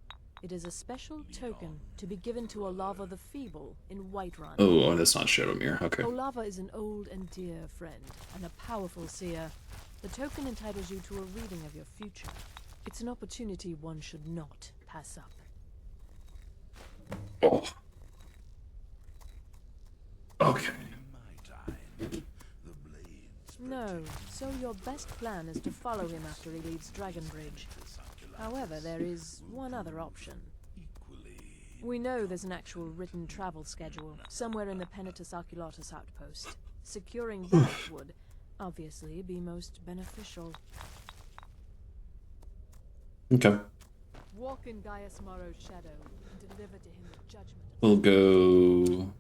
It is a special token to be given to Olava the Feeble in Whiterun. Oh, that's not Shadowmere. Okay. Olava is an old and dear friend, and a powerful seer. The token entitles you to a reading of your future. It's an opportunity one should not pass up. Oh. Okay. No, so your best plan is to follow him after he leaves Dragonbridge. However, there is one other option. We know there's an actual written travel schedule, somewhere in the Penitus Oculatus outpost. Securing that would, obviously, be most beneficial. Okay. Walk in Gaius Morrow's shadow and deliver to him the judgment. We'll go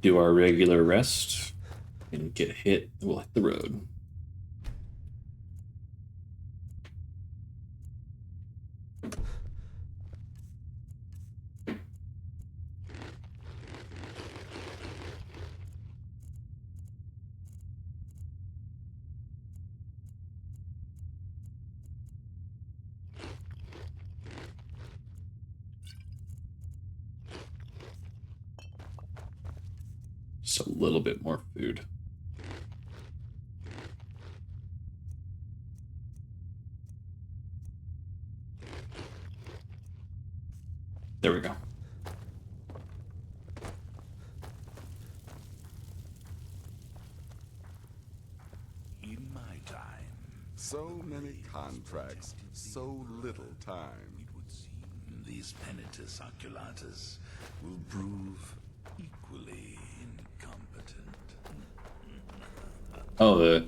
do our regular rest and get hit. We'll hit the road. Just a little bit more food. There we go. In my time. So many contracts, so little time. It would seem these Penitus Oculatus will prove equally incompetent. Oh, the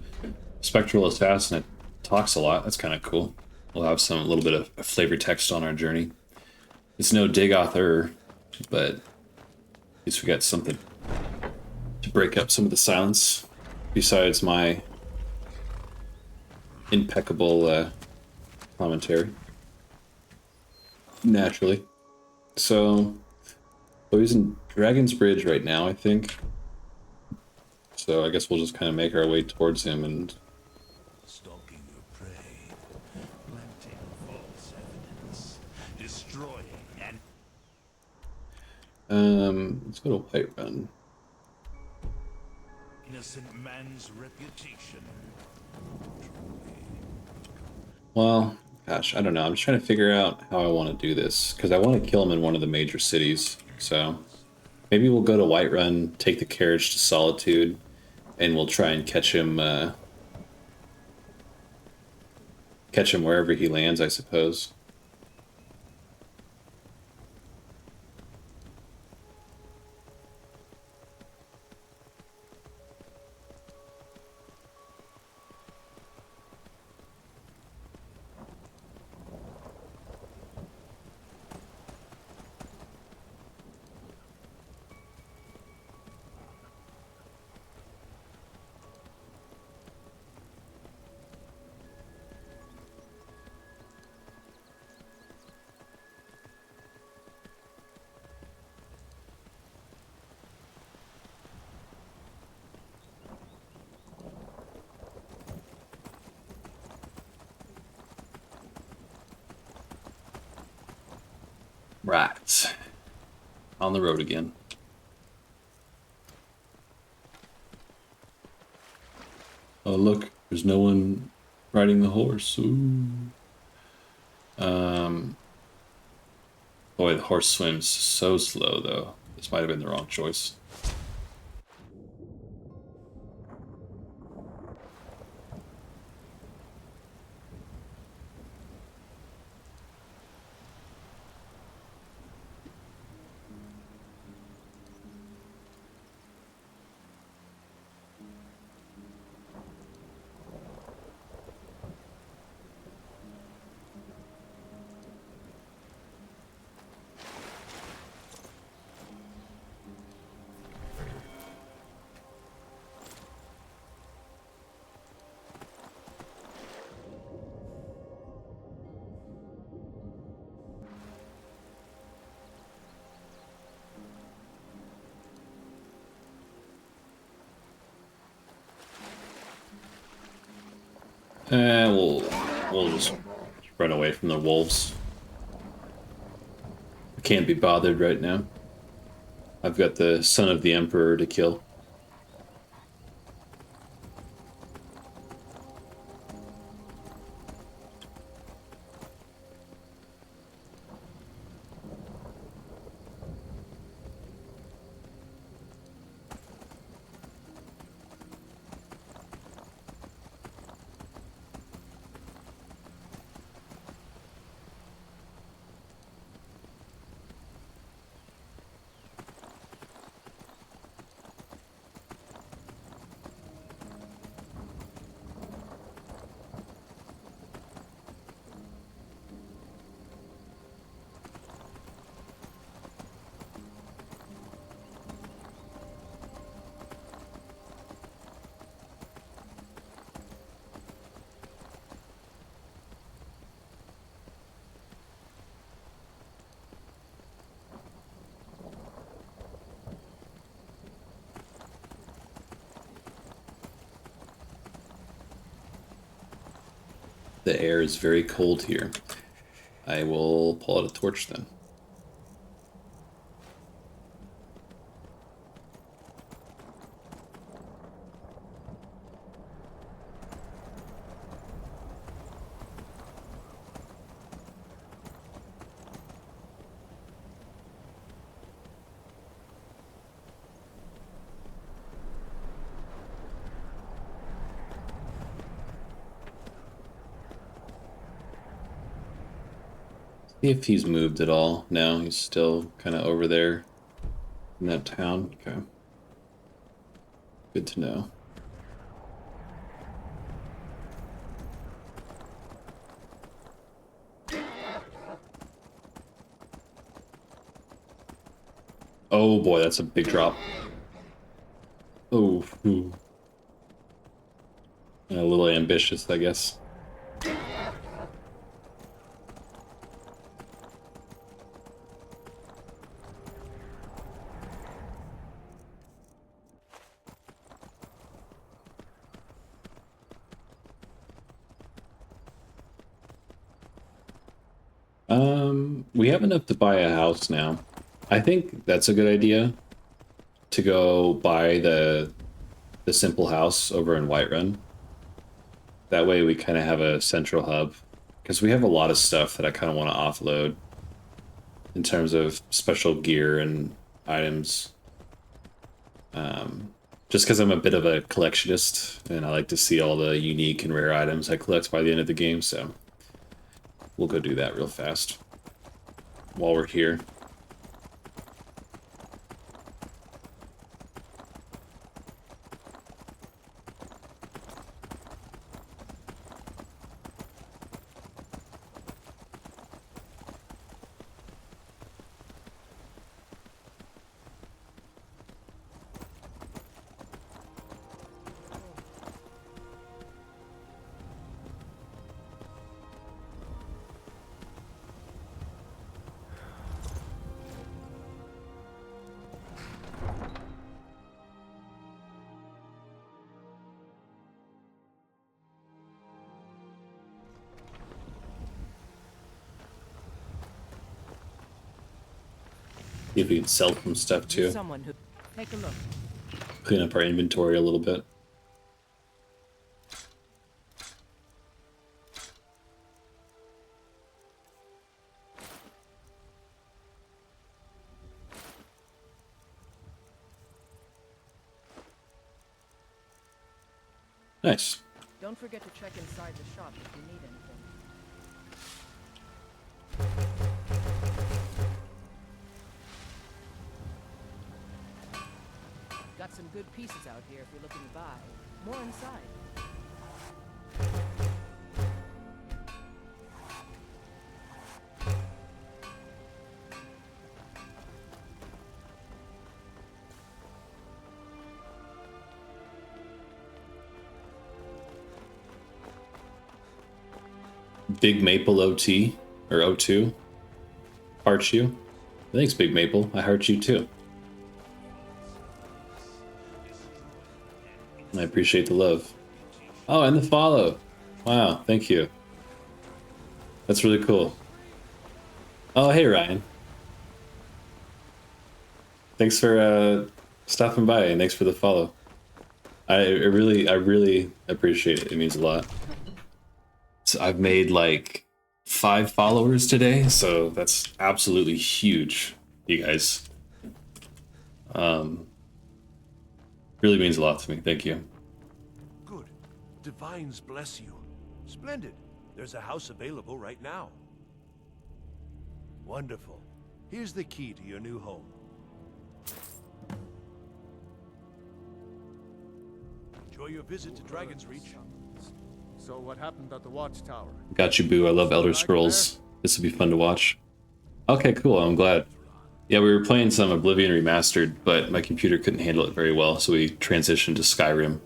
Spectral Assassin, it talks a lot. That's kind of cool. We'll have a little bit of flavor text on our journey. It's no dig author, but at least we got something to break up some of the silence besides my impeccable commentary. Naturally. So, he's in Dragon's Bridge right now, I think. So I guess we'll just kind of make our way towards him and... Stalking your prey, planting false evidence, destroying and... let's go to Whiterun. innocent man's reputation. Well, gosh, I don't know. I'm just trying to figure out how I want to do this, because I want to kill him in one of the major cities. So maybe we'll go to Whiterun, take the carriage to Solitude, and we'll try and catch him wherever he lands, I suppose. Right. On the road again. Oh, look, there's no one riding the horse. Ooh. Boy, the horse swims so slow, though. This might have been the wrong choice. We'll just run away from the wolves. I can't be bothered right now. I've got the son of the Emperor to kill. The air is very cold here. I will pull out a torch then. See if he's moved at all. No, he's still kind of over there in that town. Okay. Good to know. Oh boy, that's a big drop. Oh, ooh. A little ambitious, I guess. We have enough to buy a house now. I think that's a good idea to go buy the simple house over in Whiterun. That way we kind of have a central hub, because we have a lot of stuff that I kind of want to offload in terms of special gear and items. Just because I'm a bit of a collectionist and I like to see all the unique and rare items I collect by the end of the game, so we'll go do that real fast while we're here. See if we can sell some stuff too. Someone who take a look. Clean up our inventory a little bit. Nice. Don't forget to check inside the shop if you need anything. Got some good pieces out here if you're looking to buy. More inside. Big Maple OT or O2. Heart you. Thanks, Big Maple. I heart you too. I appreciate the love. Oh, and the follow. Wow, thank you. That's really cool. Oh, hey Ryan. Thanks for stopping by and thanks for the follow. I really appreciate it. It means a lot. So I've made like 5 followers today, so that's absolutely huge, you guys. Really means a lot to me. Thank you. Good. Divines bless you. Splendid. There's a house available right now. Wonderful. Here's the key to your new home. Enjoy your visit to Dragon's Reach. So what happened at the watchtower? Got you, Boo. I love Elder Scrolls. This will be fun to watch. Okay, cool. I'm glad. Yeah, we were playing some Oblivion Remastered, but my computer couldn't handle it very well, so we transitioned to Skyrim.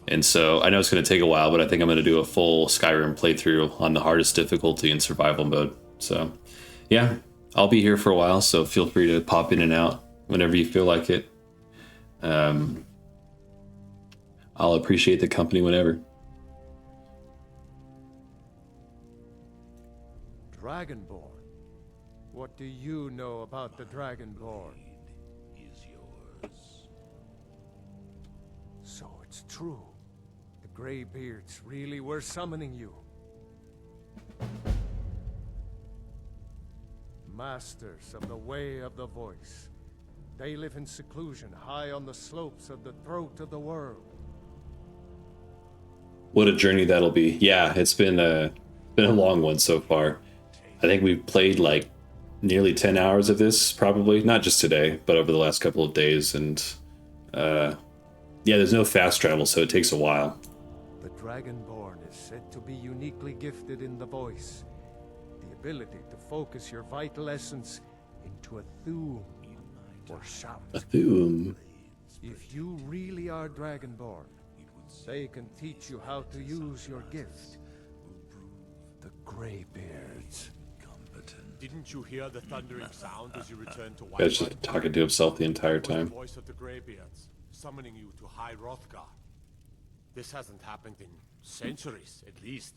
And so I know it's going to take a while, but I think I'm going to do a full Skyrim playthrough on the hardest difficulty in survival mode. So yeah, I'll be here for a while, so feel free to pop in and out whenever you feel like it. I'll appreciate the company whenever. Dragonborn. What do you know about the Dragonborn? Is yours. So it's true. The Greybeards really were summoning you. Masters of the Way of the Voice. They live in seclusion high on the slopes of the throat of the world. What a journey that'll be. Yeah, it's been a long one so far. I think we've played like nearly 10 hours of this, probably. Not just today, but over the last couple of days. And yeah, there's no fast travel, so it takes a while. The Dragonborn is said to be uniquely gifted in the voice. The ability to focus your vital essence into a thum. or shout. A Thuum. If you really are Dragonborn, they can teach you how to use your gift. The Greybeards. Didn't you hear the thundering sound as you returned to Guy's just talking to himself the entire time. The voice of the Greybeards, summoning you to High Hrothgar. This hasn't happened in centuries, at least.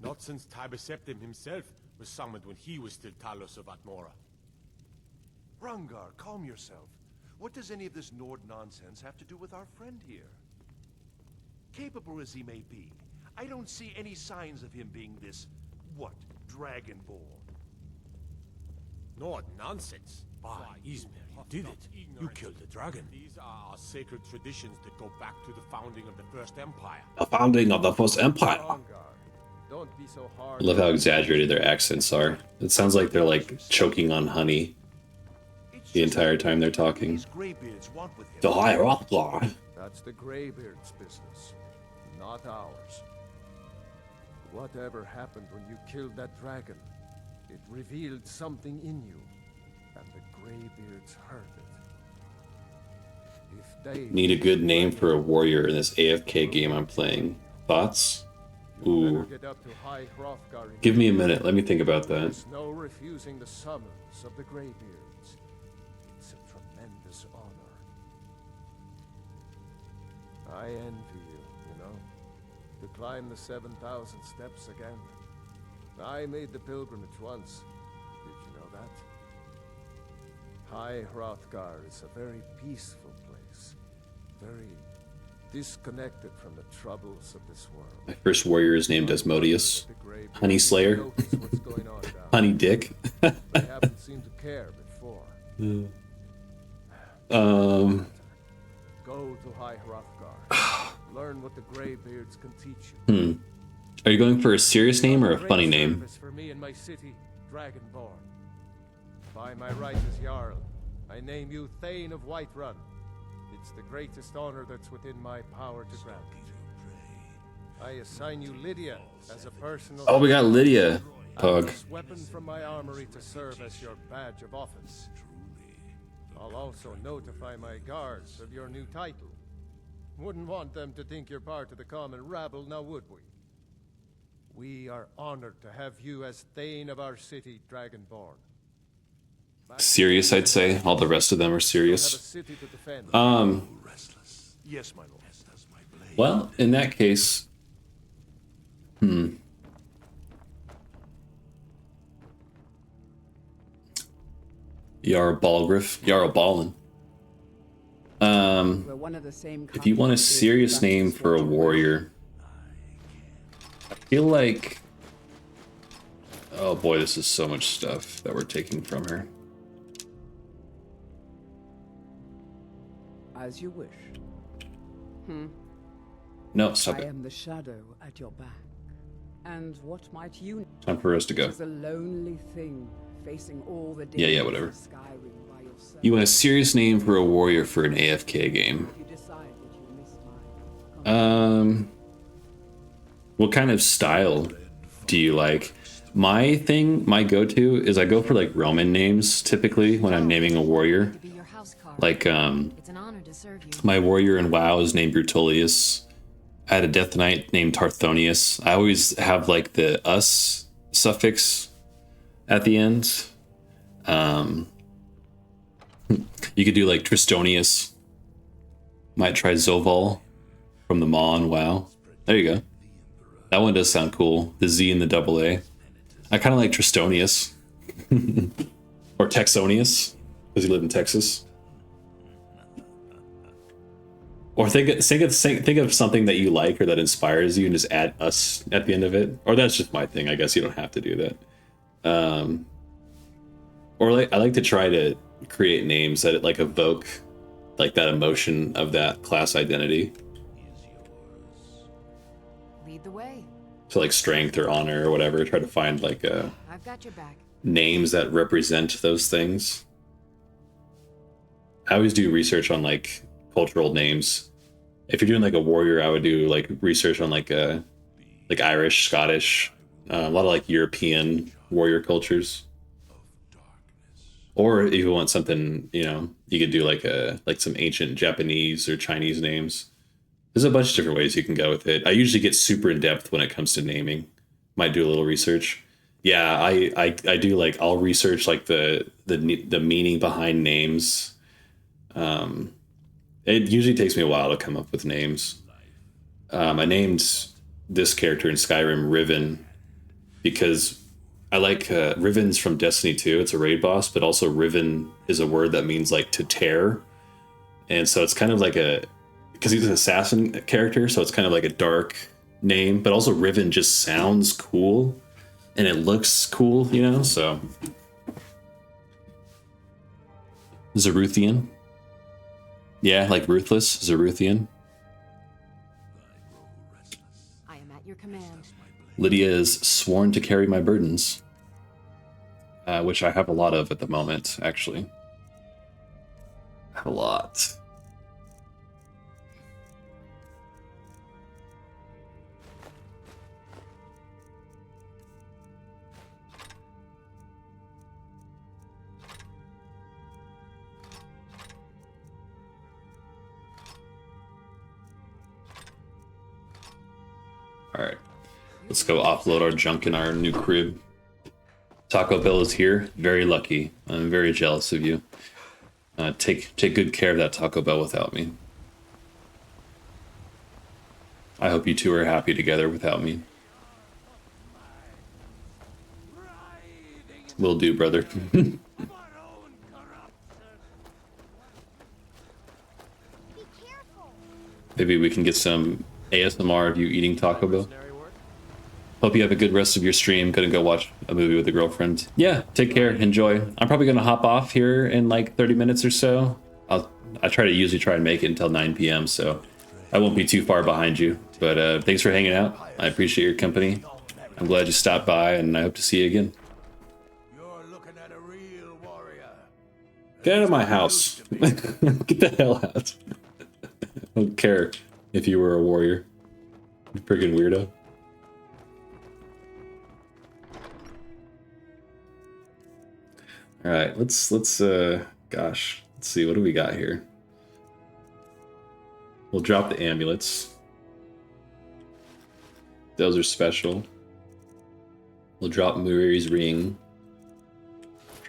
Not since Tiber Septim himself was summoned when he was still Talos of Atmora. Rungar, calm yourself. What does any of this Nord nonsense have to do with our friend here? Capable as he may be, I don't see any signs of him being this, what, Dragonborn. Nord nonsense. By Ismail, you did it. You killed the dragon. These are sacred traditions that go back to the founding of the First Empire. The founding of the First Empire. Don't be so I hard. love how exaggerated their accents are. It sounds like they're like choking on honey the entire time they're talking. The High Hrothgar. That's the Greybeard's business, not ours. Whatever happened when you killed that dragon, it revealed something in you, and the Greybeards heard it. If they Need a good name for a warrior in this AFK game I'm playing. Thoughts? Ooh. get up to High Hrothgar, Give me a minute. Let me think about that. there's no refusing the summons of the Greybeards. It's a tremendous honor. I envy you know, to climb the 7,000 steps again. I made the pilgrimage once. Did you know that? High Hrothgar is a very peaceful place. Very disconnected from the troubles of this world. My first warrior is named Asmodeus. Honey Slayer. Honey Dick. They haven't seemed to care before. Um. Go to High Hrothgar. Learn what the Greybeards can teach you. Are you going for a serious name or a funny name? Service for me and my city, Dragonborn. By my right as Jarl, I name you Thane of Whiterun. It's the greatest honor that's within my power to grant. I assign you Lydia as a personal... Oh, we got Lydia. Pug. This weapon from my armory to serve as your badge of office. I'll also notify my guards of your new title. Wouldn't want them to think you're part of the common rabble, now would we? We are honored to have you as Thane of our city, Dragonborn. Serious, I'd say. All the rest of them are serious. Yes, my lord. Well, in that case, Jarl Balgriff, Jarl Balin. We're one of the same If you want a serious name for a warrior, I feel like, oh boy, this is so much stuff that we're taking from her. As you wish. No, stop I it. am the shadow at your back. And what might you... Time for us to go. As a lonely thing facing all the Yeah, dangers whatever. of Skyrim by yourself. You want a serious name for a warrior for an AFK game? You decide that you missed my... What kind of style do you like? My thing, my go-to is I go for like Roman names typically when I'm naming a warrior. Like, my warrior in WoW is named Brutulius. I had a Death Knight named Tarthonius. I always have like the us suffix at the end. You could do like Tristonius. Might try Zoval from the Maw in WoW. There you go. That one does sound cool. The Z and the double A. I kind of like Tristonius. Or Texonius, because he lived in Texas. Or think of something that you like or that inspires you and just add us at the end of it. Or that's just my thing. I guess you don't have to do that. Or like I like to try to create names that like evoke like that emotion of that class identity. Lead the way. So like strength or honor or whatever. Try to find like I've got your back. names that represent those things. I always do research on like cultural names. If you're doing like a warrior, I would do like research on like Irish, Scottish, a lot of like European warrior cultures. Or if you want something, you know, You could do like some ancient Japanese or Chinese names. There's a bunch of different ways you can go with it. I usually get super in depth when it comes to naming. Might do a little research. Yeah, I do like I'll research like the meaning behind names. It usually takes me a while to come up with names. I named this character in Skyrim Riven because I like Riven's from Destiny 2. It's a raid boss, but also Riven is a word that means like to tear. And so it's kind of like because he's an assassin character, so it's kind of like a dark name, but also Riven just sounds cool and it looks cool, you know? So Zaruthian. Yeah, like ruthless, Zaruthian. I am at your command. Lydia is sworn to carry my burdens, which I have a lot of at the moment, actually. I have a lot. All right. Let's go offload our junk in our new crib. Taco Bell is here. Very lucky. I'm very jealous of you. Take good care of that Taco Bell without me. I hope you two are happy together without me. Will do, brother. Maybe we can get some ASMR of you eating Taco Bell. Hope you have a good rest of your stream. Gonna go watch a movie with a girlfriend. Yeah, take care, enjoy. I'm probably gonna hop off here in like 30 minutes or so. I usually try and make it until 9 p.m. so I won't be too far behind you. But thanks for hanging out. I appreciate your company. I'm glad you stopped by, and I hope to see you again. Get out of my house. Get the hell out. I don't care if you were a warrior. You friggin' weirdo. All right, let's gosh, let's see, what do we got here? We'll drop the amulets. Those are special. We'll drop Muri's ring.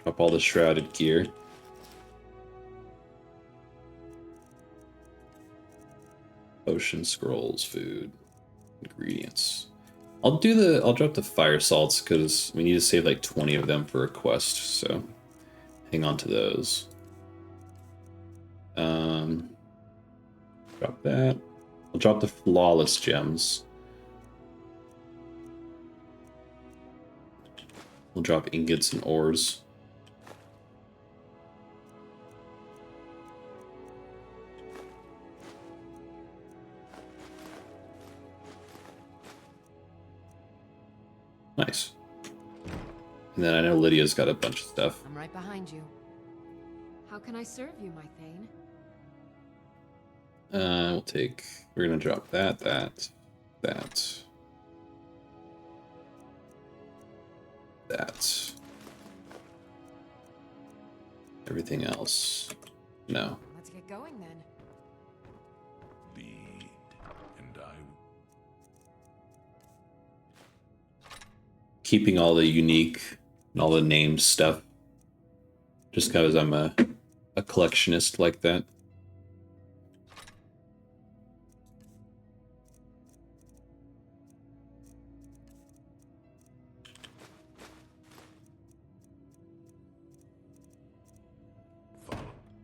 Drop all the shrouded gear. Potion, scrolls, food, ingredients. I'll drop the fire salts because we need to save like 20 of them for a quest, so hang on to those. Drop that. I'll drop the flawless gems. We'll drop ingots and ores. Nice. And then I know Lydia's got a bunch of stuff. I'm right behind you. How can I serve you, my Thane? We're gonna drop that. Everything else, no. Let's get going then. Lead, and I... Keeping all the unique and all the named stuff. Just because I'm a collectionist like that.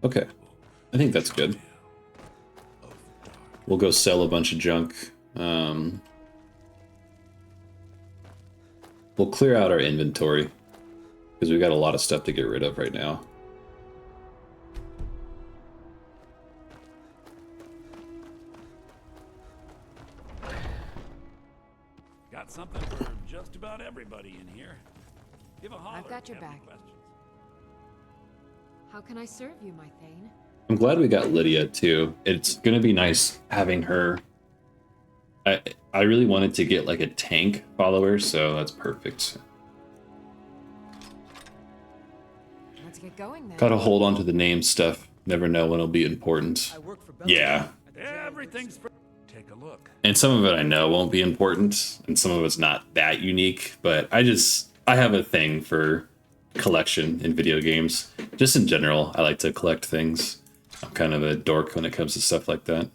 Okay, I think that's good. We'll go sell a bunch of junk. We'll clear out our inventory because we've got a lot of stuff to get rid of right now. Got something for just about everybody in here. Give a holler. I've got your if you have any back. questions. How can I serve you, my Thane? I'm glad we got Lydia too. It's gonna be nice having her. I really wanted to get like a tank follower, so that's perfect. Let's get going then. Gotta hold on to the name stuff. Never know when it'll be important. Yeah. Everything's for... Take a look. And some of it I know won't be important, and some of it's not that unique, but I have a thing for collection in video games. Just in general, I like to collect things. I'm kind of a dork when it comes to stuff like that.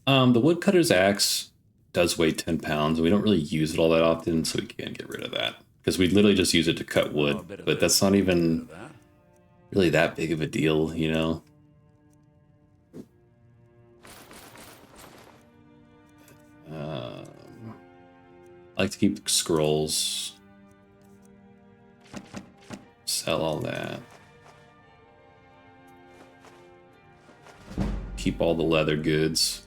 The woodcutter's axe does weigh 10 pounds. We don't really use it all that often, so we can't get rid of that. Because we literally just use it to cut wood, but that's not even really that big of a deal, you know? I like to keep scrolls. Sell all that. Keep all the leather goods.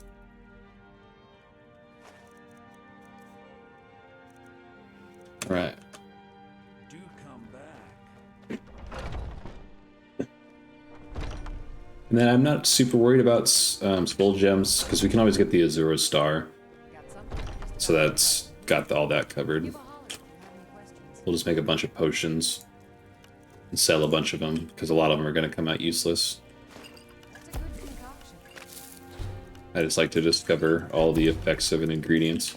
All right. Do come back. And then I'm not super worried about skull gems because we can always get the Azura Star. So that's got all that covered. We'll just make a bunch of potions and sell a bunch of them because a lot of them are going to come out useless. I just like to discover all the effects of an ingredient.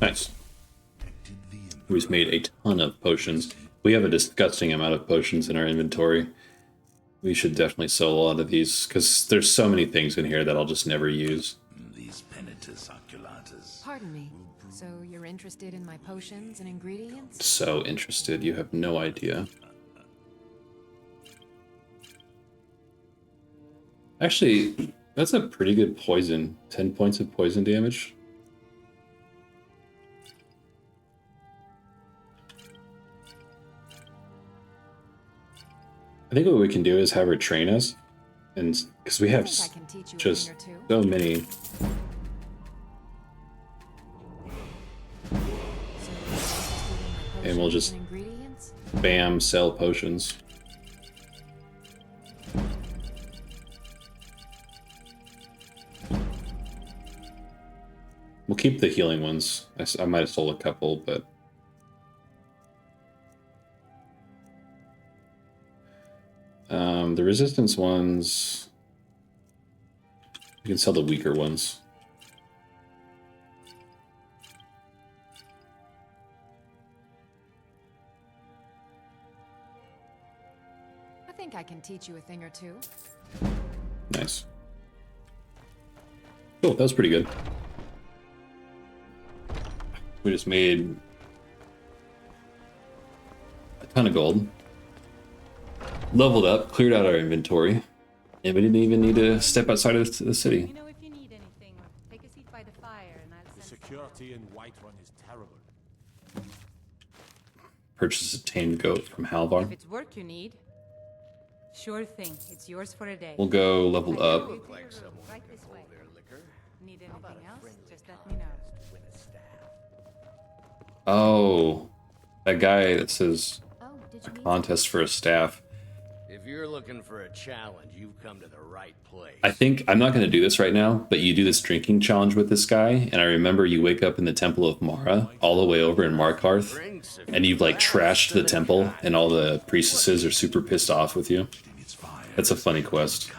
Nice. We've made a ton of potions. We have a disgusting amount of potions in our inventory. We should definitely sell a lot of these, because there's so many things in here that I'll just never use. These penitus oculatus. Pardon me. So you're interested in my potions and ingredients? So interested, you have no idea. Actually, that's a pretty good poison. 10 points of poison damage. I think what we can do is have her train us, and because we have just so many. And we'll just bam, sell potions. We'll keep the healing ones. I might have sold a couple, but the resistance ones, you can sell the weaker ones. I think I can teach you a thing or two. Nice. Cool, that was pretty good. We just made a ton of gold. Leveled up, cleared out our inventory, and we didn't even need to step outside of the city. You know, if you need anything, take a seat by the fire and I'll The security in Whiterun is terrible. Purchase a tame goat from Halvar. If it's work you need, sure thing. It's yours for a day. We'll go level up. Right this way. Need anything else? Just let me know. Oh, that guy that says a contest for a staff. If you're looking for a challenge, you've come to the right place. I think I'm not going to do this right now, but you do this drinking challenge with this guy, and I remember you wake up in the Temple of Mara, all the way over in Markarth, and you've like trashed the temple, and all the priestesses are super pissed off with you. That's a funny quest.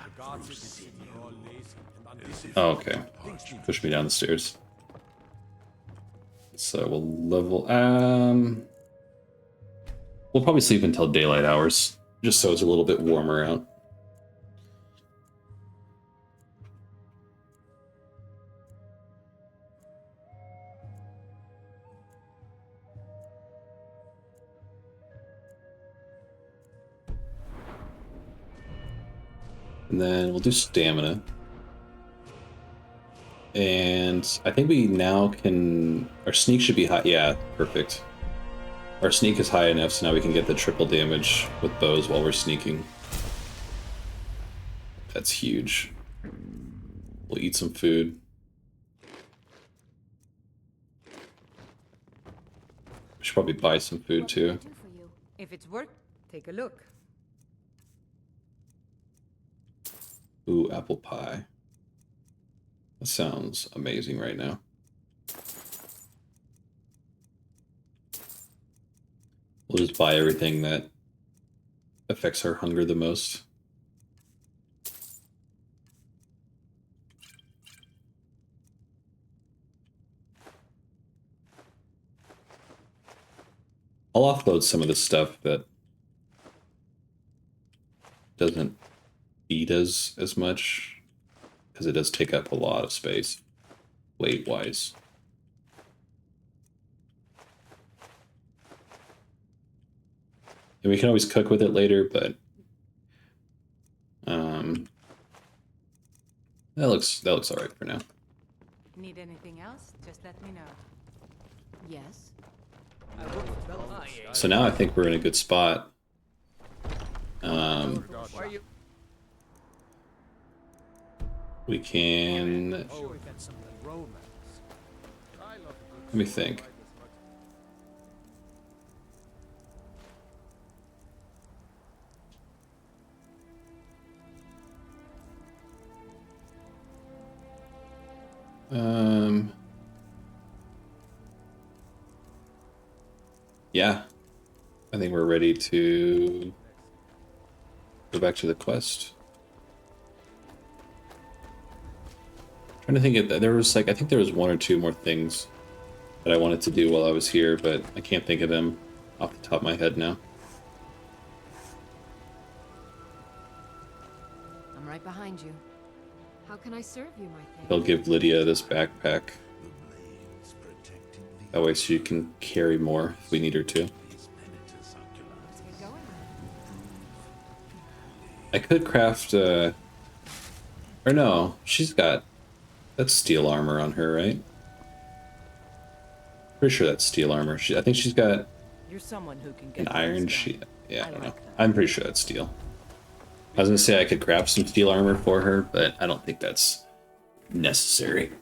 Oh, okay. Push me down the stairs. So we'll level. We'll probably sleep until daylight hours, just so it's a little bit warmer out. And then we'll do stamina. And I think we now can... Our sneak should be high. Yeah, perfect. Our sneak is high enough, so now we can get the triple damage with bows while we're sneaking. That's huge. We'll eat some food. We should probably buy some food too. If it's work, take a look. Ooh, apple pie. That sounds amazing right now. We'll just buy everything that affects her hunger the most. I'll offload some of the stuff that doesn't eat as much, because it does take up a lot of space, weight-wise. And we can always cook with it later, but that looks all right for now. Need anything else? Just let me know. Yes. So now I think we're in a good spot. We can... Let me think. Yeah, I think we're ready to go back to the quest. Trying to think of, there was like, I think there was one or two more things that I wanted to do while I was here, but I can't think of them off the top of my head now. I'm right behind you. How can I serve you, my thing? I'll give Lydia this backpack. That way she can carry more if we need her to. I could craft, or no, she's got, that's steel armor on her, right? Pretty sure that's steel armor. I think she's got You're someone who can get an iron sheet. Yeah, I don't know. I'm pretty sure that's steel. I was gonna say I could craft some steel armor for her, but I don't think that's necessary.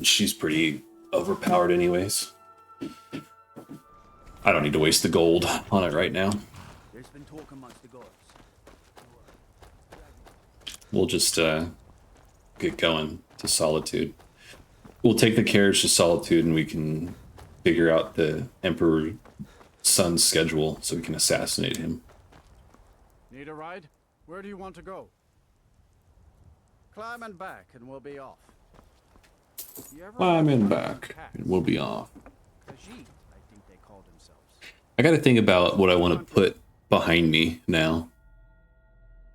She's pretty overpowered anyways. I don't need to waste the gold on it right now. There's been talk amongst the gods. We'll just get going to Solitude. We'll take the carriage to Solitude and we can figure out the Emperor's son's schedule so we can assassinate him. Need a ride? Where do you want to go? Climb and back and we'll be off. I'm in back and we'll be off. I gotta think about what I want to put behind me now.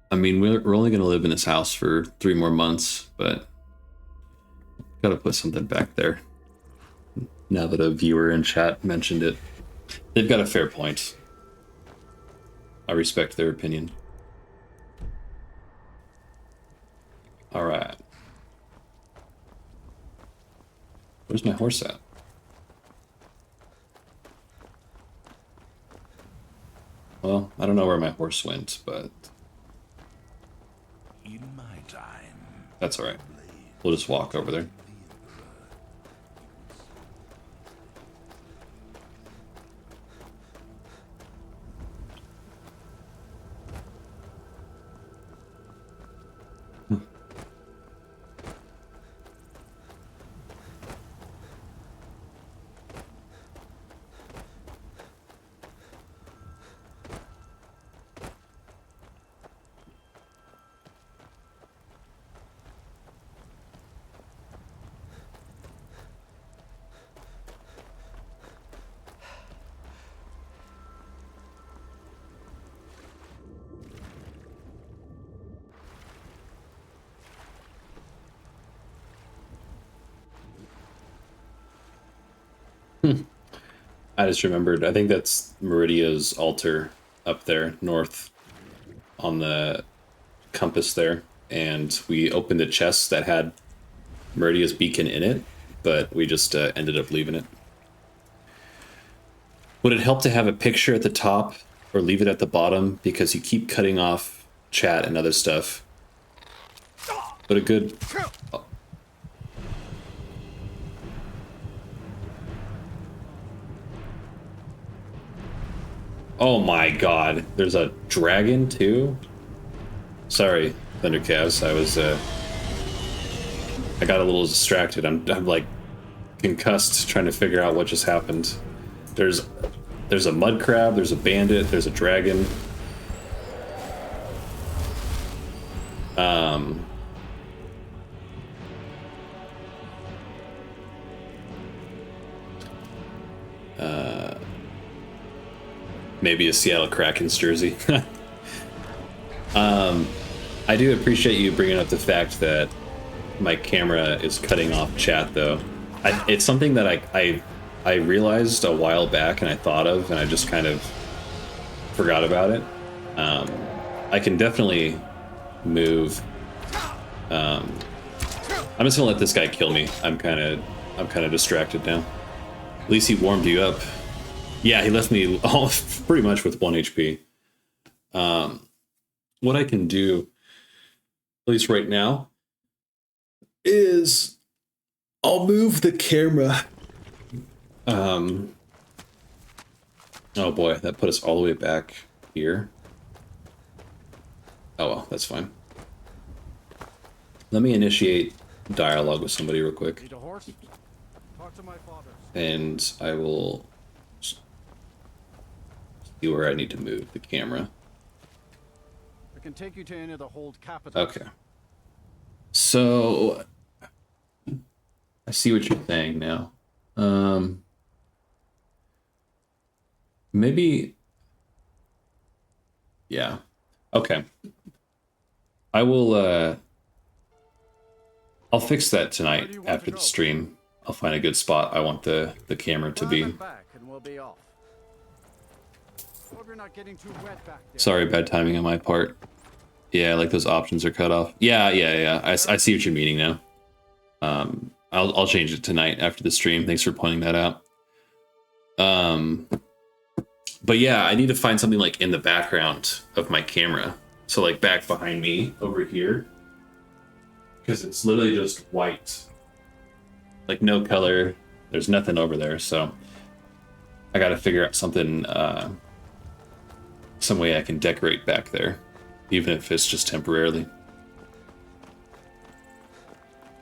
I mean, we're only gonna live in this house for 3 more months, but gotta put something back there. Now that a viewer in chat mentioned it, they've got a fair point. I respect their opinion. All right. Where's my horse at? Well, I don't know where my horse went, but In my time, that's all right. We'll just walk over there. I just remembered, I think that's Meridia's altar up there, north, on the compass there. And we opened a chest that had Meridia's beacon in it, but we just ended up leaving it. Would it help to have a picture at the top or leave it at the bottom, because you keep cutting off chat and other stuff? But a good... Oh my god, there's a dragon too? Sorry, Thundercast, I got a little distracted. I'm like concussed trying to figure out what just happened. There's a mud crab, there's a bandit, there's a dragon. Maybe a Seattle Kraken's jersey. I do appreciate you bringing up the fact that my camera is cutting off chat, though. It's something that I realized a while back and I thought of, and I just kind of forgot about it. I can definitely move. I'm just gonna let this guy kill me. I'm kind of distracted now. At least he warmed you up. Yeah, he left me pretty much with 1 HP. What I can do, at least right now, is I'll move the camera. Oh boy, that put us all the way back here. Oh well, that's fine. Let me initiate dialogue with somebody real quick. Need a horse? Talk to my father. And I will see where I need to move the camera. I can take you to any of the hold capitals. Okay. So I see what you're saying now. Maybe. Yeah. Okay. I will. I'll fix that tonight after the stream. I'll find a good spot I want the camera to be. Back and we'll be off. Hope you're not getting too wet back there. Sorry, bad timing on my part. Yeah, like those options are cut off. Yeah. I see what you're meaning now. I'll change it tonight after the stream. Thanks for pointing that out. But yeah, I need to find something like in the background of my camera. So like back behind me over here. Because it's literally just white. Like no color. There's nothing over there. So I got to figure out something, some way I can decorate back there. Even if it's just temporarily.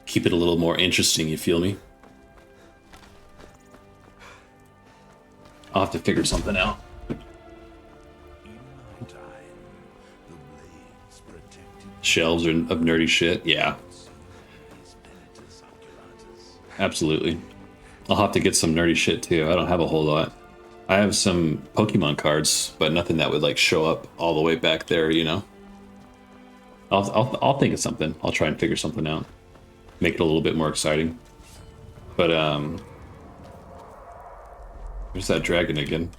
Keep it a little more interesting, you feel me? I'll have to figure something out. Shelves are of nerdy shit, yeah. Absolutely. I'll have to get some nerdy shit too. I don't have a whole lot. I have some Pokemon cards, but nothing that would like show up all the way back there, you know? I'll think of something. I'll try and figure something out. Make it a little bit more exciting. But there's that dragon again.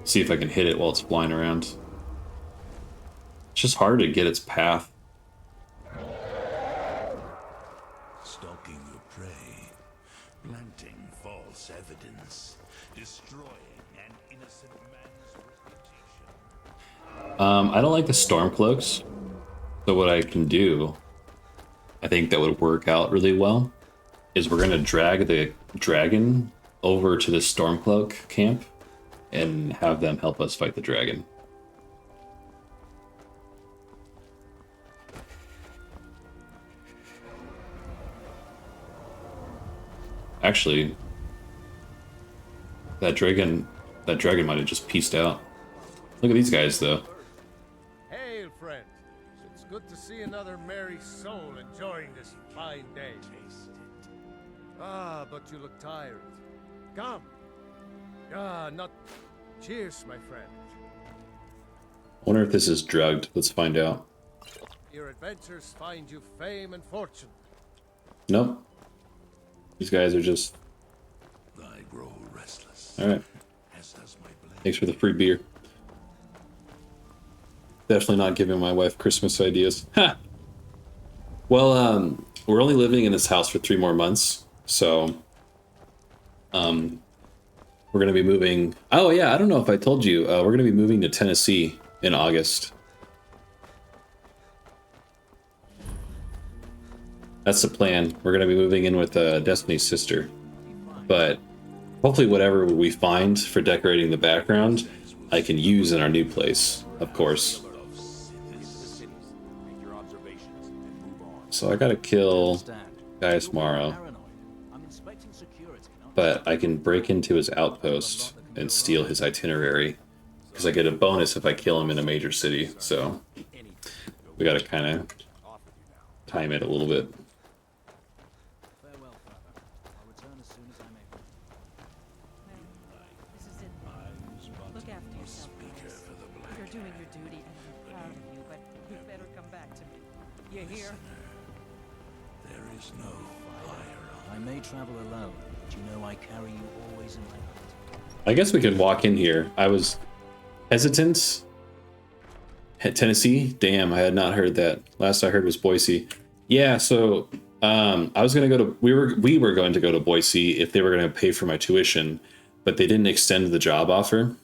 See if I can hit it while it's flying around. It's just hard to get its path. Stalking your prey, planting false evidence, destroying an innocent man's reputation. I don't like the storm cloaks. So what I can do, I think that would work out really well, is we're gonna drag the dragon over to the Stormcloak camp and have them help us fight the dragon. Actually, that dragon might have just pieced out. Look at these guys though. Hail, friend. It's good to see another merry soul enjoying this fine day. Ah, but you look tired. Come. Ah, not... Cheers, my friend. I wonder if this is drugged. Let's find out. Your adventures find you fame and fortune. Nope. These guys are just... I grow restless. Alright. As does my blade. Thanks for the free beer. Definitely not giving my wife Christmas ideas. Ha! Well, we're only living in this house for 3 more months, so we're gonna be moving. Oh yeah, I don't know if I told you. We're gonna be moving to Tennessee in August. That's the plan. We're gonna be moving in with Destiny's sister, but hopefully whatever we find for decorating the background, I can use in our new place, of course. So I gotta kill Gaius Morrow, but I can break into his outpost and steal his itinerary, because I get a bonus if I kill him in a major city, so we gotta kind of time it a little bit. Look after yourself, Cloaks. You're doing your duty, and I'm proud of you, but you better come back to me. You hear? There is no fire. I may travel alone, but you know I carry you always in my heart. I guess we could walk in here. I was hesitant. Tennessee? Damn, I had not heard that. Last I heard was Boise. Yeah, so I was gonna go to we were going to go to Boise if they were gonna pay for my tuition, but they didn't extend the job offer.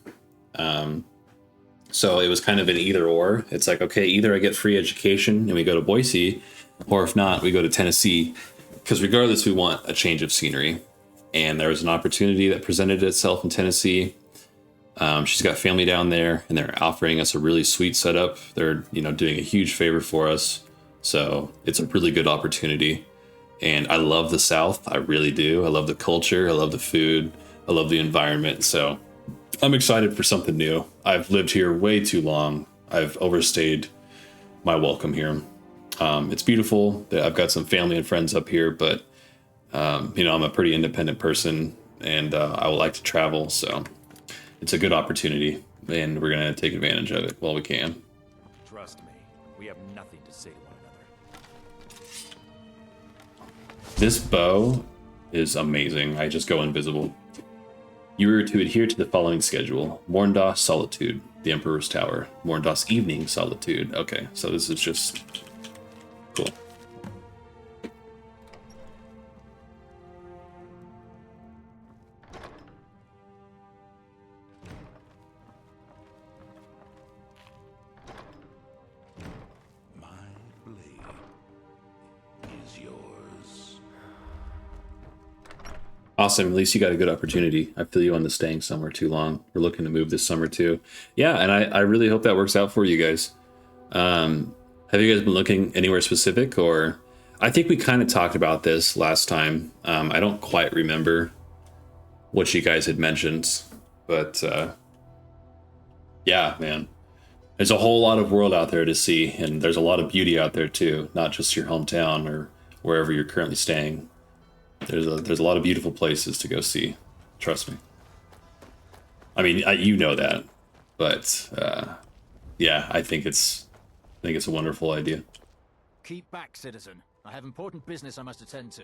So it was kind of an either or. It's like, okay, either I get free education and we go to Boise, or if not, we go to Tennessee, because regardless, we want a change of scenery. And there was an opportunity that presented itself in Tennessee. She's got family down there, and they're offering us a really sweet setup. They're, doing a huge favor for us. So it's a really good opportunity. And I love the South. I really do. I love the culture. I love the food. I love the environment. So I'm excited for something new. I've lived here way too long. I've overstayed my welcome here. It's beautiful. I've got some family and friends up here, but I'm a pretty independent person, and I would like to travel. So it's a good opportunity, and we're going to take advantage of it while we can. Trust me, we have nothing to say to one another. This bow is amazing. I just go invisible. You are to adhere to the following schedule. Morndos Solitude, the Emperor's Tower. Morndos Evening Solitude. Okay, so this is just cool. Awesome. At least you got a good opportunity. I feel you on the staying somewhere too long. We're looking to move this summer too. Yeah, and I really hope that works out for you guys. Have you guys been looking anywhere specific? Or I think we kind of talked about this last time. I don't quite remember what you guys had mentioned, but yeah, man. There's a whole lot of world out there to see, and there's a lot of beauty out there too, not just your hometown or wherever you're currently staying. There's a lot of beautiful places to go see. Trust me. I mean, you know that, but yeah, I think it's a wonderful idea. Keep back, citizen. I have important business I must attend to.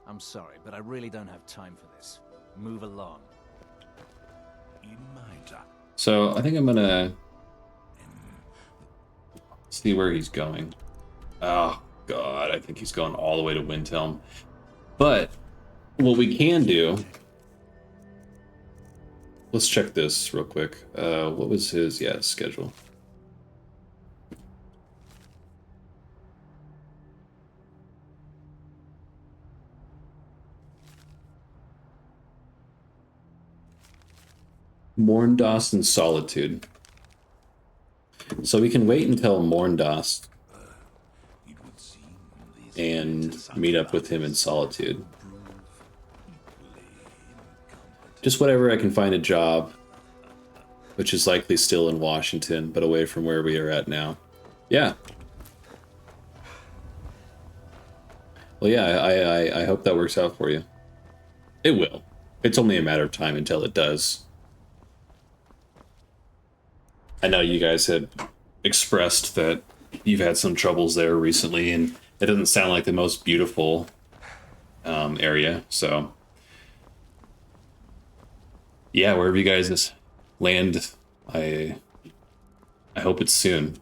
I'm sorry, but I really don't have time for this. Move along. So I think I'm gonna see where he's going. Oh God, I think he's going all the way to Windhelm. But what we can do, let's check this real quick. What was his schedule? Morndos and Solitude. So we can wait until Morndos and meet up with him in Solitude. Just whatever I can find a job, which is likely still in Washington, but away from where we are at now. Yeah. Well, yeah, I hope that works out for you. It will. It's only a matter of time until it does. I know you guys had expressed that you've had some troubles there recently, and it doesn't sound like the most beautiful area, so yeah, wherever you guys land, I hope it's soon.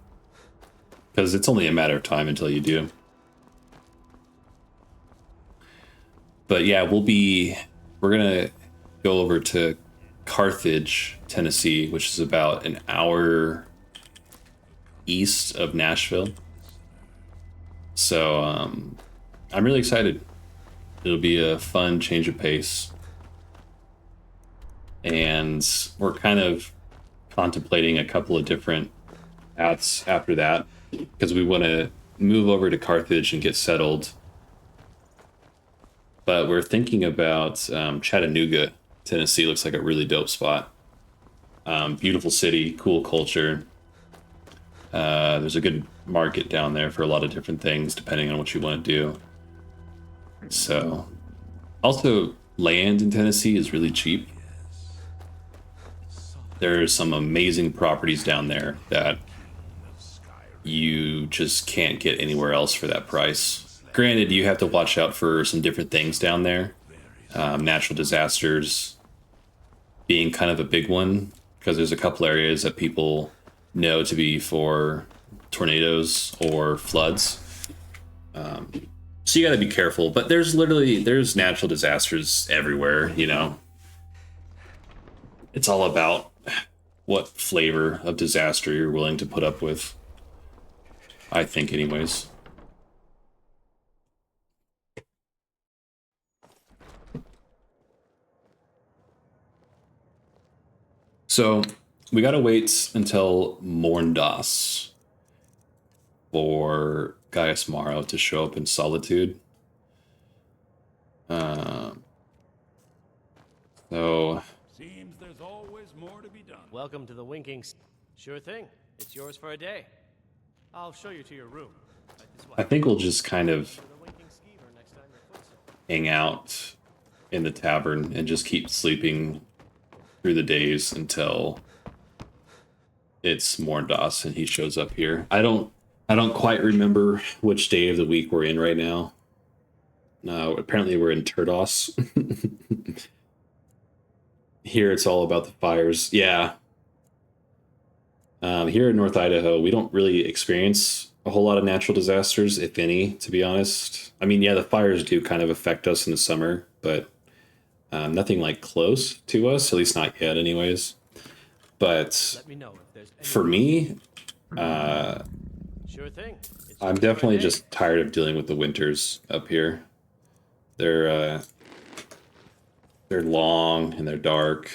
because it's only a matter of time until you do. But yeah, we're gonna go over to Carthage, Tennessee, which is about an hour east of Nashville. So I'm really excited. It'll be a fun change of pace. And we're kind of contemplating a couple of different paths after that, because we want to move over to Carthage and get settled. But we're thinking about Chattanooga, Tennessee. Looks like a really dope spot. Beautiful city, cool culture. There's a good market down there for a lot of different things, depending on what you want to do. So, also, land in Tennessee is really cheap. There's some amazing properties down there that you just can't get anywhere else for that price. Granted, you have to watch out for some different things down there. Natural disasters being kind of a big one, because there's a couple areas that people know to be for tornadoes or floods. So you got to be careful, but there's natural disasters everywhere, you know. It's all about what flavor of disaster you're willing to put up with, I think, anyways. So we gotta wait until Morndas for Gaius Maro to show up in Solitude. So Seems there's always more to be done. Welcome to the Winking. Sure thing. It's yours for a day. I'll show you to your room. Right this way. I think we'll just kind of hang out in the tavern and just keep sleeping through the days until it's Morndas and he shows up here. I don't quite remember which day of the week we're in right now. No, apparently we're in Turdos. Here it's all about the fires. Yeah. Here in North Idaho, we don't really experience a whole lot of natural disasters, if any, to be honest. I mean, yeah, the fires do kind of affect us in the summer, but nothing like close to us, at least not yet anyways. But for me, sure thing. I'm definitely just tired of dealing with the winters up here. They're long and they're dark.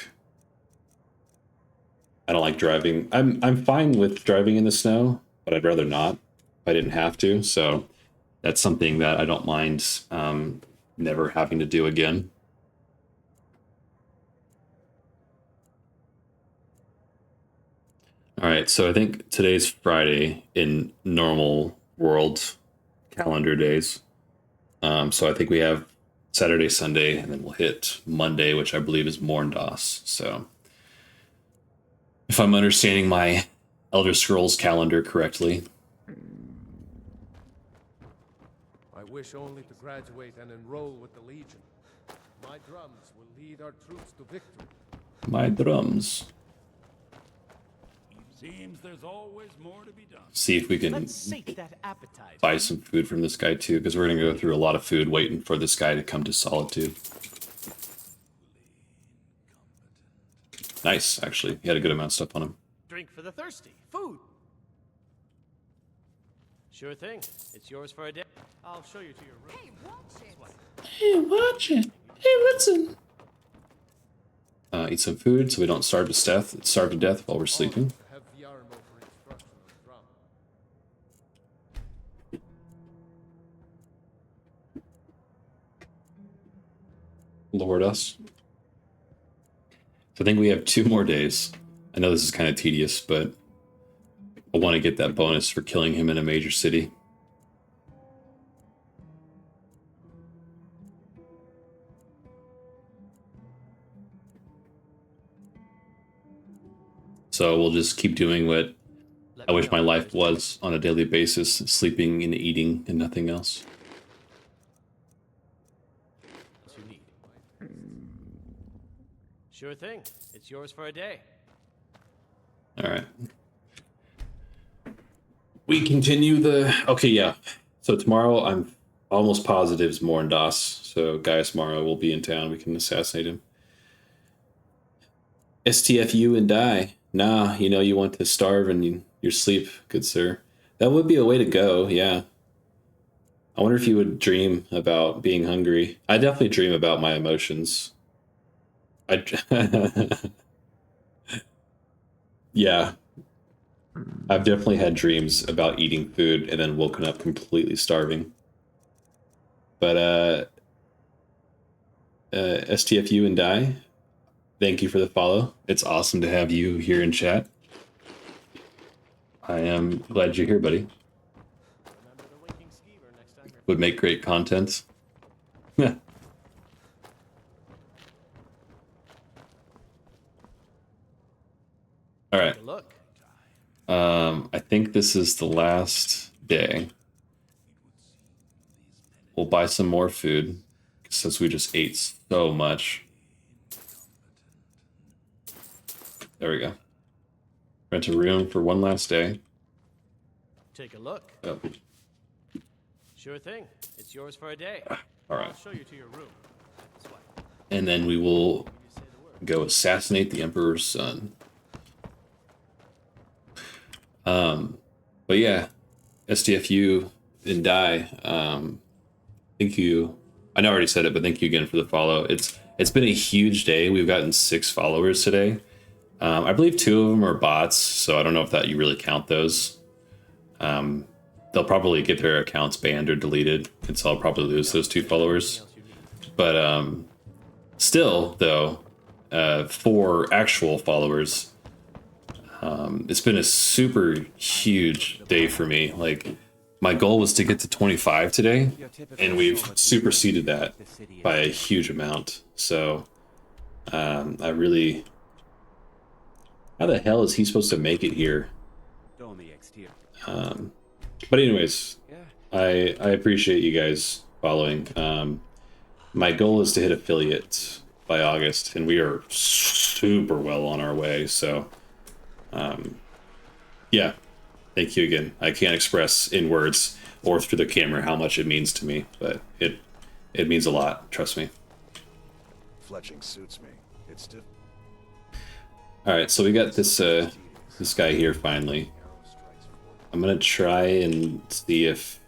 I don't like driving. I'm fine with driving in the snow, but I'd rather not if I didn't have to. So that's something that I don't mind never having to do again. All right, so I think today's Friday in normal world calendar days. So I think we have Saturday, Sunday, and then we'll hit Monday, which I believe is Morndas. So if I'm understanding my Elder Scrolls calendar correctly. I wish only to graduate and enroll with the Legion. My drums will lead our troops to victory. My drums. Seems there's always more to be done. See if we can Let's sate that appetite. buy some food from this guy too, because we're going to go through a lot of food waiting for this guy to come to Solitude. Nice, actually. He had a good amount of stuff on him. Drink for the thirsty. Food. Sure thing. It's yours for a day. I'll show you to your room. Hey, watch it. Hey, watch it. Hey, listen. Eat some food so we don't starve to death while we're sleeping. Lord us. So I think we have 2 more days. I know this is kind of tedious, but I want to get that bonus for killing him in a major city. So we'll just keep doing what I wish my life was on a daily basis, sleeping and eating and nothing else. Sure thing. It's yours for a day. All right. we continue the... Okay, yeah. So tomorrow, I'm almost positive is Morndas. So Gaius Mara will be in town. We can assassinate him. STFU and die. Nah, you know you want to starve in your sleep, good sir. That would be a way to go, yeah. I wonder if you would dream about being hungry. I definitely dream about my emotions. Yeah. I've definitely had dreams about eating food and then woken up completely starving. But, STFU and die, thank you for the follow. It's awesome to have you here in chat. I am glad you're here, buddy. Would make great content. Yeah. All right. I think this is the last day. We'll buy some more food since we just ate so much. There we go. Rent a room for one last day. Take a look. Oh. Sure thing. It's yours for a day. All right. I'll show you to your room. This way. And then we will go assassinate the Emperor's son. But yeah, STFU and die. Thank you. I know I already said it, but thank you again for the follow. It's been a huge day. We've gotten 6 followers today. I believe 2 of them are bots, so I don't know if that you really count those. They'll probably get their accounts banned or deleted, and so I'll probably lose those 2 followers. But still, though, 4 actual followers. It's been a super huge day for me. Like, my goal was to get to 25 today, and we've superseded that by a huge amount. So, I really... How the hell is he supposed to make it here? But anyways, I appreciate you guys following. My goal is to hit affiliate by August, and we are super well on our way. So, yeah, thank you again. I can't express in words or through the camera how much it means to me, but it means a lot. Trust me. Fletching suits me. It's stiff. All right, so we got this this guy here finally. I'm gonna try and see if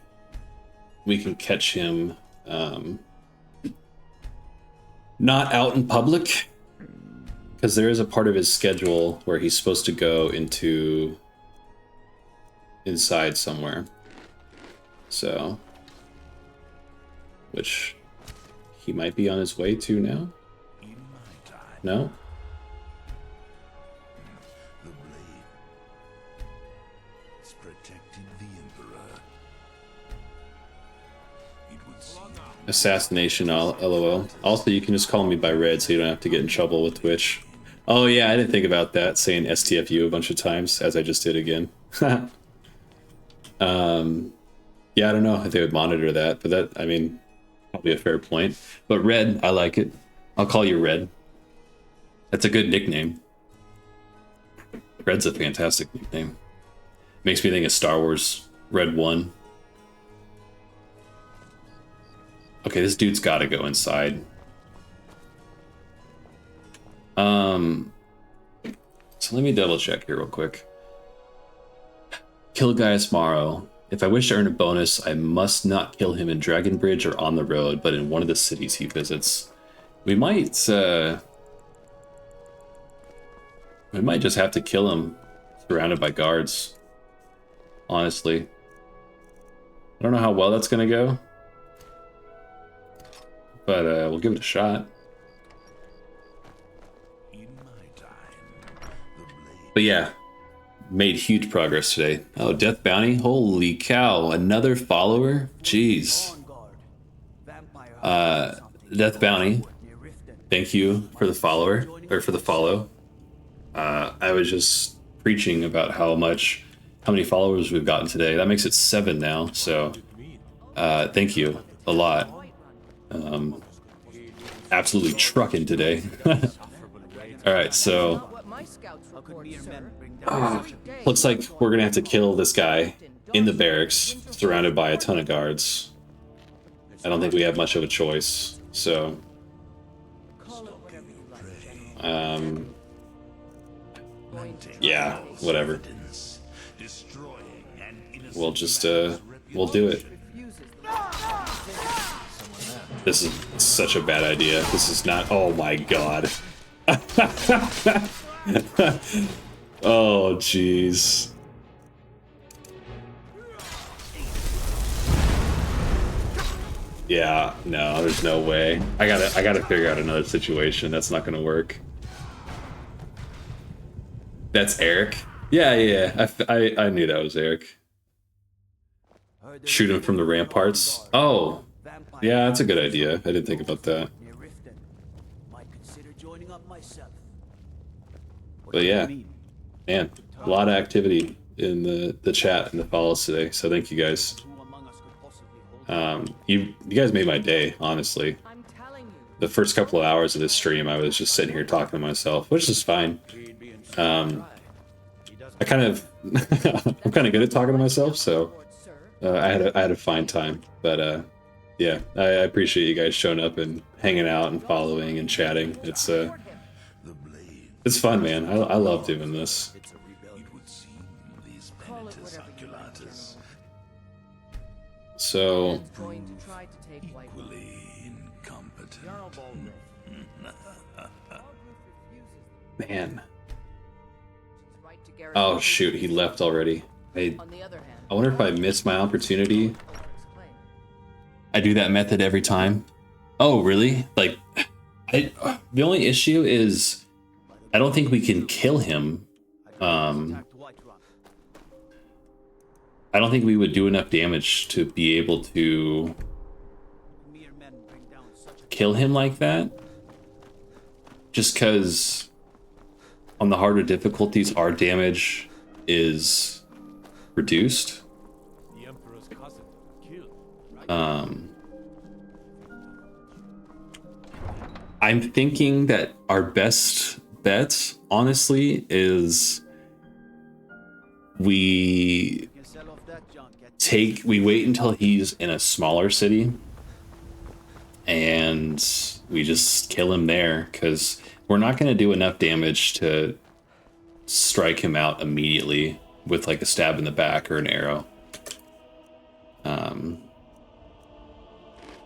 we can catch him not out in public, because there is a part of his schedule where he's supposed to go inside somewhere. So, which he might be on his way to now. No? Assassination, lol. Also, you can just call me by Red so you don't have to get in trouble with Twitch. Oh yeah, I didn't think about that, saying STFU a bunch of times, as I just did again. Yeah, I don't know if they would monitor that, but that, I mean, probably a fair point. But Red, I like it. I'll call you Red. That's a good nickname. Red's a fantastic nickname. Makes me think of Star Wars Red 1. Okay, this dude's got to go inside. So let me double check here real quick. Kill Gaius Morrow. If I wish to earn a bonus, I must not kill him in Dragon Bridge or on the road, but in one of the cities he visits. We might just have to kill him surrounded by guards. Honestly. I don't know how well that's gonna go. But we'll give it a shot. But yeah, made huge progress today. Oh, Death Bounty? Holy cow, another follower? Jeez. Death Bounty, thank you for the follower, or for the follow. I was just preaching about how many followers we've gotten today. That makes it 7 now, so thank you a lot. Absolutely trucking today. All right, so Looks like we're gonna have to kill this guy in the barracks, surrounded by a ton of guards. I don't think we have much of a choice, so... yeah, whatever. We'll just, we'll do it. This is such a bad idea. This is not... oh my god. Oh, jeez. Yeah, no, there's no way. I gotta figure out another situation. That's not gonna work. That's Eric? Yeah. I knew that was Eric. Shoot him from the ramparts. Oh, yeah, that's a good idea. I didn't think about that. But yeah, man, a lot of activity in the chat and the follows today. So thank you guys. You guys made my day, honestly. The first couple of hours of this stream, I was just sitting here talking to myself, which is fine. I kind of, I'm kind of good at talking to myself, so I had a fine time. But yeah, I appreciate you guys showing up and hanging out and following and chatting. It's fun, man. I love doing this. So, man. Oh shoot, he left already. I wonder if I missed my opportunity. I do that method every time. Oh, really? Like, the only issue is I don't think we can kill him. I don't think we would do enough damage to be able to kill him like that. Just because on the harder difficulties, our damage is reduced. I'm thinking that our best bet, honestly, is we wait until he's in a smaller city and we just kill him there, because we're not going to do enough damage to strike him out immediately with like a stab in the back or an arrow.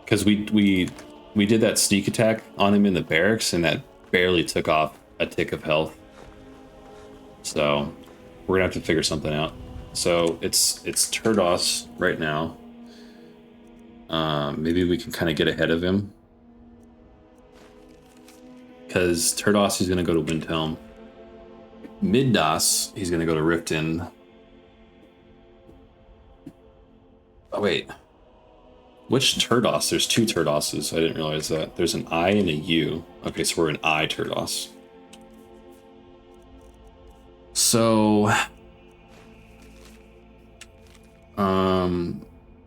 Because we did that sneak attack on him in the barracks and that barely took off a tick of health. So we're gonna have to figure something out. So it's Turdos right now. Maybe we can kind of get ahead of him, because Turdos, he's gonna go to Windhelm. Middos, he's gonna go to Riften. Oh wait, which Turdos? There's two Turdoses. I didn't realize that. There's an I and a U. Okay, so we're an I Turdos. So,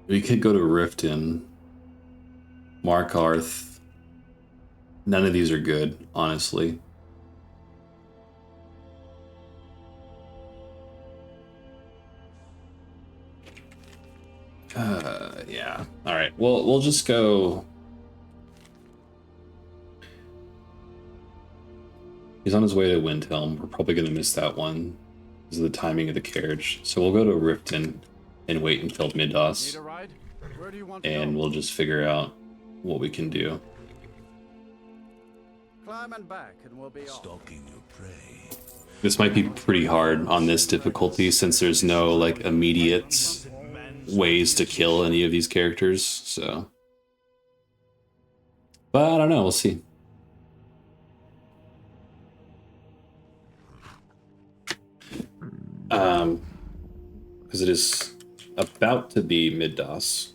we could go to Riften, Markarth. None of these are good, honestly. Yeah. All right. Well, we'll just go. He's on his way to Windhelm. We're probably going to miss that one because of the timing of the carriage. So we'll go to Riften and wait until Middos. And we'll just figure out what we can do. Climbing back and we'll be stalking your prey. This might be pretty hard on this difficulty since there's no like immediate ways to kill any of these characters, so. But I don't know, we'll see. Because it is about to be Middos.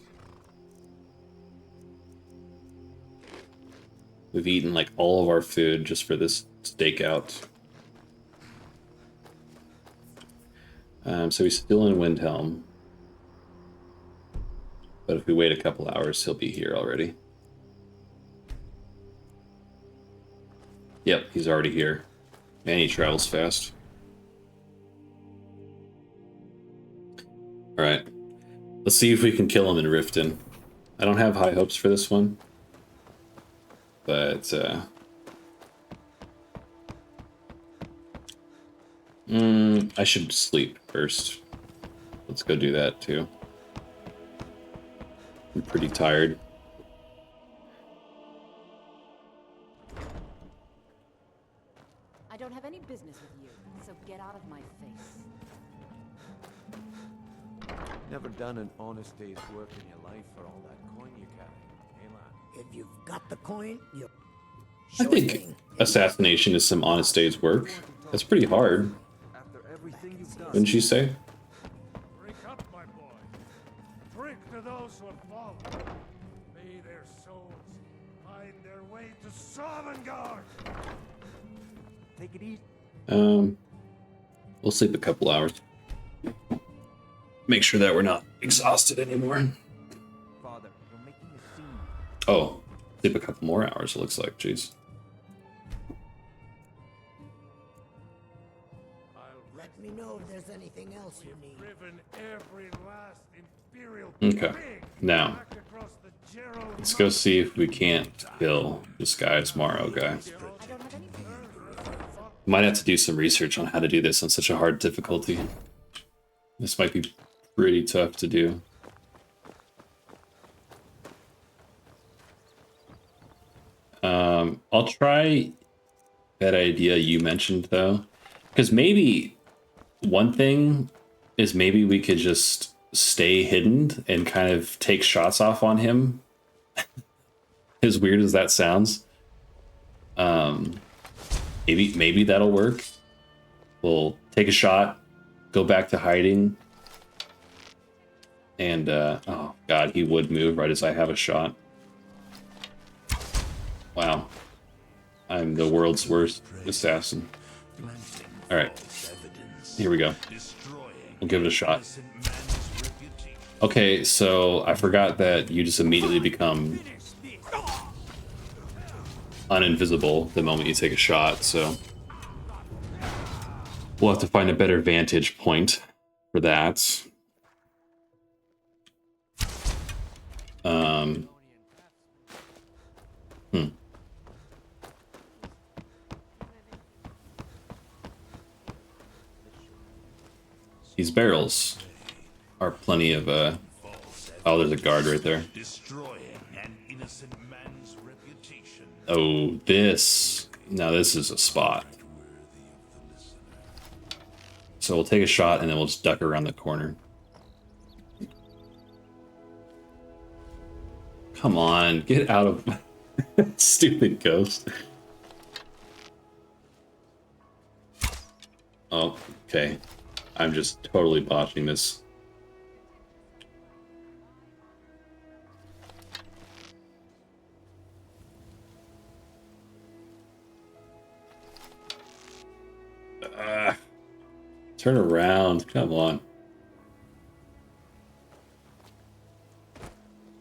We've eaten like all of our food just for this stakeout. So he's still in Windhelm. But if we wait a couple hours, he'll be here already. Yep, he's already here. And he travels fast. Alright. Let's see if we can kill him in Riften. I don't have high hopes for this one. But, I should sleep first. Let's go do that, too. I'm pretty tired. I don't have any business with you, so get out of my face. Never done an honest day's work in your life for all that coin you carry. Hey, lad. If you've got the coin, you... I think assassination is some honest day's work. That's pretty hard. Wouldn't you say? Drink up, my boy. Drink to those who have fallen. May their souls find their way to Sovngarde. Take it easy. We'll sleep a couple hours. Make sure that we're not exhausted anymore. Father, we're making a scene. Oh, sleep a couple more hours, it looks like. Jeez. Let me know if there's anything else you need. Driven every last Imperial Okay. pig Now, back across the Gerald let's go see if we can't kill this guy tomorrow, guy. Might have to do some research on how to do this on such a hard difficulty. This might be pretty tough to do. I'll try that idea you mentioned, though. Because maybe one thing is maybe we could just stay hidden and kind of take shots off on him. As weird as that sounds. Maybe that'll work. We'll take a shot, go back to hiding. And, oh god, he would move right as I have a shot. Wow. I'm the world's worst assassin. Alright. Here we go. We'll give it a shot. Okay, so I forgot that you just immediately become uninvisible the moment you take a shot, so we'll have to find a better vantage point for that. These barrels are plenty of oh, there's a guard right there. Oh, this. Now this is a spot. So we'll take a shot and then we'll just duck around the corner. Come on, get out of stupid ghost. Oh, okay. I'm just totally botching this. Turn around, come on.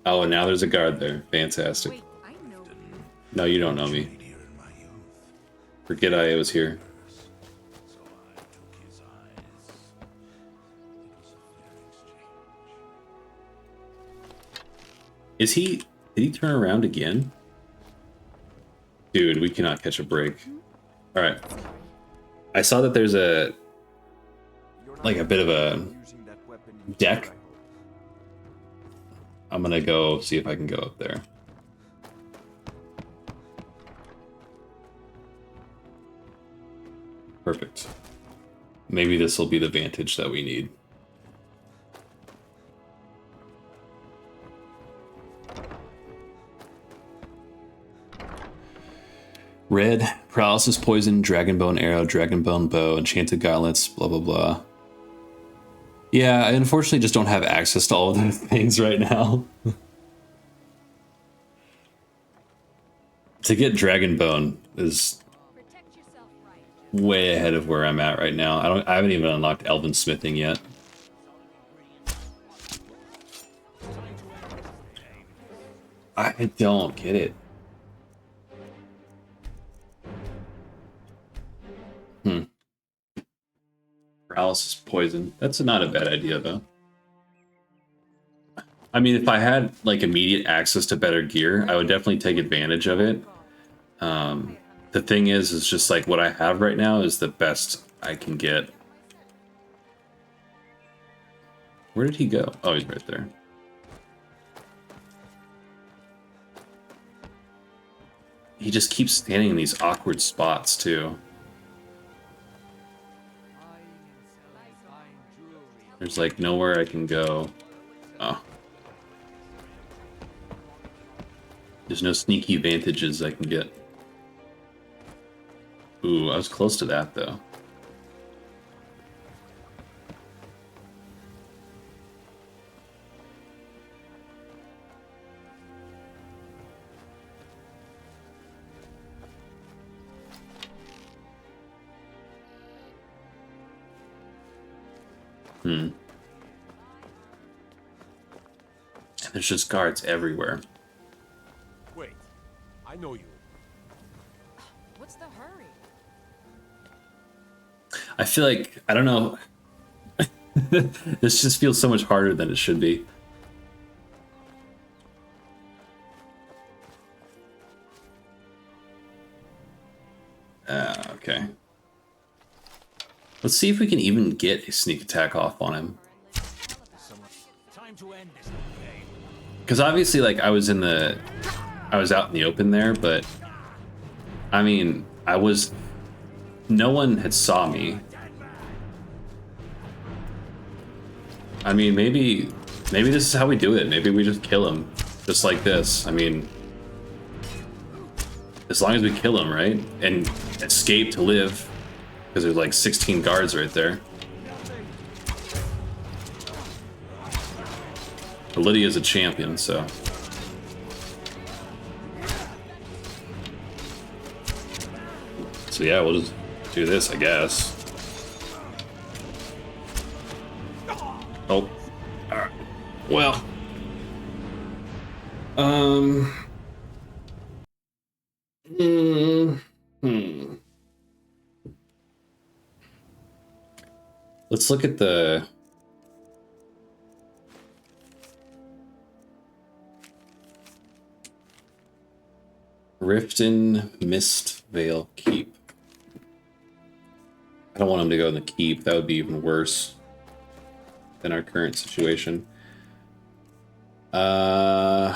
Oh, and now there's a guard there. Fantastic. Wait, I know you. No, you don't know me. Forget I was here. Is he... Did he turn around again? Dude, we cannot catch a break. Alright. I saw that there's a... like a bit of a deck. I'm gonna go see if I can go up there. Perfect. Maybe this will be the vantage that we need. Red, paralysis poison, dragon bone arrow, dragon bone bow, enchanted gauntlets, blah blah blah. Yeah, I unfortunately just don't have access to all of those things right now. To get dragon bone is way ahead of where I'm at right now. I haven't even unlocked elven smithing yet. I don't get it. Paralysis poison. That's not a bad idea, though. I mean, if I had like immediate access to better gear, I would definitely take advantage of it. The thing is just like what I have right now is the best I can get. Where did he go? Oh, he's right there. He just keeps standing in these awkward spots too. There's like nowhere I can go. Oh. There's no sneaky vantages I can get. Ooh, I was close to that though. And there's just guards everywhere. Wait, I know you. What's the hurry? I feel like, I don't know. This just feels so much harder than it should be. Okay. Let's see if we can even get a sneak attack off on him. Because obviously, like, I was out in the open there, but I mean, no one had saw me. I mean, maybe this is how we do it. Maybe we just kill him, just like this. I mean, as long as we kill him, right? And escape to live, because there's like 16 guards right there. But Lydia's a champion, so. So yeah, we'll just do this, I guess. Oh. Alright. Well. Let's look at the Riften Mistvale Keep. I don't want him to go in the keep. That would be even worse than our current situation. I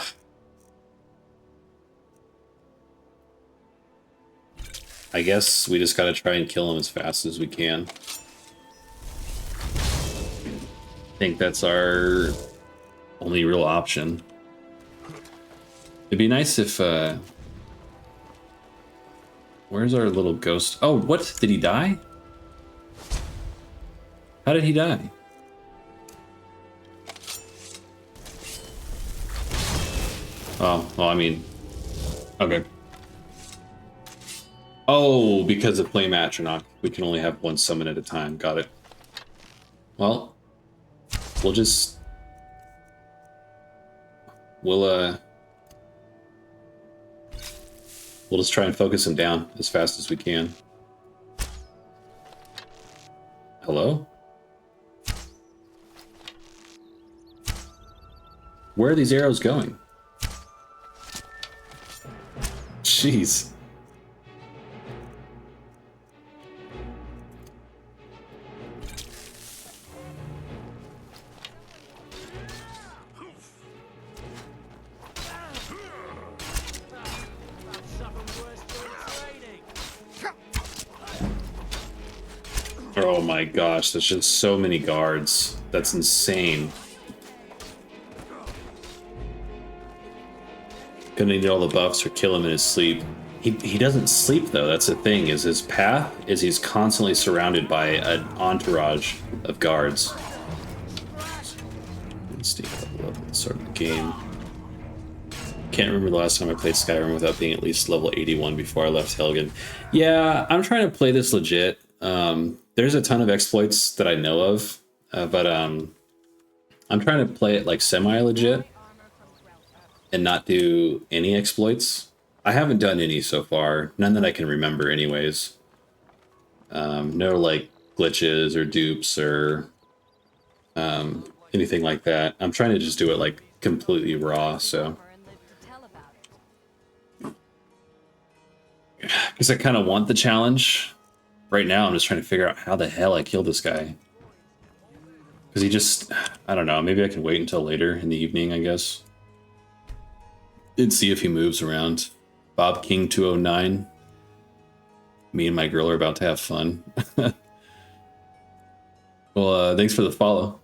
guess we just gotta try and kill him as fast as we can. I think that's our only real option. It'd be nice if, where's our little ghost? Oh, what? Did he die? How did he die? Oh, well, I mean, okay. Oh, because of Flame Atronach, we can only have one summon at a time. Got it. Well, we'll just try and focus him down as fast as we can. Hello? Where are these arrows going? Jeez. Oh my gosh, there's just so many guards. That's insane. Gonna need all the buffs or kill him in his sleep. He doesn't sleep though, that's the thing, is his path is he's constantly surrounded by an entourage of guards. Let's start the game. Can't remember the last time I played Skyrim without being at least level 81 before I left Helgen. Yeah, I'm trying to play this legit. There's a ton of exploits that I know of, but I'm trying to play it like semi-legit and not do any exploits. I haven't done any so far, none that I can remember anyways. No like glitches or dupes or anything like that. I'm trying to just do it like completely raw, so. Because I kind of want the challenge. Right now, I'm just trying to figure out how the hell I killed this guy. Because he just, I don't know, maybe I can wait until later in the evening, I guess. And see if he moves around. Bob King 209. Me and my girl are about to have fun. Well, thanks for the follow.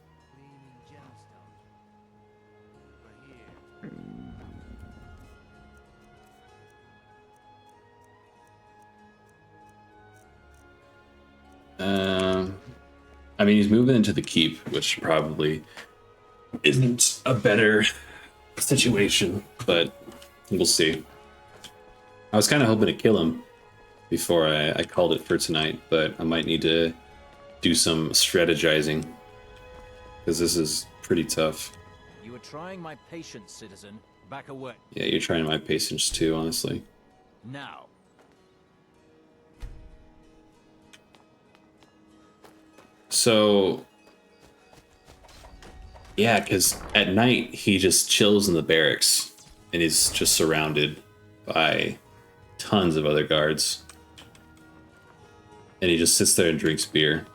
I mean, he's moving into the keep, which probably isn't a better situation, but we'll see. I was kind of hoping to kill him before I called it for tonight, but I might need to do some strategizing because this is pretty tough. You were trying my patience, citizen. Back away. Yeah, you're trying my patience too, honestly. Now. So, yeah, because at night he just chills in the barracks and he's just surrounded by tons of other guards. And he just sits there and drinks beer.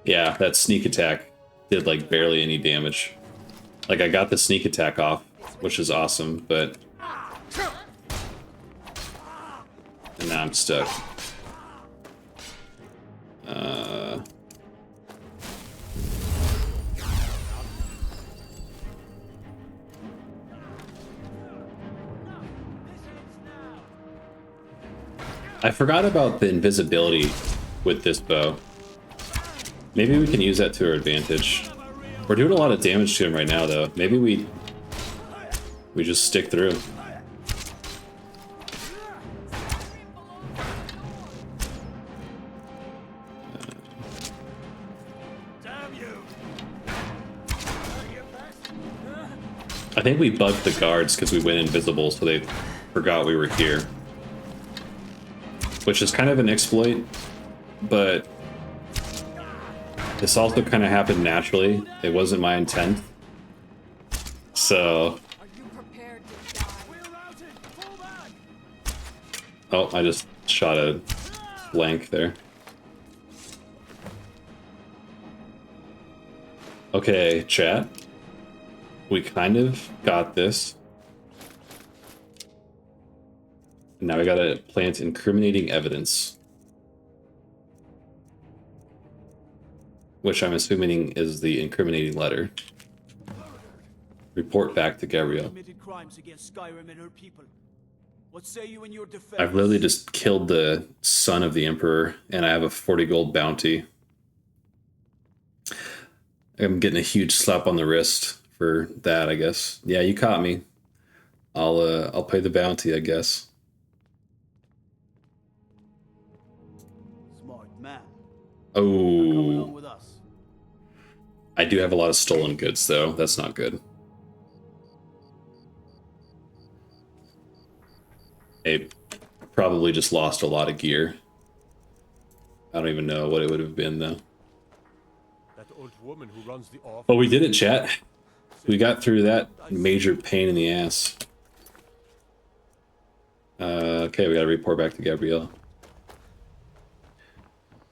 Yeah, that sneak attack did like barely any damage. Like I got the sneak attack off, which is awesome, but and now I'm stuck. I forgot about the invisibility with this bow. Maybe we can use that to our advantage. We're doing a lot of damage to him right now, though. Maybe we just stick through. I think we bugged the guards because we went invisible, so they forgot we were here. Which is kind of an exploit, but this also kind of happened naturally. It wasn't my intent. So... Oh, I just shot a blank there. Okay, chat. We kind of got this. Now we gotta plant incriminating evidence. Which I'm assuming is the incriminating letter. Report back to Gabrielle. Committed crimes against Skyrim and her people. What say you in your defense? I've literally just killed the son of the Emperor, and I have a 40 gold bounty. I'm getting a huge slap on the wrist for that, I guess. Yeah, you caught me. I'll pay the bounty, I guess. Smart man. Oh. Come along with us. I do have a lot of stolen goods, though. That's not good. I probably just lost a lot of gear. I don't even know what it would have been, though. That old woman who runs the office. But we did it, chat. We got through that major pain in the ass. Okay, we gotta report back to Gabrielle.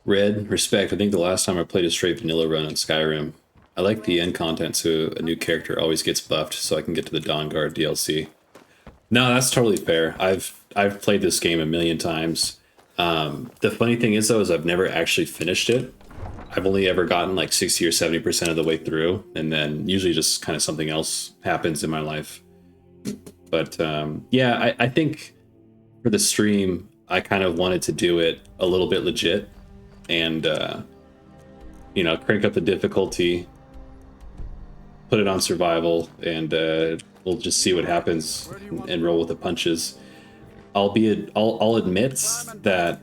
Red, respect. I think the last time I played a straight vanilla run on Skyrim. I like the end content, so a new character always gets buffed, so I can get to the Dawn Guard DLC. No, that's totally fair. I've played this game a million times. The funny thing is, though, is I've never actually finished it. I've only ever gotten like 60 or 70% of the way through, and then usually just kind of something else happens in my life. But yeah, I think for the stream, I kind of wanted to do it a little bit legit and, you know, crank up the difficulty, put it on survival, and we'll just see what happens and roll with the punches. I'll admit that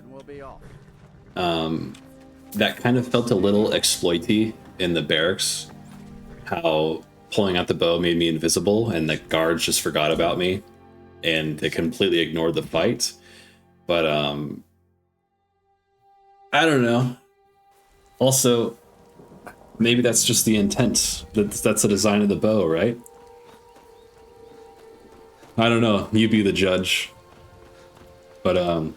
that kind of felt a little exploity in the barracks, how pulling out the bow made me invisible and the guards just forgot about me. and they completely ignored the fight. But I don't know. Also, maybe that's just the intent. That's the design of the bow, right? I don't know. You be the judge. But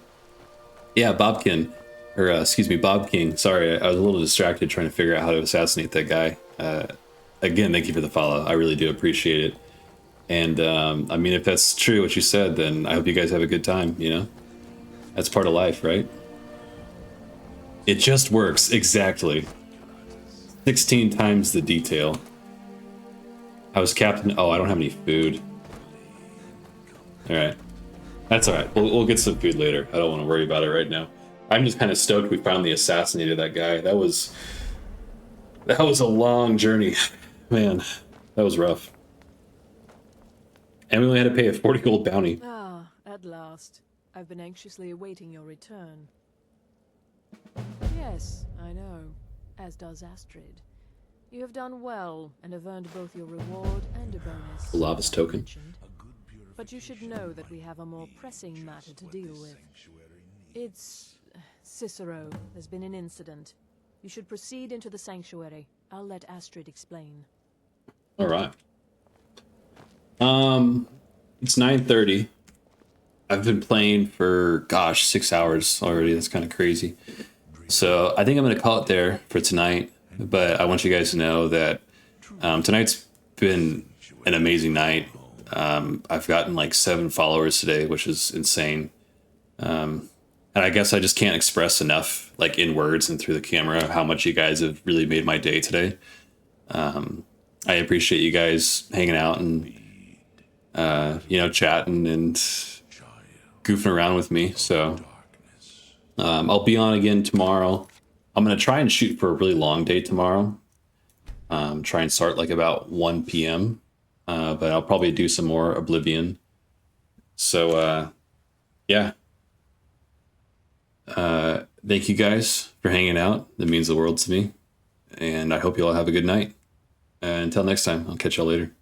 yeah, Bob King. Sorry, I was a little distracted trying to figure out how to assassinate that guy. Again, thank you for the follow. I really do appreciate it. And I mean, if that's true what you said, then I hope you guys have a good time, you know? That's part of life, right? It just works, exactly. 16 times the detail. I was captain. Oh, I don't have any food. Alright. That's alright. We'll get some food later. I don't want to worry about it right now. I'm just kind of stoked we finally assassinated that guy. That was a long journey. Man, that was rough. And we only had to pay a 40 gold bounty. Ah, at last. I've been anxiously awaiting your return. Yes, I know. As does Astrid. You have done well, and have earned both your reward and a bonus. Lava's token. But you should know that we have a more pressing matter to deal with. It's... Cicero. There's been an incident. You should proceed into the sanctuary. I'll let Astrid explain. Alright. It's 9:30. I've been playing for, gosh, 6 hours already. That's kind of crazy. So I think I'm going to call it there for tonight. But I want you guys to know that tonight's been an amazing night. I've gotten like 7 followers today, which is insane. And I guess I just can't express enough, like in words and through the camera, how much you guys have really made my day today. I appreciate you guys hanging out and, you know, chatting and goofing around with me. So I'll be on again tomorrow. I'm going to try and shoot for a really long day tomorrow. Try and start like about 1 p.m. But I'll probably do some more Oblivion. So, yeah. Thank you guys for hanging out. That means the world to me. And I hope you all have a good night. Until next time, I'll catch y'all later.